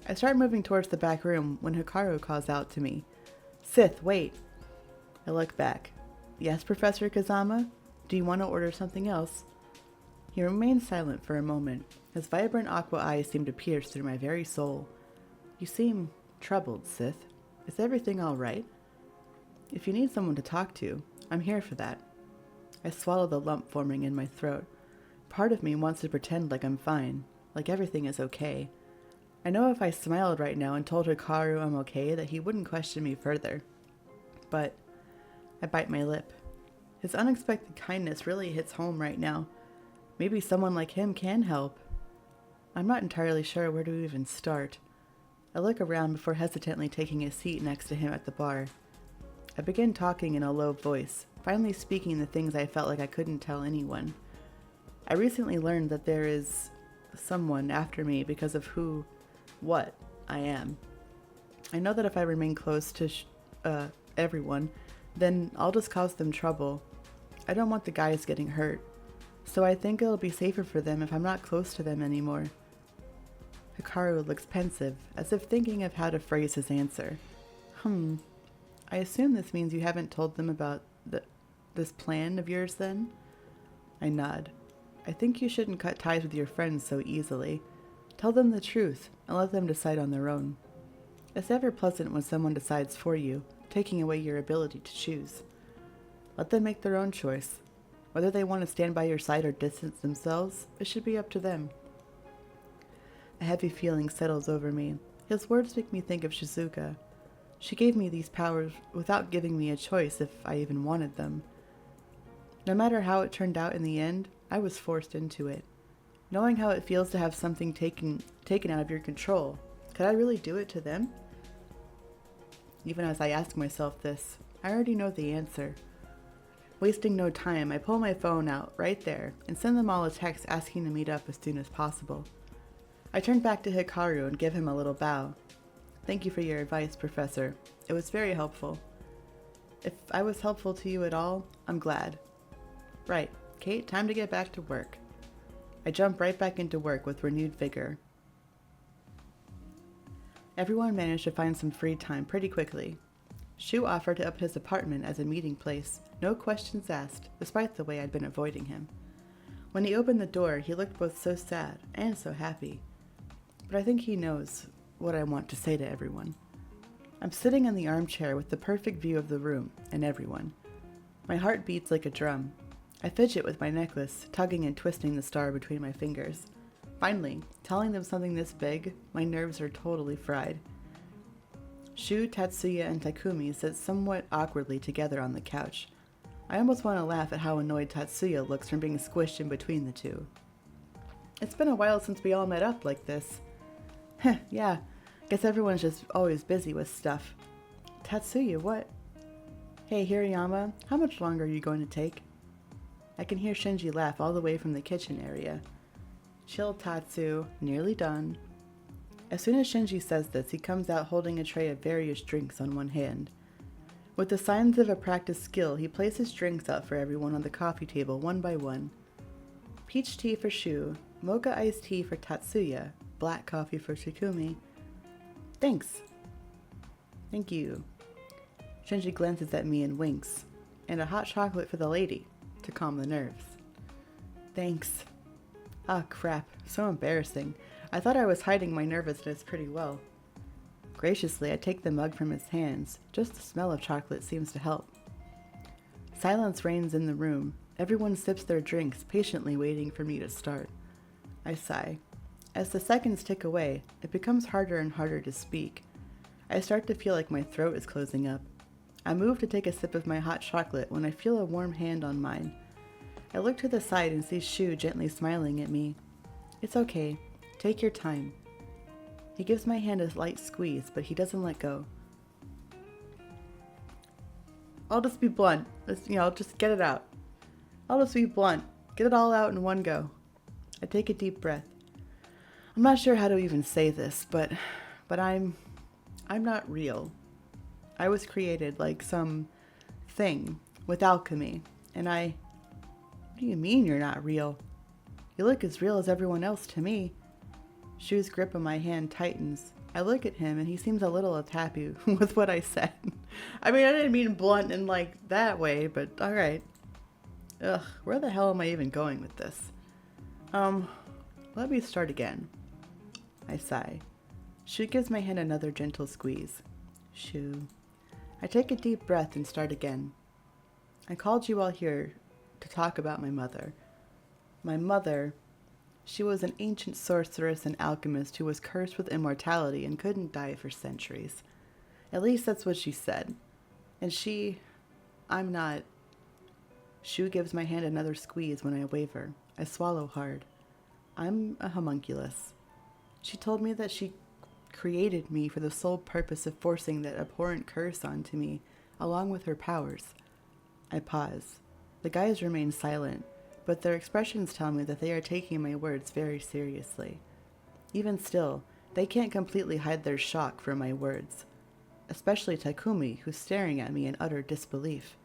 I start moving towards the back room when Hikaru calls out to me. Sith, wait. I look back. Yes, Professor Kazama? Do you want to order something else? He remains silent for a moment. His vibrant aqua eyes seem to pierce through my very soul. You seem troubled, Sith. Is everything all right? If you need someone to talk to, I'm here for that. I swallow the lump forming in my throat. part of me wants to pretend like I'm fine, like everything is okay. I know if I smiled right now and told Hikaru I'm okay, that he wouldn't question me further. But I bite my lip. His unexpected kindness really hits home right now. Maybe someone like him can help. I'm not entirely sure where to even start. I look around before hesitantly taking a seat next to him at the bar. I begin talking in a low voice, finally speaking the things I felt like I couldn't tell anyone. I recently learned that there is someone after me because of what I am. I know that if I remain close to everyone, then I'll just cause them trouble. I don't want the guys getting hurt, so I think it'll be safer for them if I'm not close to them anymore. Hikaru looks pensive, as if thinking of how to phrase his answer. I assume this means you haven't told them about this plan of yours then? I nod. I think you shouldn't cut ties with your friends so easily. Tell them the truth and let them decide on their own. It's never pleasant when someone decides for you, taking away your ability to choose. Let them make their own choice. Whether they want to stand by your side or distance themselves, it should be up to them. A heavy feeling settles over me. His words make me think of Shizuka. She gave me these powers without giving me a choice if I even wanted them. No matter how it turned out in the end, I was forced into it. Knowing how it feels to have something taken out of your control, could I really do it to them? Even as I ask myself this, I already know the answer. Wasting no time, I pull my phone out right there and send them all a text asking to meet up as soon as possible. I turn back to Hikaru and give him a little bow. Thank you for your advice, Professor. It was very helpful. If I was helpful to you at all, I'm glad. Right, Kate, time to get back to work. I jump right back into work with renewed vigor. Everyone managed to find some free time pretty quickly. Shou offered to up his apartment as a meeting place, no questions asked, despite the way I'd been avoiding him. When he opened the door, he looked both so sad and so happy. But I think he knows what I want to say to everyone. I'm sitting in the armchair with the perfect view of the room and everyone. My heart beats like a drum. I fidget with my necklace, tugging and twisting the star between my fingers. Finally, telling them something this big, my nerves are totally fried. Shou, Tatsuya, and Takumi sit somewhat awkwardly together on the couch. I almost want to laugh at how annoyed Tatsuya looks from being squished in between the two. It's been a while since we all met up like this. Yeah, guess everyone's just always busy with stuff. Tatsuya, what? Hey, Hirayama, how much longer are you going to take? I can hear Shinji laugh all the way from the kitchen area. Chill, Tatsu, nearly done. As soon as Shinji says this, he comes out holding a tray of various drinks on one hand. With the signs of a practiced skill, he places drinks out for everyone on the coffee table one by one. Peach tea for Shou, mocha iced tea for Tatsuya, black coffee for Takumi. Thanks. Thank you. Shinji glances at me and winks. And a hot chocolate for the lady, to calm the nerves. Thanks. Ah, crap. So embarrassing. I thought I was hiding my nervousness pretty well. Graciously, I take the mug from his hands. Just the smell of chocolate seems to help. Silence reigns in the room. Everyone sips their drinks, patiently waiting for me to start. I sigh. As the seconds tick away, it becomes harder and harder to speak. I start to feel like my throat is closing up. I move to take a sip of my hot chocolate when I feel a warm hand on mine. I look to the side and see Shou gently smiling at me. It's okay. Take your time. He gives my hand a light squeeze, but he doesn't let go. I'll just be blunt. I'll just get it out. I'll just be blunt. Get it all out in one go. I take a deep breath. I'm not sure how to even say this, but I'm not real. I was created like some thing with alchemy, and what do you mean you're not real? You look as real as everyone else to me. Shou's grip on my hand tightens. I look at him and he seems a little unhappy with what I said. I mean, I didn't mean blunt in like that way, but alright. Ugh, where the hell am I even going with this? Let me start again. I sigh. Shou gives my hand another gentle squeeze. Shou. I take a deep breath and start again. I called you all here to talk about my mother. My mother, she was an ancient sorceress and alchemist who was cursed with immortality and couldn't die for centuries. At least that's what she said. And I'm not. Shou gives my hand another squeeze when I waver. I swallow hard. I'm a homunculus. She told me that she created me for the sole purpose of forcing that abhorrent curse onto me, along with her powers. I pause. The guys remain silent, but their expressions tell me that they are taking my words very seriously. Even still, they can't completely hide their shock from my words. Especially Takumi, who's staring at me in utter disbelief.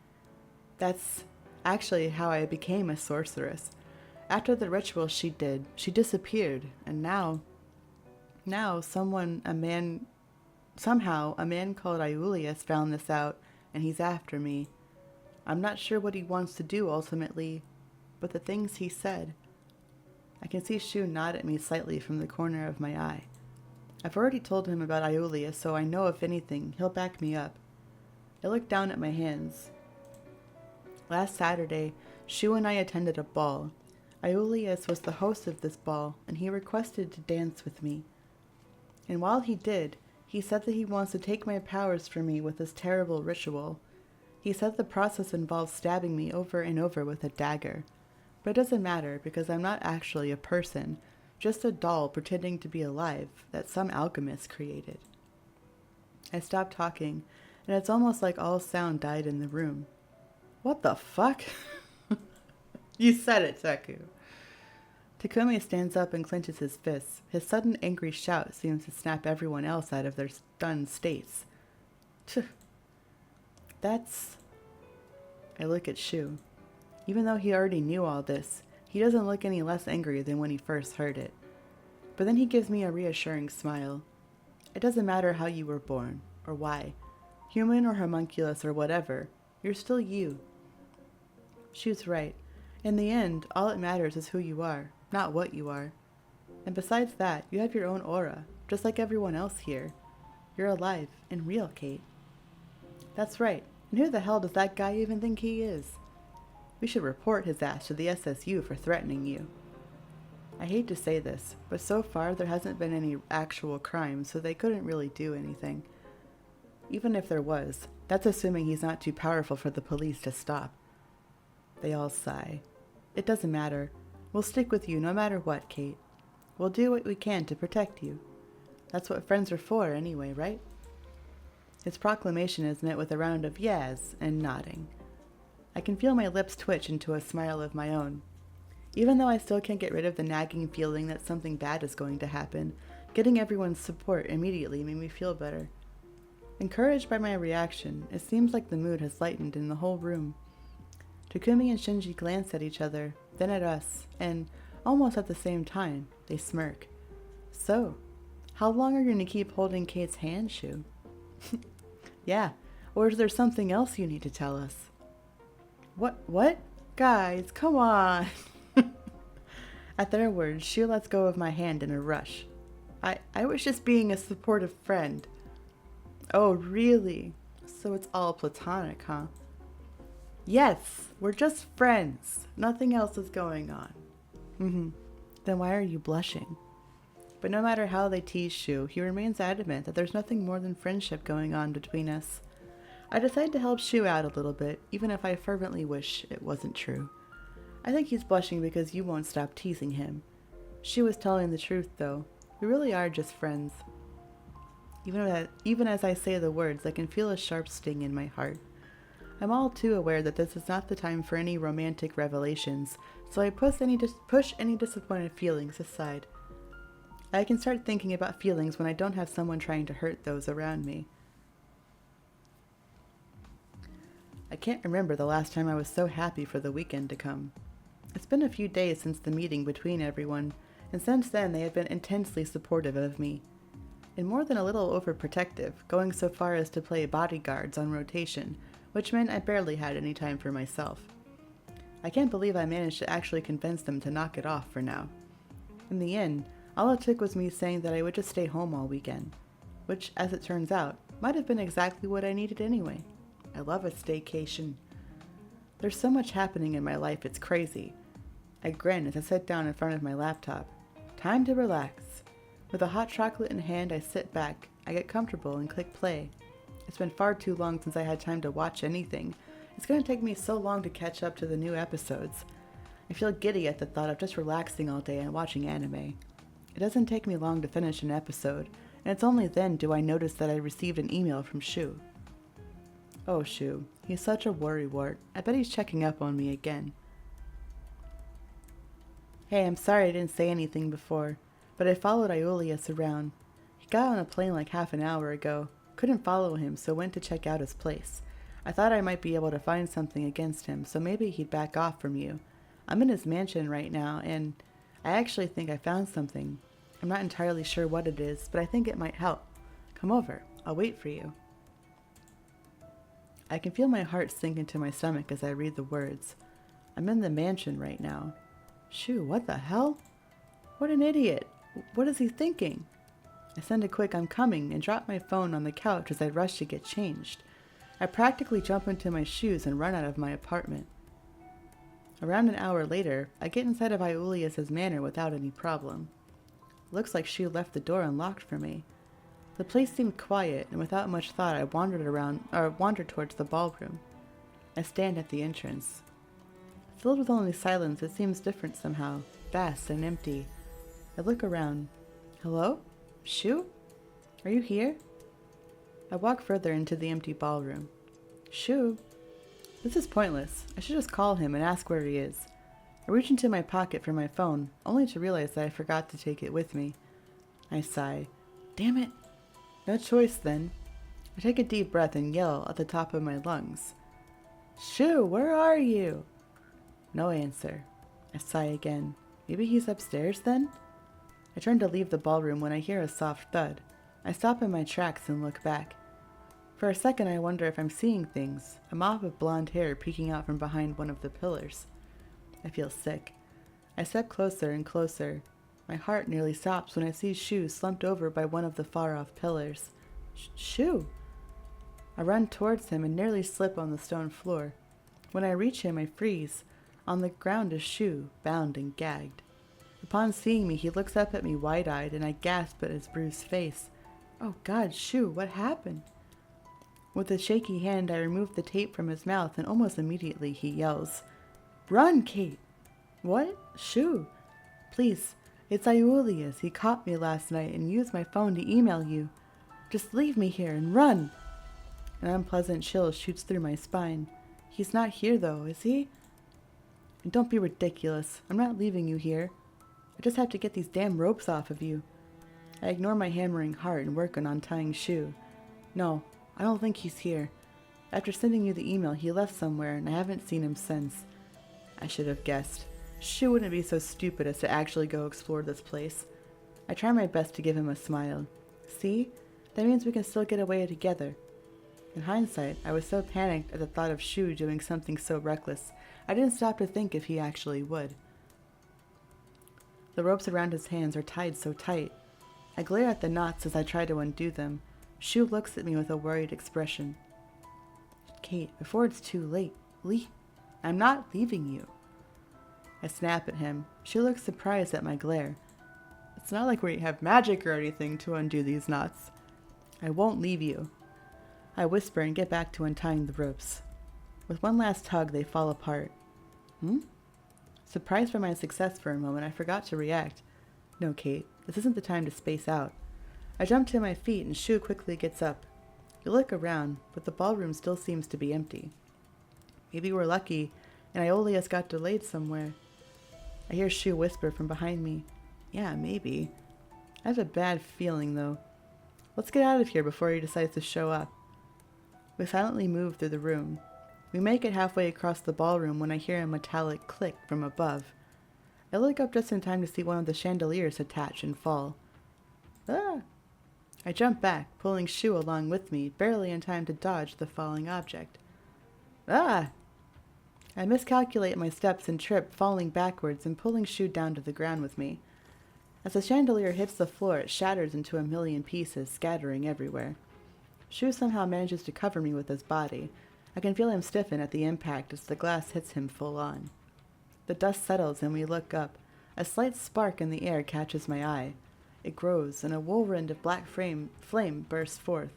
That's actually how I became a sorceress. After the ritual she did, she disappeared, and now somehow a man called Aeolius found this out, and he's after me. I'm not sure what he wants to do ultimately, but the things he said. I can see Shou nod at me slightly from the corner of my eye. I've already told him about Aeolius, so I know if anything, he'll back me up. I look down at my hands. Last Saturday, Shou and I attended a ball. Aeolius was the host of this ball, and he requested to dance with me. And while he did, he said that he wants to take my powers from me with this terrible ritual. He said the process involves stabbing me over and over with a dagger. But it doesn't matter because I'm not actually a person, just a doll pretending to be alive that some alchemist created. I stopped talking, and it's almost like all sound died in the room. What the fuck? You said it, Taku. Takumi stands up and clenches his fists. His sudden angry shout seems to snap everyone else out of their stunned states. That's... I look at Shou. Even though he already knew all this, he doesn't look any less angry than when he first heard it. But then he gives me a reassuring smile. It doesn't matter how you were born, or why. Human or homunculus or whatever, you're still you. Shou's right. In the end, all that matters is who you are, not what you are. And besides that, you have your own aura, just like everyone else here. You're alive and real, Kate. That's right. And who the hell does that guy even think he is? We should report his ass to the SSU for threatening you. I hate to say this, but so far there hasn't been any actual crime, so they couldn't really do anything. Even if there was, that's assuming he's not too powerful for the police to stop. They all sigh. It doesn't matter. We'll stick with you no matter what, Kate. We'll do what we can to protect you. That's what friends are for anyway, right? His proclamation is met with a round of yes and nodding. I can feel my lips twitch into a smile of my own. Even though I still can't get rid of the nagging feeling that something bad is going to happen, getting everyone's support immediately made me feel better. Encouraged by my reaction, it seems like the mood has lightened in the whole room. Takumi and Shinji glance at each other, then at us, and, almost at the same time, they smirk. So, how long are you going to keep holding Kate's hand, Shou? Yeah, or is there something else you need to tell us? What? Guys, come on! At their words, Shou lets go of my hand in a rush. I was just being a supportive friend. Oh, really? So it's all platonic, huh? Yes, we're just friends. Nothing else is going on. Then why are you blushing? But no matter how they tease Shou, he remains adamant that there's nothing more than friendship going on between us. I decide to help Shou out a little bit, even if I fervently wish it wasn't true. I think he's blushing because you won't stop teasing him. Shou is telling the truth, though. We really are just friends. Even as I say the words, I can feel a sharp sting in my heart. I'm all too aware that this is not the time for any romantic revelations, so I push any disappointed feelings aside. I can start thinking about feelings when I don't have someone trying to hurt those around me. I can't remember the last time I was so happy for the weekend to come. It's been a few days since the meeting between everyone, and since then they have been intensely supportive of me. And more than a little overprotective, going so far as to play bodyguards on rotation, which meant I barely had any time for myself. I can't believe I managed to actually convince them to knock it off for now. In the end, all it took was me saying that I would just stay home all weekend, which, as it turns out, might have been exactly what I needed anyway. I love a staycation. There's so much happening in my life, it's crazy. I grin as I sit down in front of my laptop. Time to relax. With a hot chocolate in hand, I sit back. I get comfortable and click play. It's been far too long since I had time to watch anything. It's going to take me so long to catch up to the new episodes. I feel giddy at the thought of just relaxing all day and watching anime. It doesn't take me long to finish an episode, and it's only then do I notice that I received an email from Shou. Oh, Shou. He's such a worrywart. I bet he's checking up on me again. Hey, I'm sorry I didn't say anything before, but I followed Aeolius around. He got on a plane like half an hour ago. Couldn't follow him, so went to check out his place. I thought I might be able to find something against him, so maybe he'd back off from you. I'm in his mansion right now, and I actually think I found something. I'm not entirely sure what it is, but I think it might help. Come over. I'll wait for you. I can feel my heart sink into my stomach as I read the words. I'm in the mansion right now. Shou, what the hell? What an idiot. What is he thinking? I send a quick "I'm coming" and drop my phone on the couch as I rush to get changed. I practically jump into my shoes and run out of my apartment. Around an hour later, I get inside of Aeolius's manor without any problem. Looks like Shou left the door unlocked for me. The place seemed quiet, and without much thought I wandered towards the ballroom. I stand at the entrance. Filled with only silence, it seems different somehow, vast and empty. I look around. Hello? Shou? Are you here? I walk further into the empty ballroom. Shou? This is pointless. I should just call him and ask where he is. I reach into my pocket for my phone, only to realize that I forgot to take it with me. I sigh. Damn it. No choice then. I take a deep breath and yell at the top of my lungs. Shou, where are you? No answer. I sigh again. Maybe he's upstairs then? I turn to leave the ballroom when I hear a soft thud. I stop in my tracks and look back. For a second I wonder if I'm seeing things, a mop of blonde hair peeking out from behind one of the pillars. I feel sick. I step closer and closer. My heart nearly stops when I see Shou slumped over by one of the far-off pillars. Shou! I run towards him and nearly slip on the stone floor. When I reach him, I freeze. On the ground is Shou, bound and gagged. Upon seeing me, he looks up at me wide-eyed, and I gasp at his bruised face. Oh God, Shou, what happened? With a shaky hand, I remove the tape from his mouth, and almost immediately he yells, Run, Kate! What? Shou! Please, it's Aeolius. He caught me last night and used my phone to email you. Just leave me here and run! An unpleasant chill shoots through my spine. He's not here, though, is he? And don't be ridiculous. I'm not leaving you here. I just have to get these damn ropes off of you. I ignore my hammering heart and work on untying Shou. No, I don't think he's here. After sending you the email, he left somewhere, and I haven't seen him since. I should have guessed. Shou wouldn't be so stupid as to actually go explore this place. I try my best to give him a smile. See? That means we can still get away together. In hindsight, I was so panicked at the thought of Shou doing something so reckless, I didn't stop to think if he actually would. The ropes around his hands are tied so tight. I glare at the knots as I try to undo them. Shou looks at me with a worried expression. Kate, before it's too late, I'm not leaving you. I snap at him. Shou looks surprised at my glare. It's not like we have magic or anything to undo these knots. I won't leave you. I whisper and get back to untying the ropes. With one last tug, they fall apart. Surprised by my success for a moment, I forgot to react. No, Kate, this isn't the time to space out. I jump to my feet and Shou quickly gets up. We look around, but the ballroom still seems to be empty. Maybe we're lucky, and Aeolius got delayed somewhere. I hear Shou whisper from behind me. Yeah, maybe. I have a bad feeling, though. Let's get out of here before he decides to show up. We silently move through the room. We make it halfway across the ballroom when I hear a metallic click from above. I look up just in time to see one of the chandeliers attach and fall. Ah! I jump back, pulling Shou along with me, barely in time to dodge the falling object. Ah! I miscalculate my steps and trip, falling backwards and pulling Shou down to the ground with me. As the chandelier hits the floor, it shatters into a million pieces, scattering everywhere. Shou somehow manages to cover me with his body. I can feel him stiffen at the impact as the glass hits him full on. The dust settles and we look up. A slight spark in the air catches my eye. It grows, and a whirlwind of black flame bursts forth.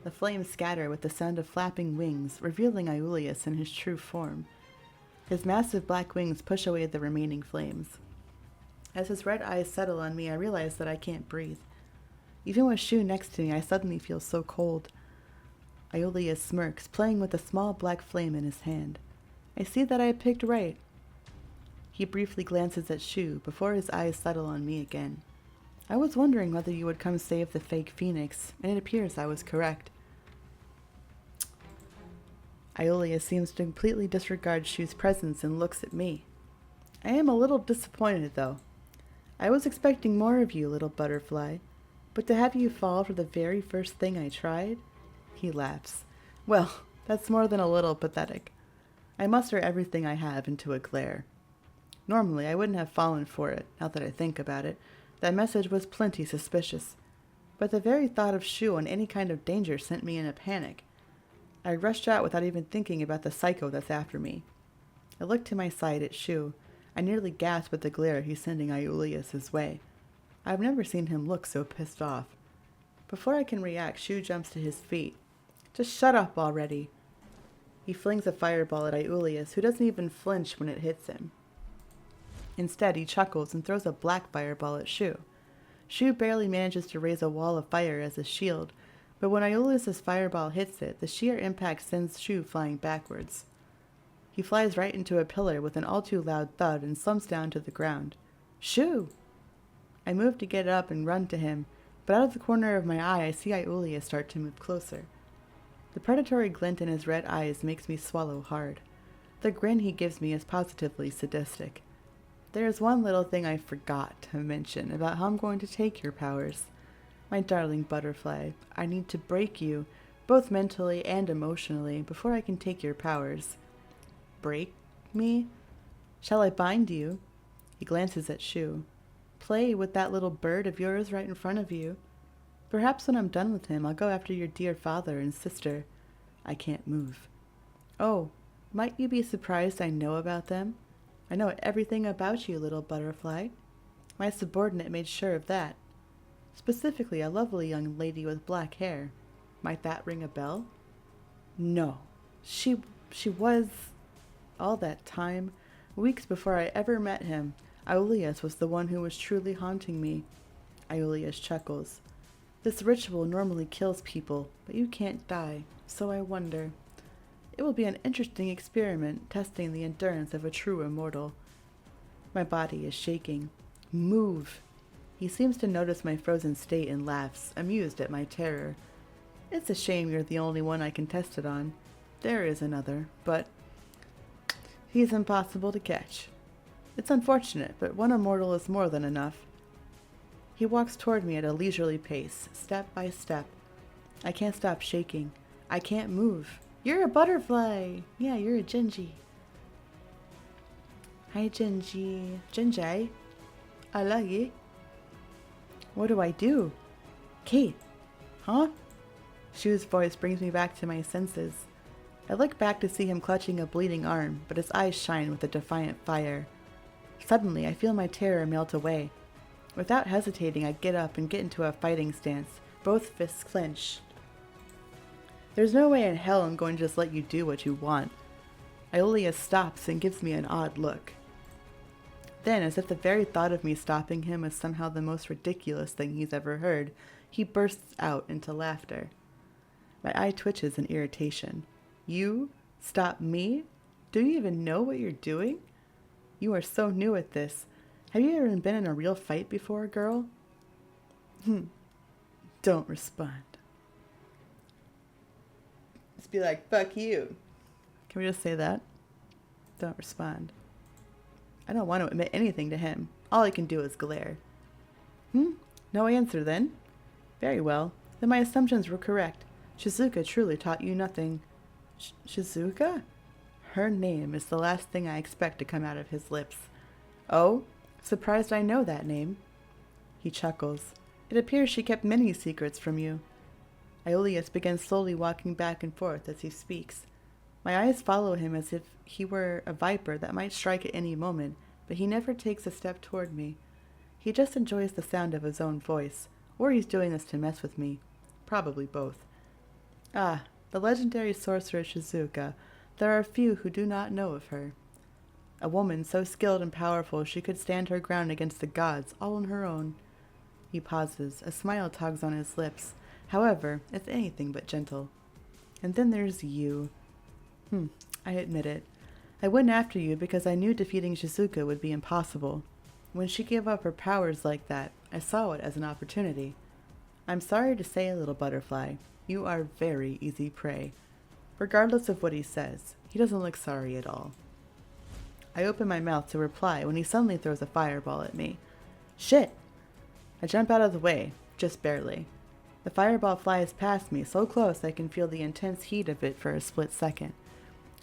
The flames scatter with the sound of flapping wings, revealing Aeolus in his true form. His massive black wings push away the remaining flames. As his red eyes settle on me, I realize that I can't breathe. Even with Shou next to me, I suddenly feel so cold. Aeolus smirks, playing with a small black flame in his hand. I see that I picked right. He briefly glances at Shou before his eyes settle on me again. I was wondering whether you would come save the fake phoenix, and it appears I was correct. Aeolus seems to completely disregard Shou's presence and looks at me. I am a little disappointed, though. I was expecting more of you, little butterfly, but to have you fall for the very first thing I tried? He laughs. Well, that's more than a little pathetic. I muster everything I have into a glare. Normally, I wouldn't have fallen for it, now that I think about it. That message was plenty suspicious. But the very thought of Shou in any kind of danger sent me in a panic. I rushed out without even thinking about the psycho that's after me. I looked to my side at Shou. I nearly gasped at the glare he's sending Aeolus' way. I've never seen him look so pissed off. Before I can react, Shou jumps to his feet. Just shut up already. He flings a fireball at Aeolus, who doesn't even flinch when it hits him. Instead, he chuckles and throws a black fireball at Shou. Shou barely manages to raise a wall of fire as a shield, but when Aeolus' fireball hits it, the sheer impact sends Shou flying backwards. He flies right into a pillar with an all-too-loud thud and slumps down to the ground. Shou! I move to get up and run to him, but out of the corner of my eye I see Aeolus start to move closer. The predatory glint in his red eyes makes me swallow hard. The grin he gives me is positively sadistic. There is one little thing I forgot to mention about how I'm going to take your powers. My darling butterfly, I need to break you, both mentally and emotionally, before I can take your powers. Break me? Shall I bind you? He glances at Shou. Play with that little bird of yours right in front of you. Perhaps when I'm done with him, I'll go after your dear father and sister. I can't move. Oh, might you be surprised I know about them? I know everything about you, little butterfly. My subordinate made sure of that. Specifically, a lovely young lady with black hair. Might that ring a bell? No. She was... All that time, weeks before I ever met him, Aeolus was the one who was truly haunting me. Aeolus chuckles. This ritual normally kills people, but you can't die, so I wonder. It will be an interesting experiment, testing the endurance of a true immortal. My body is shaking. Move! He seems to notice my frozen state and laughs, amused at my terror. It's a shame you're the only one I can test it on. There is another, but he's impossible to catch. It's unfortunate, but one immortal is more than enough. He walks toward me at a leisurely pace, step by step. I can't stop shaking. I can't move. You're a butterfly! Yeah, you're a Genji. Hi, Genji. Genji? I like it. What do I do? Kate. Huh? Shou's voice brings me back to my senses. I look back to see him clutching a bleeding arm, but his eyes shine with a defiant fire. Suddenly, I feel my terror melt away. Without hesitating, I get up and get into a fighting stance, both fists clenched. There's no way in hell I'm going to just let you do what you want. Aeolus stops and gives me an odd look. Then, as if the very thought of me stopping him was somehow the most ridiculous thing he's ever heard, he bursts out into laughter. My eye twitches in irritation. You? Stop me? Do you even know what you're doing? You are so new at this. Have you ever been in a real fight before, girl? Don't respond. Just be like, fuck you. Can we just say that? Don't respond. I don't want to admit anything to him. All I can do is glare. No answer then? Very well. Then my assumptions were correct. Shizuka truly taught you nothing. Shizuka? Her name is the last thing I expect to come out of his lips. Oh? Surprised I know that name. He chuckles. It appears she kept many secrets from you. Aeolus begins slowly walking back and forth as he speaks. My eyes follow him as if he were a viper that might strike at any moment, but he never takes a step toward me. He just enjoys the sound of his own voice, or he's doing this to mess with me. Probably both. Ah, the legendary sorceress Shizuka. There are few who do not know of her. A woman so skilled and powerful she could stand her ground against the gods, all on her own. He pauses, a smile tugs on his lips. However, it's anything but gentle. And then there's you. I admit it. I went after you because I knew defeating Shizuka would be impossible. When she gave up her powers like that, I saw it as an opportunity. I'm sorry to say, little butterfly, you are very easy prey. Regardless of what he says, he doesn't look sorry at all. I open my mouth to reply when he suddenly throws a fireball at me. Shit! I jump out of the way, just barely. The fireball flies past me so close I can feel the intense heat of it for a split second.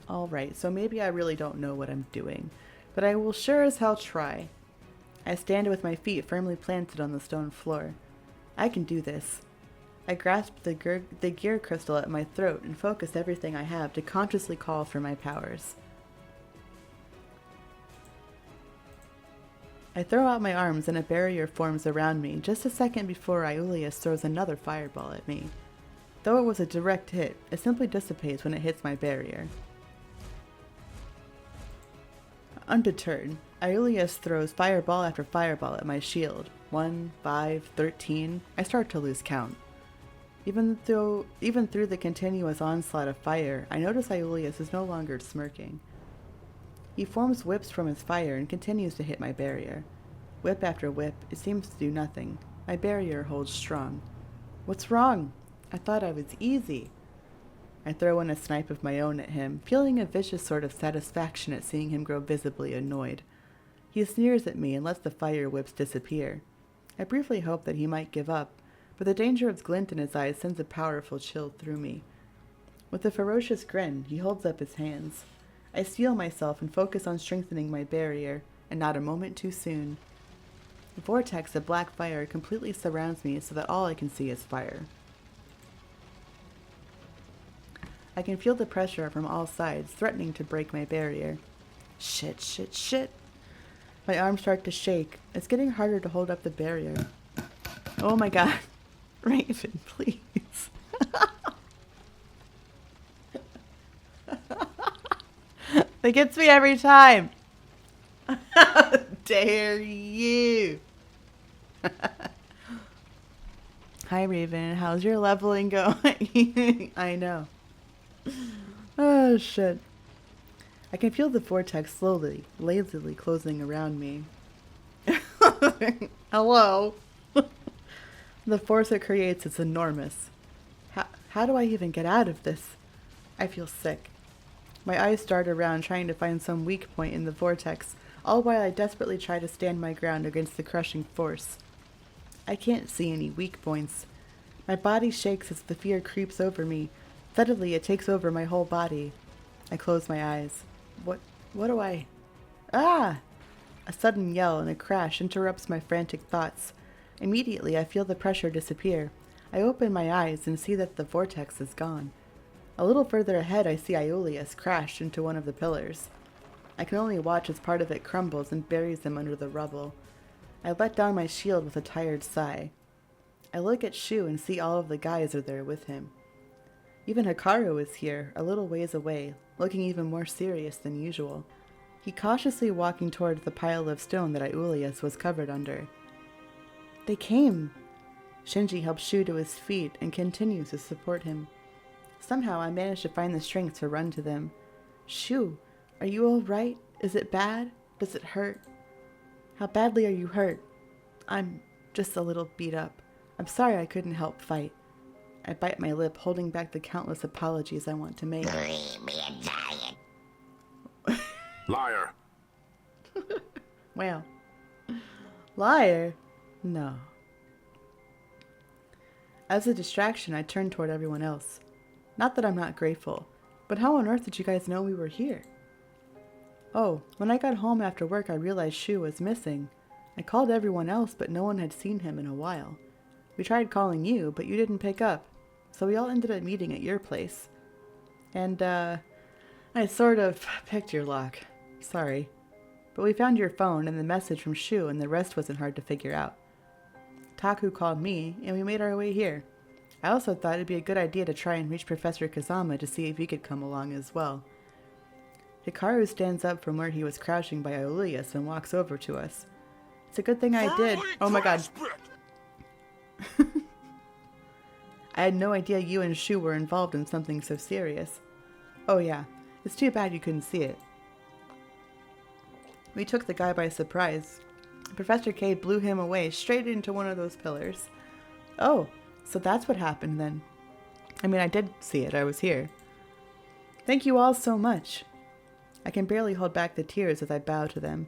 Alright, so maybe I really don't know what I'm doing, but I will sure as hell try. I stand with my feet firmly planted on the stone floor. I can do this. I grasp the gear crystal at my throat and focus everything I have to consciously call for my powers. I throw out my arms and a barrier forms around me just a second before Aeolius throws another fireball at me. Though it was a direct hit, it simply dissipates when it hits my barrier. Undeterred, Aeolius throws fireball after fireball at my shield. 1, 5, 13. I start to lose count. Even through the continuous onslaught of fire, I notice Aeolius is no longer smirking. He forms whips from his fire and continues to hit my barrier. Whip after whip, it seems to do nothing. My barrier holds strong. What's wrong? I thought I was easy. I throw in a snipe of my own at him, feeling a vicious sort of satisfaction at seeing him grow visibly annoyed. He sneers at me and lets the fire whips disappear. I briefly hope that he might give up, but the dangerous glint in his eyes sends a powerful chill through me. With a ferocious grin, he holds up his hands. I steel myself and focus on strengthening my barrier, and not a moment too soon. The vortex of black fire completely surrounds me so that all I can see is fire. I can feel the pressure from all sides, threatening to break my barrier. Shit, shit, shit. My arms start to shake. It's getting harder to hold up the barrier. Oh my god. Raven, please. That gets me every time. How dare you? Hi, Raven. How's your leveling going? I know. Oh, shit. I can feel the vortex slowly, lazily closing around me. Hello? The force it creates is enormous. How do I even get out of this? I feel sick. My eyes dart around trying to find some weak point in the vortex, all while I desperately try to stand my ground against the crushing force. I can't see any weak points. My body shakes as the fear creeps over me. Suddenly, it takes over my whole body. I close my eyes. What do I... Ah! A sudden yell and a crash interrupts my frantic thoughts. Immediately, I feel the pressure disappear. I open my eyes and see that the vortex is gone. A little further ahead, I see Aeolius crash into one of the pillars. I can only watch as part of it crumbles and buries him under the rubble. I let down my shield with a tired sigh. I look at Shou and see all of the guys are there with him. Even Hikaru is here, a little ways away, looking even more serious than usual. He cautiously walking toward the pile of stone that Aeolius was covered under. They came! Shinji helps Shou to his feet and continues to support him. Somehow I manage to find the strength to run to them. Shou, are you all right? Is it bad? Does it hurt? How badly are you hurt? I'm just a little beat up. I'm sorry I couldn't help fight. I bite my lip, holding back the countless apologies I want to make. Liar! Wow. Liar? No. As a distraction, I turn toward everyone else. Not that I'm not grateful, but how on earth did you guys know we were here? Oh, when I got home after work, I realized Shou was missing. I called everyone else, but no one had seen him in a while. We tried calling you, but you didn't pick up, so we all ended up meeting at your place. And, I sort of picked your lock. Sorry. But we found your phone and the message from Shou, and the rest wasn't hard to figure out. Taku called me, and we made our way here. I also thought it'd be a good idea to try and reach Professor Kazama to see if he could come along as well. Hikaru stands up from where he was crouching by Aeolius and walks over to us. It's a good thing I did. Oh my god. I had no idea you and Shou were involved in something so serious. Oh yeah, it's too bad you couldn't see it. We took the guy by surprise. Professor K blew him away straight into one of those pillars. Oh, so that's what happened then. I mean, I did see it. I was here. Thank you all so much. I can barely hold back the tears as I bow to them.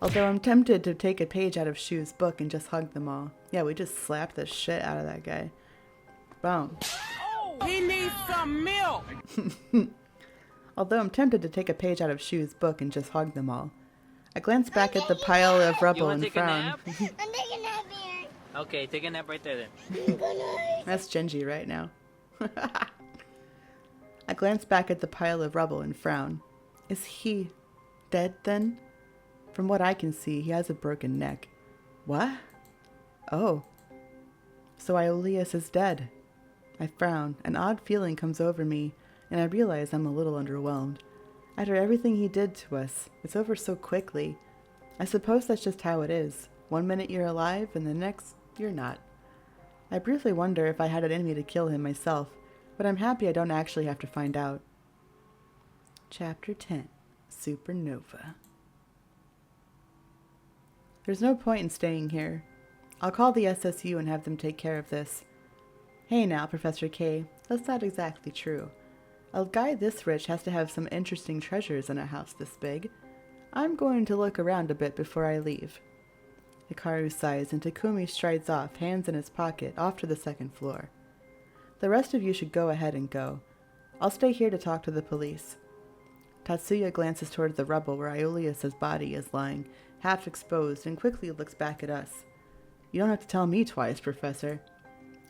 Although I'm tempted to take a page out of Shou's book and just hug them all. Yeah, we just slapped the shit out of that guy. Boom. Oh, he needs some milk! Although I'm tempted to take a page out of Shou's book and just hug them all. I glance back at the pile of rubble and frown. I'm taking a nap here. Okay, take a nap right there then. Good night. That's Genji right now. I glance back at the pile of rubble and frown. Is he dead then? From what I can see, he has a broken neck. What? Oh. So Aeolius is dead. I frown. An odd feeling comes over me, and I realize I'm a little underwhelmed. After everything he did to us, it's over so quickly. I suppose that's just how it is. 1 minute you're alive, and the next, you're not. I briefly wonder if I had it in me to kill him myself, but I'm happy I don't actually have to find out. Chapter 10. Supernova. There's no point in staying here. I'll call the SSU and have them take care of this. Hey now, Professor K, that's not exactly true. A guy this rich has to have some interesting treasures in a house this big. I'm going to look around a bit before I leave. Hikaru sighs and Takumi strides off, hands in his pocket, off to the second floor. The rest of you should go ahead and go. I'll stay here to talk to the police. Tatsuya glances toward the rubble where Aeolius's body is lying, half exposed, and quickly looks back at us. You don't have to tell me twice, Professor.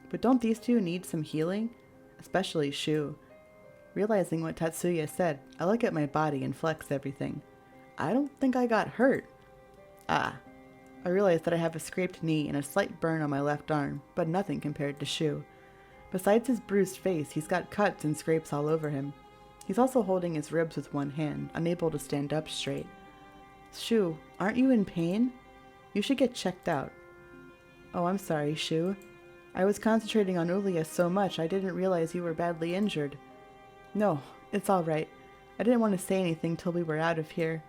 But don't these two need some healing? Especially Shou. Realizing what Tatsuya said, I look at my body and flex everything. I don't think I got hurt. Ah. I realize that I have a scraped knee and a slight burn on my left arm, but nothing compared to Shou. Besides his bruised face, he's got cuts and scrapes all over him. He's also holding his ribs with one hand, unable to stand up straight. Shou, aren't you in pain? You should get checked out. Oh, I'm sorry, Shou. I was concentrating on Aeolius so much I didn't realize you were badly injured. No, it's all right. I didn't want to say anything till we were out of here.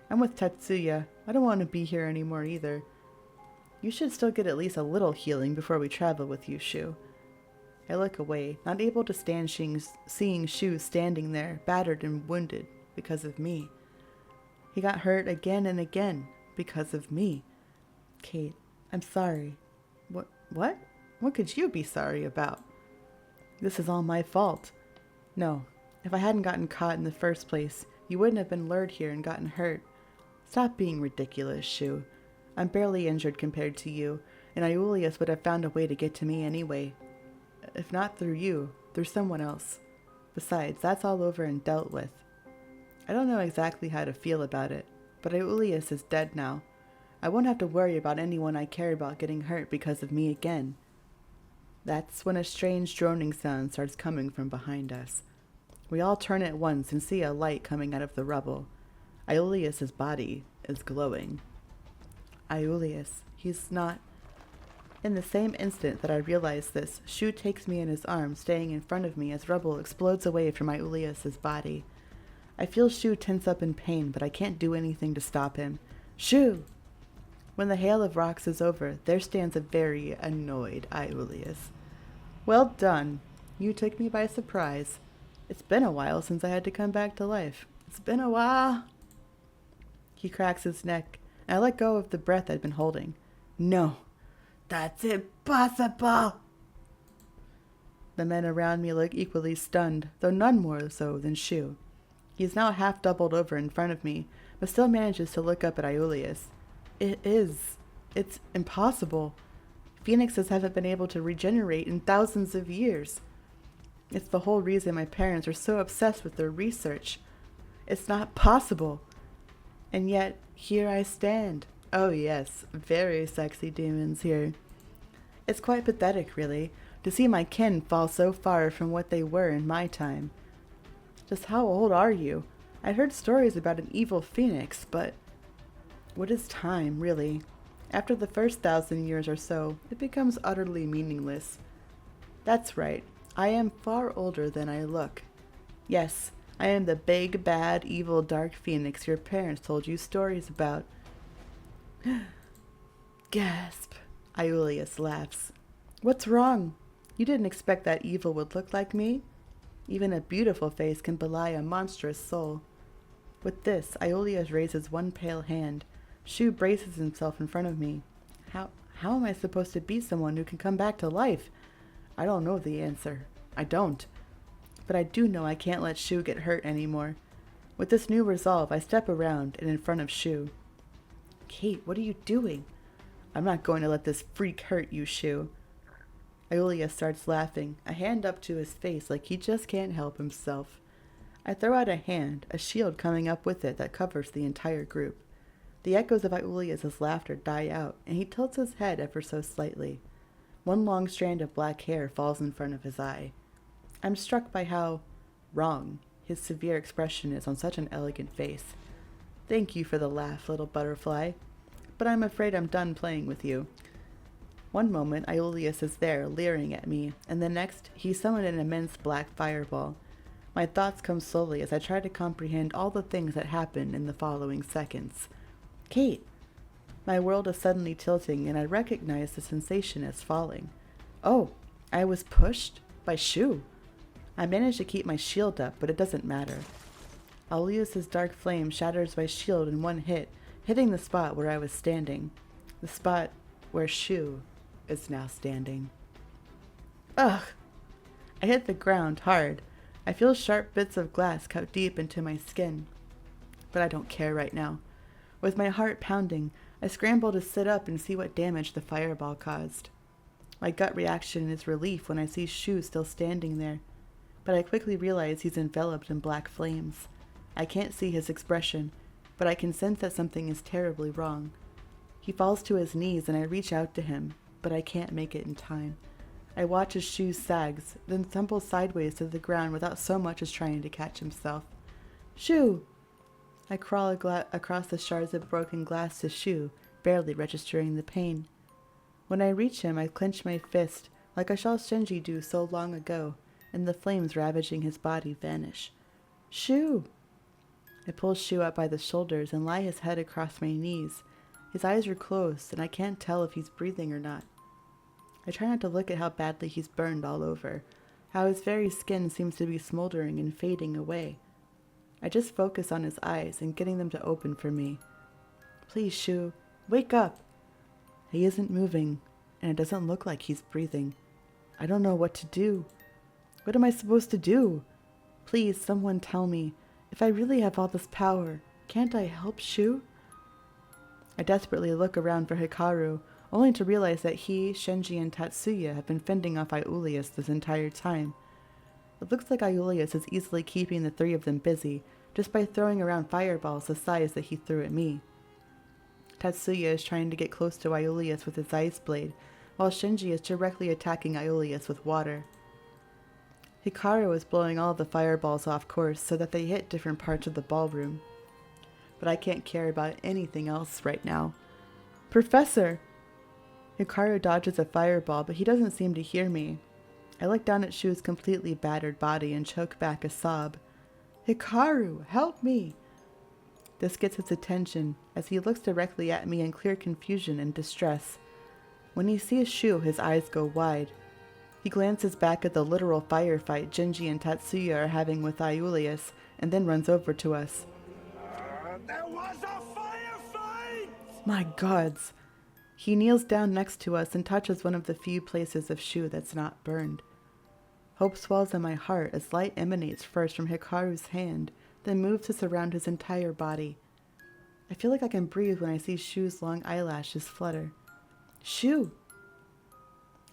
I'm with Tatsuya. I don't want to be here anymore either. You should still get at least a little healing before we travel with you, Shou. I look away, not able to stand seeing Shou standing there, battered and wounded, because of me. He got hurt again and again, because of me. Kate, I'm sorry. What? What could you be sorry about? This is all my fault. No, if I hadn't gotten caught in the first place, you wouldn't have been lured here and gotten hurt. Stop being ridiculous, Shou. I'm barely injured compared to you, and Aeolius would have found a way to get to me anyway. If not through you, through someone else. Besides, that's all over and dealt with. I don't know exactly how to feel about it, but Aeolius is dead now. I won't have to worry about anyone I care about getting hurt because of me again. That's when a strange droning sound starts coming from behind us. We all turn at once and see a light coming out of the rubble. Aeolius's body is glowing. Aeolius, he's not... In the same instant that I realize this, Shou takes me in his arms, staying in front of me as rubble explodes away from Aeolius's body. I feel Shou tense up in pain, but I can't do anything to stop him. Shou! When the hail of rocks is over, there stands a very annoyed Aeolius. Well done. You took me by surprise. It's been a while since I had to come back to life. It's been a while. He cracks his neck, and I let go of the breath I'd been holding. No, that's impossible. The men around me look equally stunned, though none more so than Shou. He is now half doubled over in front of me, but still manages to look up at Aeolius. It's impossible. Phoenixes haven't been able to regenerate in thousands of years. It's the whole reason my parents are so obsessed with their research. It's not possible. And yet, here I stand. Oh yes, very sexy demons here. It's quite pathetic, really, to see my kin fall so far from what they were in my time. Just how old are you? I've heard stories about an evil phoenix, but what is time, really? After the first 1,000 years or so, it becomes utterly meaningless. That's right, I am far older than I look. Yes, I am the big, bad, evil, dark phoenix your parents told you stories about. Gasp. Aeolius laughs. What's wrong? You didn't expect that evil would look like me? Even a beautiful face can belie a monstrous soul. With this, Aeolius raises one pale hand. Shou braces himself in front of me. How am I supposed to be someone who can come back to life? I don't know the answer. I don't. But I do know I can't let Shou get hurt anymore. With this new resolve, I step around and in front of Shou. Kate, what are you doing? I'm not going to let this freak hurt you, Shou. Aeolius starts laughing, a hand up to his face like he just can't help himself. I throw out a hand, a shield coming up with it that covers the entire group. The echoes of Aeolius's laughter die out, and he tilts his head ever so slightly. One long strand of black hair falls in front of his eye. I'm struck by how wrong his severe expression is on such an elegant face. Thank you for the laugh, little butterfly, but I'm afraid I'm done playing with you. One moment, Aeolius is there, leering at me, and the next, he summoned an immense black fireball. My thoughts come slowly as I try to comprehend all the things that happen in the following seconds. Kate! My world is suddenly tilting, and I recognize the sensation as falling. Oh, I was pushed by Shou. I managed to keep my shield up, but it doesn't matter. Aeolius's dark flame shatters my shield in one hit, hitting the spot where I was standing. The spot where Shou is now standing. Ugh! I hit the ground hard. I feel sharp bits of glass cut deep into my skin. But I don't care right now. With my heart pounding, I scramble to sit up and see what damage the fireball caused. My gut reaction is relief when I see Shou still standing there, but I quickly realize he's enveloped in black flames. I can't see his expression, but I can sense that something is terribly wrong. He falls to his knees and I reach out to him, but I can't make it in time. I watch as Shou sags, then tumbles sideways to the ground without so much as trying to catch himself. Shou! I crawl across the shards of broken glass to Shou, barely registering the pain. When I reach him, I clench my fist, like I saw Shenji do so long ago, and the flames ravaging his body vanish. Shou! I pull Shou up by the shoulders and lie his head across my knees. His eyes are closed, and I can't tell if he's breathing or not. I try not to look at how badly he's burned all over, how his very skin seems to be smoldering and fading away. I just focus on his eyes and getting them to open for me. Please, Shou, wake up! He isn't moving, and it doesn't look like he's breathing. I don't know what to do. What am I supposed to do? Please, someone tell me. If I really have all this power, can't I help Shou? I desperately look around for Hikaru, only to realize that he, Shenji, and Tatsuya have been fending off Aeolius this entire time. It looks like Aeolius is easily keeping the three of them busy, just by throwing around fireballs the size that he threw at me. Tatsuya is trying to get close to Aeolius with his ice blade, while Shenji is directly attacking Aeolius with water. Hikaru is blowing all of the fireballs off course so that they hit different parts of the ballroom. But I can't care about anything else right now. Professor! Hikaru dodges a fireball, but he doesn't seem to hear me. I look down at Shou's completely battered body and choke back a sob. Hikaru, help me! This gets his attention, as he looks directly at me in clear confusion and distress. When he sees Shou, his eyes go wide. He glances back at the literal firefight Genji and Tatsuya are having with Aeolius, and then runs over to us. There was a firefight! My gods! He kneels down next to us and touches one of the few places of Shou that's not burned. Hope swells in my heart as light emanates first from Hikaru's hand, then moves to surround his entire body. I feel like I can breathe when I see Shou's long eyelashes flutter. Shou!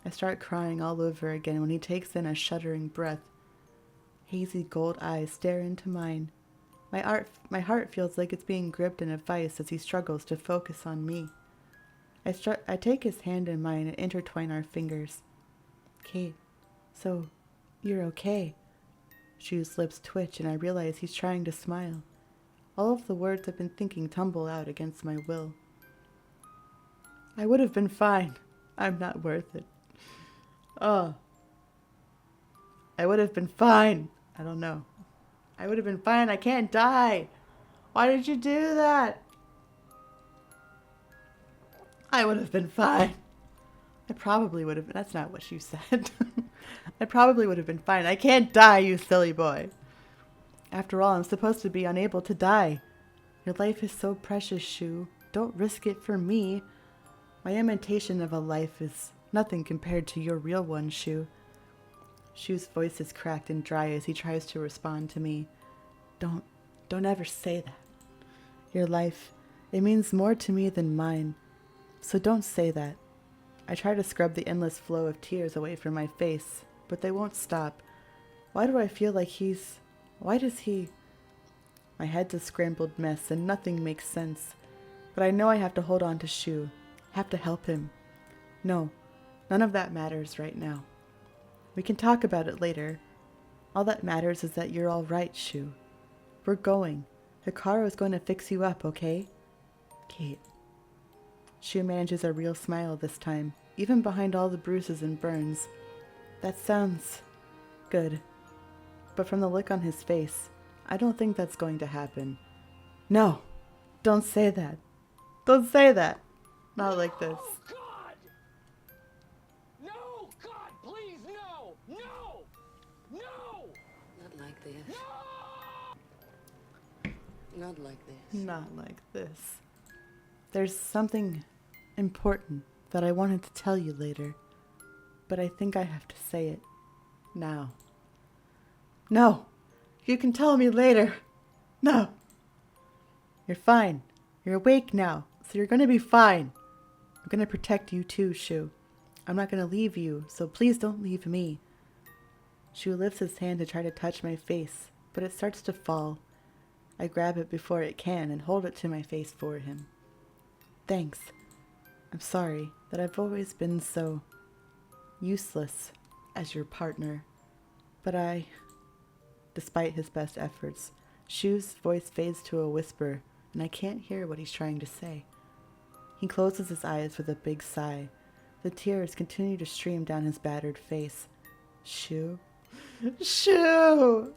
I start crying all over again when he takes in a shuddering breath. Hazy gold eyes stare into mine. My heart feels like it's being gripped in a vice as he struggles to focus on me. I take his hand in mine and intertwine our fingers. Kate, so you're okay. Shou's lips twitch and I realize he's trying to smile. All of the words I've been thinking tumble out against my will. I would have been fine. I'm not worth it. Oh. I would have been fine. I don't know. I would have been fine. I can't die. Why did you do that? I would have been fine. I probably would have been. That's not what you said. I probably would have been fine. I can't die, you silly boy. After all, I'm supposed to be unable to die. Your life is so precious, Shou. Don't risk it for me. My imitation of a life is nothing compared to your real one, Shou. Shou's voice is cracked and dry as he tries to respond to me. Don't ever say that. Your life, it means more to me than mine. So don't say that. I try to scrub the endless flow of tears away from my face, but they won't stop. Why do I feel like why does he... My head's a scrambled mess and nothing makes sense. But I know I have to hold on to Shou. Have to help him. No, none of that matters right now. We can talk about it later. All that matters is that you're all right, Shou. We're going. Hikaru's going to fix you up, okay? Kate. Shou manages a real smile this time, even behind all the bruises and burns. That sounds good. But from the look on his face, I don't think that's going to happen. No, don't say that. Don't say that. Not like this. God! No, God, please, no! No! No! Not like this. No! Not like this. Not like this. There's something important that I wanted to tell you later, but I think I have to say it now. No! You can tell me later. No! You're fine. You're awake now, so you're gonna be fine. I'm gonna protect you too, Shou. I'm not gonna leave you, so please don't leave me. Shou lifts his hand to try to touch my face, but it starts to fall. I grab it before it can and hold it to my face for him. Thanks. I'm sorry that I've always been so useless as your partner, but despite his best efforts, Shou's voice fades to a whisper, and I can't hear what he's trying to say. He closes his eyes with a big sigh. The tears continue to stream down his battered face. Shou? Shou!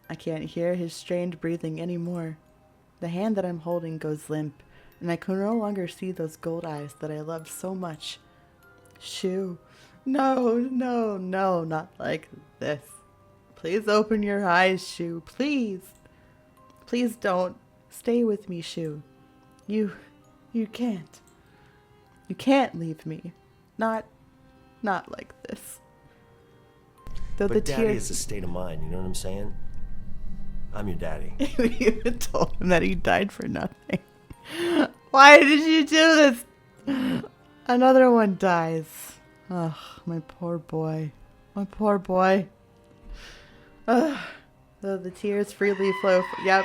I can't hear his strained breathing anymore. The hand that I'm holding goes limp, and I can no longer see those gold eyes that I loved so much. Shou. No, no, no, not like this. Please open your eyes, Shou. Please. Please don't. Stay with me, Shou. You can't. You can't leave me. Not like this. Though But the daddy tears... is a state of mind, you know what I'm saying? I'm your daddy. You even told him that he died for nothing. Why did you do this? Another one dies. Ugh, my poor boy. My poor boy. Ugh. Though the tears freely flow. Yep.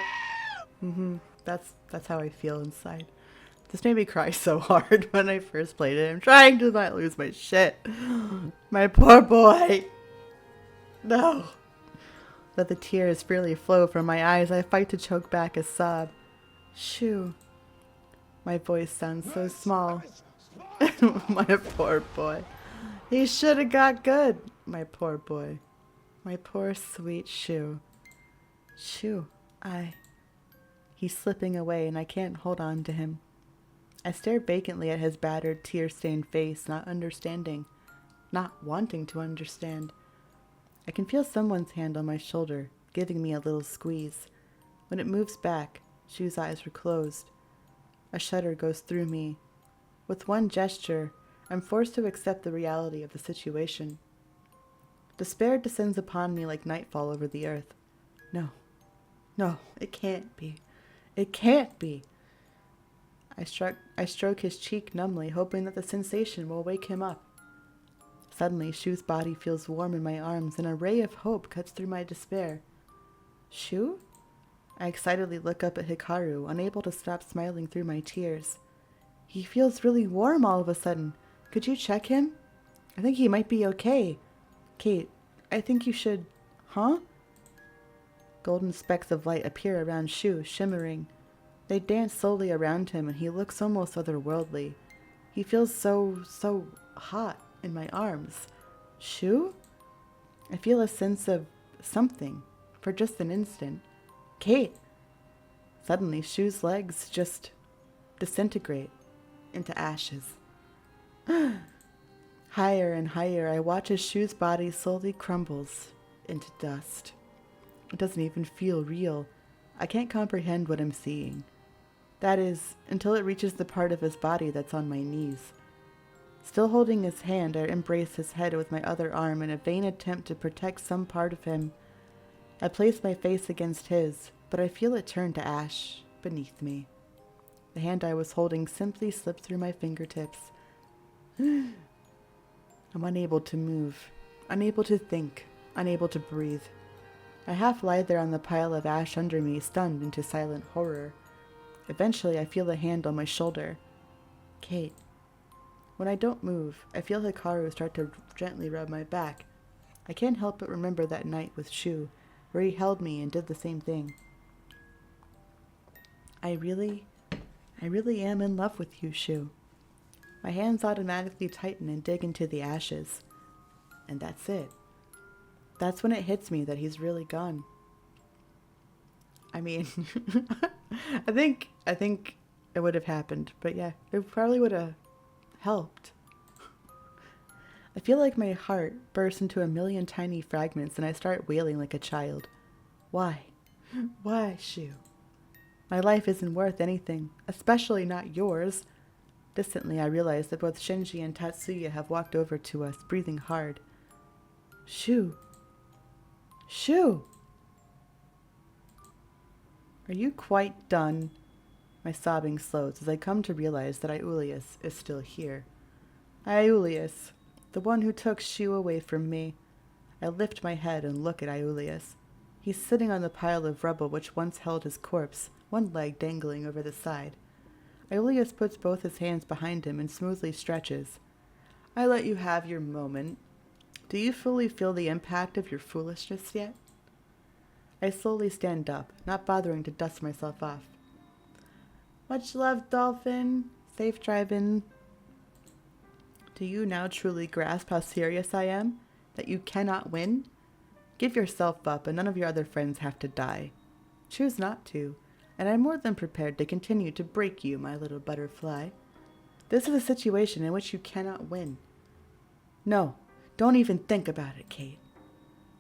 That's how I feel inside. This made me cry so hard when I first played it. I'm trying to not lose my shit. My poor boy. No. Let the tears freely flow from my eyes. I fight to choke back a sob. Shou. My voice sounds so small. My poor boy. He should have got good. My poor boy. My poor sweet Shou. Shou, He's slipping away and I can't hold on to him. I stare vacantly at his battered, tear-stained face, not understanding. Not wanting to understand. I can feel someone's hand on my shoulder, giving me a little squeeze. When it moves back, Shou's eyes were closed. A shudder goes through me. With one gesture, I'm forced to accept the reality of the situation. Despair descends upon me like nightfall over the earth. No. No, it can't be. It can't be. I stroke his cheek numbly, hoping that the sensation will wake him up. Suddenly, Shou's body feels warm in my arms, and a ray of hope cuts through my despair. Shou? I excitedly look up at Hikaru, unable to stop smiling through my tears. He feels really warm all of a sudden. Could you check him? I think he might be okay. Kate, I think you should... Huh? Golden specks of light appear around Shou, shimmering. They dance slowly around him, and he looks almost otherworldly. He feels so hot in my arms. Shou? I feel a sense of something for just an instant. Kate! Suddenly, Shou's legs just disintegrate into ashes. Higher and higher, I watch as Shou's body slowly crumbles into dust. It doesn't even feel real. I can't comprehend what I'm seeing. That is, until it reaches the part of his body that's on my knees. Still holding his hand, I embrace his head with my other arm in a vain attempt to protect some part of him. I place my face against his, but I feel it turn to ash beneath me. The hand I was holding simply slipped through my fingertips. I'm unable to move, unable to think, unable to breathe. I half lie there on the pile of ash under me, stunned into silent horror. Eventually, I feel a hand on my shoulder. Kate. When I don't move, I feel Hikaru start to gently rub my back. I can't help but remember that night with Shou, where he held me and did the same thing. I really am in love with you, Shou. My hands automatically tighten and dig into the ashes. And that's it. That's when it hits me that he's really gone. I mean, I think it would have happened, but yeah, it probably would have helped. I feel like my heart bursts into a million tiny fragments and I start wailing like a child. Why? Why, Shou? My life isn't worth anything, especially not yours. Distantly, I realize that both Shinji and Tatsuya have walked over to us, breathing hard. Shou. Shou! Are you quite done? My sobbing slows as I come to realize that Aeolus is still here. Aeolus, the one who took Shou away from me. I lift my head and look at Aeolus. He's sitting on the pile of rubble which once held his corpse, one leg dangling over the side. Aeolus puts both his hands behind him and smoothly stretches. I let you have your moment. Do you fully feel the impact of your foolishness yet? I slowly stand up, not bothering to dust myself off. Much love, Dolphin. Safe driving. Do you now truly grasp how serious I am? That you cannot win? Give yourself up and none of your other friends have to die. Choose not to, and I'm more than prepared to continue to break you, my little butterfly. This is a situation in which you cannot win. No, don't even think about it, Kate.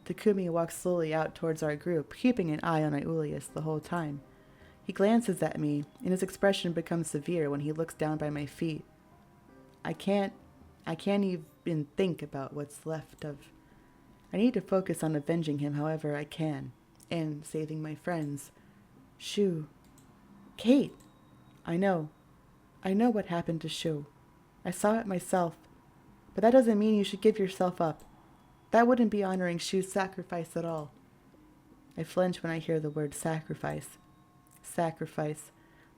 Takumi walks slowly out towards our group, keeping an eye on Aeolus the whole time. He glances at me, and his expression becomes severe when he looks down by my feet. I can't even think about what's left of... I need to focus on avenging him however I can, and saving my friends. Shou. Kate! I know what happened to Shou. I saw it myself. But that doesn't mean you should give yourself up. That wouldn't be honoring Shou's sacrifice at all. I flinch when I hear the word sacrifice. Sacrifice.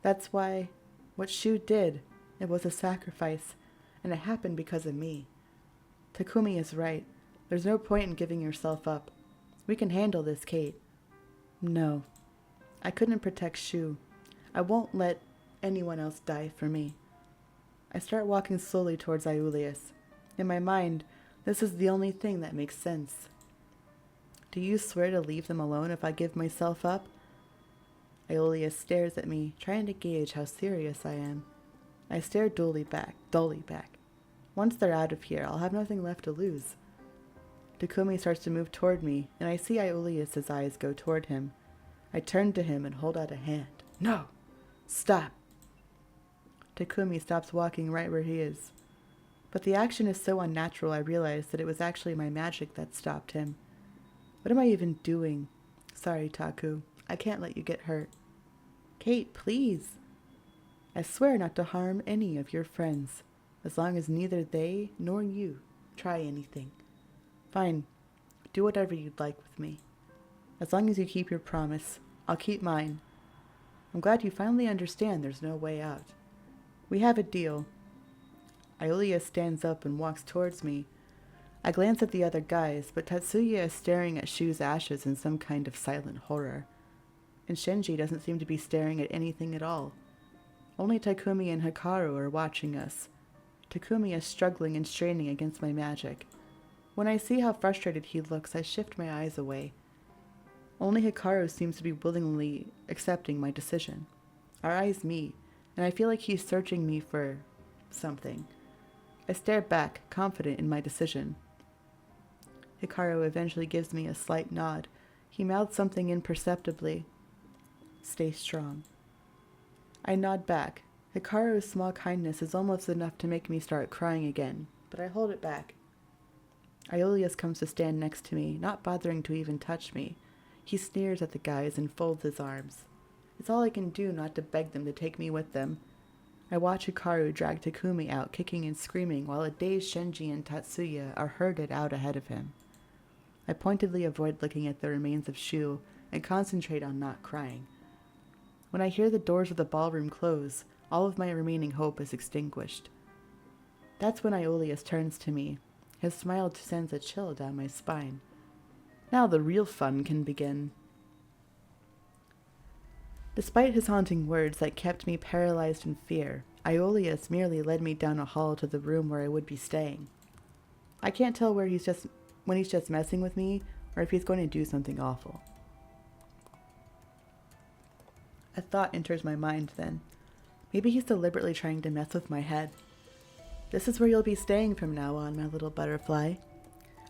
That's why what Shou did, it was a sacrifice, and it happened because of me. Takumi is right. There's no point in giving yourself up. We can handle this, Kate. No. I couldn't protect Shou. I won't let anyone else die for me. I start walking slowly towards Aeolus. In my mind, this is the only thing that makes sense. Do you swear to leave them alone if I give myself up? Aeolus stares at me, trying to gauge how serious I am. I stare dully back. Once they're out of here, I'll have nothing left to lose. Takumi starts to move toward me, and I see Aeolus' eyes go toward him. I turn to him and hold out a hand. No! Stop! Takumi stops walking right where he is. But the action is so unnatural I realize that it was actually my magic that stopped him. What am I even doing? Sorry, Taku. I can't let you get hurt. Kate, please. I swear not to harm any of your friends, as long as neither they nor you try anything. Fine. Do whatever you'd like with me. As long as you keep your promise, I'll keep mine. I'm glad you finally understand there's no way out. We have a deal. Aeolius stands up and walks towards me. I glance at the other guys, but Tatsuya is staring at Shou's ashes in some kind of silent horror. And Shinji doesn't seem to be staring at anything at all. Only Takumi and Hikaru are watching us. Takumi is struggling and straining against my magic. When I see how frustrated he looks, I shift my eyes away. Only Hikaru seems to be willingly accepting my decision. Our eyes meet, and I feel like he's searching me for something. I stare back, confident in my decision. Hikaru eventually gives me a slight nod. He mouths something imperceptibly. Stay strong. I nod back. Hikaru's small kindness is almost enough to make me start crying again, but I hold it back. Aeolius comes to stand next to me, not bothering to even touch me. He sneers at the guys and folds his arms. It's all I can do not to beg them to take me with them. I watch Hikaru drag Takumi out, kicking and screaming, while a dazed Shinji and Tatsuya are herded out ahead of him. I pointedly avoid looking at the remains of Shou and concentrate on not crying. When I hear the doors of the ballroom close, all of my remaining hope is extinguished. That's when Aeolius turns to me. His smile sends a chill down my spine. Now the real fun can begin. Despite his haunting words that kept me paralyzed in fear, Aeolius merely led me down a hall to the room where I would be staying. I can't tell when he's just messing with me or if he's going to do something awful. A thought enters my mind then. Maybe he's deliberately trying to mess with my head. This is where you'll be staying from now on, my little butterfly.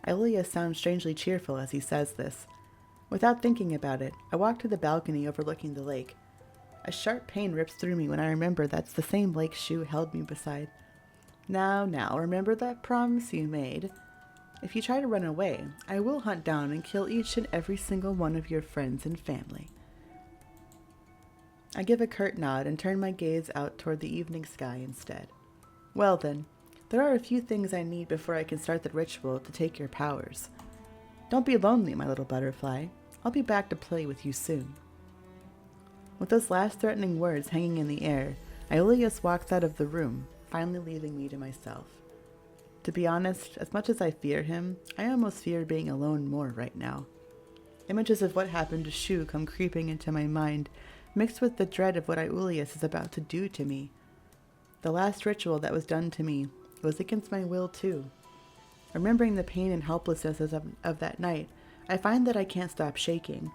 Aeolius sounds strangely cheerful as he says this. Without thinking about it, I walk to the balcony overlooking the lake. A sharp pain rips through me when I remember that's the same lake Shou held me beside. Now, remember that promise you made? If you try to run away, I will hunt down and kill each and every single one of your friends and family. I give a curt nod and turn my gaze out toward the evening sky instead. Well then, there are a few things I need before I can start the ritual to take your powers. Don't be lonely, my little butterfly. I'll be back to play with you soon. With those last threatening words hanging in the air, Aeolius walks out of the room, finally leaving me to myself. To be honest, as much as I fear him, I almost fear being alone more right now. Images of what happened to Shou come creeping into my mind, mixed with the dread of what Aeolius is about to do to me. The last ritual that was done to me was against my will too. Remembering the pain and helplessness of that night, I find that I can't stop shaking.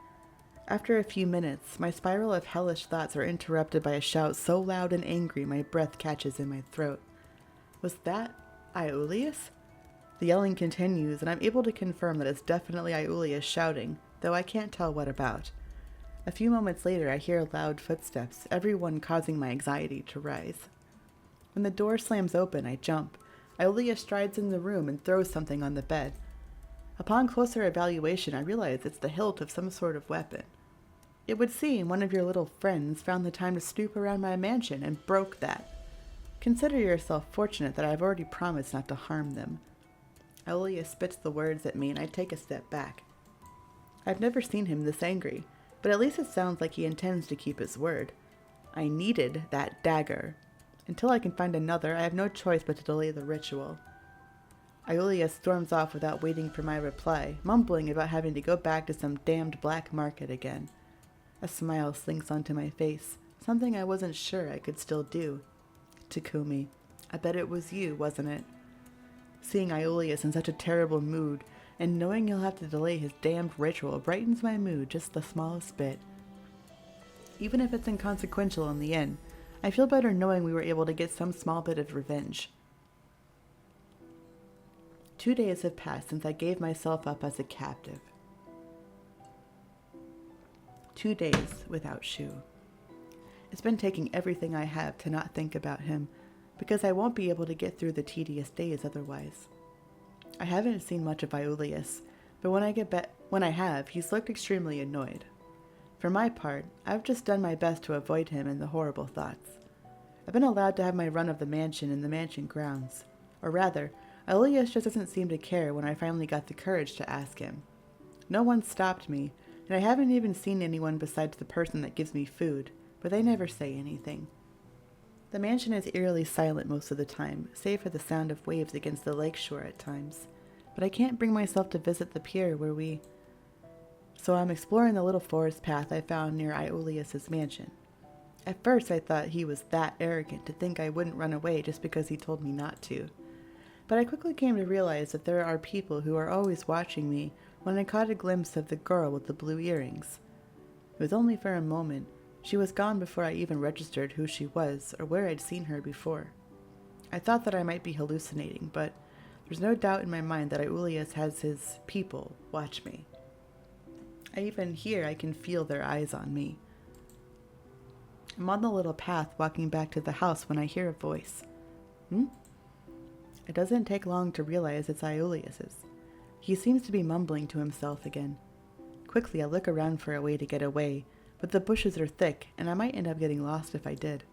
After a few minutes, my spiral of hellish thoughts are interrupted by a shout so loud and angry my breath catches in my throat. Was that Aeolius? The yelling continues, and I'm able to confirm that it's definitely Aeolius shouting, though I can't tell what about. A few moments later, I hear loud footsteps, everyone causing my anxiety to rise. When the door slams open, I jump. Aeolius strides in the room and throws something on the bed. Upon closer evaluation, I realize it's the hilt of some sort of weapon. It would seem one of your little friends found the time to snoop around my mansion and broke that. Consider yourself fortunate that I've already promised not to harm them. Aeolius spits the words at me and I take a step back. I've never seen him this angry, but at least it sounds like he intends to keep his word. I needed that dagger. Until I can find another, I have no choice but to delay the ritual. Aeolius storms off without waiting for my reply, mumbling about having to go back to some damned black market again. A smile slinks onto my face, something I wasn't sure I could still do. Takumi, I bet it was you, wasn't it? Seeing Aeolius in such a terrible mood, and knowing he'll have to delay his damned ritual brightens my mood just the smallest bit. Even if it's inconsequential in the end, I feel better knowing we were able to get some small bit of revenge. 2 days have passed since I gave myself up as a captive. 2 days without Shou. It's been taking everything I have to not think about him, because I won't be able to get through the tedious days otherwise. I haven't seen much of Aeolius, but when I have, he's looked extremely annoyed. For my part, I've just done my best to avoid him and the horrible thoughts. I've been allowed to have my run of the mansion and the mansion grounds. Or rather, Aeolius just doesn't seem to care when I finally got the courage to ask him. No one stopped me, and I haven't even seen anyone besides the person that gives me food, but they never say anything. The mansion is eerily silent most of the time, save for the sound of waves against the lakeshore at times, but I can't bring myself to visit the pier so I'm exploring the little forest path I found near Aeolius's mansion. At first I thought he was that arrogant to think I wouldn't run away just because he told me not to. But I quickly came to realize that there are people who are always watching me when I caught a glimpse of the girl with the blue earrings. It was only for a moment. She was gone before I even registered who she was or where I'd seen her before. I thought that I might be hallucinating, but there's no doubt in my mind that Aeolius has his people watch me. I can feel their eyes on me. I'm on the little path walking back to the house when I hear a voice. It doesn't take long to realize it's Aeolius's. He seems to be mumbling to himself again. Quickly, I look around for a way to get away, but the bushes are thick, and I might end up getting lost if I did.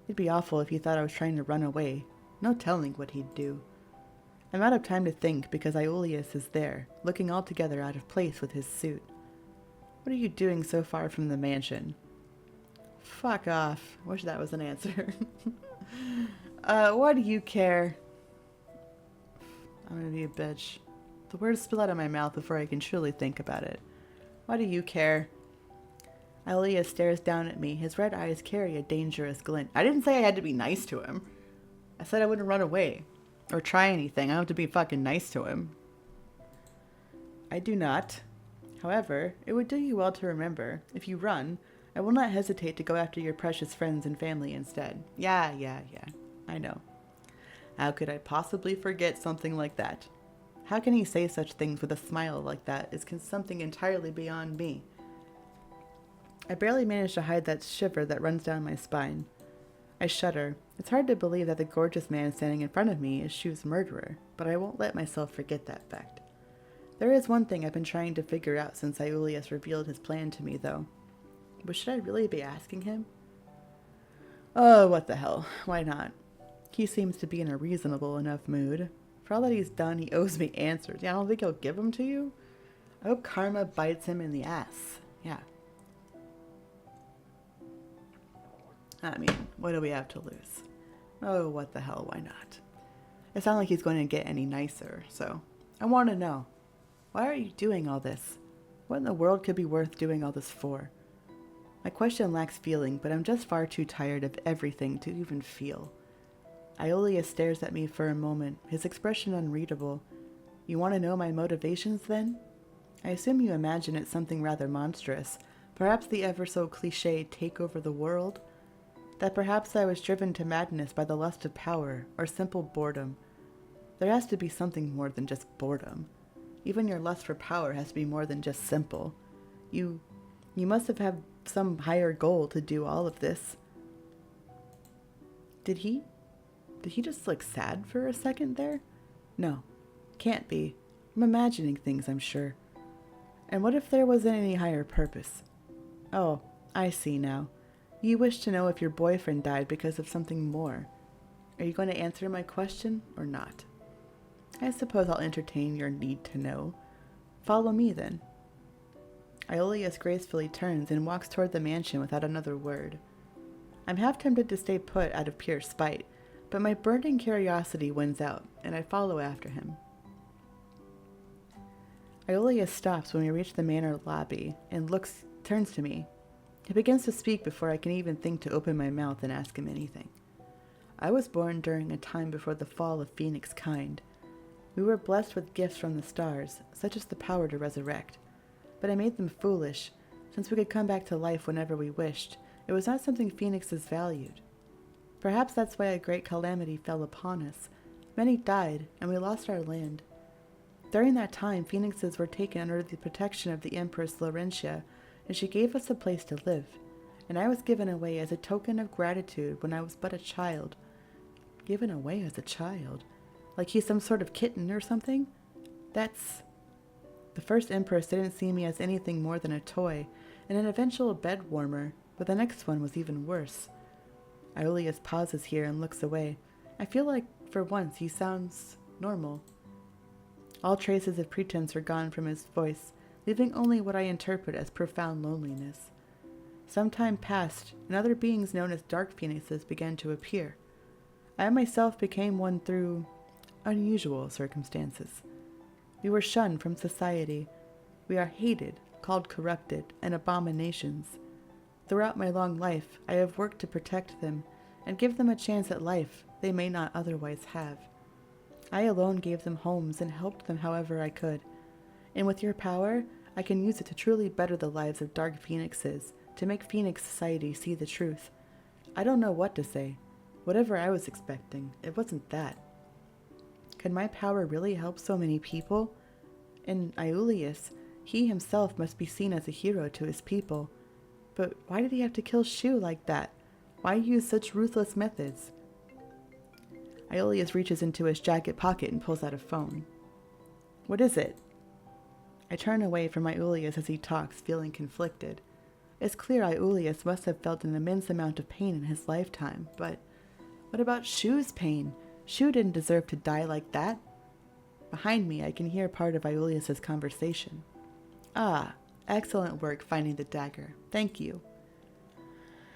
It'd be awful if he thought I was trying to run away. No telling what he'd do. I'm out of time to think because Aeolius is there, looking altogether out of place with his suit. What are you doing so far from the mansion? Fuck off. Wish that was an answer. Why do you care? I'm gonna be a bitch. The words spill out of my mouth before I can truly think about it. Why do you care? Aeolius stares down at me. His red eyes carry a dangerous glint. I didn't say I had to be nice to him. I said I wouldn't run away. Or try anything. I don't have to be fucking nice to him. I do not. However, it would do you well to remember, if you run, I will not hesitate to go after your precious friends and family instead. Yeah. I know. How could I possibly forget something like that? How can he say such things with a smile like that is something entirely beyond me? I barely manage to hide that shiver that runs down my spine. I shudder. It's hard to believe that the gorgeous man standing in front of me is Shou's murderer, but I won't let myself forget that fact. There is one thing I've been trying to figure out since Aeolius revealed his plan to me, though. But should I really be asking him? Oh, what the hell. Why not? He seems to be in a reasonable enough mood. For all that he's done, he owes me answers. Yeah, I don't think he'll give them to you. I hope karma bites him in the ass. Yeah. I mean, what do we have to lose? Oh, what the hell, why not? It's not like he's going to get any nicer, so I want to know. Why are you doing all this? What in the world could be worth doing all this for? My question lacks feeling, but I'm just far too tired of everything to even feel. Aeolius stares at me for a moment, his expression unreadable. You want to know my motivations, then? I assume you imagine it's something rather monstrous, perhaps the ever-so-cliché take over the world? That perhaps I was driven to madness by the lust of power, or simple boredom. There has to be something more than just boredom. Even your lust for power has to be more than just simple. You must have had some higher goal to do all of this. Did he just look sad for a second there? No, can't be. I'm imagining things, I'm sure. And what if there wasn't any higher purpose? Oh, I see now. You wish to know if your boyfriend died because of something more. Are you going to answer my question or not? I suppose I'll entertain your need to know. Follow me, then. Aeolius gracefully turns and walks toward the mansion without another word. I'm half tempted to stay put out of pure spite, but my burning curiosity wins out, and I follow after him. Aeolius stops when we reach the manor lobby and turns to me. He begins to speak before I can even think to open my mouth and ask him anything. I was born during a time before the fall of Phoenix kind. We were blessed with gifts from the stars, such as the power to resurrect. But I made them foolish. Since we could come back to life whenever we wished, it was not something Phoenixes valued. Perhaps that's why a great calamity fell upon us. Many died, and we lost our land. During that time, Phoenixes were taken under the protection of the Empress Laurentia, and she gave us a place to live, and I was given away as a token of gratitude when I was but a child. Given away as a child? Like he's some sort of kitten or something? The first Empress didn't see me as anything more than a toy, and an eventual bed warmer, but the next one was even worse. Aeolius pauses here and looks away. I feel like, for once, he sounds normal. All traces of pretense are gone from his voice, leaving only what I interpret as profound loneliness. Some time passed, and other beings known as dark phoenixes began to appear. I myself became one through unusual circumstances. We were shunned from society. We are hated, called corrupted, and abominations. Throughout my long life, I have worked to protect them and give them a chance at life they may not otherwise have. I alone gave them homes and helped them however I could. And with your power, I can use it to truly better the lives of dark phoenixes, to make Phoenix society see the truth. I don't know what to say. Whatever I was expecting, it wasn't that. Can my power really help so many people? And Aeolius, he himself must be seen as a hero to his people. But why did he have to kill Shou like that? Why use such ruthless methods? Aeolius reaches into his jacket pocket and pulls out a phone. What is it? I turn away from Aeolius as he talks, feeling conflicted. It's clear Aeolius must have felt an immense amount of pain in his lifetime, but what about Shou's pain? Shou didn't deserve to die like that. Behind me, I can hear part of Aeolius's conversation. Ah, excellent work finding the dagger. Thank you.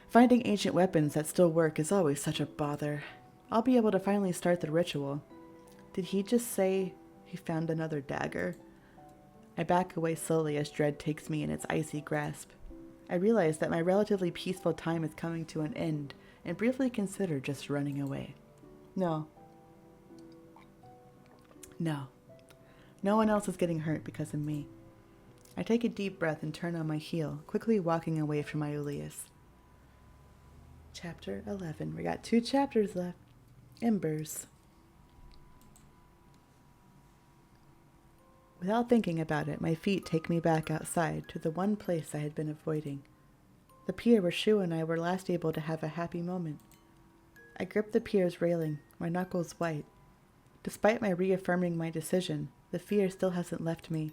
Finding ancient weapons that still work is always such a bother. I'll be able to finally start the ritual. Did he just say he found another dagger? I back away slowly as dread takes me in its icy grasp. I realize that my relatively peaceful time is coming to an end and briefly consider just running away. No. No one else is getting hurt because of me. I take a deep breath and turn on my heel, quickly walking away from Aeolius. Chapter 11. We got 2 chapters left. Embers. Without thinking about it, my feet take me back outside to the one place I had been avoiding. The pier where Shou and I were last able to have a happy moment. I grip the pier's railing, my knuckles white. Despite my reaffirming my decision, the fear still hasn't left me.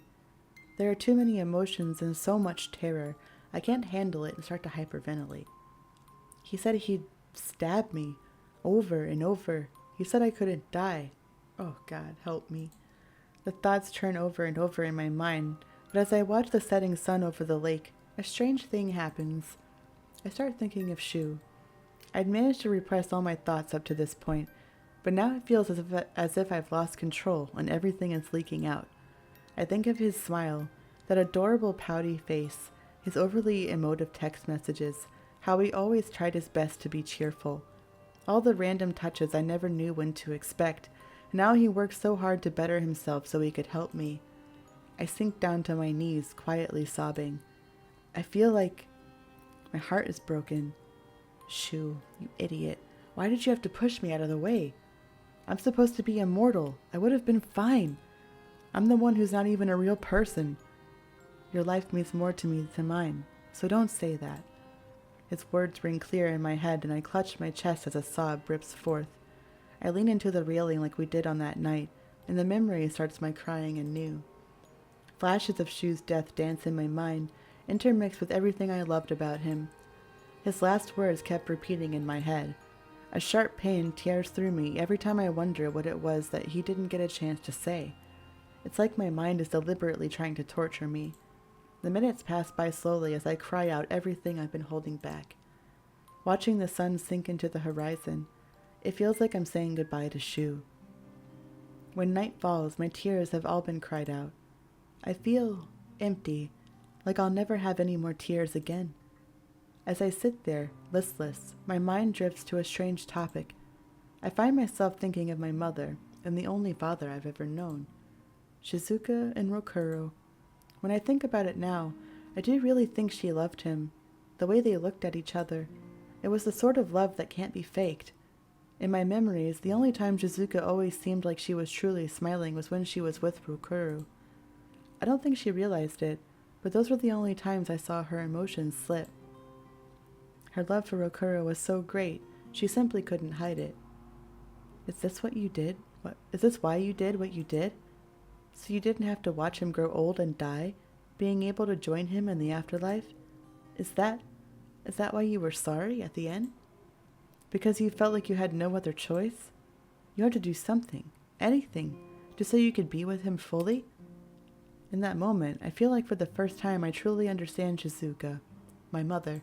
There are too many emotions and so much terror, I can't handle it and start to hyperventilate. He said he'd stab me, over and over. He said I couldn't die. Oh God, help me. The thoughts turn over and over in my mind, but as I watch the setting sun over the lake, a strange thing happens. I start thinking of Shou. I'd managed to repress all my thoughts up to this point, but now it feels as if I've lost control and everything is leaking out. I think of his smile, that adorable pouty face, his overly emotive text messages, how he always tried his best to be cheerful. All the random touches I never knew when to expect. Now he works so hard to better himself so he could help me. I sink down to my knees, quietly sobbing. I feel like my heart is broken. Shou, you idiot. Why did you have to push me out of the way? I'm supposed to be immortal. I would have been fine. I'm the one who's not even a real person. Your life means more to me than mine, so don't say that. His words ring clear in my head, and I clutch my chest as a sob rips forth. I lean into the railing like we did on that night, and the memory starts my crying anew. Flashes of Shou's death dance in my mind, intermixed with everything I loved about him. His last words kept repeating in my head. A sharp pain tears through me every time I wonder what it was that he didn't get a chance to say. It's like my mind is deliberately trying to torture me. The minutes pass by slowly as I cry out everything I've been holding back. Watching the sun sink into the horizon, it feels like I'm saying goodbye to Shou. When night falls, my tears have all been cried out. I feel empty, like I'll never have any more tears again. As I sit there, listless, my mind drifts to a strange topic. I find myself thinking of my mother and the only father I've ever known, Shizuka and Rokuro. When I think about it now, I do really think she loved him. The way they looked at each other, it was the sort of love that can't be faked. In my memories, the only time Shizuka always seemed like she was truly smiling was when she was with Rokuro. I don't think she realized it, but those were the only times I saw her emotions slip. Her love for Rokuro was so great, she simply couldn't hide it. Is this what you did? Is this why you did what you did? So you didn't have to watch him grow old and die, being able to join him in the afterlife? Is that why you were sorry at the end? Because you felt like you had no other choice? You had to do something, anything, just so you could be with him fully? In that moment, I feel like for the first time I truly understand Shizuka, my mother.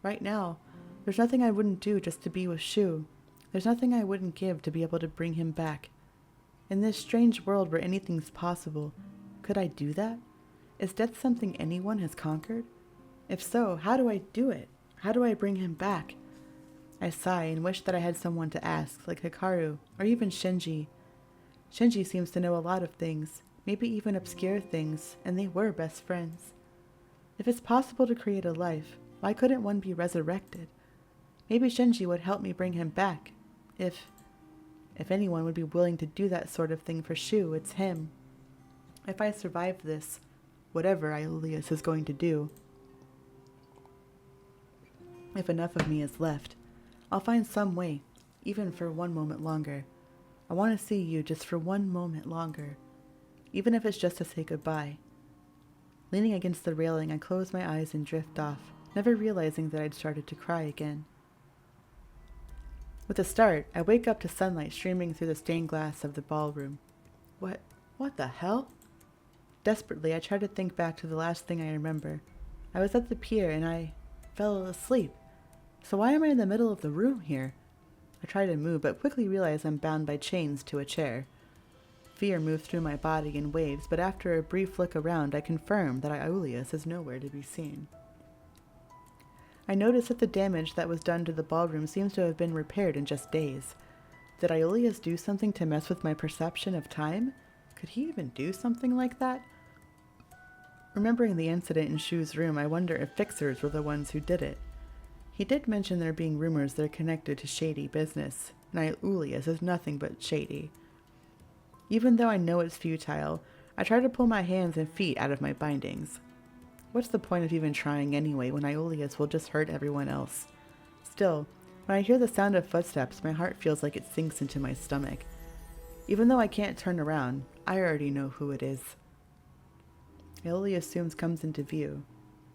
Right now, there's nothing I wouldn't do just to be with Shou. There's nothing I wouldn't give to be able to bring him back. In this strange world where anything's possible, could I do that? Is death something anyone has conquered? If so, how do I do it? How do I bring him back? I sigh and wish that I had someone to ask, like Hikaru, or even Shinji. Shinji seems to know a lot of things, maybe even obscure things, and they were best friends. If it's possible to create a life, why couldn't one be resurrected? Maybe Shinji would help me bring him back. If anyone would be willing to do that sort of thing for Shou, it's him. If I survive this, whatever Aeolius is going to do, if enough of me is left, I'll find some way, even for one moment longer. I want to see you just for one moment longer, even if it's just to say goodbye. Leaning against the railing, I close my eyes and drift off, never realizing that I'd started to cry again. With a start, I wake up to sunlight streaming through the stained glass of the ballroom. What the hell? Desperately, I try to think back to the last thing I remember. I was at the pier and I fell asleep. So why am I in the middle of the room here? I try to move, but quickly realize I'm bound by chains to a chair. Fear moves through my body in waves, but after a brief look around, I confirm that Aeolius is nowhere to be seen. I notice that the damage that was done to the ballroom seems to have been repaired in just days. Did Aeolius do something to mess with my perception of time? Could he even do something like that? Remembering the incident in Shou's room, I wonder if fixers were the ones who did it. He did mention there being rumors that are connected to shady business, and Aeolius is nothing but shady. Even though I know it's futile, I try to pull my hands and feet out of my bindings. What's the point of even trying anyway when Aeolius will just hurt everyone else? Still, when I hear the sound of footsteps, my heart feels like it sinks into my stomach. Even though I can't turn around, I already know who it is. Aeolius soon comes into view.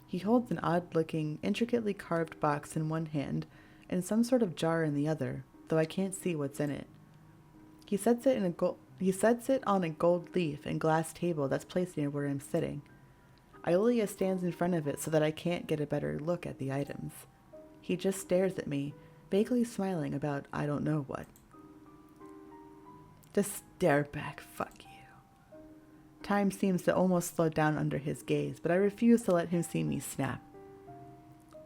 He holds an odd-looking, intricately carved box in one hand and some sort of jar in the other, though I can't see what's in it. He sets it on a gold leaf and glass table that's placed near where I'm sitting. Aeolius stands in front of it so that I can't get a better look at the items. He just stares at me, vaguely smiling about I don't know what. Just stare back, fuck you. Time seems to almost slow down under his gaze, but I refuse to let him see me snap.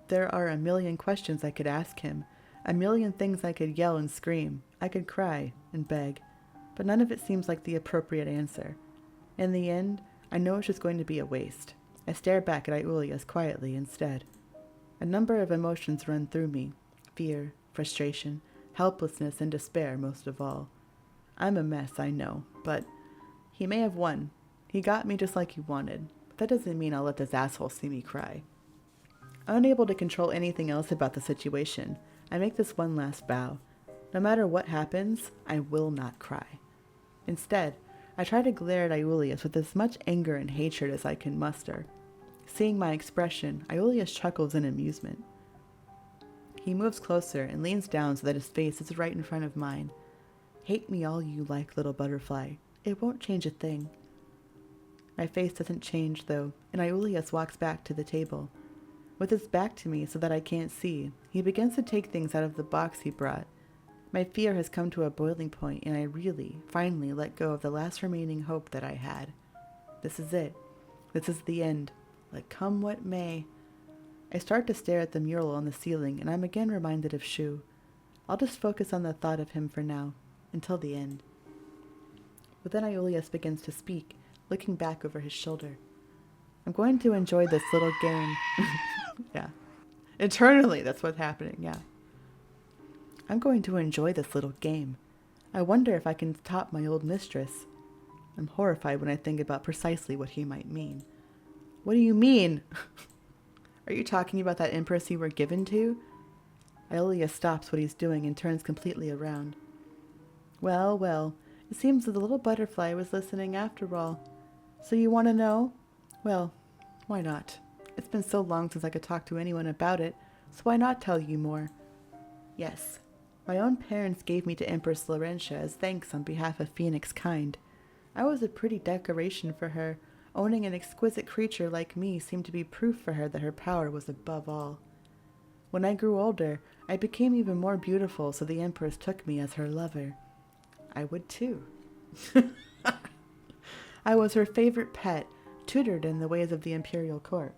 There are a million questions I could ask him, a million things I could yell and scream, I could cry and beg, but none of it seems like the appropriate answer. In the end, I know it's just going to be a waste. I stare back at Aeolius quietly instead. A number of emotions run through me: fear, frustration, helplessness, and despair most of all. I'm a mess, I know, but he may have won. He got me just like he wanted, but that doesn't mean I'll let this asshole see me cry. Unable to control anything else about the situation, I make this one last vow. No matter what happens, I will not cry. Instead, I try to glare at Aeolius with as much anger and hatred as I can muster. Seeing my expression, Aeolius chuckles in amusement. He moves closer and leans down so that his face is right in front of mine. Hate me all you like, little butterfly. It won't change a thing. My face doesn't change, though, and Aeolius walks back to the table. With his back to me so that I can't see, he begins to take things out of the box he brought. My fear has come to a boiling point, and I really, finally let go of the last remaining hope that I had. This is it. This is the end. Let come what may. I start to stare at the mural on the ceiling, and I'm again reminded of Shou. I'll just focus on the thought of him for now, until the end. But then Aeolius begins to speak, looking back over his shoulder. I'm going to enjoy this little game. Yeah. Eternally, that's what's happening, yeah. I'm going to enjoy this little game. I wonder if I can top my old mistress. I'm horrified when I think about precisely what he might mean. What do you mean? Are you talking about that empress you were given to? Aeolius stops what he's doing and turns completely around. Well, well, it seems that the little butterfly was listening after all. So you want to know? Well, why not? It's been so long since I could talk to anyone about it, so why not tell you more? Yes, my own parents gave me to Empress Laurentia as thanks on behalf of Phoenix Kind. I was a pretty decoration for her, Owning an exquisite creature like me seemed to be proof for her that her power was above all. When I grew older, I became even more beautiful, so the Empress took me as her lover. I would too. I was her favorite pet, tutored in the ways of the imperial court.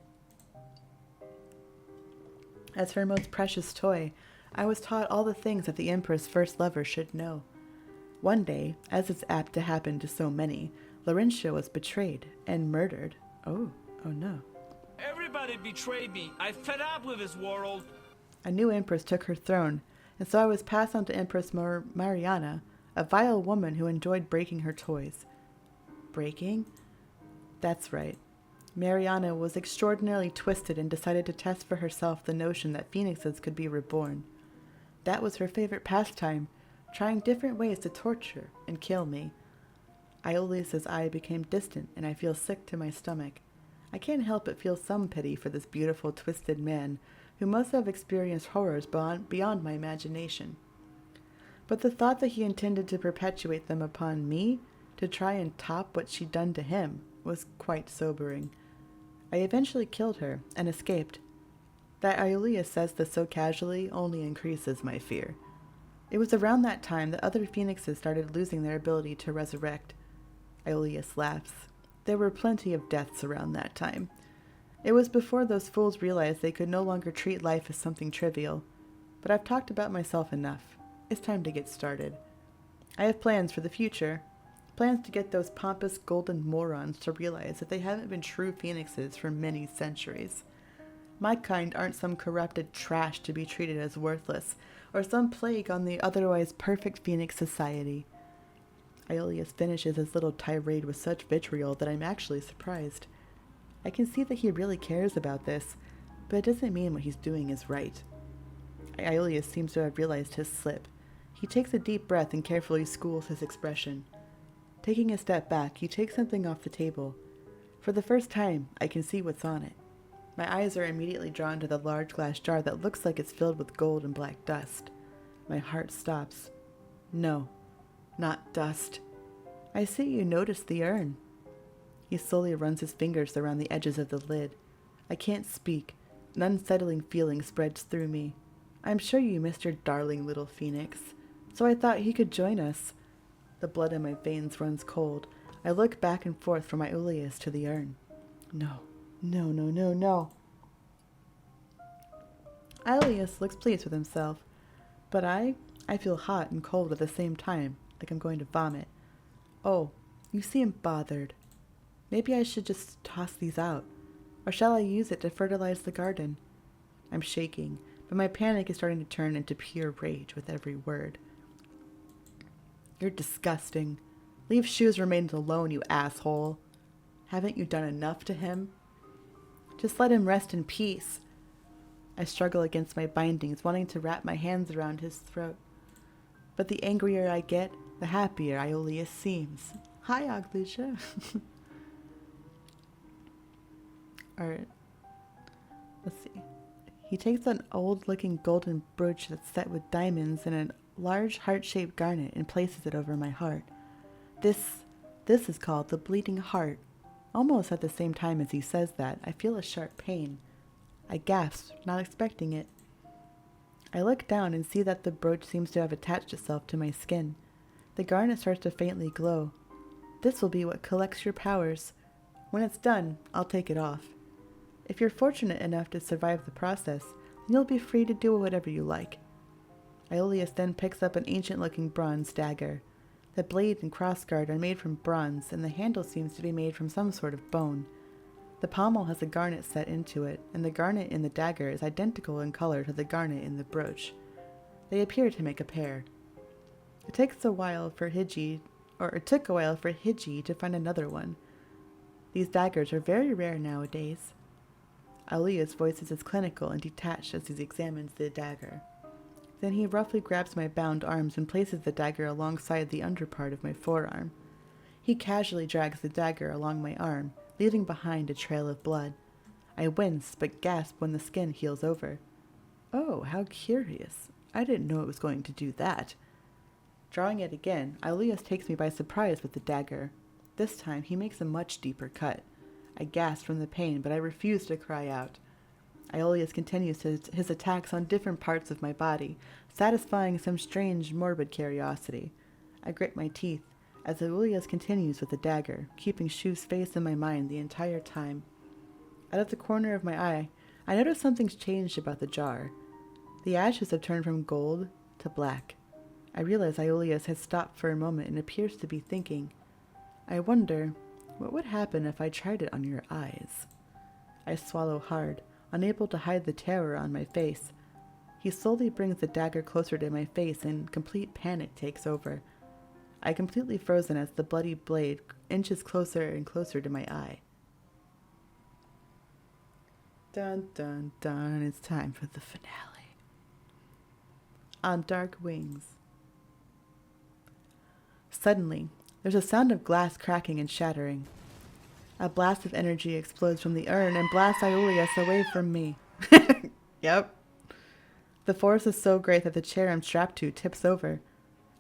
As her most precious toy, I was taught all the things that the Empress' first lover should know. One day, as is apt to happen to so many, Laurentia was betrayed and murdered. Oh no. Everybody betrayed me. I fed up with this world. A new Empress took her throne, and so I was passed on to Empress Mariana, a vile woman who enjoyed breaking her toys. Breaking? That's right. Mariana was extraordinarily twisted and decided to test for herself the notion that phoenixes could be reborn. That was her favorite pastime, trying different ways to torture and kill me. Aeolius's eye became distant, and I feel sick to my stomach. I can't help but feel some pity for this beautiful, twisted man who must have experienced horrors beyond my imagination. But the thought that he intended to perpetuate them upon me, to try and top what she'd done to him, was quite sobering. I eventually killed her and escaped. That Aeolius says this so casually only increases my fear. It was around that time that other phoenixes started losing their ability to resurrect. Aeolius laughs. There were plenty of deaths around that time. It was before those fools realized they could no longer treat life as something trivial. But I've talked about myself enough. It's time to get started. I have plans for the future. Plans to get those pompous golden morons to realize that they haven't been true phoenixes for many centuries. My kind aren't some corrupted trash to be treated as worthless, or some plague on the otherwise perfect phoenix society. Aeolius finishes his little tirade with such vitriol that I'm actually surprised. I can see that he really cares about this, but it doesn't mean what he's doing is right. Aeolius seems to have realized his slip. He takes a deep breath and carefully schools his expression. Taking a step back, he takes something off the table. For the first time, I can see what's on it. My eyes are immediately drawn to the large glass jar that looks like it's filled with gold and black dust. My heart stops. No, not dust. I see you notice the urn. He slowly runs his fingers around the edges of the lid. I can't speak. An unsettling feeling spreads through me. I'm sure you missed your darling little phoenix, so I thought he could join us. The blood in my veins runs cold. I look back and forth from Aeolius to the urn. No. Aeolius looks pleased with himself, but I feel hot and cold at the same time, like I'm going to vomit. Oh, you seem bothered. Maybe I should just toss these out, or shall I use it to fertilize the garden? I'm shaking, but my panic is starting to turn into pure rage with every word. You're disgusting. Leave Shou's remains alone, you asshole. Haven't you done enough to him? Just let him rest in peace. I struggle against my bindings, wanting to wrap my hands around his throat. But the angrier I get, the happier Aeolius seems. Hi, Aglisha. Alright. Let's see. He takes an old-looking golden brooch that's set with diamonds and a large heart-shaped garnet and places it over my heart. This is called the bleeding heart. Almost at the same time as he says that, I feel a sharp pain. I gasp, not expecting it. I look down and see that the brooch seems to have attached itself to my skin. The garnet starts to faintly glow. This will be what collects your powers. When it's done, I'll take it off. If you're fortunate enough to survive the process, then you'll be free to do whatever you like. Aeolius then picks up an ancient-looking bronze dagger. The blade and crossguard are made from bronze, and the handle seems to be made from some sort of bone. The pommel has a garnet set into it, and the garnet in the dagger is identical in color to the garnet in the brooch. They appear to make a pair. It took a while for Hiji to find another one. These daggers are very rare nowadays. Aeolius' voice is clinical and detached as he examines the dagger. Then he roughly grabs my bound arms and places the dagger alongside the underpart of my forearm. He casually drags the dagger along my arm, leaving behind a trail of blood. I wince, but gasp when the skin heals over. Oh, how curious. I didn't know it was going to do that. Drawing it again, Aeolius takes me by surprise with the dagger. This time, he makes a much deeper cut. I gasped from the pain, but I refused to cry out. Aeolus continues his attacks on different parts of my body, satisfying some strange, morbid curiosity. I grit my teeth as Aeolus continues with the dagger, keeping Shou's face in my mind the entire time. Out of the corner of my eye, I notice something's changed about the jar. The ashes have turned from gold to black. I realize Aeolus has stopped for a moment and appears to be thinking. I wonder, what would happen if I tried it on your eyes? I swallow hard, unable to hide the terror on my face. He slowly brings the dagger closer to my face and complete panic takes over. I completely frozen as the bloody blade inches closer and closer to my eye. Dun dun dun, it's time for the finale. On dark wings. Suddenly, there's a sound of glass cracking and shattering. A blast of energy explodes from the urn and blasts Aeolus away from me. Yep. The force is so great that the chair I'm strapped to tips over.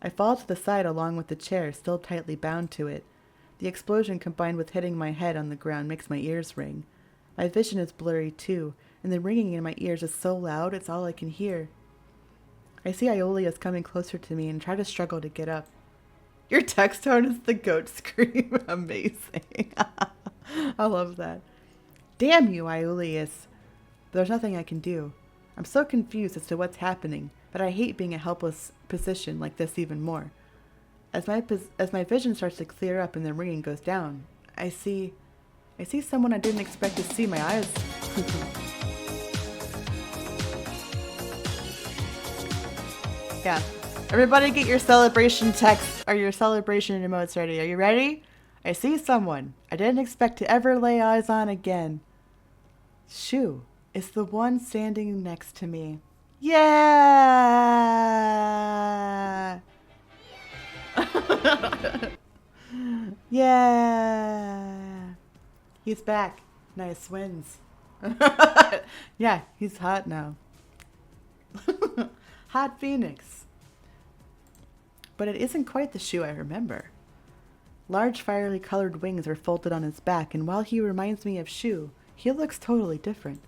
I fall to the side along with the chair still tightly bound to it. The explosion combined with hitting my head on the ground makes my ears ring. My vision is blurry too, and the ringing in my ears is so loud it's all I can hear. I see Aeolus coming closer to me and try to struggle to get up. Your text tone is the goat scream. Amazing. I love that. Damn you, Aeolus. There's nothing I can do. I'm so confused as to what's happening, but I hate being in a helpless position like this even more. As my vision starts to clear up and the ringing goes down, I see someone I didn't expect to see. My eyes. Yeah. Everybody get your celebration text or your celebration emotes ready. Are you ready? I see someone I didn't expect to ever lay eyes on again. Shou is the one standing next to me. Yeah! Yeah! He's back. Nice wins. Yeah, he's hot now. Hot Phoenix. But it isn't quite the Shou I remember. Large fiery colored wings are folded on his back, and while he reminds me of Shou, he looks totally different.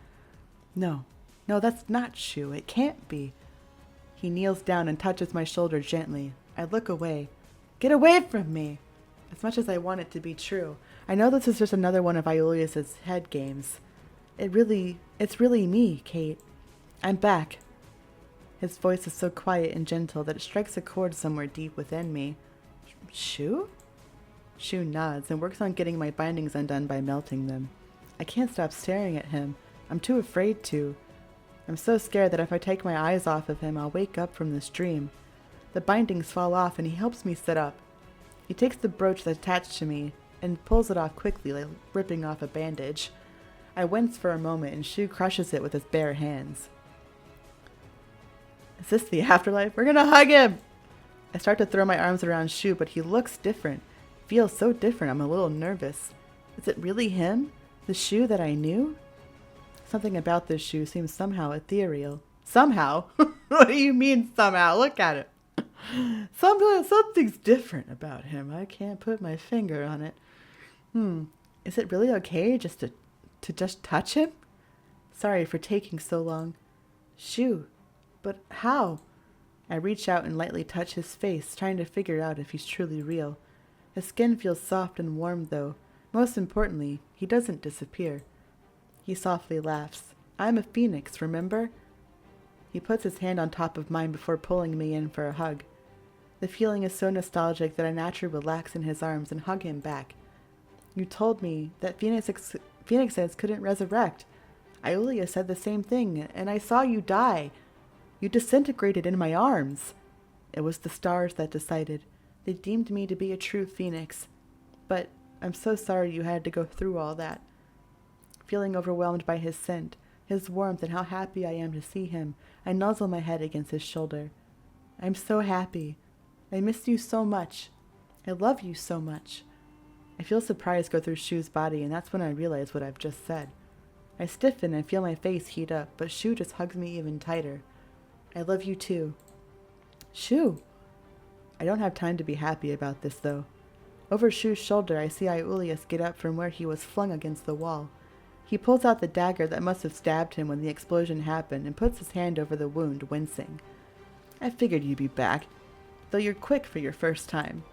No, that's not Shou. It can't be. He kneels down and touches my shoulder gently. I look away. Get away from me! As much as I want it to be true, I know this is just another one of Aeolus's head games. It's really me, Kate. I'm back. His voice is so quiet and gentle that it strikes a chord somewhere deep within me. Shou? Shou nods and works on getting my bindings undone by melting them. I can't stop staring at him. I'm too afraid to. I'm so scared that if I take my eyes off of him, I'll wake up from this dream. The bindings fall off and he helps me sit up. He takes the brooch that's attached to me and pulls it off quickly, like ripping off a bandage. I wince for a moment and Shou crushes it with his bare hands. Is this the afterlife? We're gonna hug him! I start to throw my arms around Shou, but he looks different. Feels so different, I'm a little nervous. Is it really him? The Shou that I knew? Something about this Shou seems somehow ethereal. Somehow? What do you mean somehow? Look at it. Something's different about him. I can't put my finger on it. Is it really okay just to just touch him? Sorry for taking so long. Shou. But how? I reach out and lightly touch his face, trying to figure out if he's truly real. His skin feels soft and warm, though. Most importantly, he doesn't disappear. He softly laughs. I'm a phoenix, remember? He puts his hand on top of mine before pulling me in for a hug. The feeling is so nostalgic that I naturally relax in his arms and hug him back. You told me that phoenixes couldn't resurrect. Aeolus said the same thing, and I saw you die. You disintegrated in my arms. It was the stars that decided. They deemed me to be a true phoenix. But I'm so sorry you had to go through all that. Feeling overwhelmed by his scent, his warmth, and how happy I am to see him, I nuzzle my head against his shoulder. I'm so happy. I miss you so much. I love you so much. I feel surprise go through Shou's body, and that's when I realize what I've just said. I stiffen and feel my face heat up, but Shou just hugs me even tighter. I love you too. Shou! I don't have time to be happy about this, though. Over Shou's shoulder, I see Iulius get up from where he was flung against the wall. He pulls out the dagger that must have stabbed him when the explosion happened and puts his hand over the wound, wincing. I figured you'd be back, though you're quick for your first time.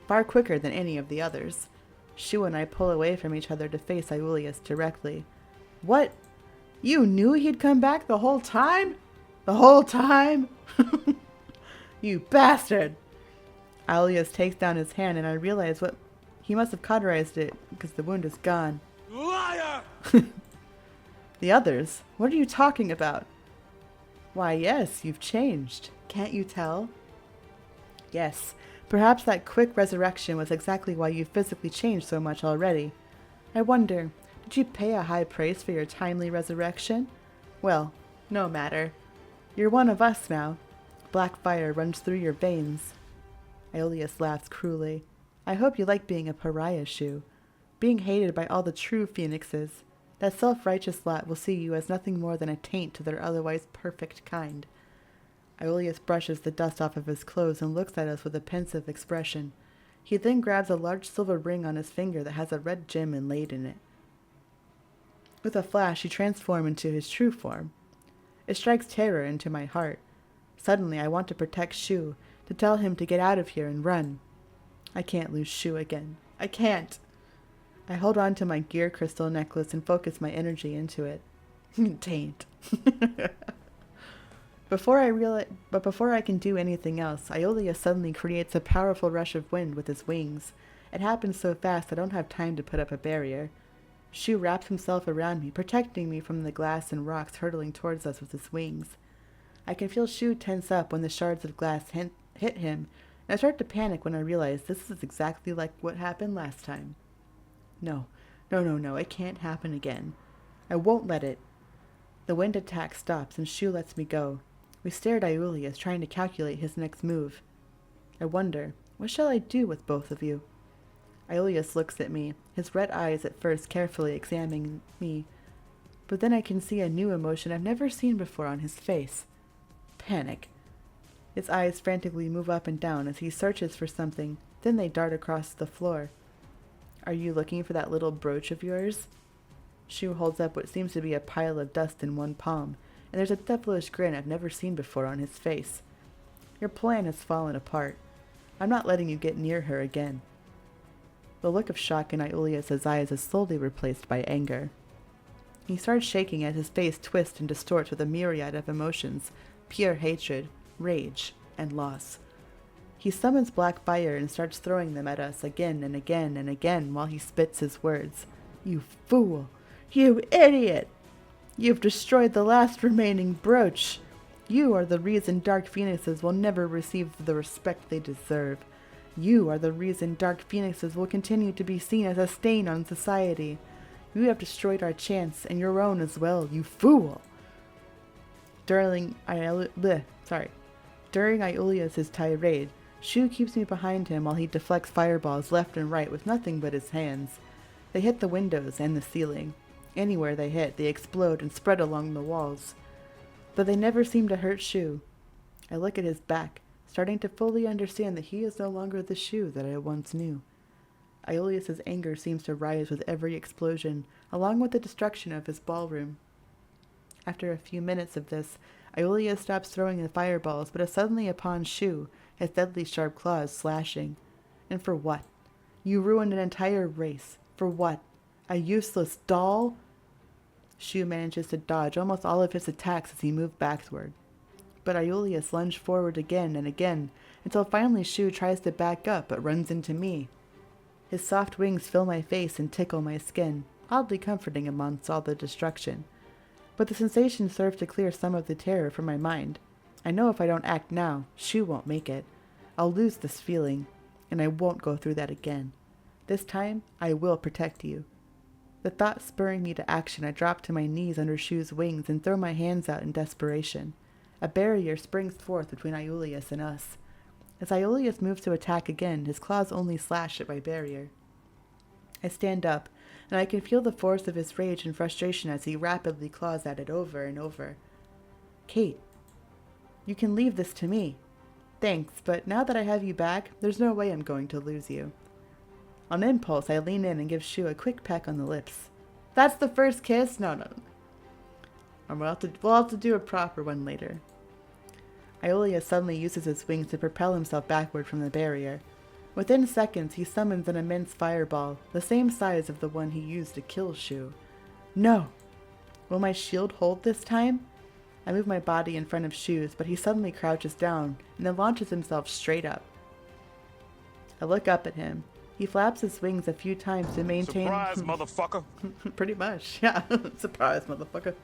Far quicker than any of the others. Shou and I pull away from each other to face Iulius directly. What? You knew he'd come back the whole time? The whole time? You bastard! Iulius takes down his hand and I realize what he must have cauterized it because the wound is gone. Liar! The others? What are you talking about? Why, yes, you've changed. Can't you tell? Yes, perhaps that quick resurrection was exactly why you physically changed so much already. I wonder, did you pay a high price for your timely resurrection? Well, no matter. You're one of us now. Black fire runs through your veins. Iulius laughs cruelly. I hope you like being a pariah, Shou. Being hated by all the true phoenixes. That self-righteous lot will see you as nothing more than a taint to their otherwise perfect kind. Iulius brushes the dust off of his clothes and looks at us with a pensive expression. He then grabs a large silver ring on his finger that has a red gem inlaid in it. With a flash, he transforms into his true form. It strikes terror into my heart. Suddenly, I want to protect Shou, to tell him to get out of here and run. I can't lose Shou again. I can't. I hold on to my gear crystal necklace and focus my energy into it. Taint. Before I can do anything else, Iulius suddenly creates a powerful rush of wind with his wings. It happens so fast I don't have time to put up a barrier. Shou wraps himself around me, protecting me from the glass and rocks hurtling towards us with his wings. I can feel Shou tense up when the shards of glass hit him, and I start to panic when I realize this is exactly like what happened last time. No, it can't happen again. I won't let it. The wind attack stops and Shou lets me go. We stare at Iulius, trying to calculate his next move. I wonder, what shall I do with both of you? Iulius looks at me, his red eyes at first carefully examining me, but then I can see a new emotion I've never seen before on his face. Panic. His eyes frantically move up and down as he searches for something, then they dart across the floor. Are you looking for that little brooch of yours? Shou holds up what seems to be a pile of dust in one palm, and there's a devilish grin I've never seen before on his face. Your plan has fallen apart. I'm not letting you get near her again. The look of shock in Iulius's eyes is slowly replaced by anger. He starts shaking as his face twists and distorts with a myriad of emotions, pure hatred, rage, and loss. He summons black fire and starts throwing them at us again and again and again while he spits his words. You fool! You idiot! You've destroyed the last remaining brooch. You are the reason Dark Phoenixes will never receive the respect they deserve. You are the reason Dark Phoenixes will continue to be seen as a stain on society. You have destroyed our chance, and your own as well, you fool! During Iulius's tirade, Shou keeps me behind him while he deflects fireballs left and right with nothing but his hands. They hit the windows and the ceiling. Anywhere they hit, they explode and spread along the walls. But they never seem to hurt Shou. I look at his back, starting to fully understand that he is no longer the Shou that I once knew. Iulius's anger seems to rise with every explosion, along with the destruction of his ballroom. After a few minutes of this, Iulius stops throwing the fireballs, but is suddenly upon Shou, his deadly sharp claws slashing. And for what? You ruined an entire race. For what? A useless doll? Shou manages to dodge almost all of his attacks as he moved backward. But Iulius lunged forward again and again, until finally Shou tries to back up but runs into me. His soft wings fill my face and tickle my skin, oddly comforting amongst all the destruction. But the sensation serves to clear some of the terror from my mind. I know if I don't act now, Shou won't make it. I'll lose this feeling, and I won't go through that again. This time, I will protect you. The thought spurring me to action, I drop to my knees under Shou's wings and throw my hands out in desperation. A barrier springs forth between Iulius and us. As Iulius moves to attack again, his claws only slash at my barrier. I stand up, and I can feel the force of his rage and frustration as he rapidly claws at it over and over. Kate, you can leave this to me. Thanks, but now that I have you back, there's no way I'm going to lose you. On impulse, I lean in and give Shou a quick peck on the lips. That's the first kiss? No. And we'll have to do a proper one later. Aeolus suddenly uses his wings to propel himself backward from the barrier. Within seconds, he summons an immense fireball, the same size of the one he used to kill Shou. No! Will my shield hold this time? I move my body in front of Shou's, but he suddenly crouches down and then launches himself straight up. I look up at him. He flaps his wings a few times to maintain... Surprise, motherfucker! Pretty much, yeah. Surprise, motherfucker.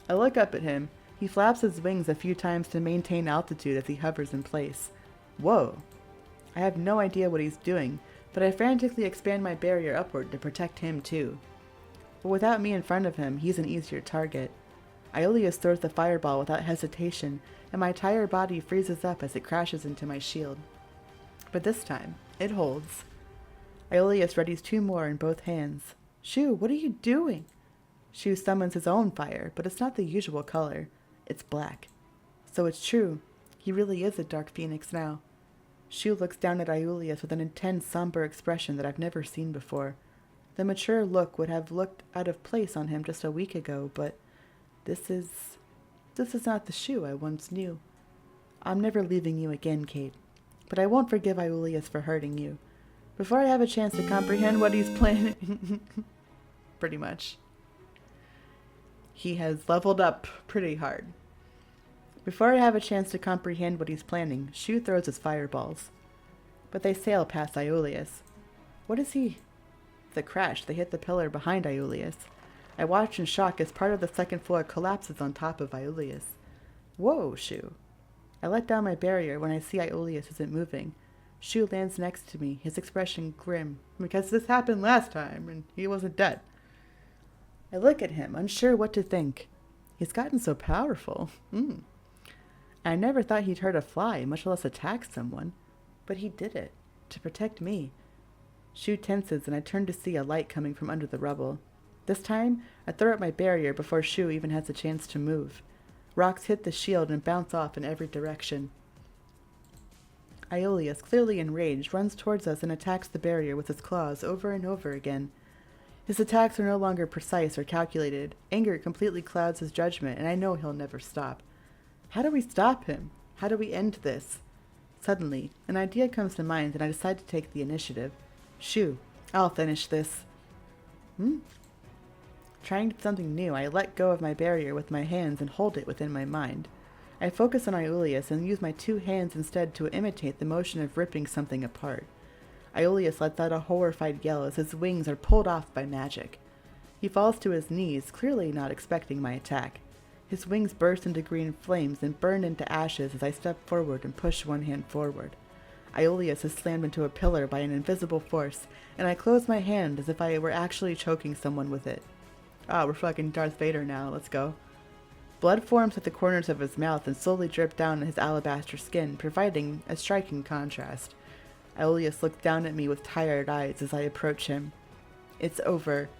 I look up at him. He flaps his wings a few times to maintain altitude as he hovers in place. Whoa. I have no idea what he's doing, but I frantically expand my barrier upward to protect him too. But without me in front of him, he's an easier target. Aeolus throws the fireball without hesitation, and my entire body freezes up as it crashes into my shield. But this time, it holds. Aeolus readies 2 more in both hands. Shou, what are you doing? Shou summons his own fire, but it's not the usual color. It's black. So it's true. He really is a dark phoenix now. Shou looks down at Aeolus with an intense, somber expression that I've never seen before. The mature look would have looked out of place on him just a week ago, but this is not the Shou I once knew. I'm never leaving you again, Kate. But I won't forgive Aeolus for hurting you. Before I have a chance to comprehend what he's planning... Pretty much. He has leveled up pretty hard. Before I have a chance to comprehend what he's planning, Shou throws his fireballs. But they sail past Aeolus. What is he? The crash, they hit the pillar behind Aeolus. I watch in shock as part of the second floor collapses on top of Aeolus. Whoa, Shou. I let down my barrier when I see Aeolus isn't moving. Shou lands next to me, his expression grim, because this happened last time and he wasn't dead. I look at him, unsure what to think. He's gotten so powerful. I never thought he'd hurt a fly, much less attack someone. But he did it, to protect me. Shou tenses and I turn to see a light coming from under the rubble. This time, I throw up my barrier before Shou even has a chance to move. Rocks hit the shield and bounce off in every direction. Aeolus, clearly enraged, runs towards us and attacks the barrier with his claws over and over again. His attacks are no longer precise or calculated. Anger completely clouds his judgment, and I know he'll never stop. How do we stop him? How do we end this? Suddenly, an idea comes to mind, and I decide to take the initiative. Shou, I'll finish this. Trying something new, I let go of my barrier with my hands and hold it within my mind. I focus on Aeolus and use my 2 hands instead to imitate the motion of ripping something apart. Aeolus lets out a horrified yell as his wings are pulled off by magic. He falls to his knees, clearly not expecting my attack. His wings burst into green flames and burn into ashes as I step forward and push one hand forward. Aeolus is slammed into a pillar by an invisible force, and I close my hand as if I were actually choking someone with it. We're fucking Darth Vader now, let's go. Blood forms at the corners of his mouth and slowly drip down his alabaster skin, providing a striking contrast. Aeolus looks down at me with tired eyes as I approach him. It's over.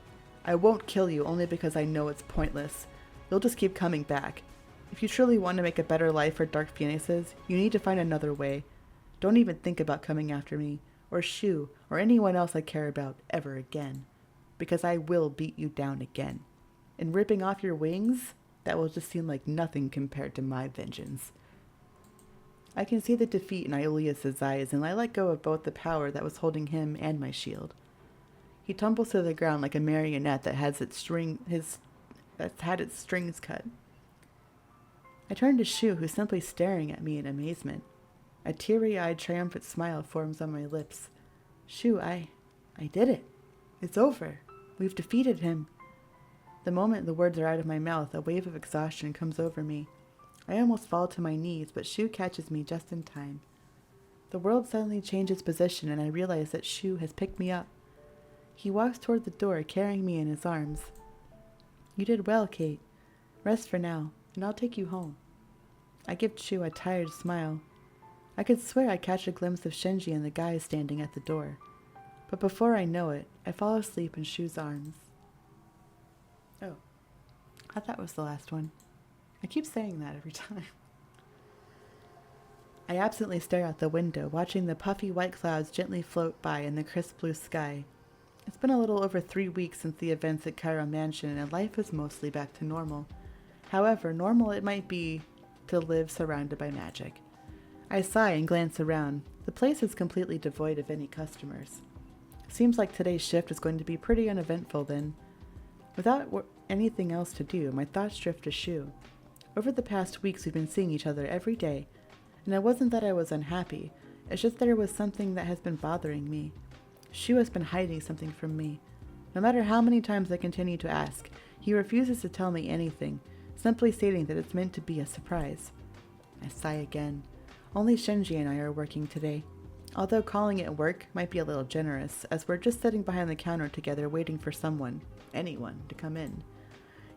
I won't kill you only because I know it's pointless. You'll just keep coming back. If you truly want to make a better life for Dark Phoenixes, you need to find another way. Don't even think about coming after me, or Shou, or anyone else I care about ever again. Because I will beat you down again. And ripping off your wings, that will just seem like nothing compared to my vengeance. I can see the defeat in Aeolus' eyes, and I let go of both the power that was holding him and my shield. He tumbles to the ground like a marionette that has had its strings cut. I turn to Shou, who's simply staring at me in amazement. A teary-eyed, triumphant smile forms on my lips. Shou, I did it. It's over. We've defeated him. The moment the words are out of my mouth, a wave of exhaustion comes over me. I almost fall to my knees, but Shou catches me just in time. The world suddenly changes position, and I realize that Shou has picked me up. He walks toward the door, carrying me in his arms. You did well, Kate. Rest for now, and I'll take you home. I give Shou a tired smile. I could swear I catch a glimpse of Shenji and the guys standing at the door. But before I know it, I fall asleep in Shou's arms. Oh, I thought that was the last one. I keep saying that every time. I absently stare out the window, watching the puffy white clouds gently float by in the crisp blue sky. It's been a little over 3 weeks since the events at Cairo Mansion, and life is mostly back to normal. However, normal it might be to live surrounded by magic. I sigh and glance around. The place is completely devoid of any customers. Seems like today's shift is going to be pretty uneventful then. Without anything else to do, my thoughts drift to Shou. Over the past weeks we've been seeing each other every day, and it wasn't that I was unhappy, it's just there was something that has been bothering me. Shou has been hiding something from me. No matter how many times I continue to ask, he refuses to tell me anything, simply stating that it's meant to be a surprise. I sigh again. Only Shenji and I are working today. Although calling it work might be a little generous, as we're just sitting behind the counter together waiting for someone, anyone, to come in.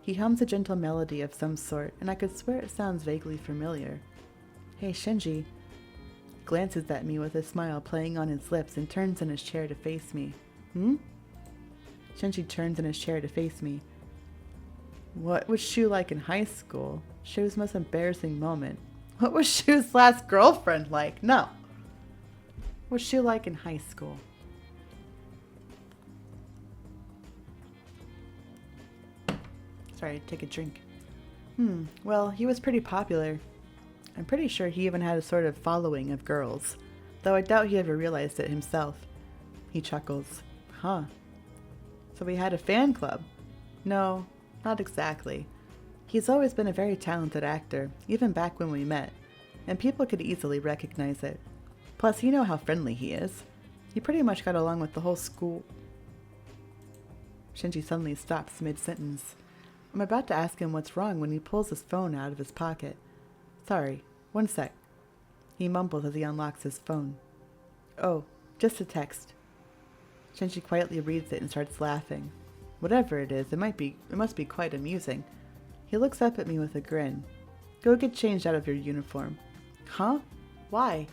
He hums a gentle melody of some sort, and I could swear it sounds vaguely familiar. Hey, Shenji. Glances at me with a smile playing on his lips and turns in his chair to face me. Shenji turns in his chair to face me. What was Shou like in high school? Shou's most embarrassing moment. What was Shou's last girlfriend like? No. What was Shou like in high school? Sorry, take a drink. Well, he was pretty popular. I'm pretty sure he even had a sort of following of girls, though I doubt he ever realized it himself. He chuckles. Huh. So he had a fan club? No, not exactly. He's always been a very talented actor, even back when we met, and people could easily recognize it. Plus, you know how friendly he is. He pretty much got along with the whole school. Shenji suddenly stops mid-sentence. I'm about to ask him what's wrong when he pulls his phone out of his pocket. Sorry, one sec. He mumbles as he unlocks his phone. Oh, just a text. Shenji quietly reads it and starts laughing. Whatever it is, it must be quite amusing. He looks up at me with a grin. Go get changed out of your uniform. Huh? Why?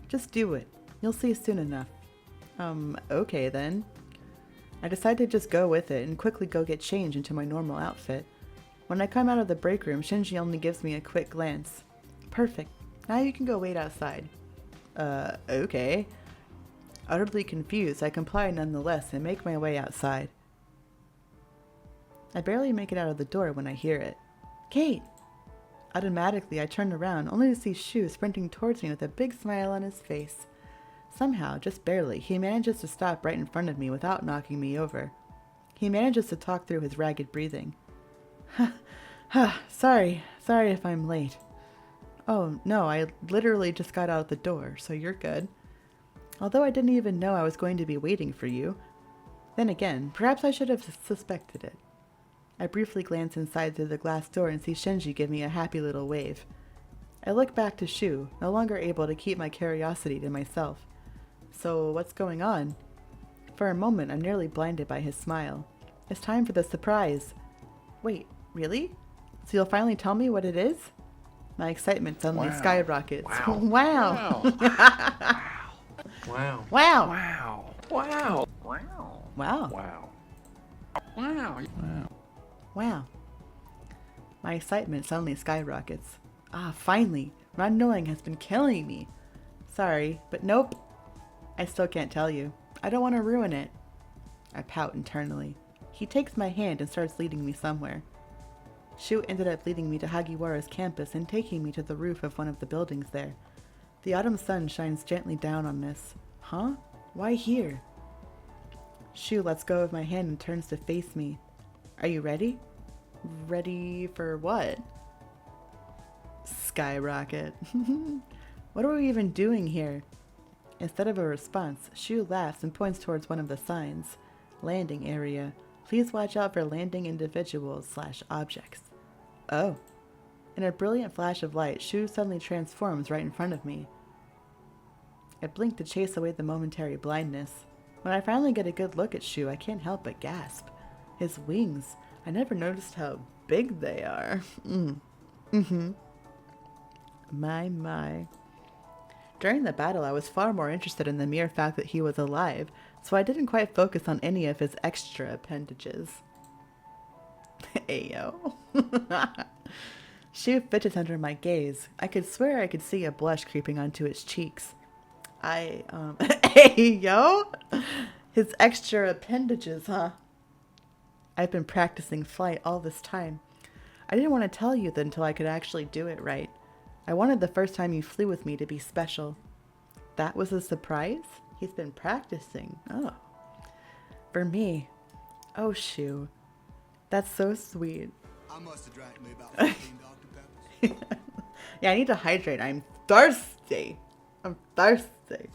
Just do it. You'll see soon enough. Okay then. I decide to just go with it and quickly go get changed into my normal outfit. When I come out of the break room, Shenji only gives me a quick glance. Perfect. Now you can go wait outside. Okay. Utterly confused, I comply nonetheless and make my way outside. I barely make it out of the door when I hear it. Kate! Automatically, I turn around, only to see Shou sprinting towards me with a big smile on his face. Somehow, just barely, he manages to stop right in front of me without knocking me over. He manages to talk through his ragged breathing. Sorry if I'm late. Oh, no, I literally just got out the door, so you're good. Although I didn't even know I was going to be waiting for you. Then again, perhaps I should have suspected it. I briefly glance inside through the glass door and see Shenji give me a happy little wave. I look back to Shou, no longer able to keep my curiosity to myself. So, what's going on? For a moment, I'm nearly blinded by his smile. It's time for the surprise. Wait, really? So you'll finally tell me what it is? My excitement suddenly skyrockets. Wow. Wow. Wow. Wow. Wow. Wow. Wow. Wow. Wow. My excitement suddenly skyrockets. Ah, finally. Not knowing has been killing me. Sorry, but nope. I still can't tell you. I don't want to ruin it. I pout internally. He takes my hand and starts leading me somewhere. Shou ended up leading me to Hagiwara's campus and taking me to the roof of one of the buildings there. The autumn sun shines gently down on this. Huh? Why here? Shou lets go of my hand and turns to face me. Are you ready? Ready for what? Skyrocket. What are we even doing here? Instead of a response, Shou laughs and points towards one of the signs. Landing area. Please watch out for landing individuals/objects. Oh. In a brilliant flash of light, Shou suddenly transforms right in front of me. I blink to chase away the momentary blindness. When I finally get a good look at Shou, I can't help but gasp. His wings. I never noticed how big they are. My. During the battle, I was far more interested in the mere fact that he was alive, so I didn't quite focus on any of his extra appendages. Ayo. Shou fidgets under my gaze. I could swear I could see a blush creeping onto his cheeks. Hey, yo! His extra appendages, huh? I've been practicing flight all this time. I didn't want to tell you that until I could actually do it right. I wanted the first time you flew with me to be special. That was a surprise? He's been practicing. Oh. For me. Oh, Shou. That's so sweet. I must have drank me about 15 Dr. Peppers. Yeah, I need to hydrate. I'm thirsty. I'm thirsty.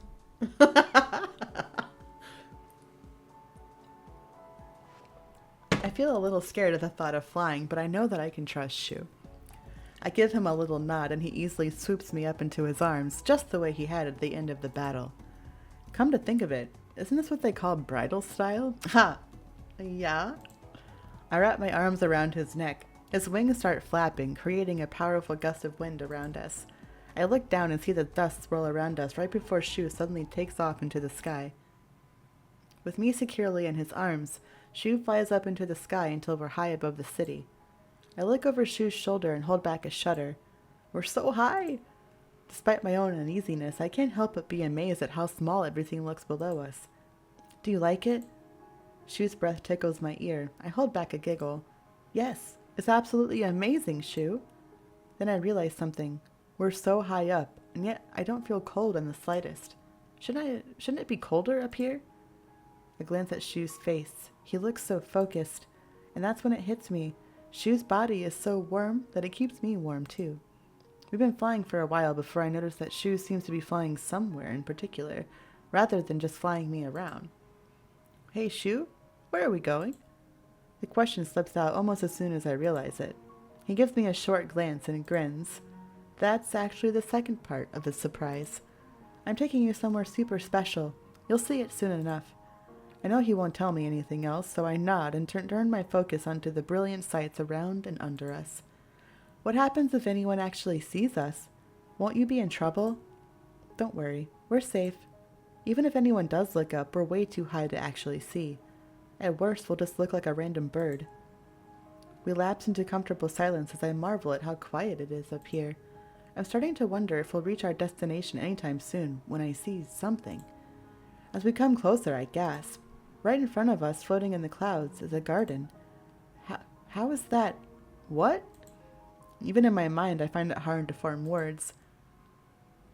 I feel a little scared at the thought of flying, but I know that I can trust Shou. I give him a little nod and he easily swoops me up into his arms, just the way he had at the end of the battle. Come to think of it, isn't this what they call bridal style? Ha! Yeah? I wrap my arms around his neck. His wings start flapping, creating a powerful gust of wind around us. I look down and see the dust swirl around us right before Shou suddenly takes off into the sky. With me securely in his arms, Shou flies up into the sky until we're high above the city. I look over Shou's shoulder and hold back a shudder. We're so high! Despite my own uneasiness, I can't help but be amazed at how small everything looks below us. Do you like it? Shou's breath tickles my ear. I hold back a giggle. Yes, it's absolutely amazing, Shou. Then I realize something. We're so high up, and yet I don't feel cold in the slightest. Shouldn't it be colder up here? I glance at Shou's face. He looks so focused, and that's when it hits me. Shou's body is so warm that it keeps me warm too. We've been flying for a while before I notice that Shou seems to be flying somewhere in particular, rather than just flying me around. Hey Shou, where are we going? The question slips out almost as soon as I realize it. He gives me a short glance and grins. That's actually the second part of his surprise. I'm taking you somewhere super special. You'll see it soon enough. I know he won't tell me anything else, so I nod and turn my focus onto the brilliant sights around and under us. What happens if anyone actually sees us? Won't you be in trouble? Don't worry, we're safe. Even if anyone does look up, we're way too high to actually see. At worst, we'll just look like a random bird. We lapse into comfortable silence as I marvel at how quiet it is up here. I'm starting to wonder if we'll reach our destination anytime soon when I see something. As we come closer, I gasp. Right in front of us, floating in the clouds, is a garden. How is that? What? Even in my mind, I find it hard to form words.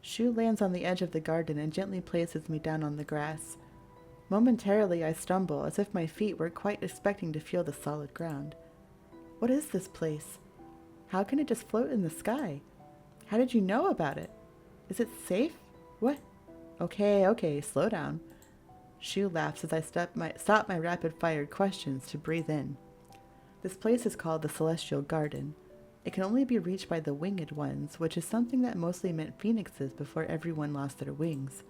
Shou lands on the edge of the garden and gently places me down on the grass. Momentarily, I stumble, as if my feet were quite expecting to feel the solid ground. What is this place? How can it just float in the sky? How did you know about it? Is it safe? What? Okay, slow down. Shou laughs as I stop my rapid-fired questions to breathe in. This place is called the Celestial Garden. It can only be reached by the winged ones, which is something that mostly meant phoenixes before everyone lost their wings.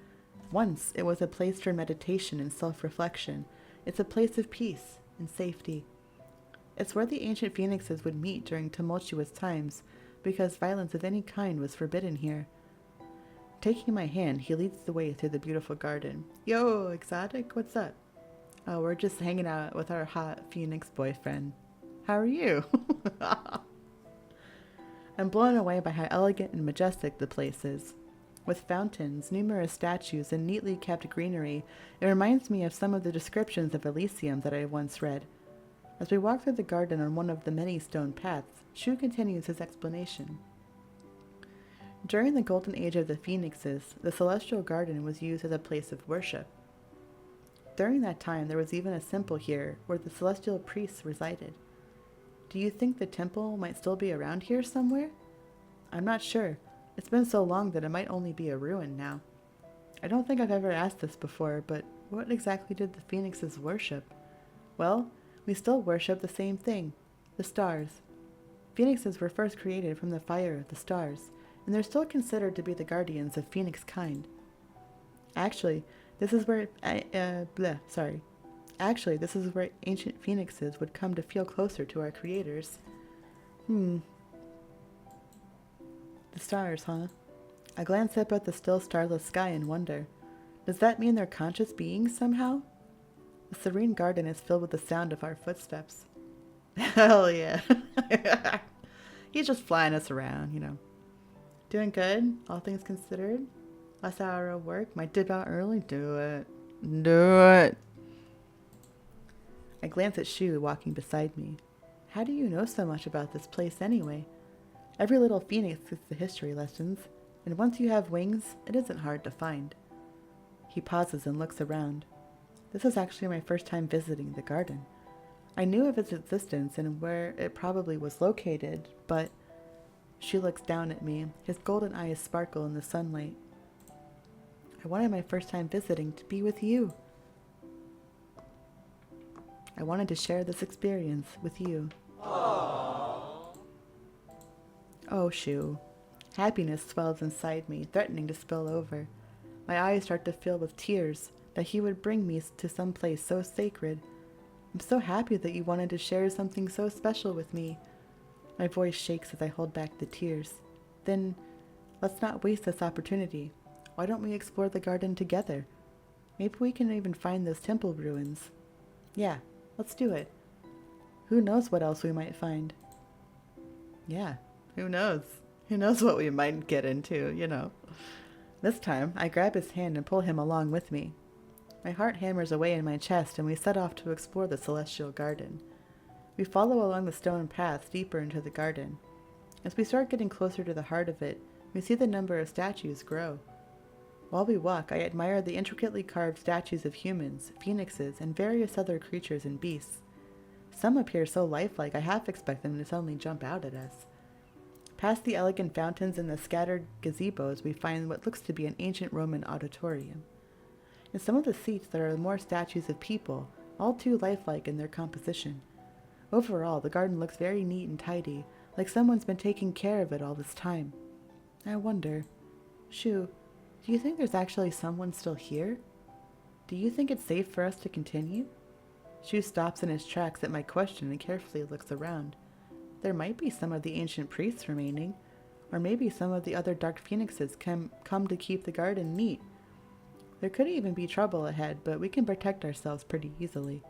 Once, it was a place for meditation and self-reflection. It's a place of peace and safety. It's where the ancient phoenixes would meet during tumultuous times, because violence of any kind was forbidden here. Taking my hand, he leads the way through the beautiful garden. Yo, exotic, what's up? Oh, we're just hanging out with our hot phoenix boyfriend. How are you? I'm blown away by how elegant and majestic the place is. With fountains, numerous statues, and neatly kept greenery, it reminds me of some of the descriptions of Elysium that I once read. As we walk through the garden on one of the many stone paths, Shou continues his explanation. During the golden age of the phoenixes, the celestial garden was used as a place of worship. During that time, there was even a temple here where the celestial priests resided. Do you think the temple might still be around here somewhere? I'm not sure. It's been so long that it might only be a ruin now. I don't think I've ever asked this before, but what exactly did the phoenixes worship? Well, we still worship the same thing, the stars. Phoenixes were first created from the fire of the stars, and they're still considered to be the guardians of phoenix kind. Actually, this is where ancient phoenixes would come to feel closer to our creators. The stars, huh? I glance up at the still starless sky in wonder. Does that mean they're conscious beings somehow? The serene garden is filled with the sound of our footsteps. Hell yeah. He's just flying us around, you know. Doing good, all things considered. Last hour of work, might dip out early. Do it. Do it. I glance at Shou walking beside me. How do you know so much about this place anyway? Every little phoenix gets the history lessons, and once you have wings, it isn't hard to find. He pauses and looks around. This is actually my first time visiting the garden. I knew of its existence and where it probably was located, but... Shou looks down at me. His golden eyes sparkle in the sunlight. I wanted my first time visiting to be with you. I wanted to share this experience with you. Aww. Oh, Shou. Happiness swells inside me, threatening to spill over. My eyes start to fill with tears that he would bring me to some place so sacred. I'm so happy that you wanted to share something so special with me. My voice shakes as I hold back the tears. Then, let's not waste this opportunity. Why don't we explore the garden together? Maybe we can even find those temple ruins. Yeah, let's do it. Who knows what else we might find? Yeah, who knows? Who knows what we might get into, you know. This time, I grab his hand and pull him along with me. My heart hammers away in my chest and we set off to explore the celestial garden. We follow along the stone path deeper into the garden. As we start getting closer to the heart of it, we see the number of statues grow. While we walk, I admire the intricately carved statues of humans, phoenixes, and various other creatures and beasts. Some appear so lifelike I half expect them to suddenly jump out at us. Past the elegant fountains and the scattered gazebos, we find what looks to be an ancient Roman auditorium. In some of the seats there are more statues of people, all too lifelike in their composition. Overall, the garden looks very neat and tidy, like someone's been taking care of it all this time. I wonder, Shou, do you think there's actually someone still here? Do you think it's safe for us to continue? Shou stops in his tracks at my question and carefully looks around. There might be some of the ancient priests remaining, or maybe some of the other dark phoenixes come to keep the garden neat. There could even be trouble ahead, but we can protect ourselves pretty easily.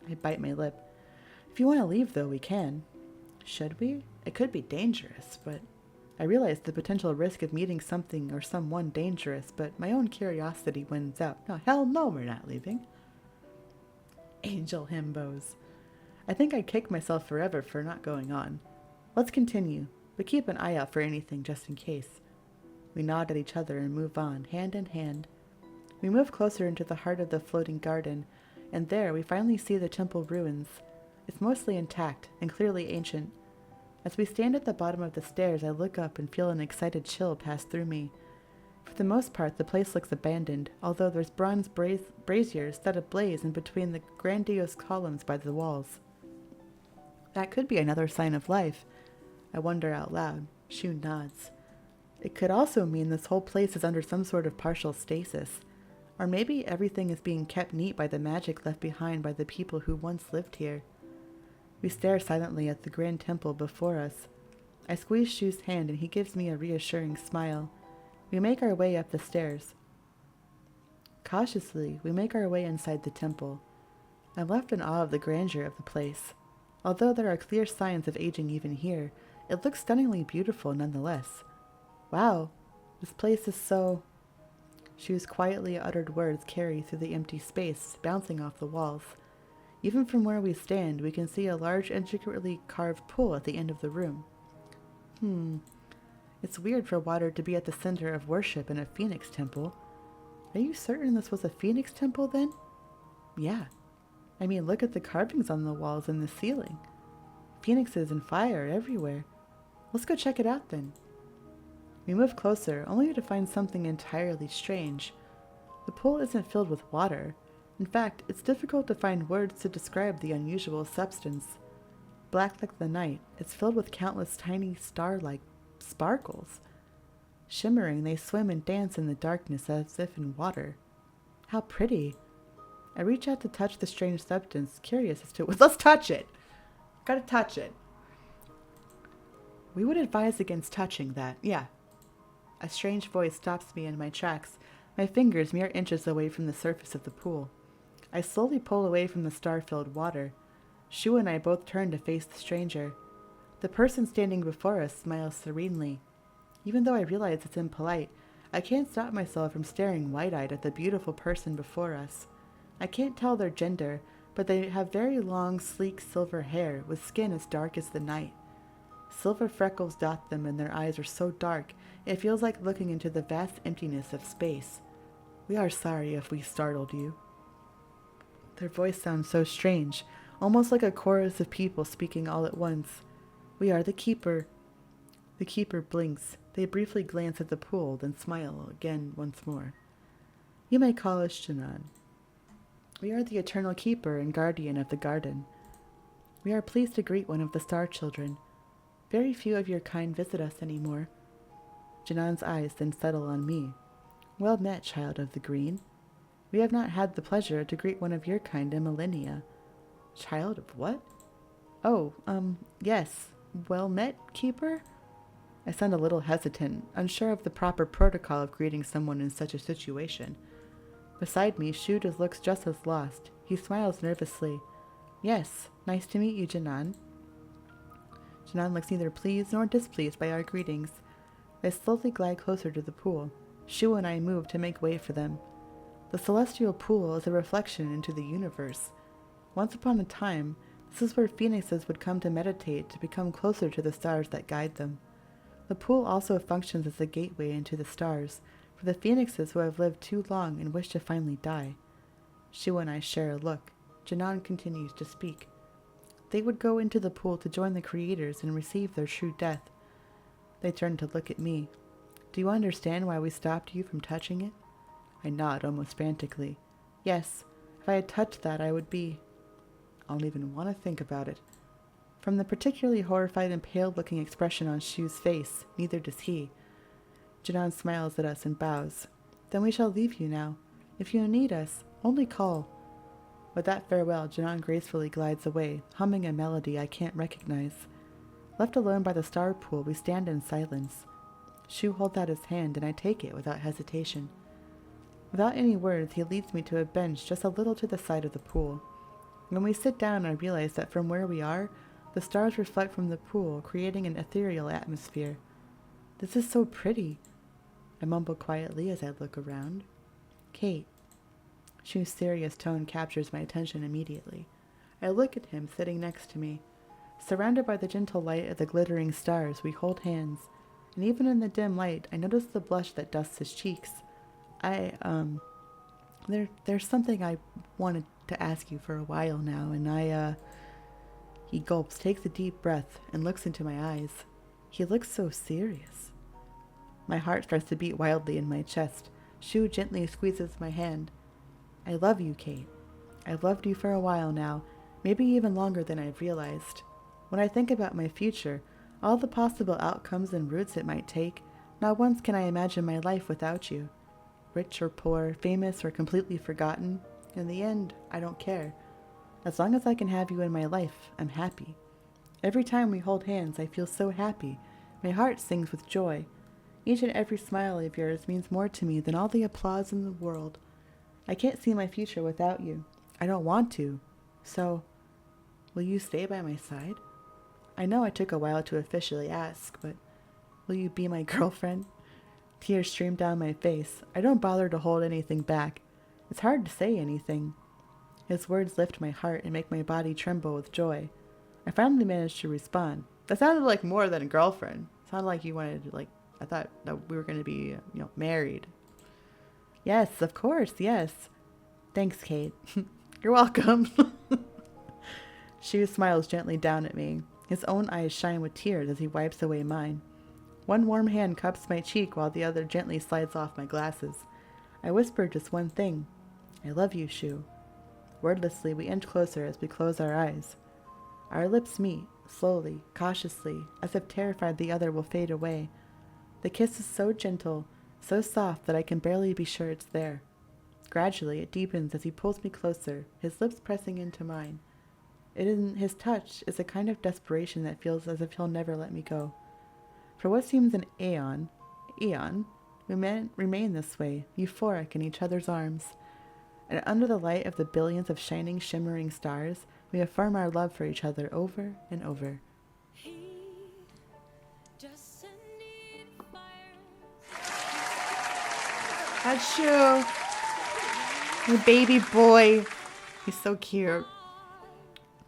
I bite my lip. If you want to leave, though, we can. Should we? It could be dangerous, but... I realize the potential risk of meeting something or someone dangerous, but my own curiosity wins out. No, hell no, we're not leaving. Angel himbos. I think I'd kick myself forever for not going on. Let's continue, but keep an eye out for anything just in case. We nod at each other and move on, hand in hand. We move closer into the heart of the floating garden, and there we finally see the temple ruins. It's mostly intact and clearly ancient. As we stand at the bottom of the stairs, I look up and feel an excited chill pass through me. For the most part, the place looks abandoned, although there's bronze braziers set ablaze in between the grandiose columns by the walls. That could be another sign of life. I wonder out loud. Shou nods. It could also mean this whole place is under some sort of partial stasis. Or maybe everything is being kept neat by the magic left behind by the people who once lived here. We stare silently at the grand temple before us. I squeeze Shou's hand and he gives me a reassuring smile. We make our way up the stairs. Cautiously, we make our way inside the temple. I'm left in awe of the grandeur of the place. Although there are clear signs of aging even here, it looks stunningly beautiful nonetheless. Wow, this place is so... Shou's quietly uttered words carry through the empty space, bouncing off the walls. Even from where we stand, we can see a large, intricately carved pool at the end of the room. It's weird for water to be at the center of worship in a phoenix temple. Are you certain this was a phoenix temple then? Yeah. I mean, look at the carvings on the walls and the ceiling. Phoenixes and fire everywhere. Let's go check it out then. We move closer, only to find something entirely strange. The pool isn't filled with water. In fact, it's difficult to find words to describe the unusual substance. Black like the night, it's filled with countless tiny star-like sparkles. Shimmering, they swim and dance in the darkness as if in water. How pretty. I reach out to touch the strange substance, curious as to... Let's touch it! Gotta touch it. We would advise against touching that, yeah. A strange voice stops me in my tracks, my fingers mere inches away from the surface of the pool. I slowly pull away from the star-filled water. Shou and I both turn to face the stranger. The person standing before us smiles serenely. Even though I realize it's impolite, I can't stop myself from staring wide-eyed at the beautiful person before us. I can't tell their gender, but they have very long, sleek silver hair with skin as dark as the night. Silver freckles dot them and their eyes are so dark, it feels like looking into the vast emptiness of space. We are sorry if we startled you. Their voice sounds so strange, almost like a chorus of people speaking all at once. We are the Keeper. The Keeper blinks. They briefly glance at the pool, then smile again once more. You may call us Janan. We are the Eternal Keeper and Guardian of the Garden. We are pleased to greet one of the Star Children. Very few of your kind visit us anymore. Janan's eyes then settle on me. Well met, child of the green. We have not had the pleasure to greet one of your kind in millennia. Child of what? Oh, yes. Well met, Keeper? I sound a little hesitant, unsure of the proper protocol of greeting someone in such a situation. Beside me, Shou looks just as lost. He smiles nervously. Yes, nice to meet you, Janan. Janan looks neither pleased nor displeased by our greetings. They slowly glide closer to the pool. Shou and I move to make way for them. The celestial pool is a reflection into the universe. Once upon a time, this is where phoenixes would come to meditate to become closer to the stars that guide them. The pool also functions as a gateway into the stars for the phoenixes who have lived too long and wish to finally die. Shou and I share a look. Janan continues to speak. They would go into the pool to join the creators and receive their true death. They turn to look at me. Do you understand why we stopped you from touching it? I nod almost frantically. Yes, if I had touched that, I would be... I don't even want to think about it. From the particularly horrified and pale-looking expression on Shou's face, neither does he. Janan smiles at us and bows. Then we shall leave you now. If you need us, only call. With that farewell, Janan gracefully glides away, humming a melody I can't recognize. Left alone by the star pool, we stand in silence. Shou holds out his hand, and I take it without hesitation. Without any words, he leads me to a bench just a little to the side of the pool. When we sit down, I realize that from where we are, the stars reflect from the pool, creating an ethereal atmosphere. This is so pretty. I mumble quietly as I look around. Kate. Shou's serious tone captures my attention immediately. I look at him sitting next to me. Surrounded by the gentle light of the glittering stars, we hold hands, and even in the dim light, I notice the blush that dusts his cheeks. There's something I wanted to ask you for a while now, and He gulps, takes a deep breath, and looks into my eyes. He looks so serious. My heart starts to beat wildly in my chest. Shou gently squeezes my hand. I love you, Kate. I've loved you for a while now, maybe even longer than I've realized. When I think about my future, all the possible outcomes and routes it might take, not once can I imagine my life without you. Rich or poor, famous or completely forgotten, in the end, I don't care. As long as I can have you in my life, I'm happy. Every time we hold hands, I feel so happy. My heart sings with joy. Each and every smile of yours means more to me than all the applause in the world. I can't see my future without you. I don't want to. So, will you stay by my side? I know I took a while to officially ask, but will you be my girlfriend? Tears stream down my face. I don't bother to hold anything back. It's hard to say anything. His words lift my heart and make my body tremble with joy. I finally managed to respond. That sounded like more than a girlfriend. It sounded like you wanted to, I thought that we were going to be, married. Yes, of course, yes. Thanks, Kate. You're welcome. Shou smiles gently down at me. His own eyes shine with tears as he wipes away mine. One warm hand cups my cheek while the other gently slides off my glasses. I whisper just one thing. I love you, Shou. Wordlessly, we inch closer as we close our eyes. Our lips meet, slowly, cautiously, as if terrified the other will fade away. The kiss is so gentle, so soft that I can barely be sure it's there. Gradually, it deepens as he pulls me closer, his lips pressing into mine. His touch is a kind of desperation that feels as if he'll never let me go. For what seems an aeon, we remain this way, euphoric in each other's arms. And under the light of the billions of shining, shimmering stars, we affirm our love for each other over and over. That's Shou. My baby boy. He's so cute.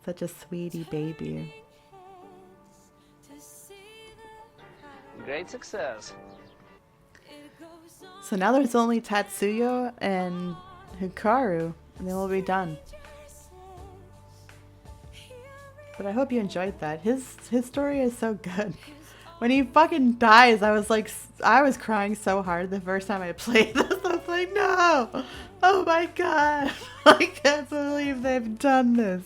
Such a sweetie baby. Great success. So now there's only Tatsuya and Hikaru, and they will be done. But I hope you enjoyed that. His story is so good. When he fucking dies, I was crying so hard the first time I played this. I was like, no! Oh my god! I can't believe they've done this.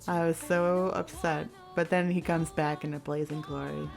I was so upset. But then he comes back in a blazing glory.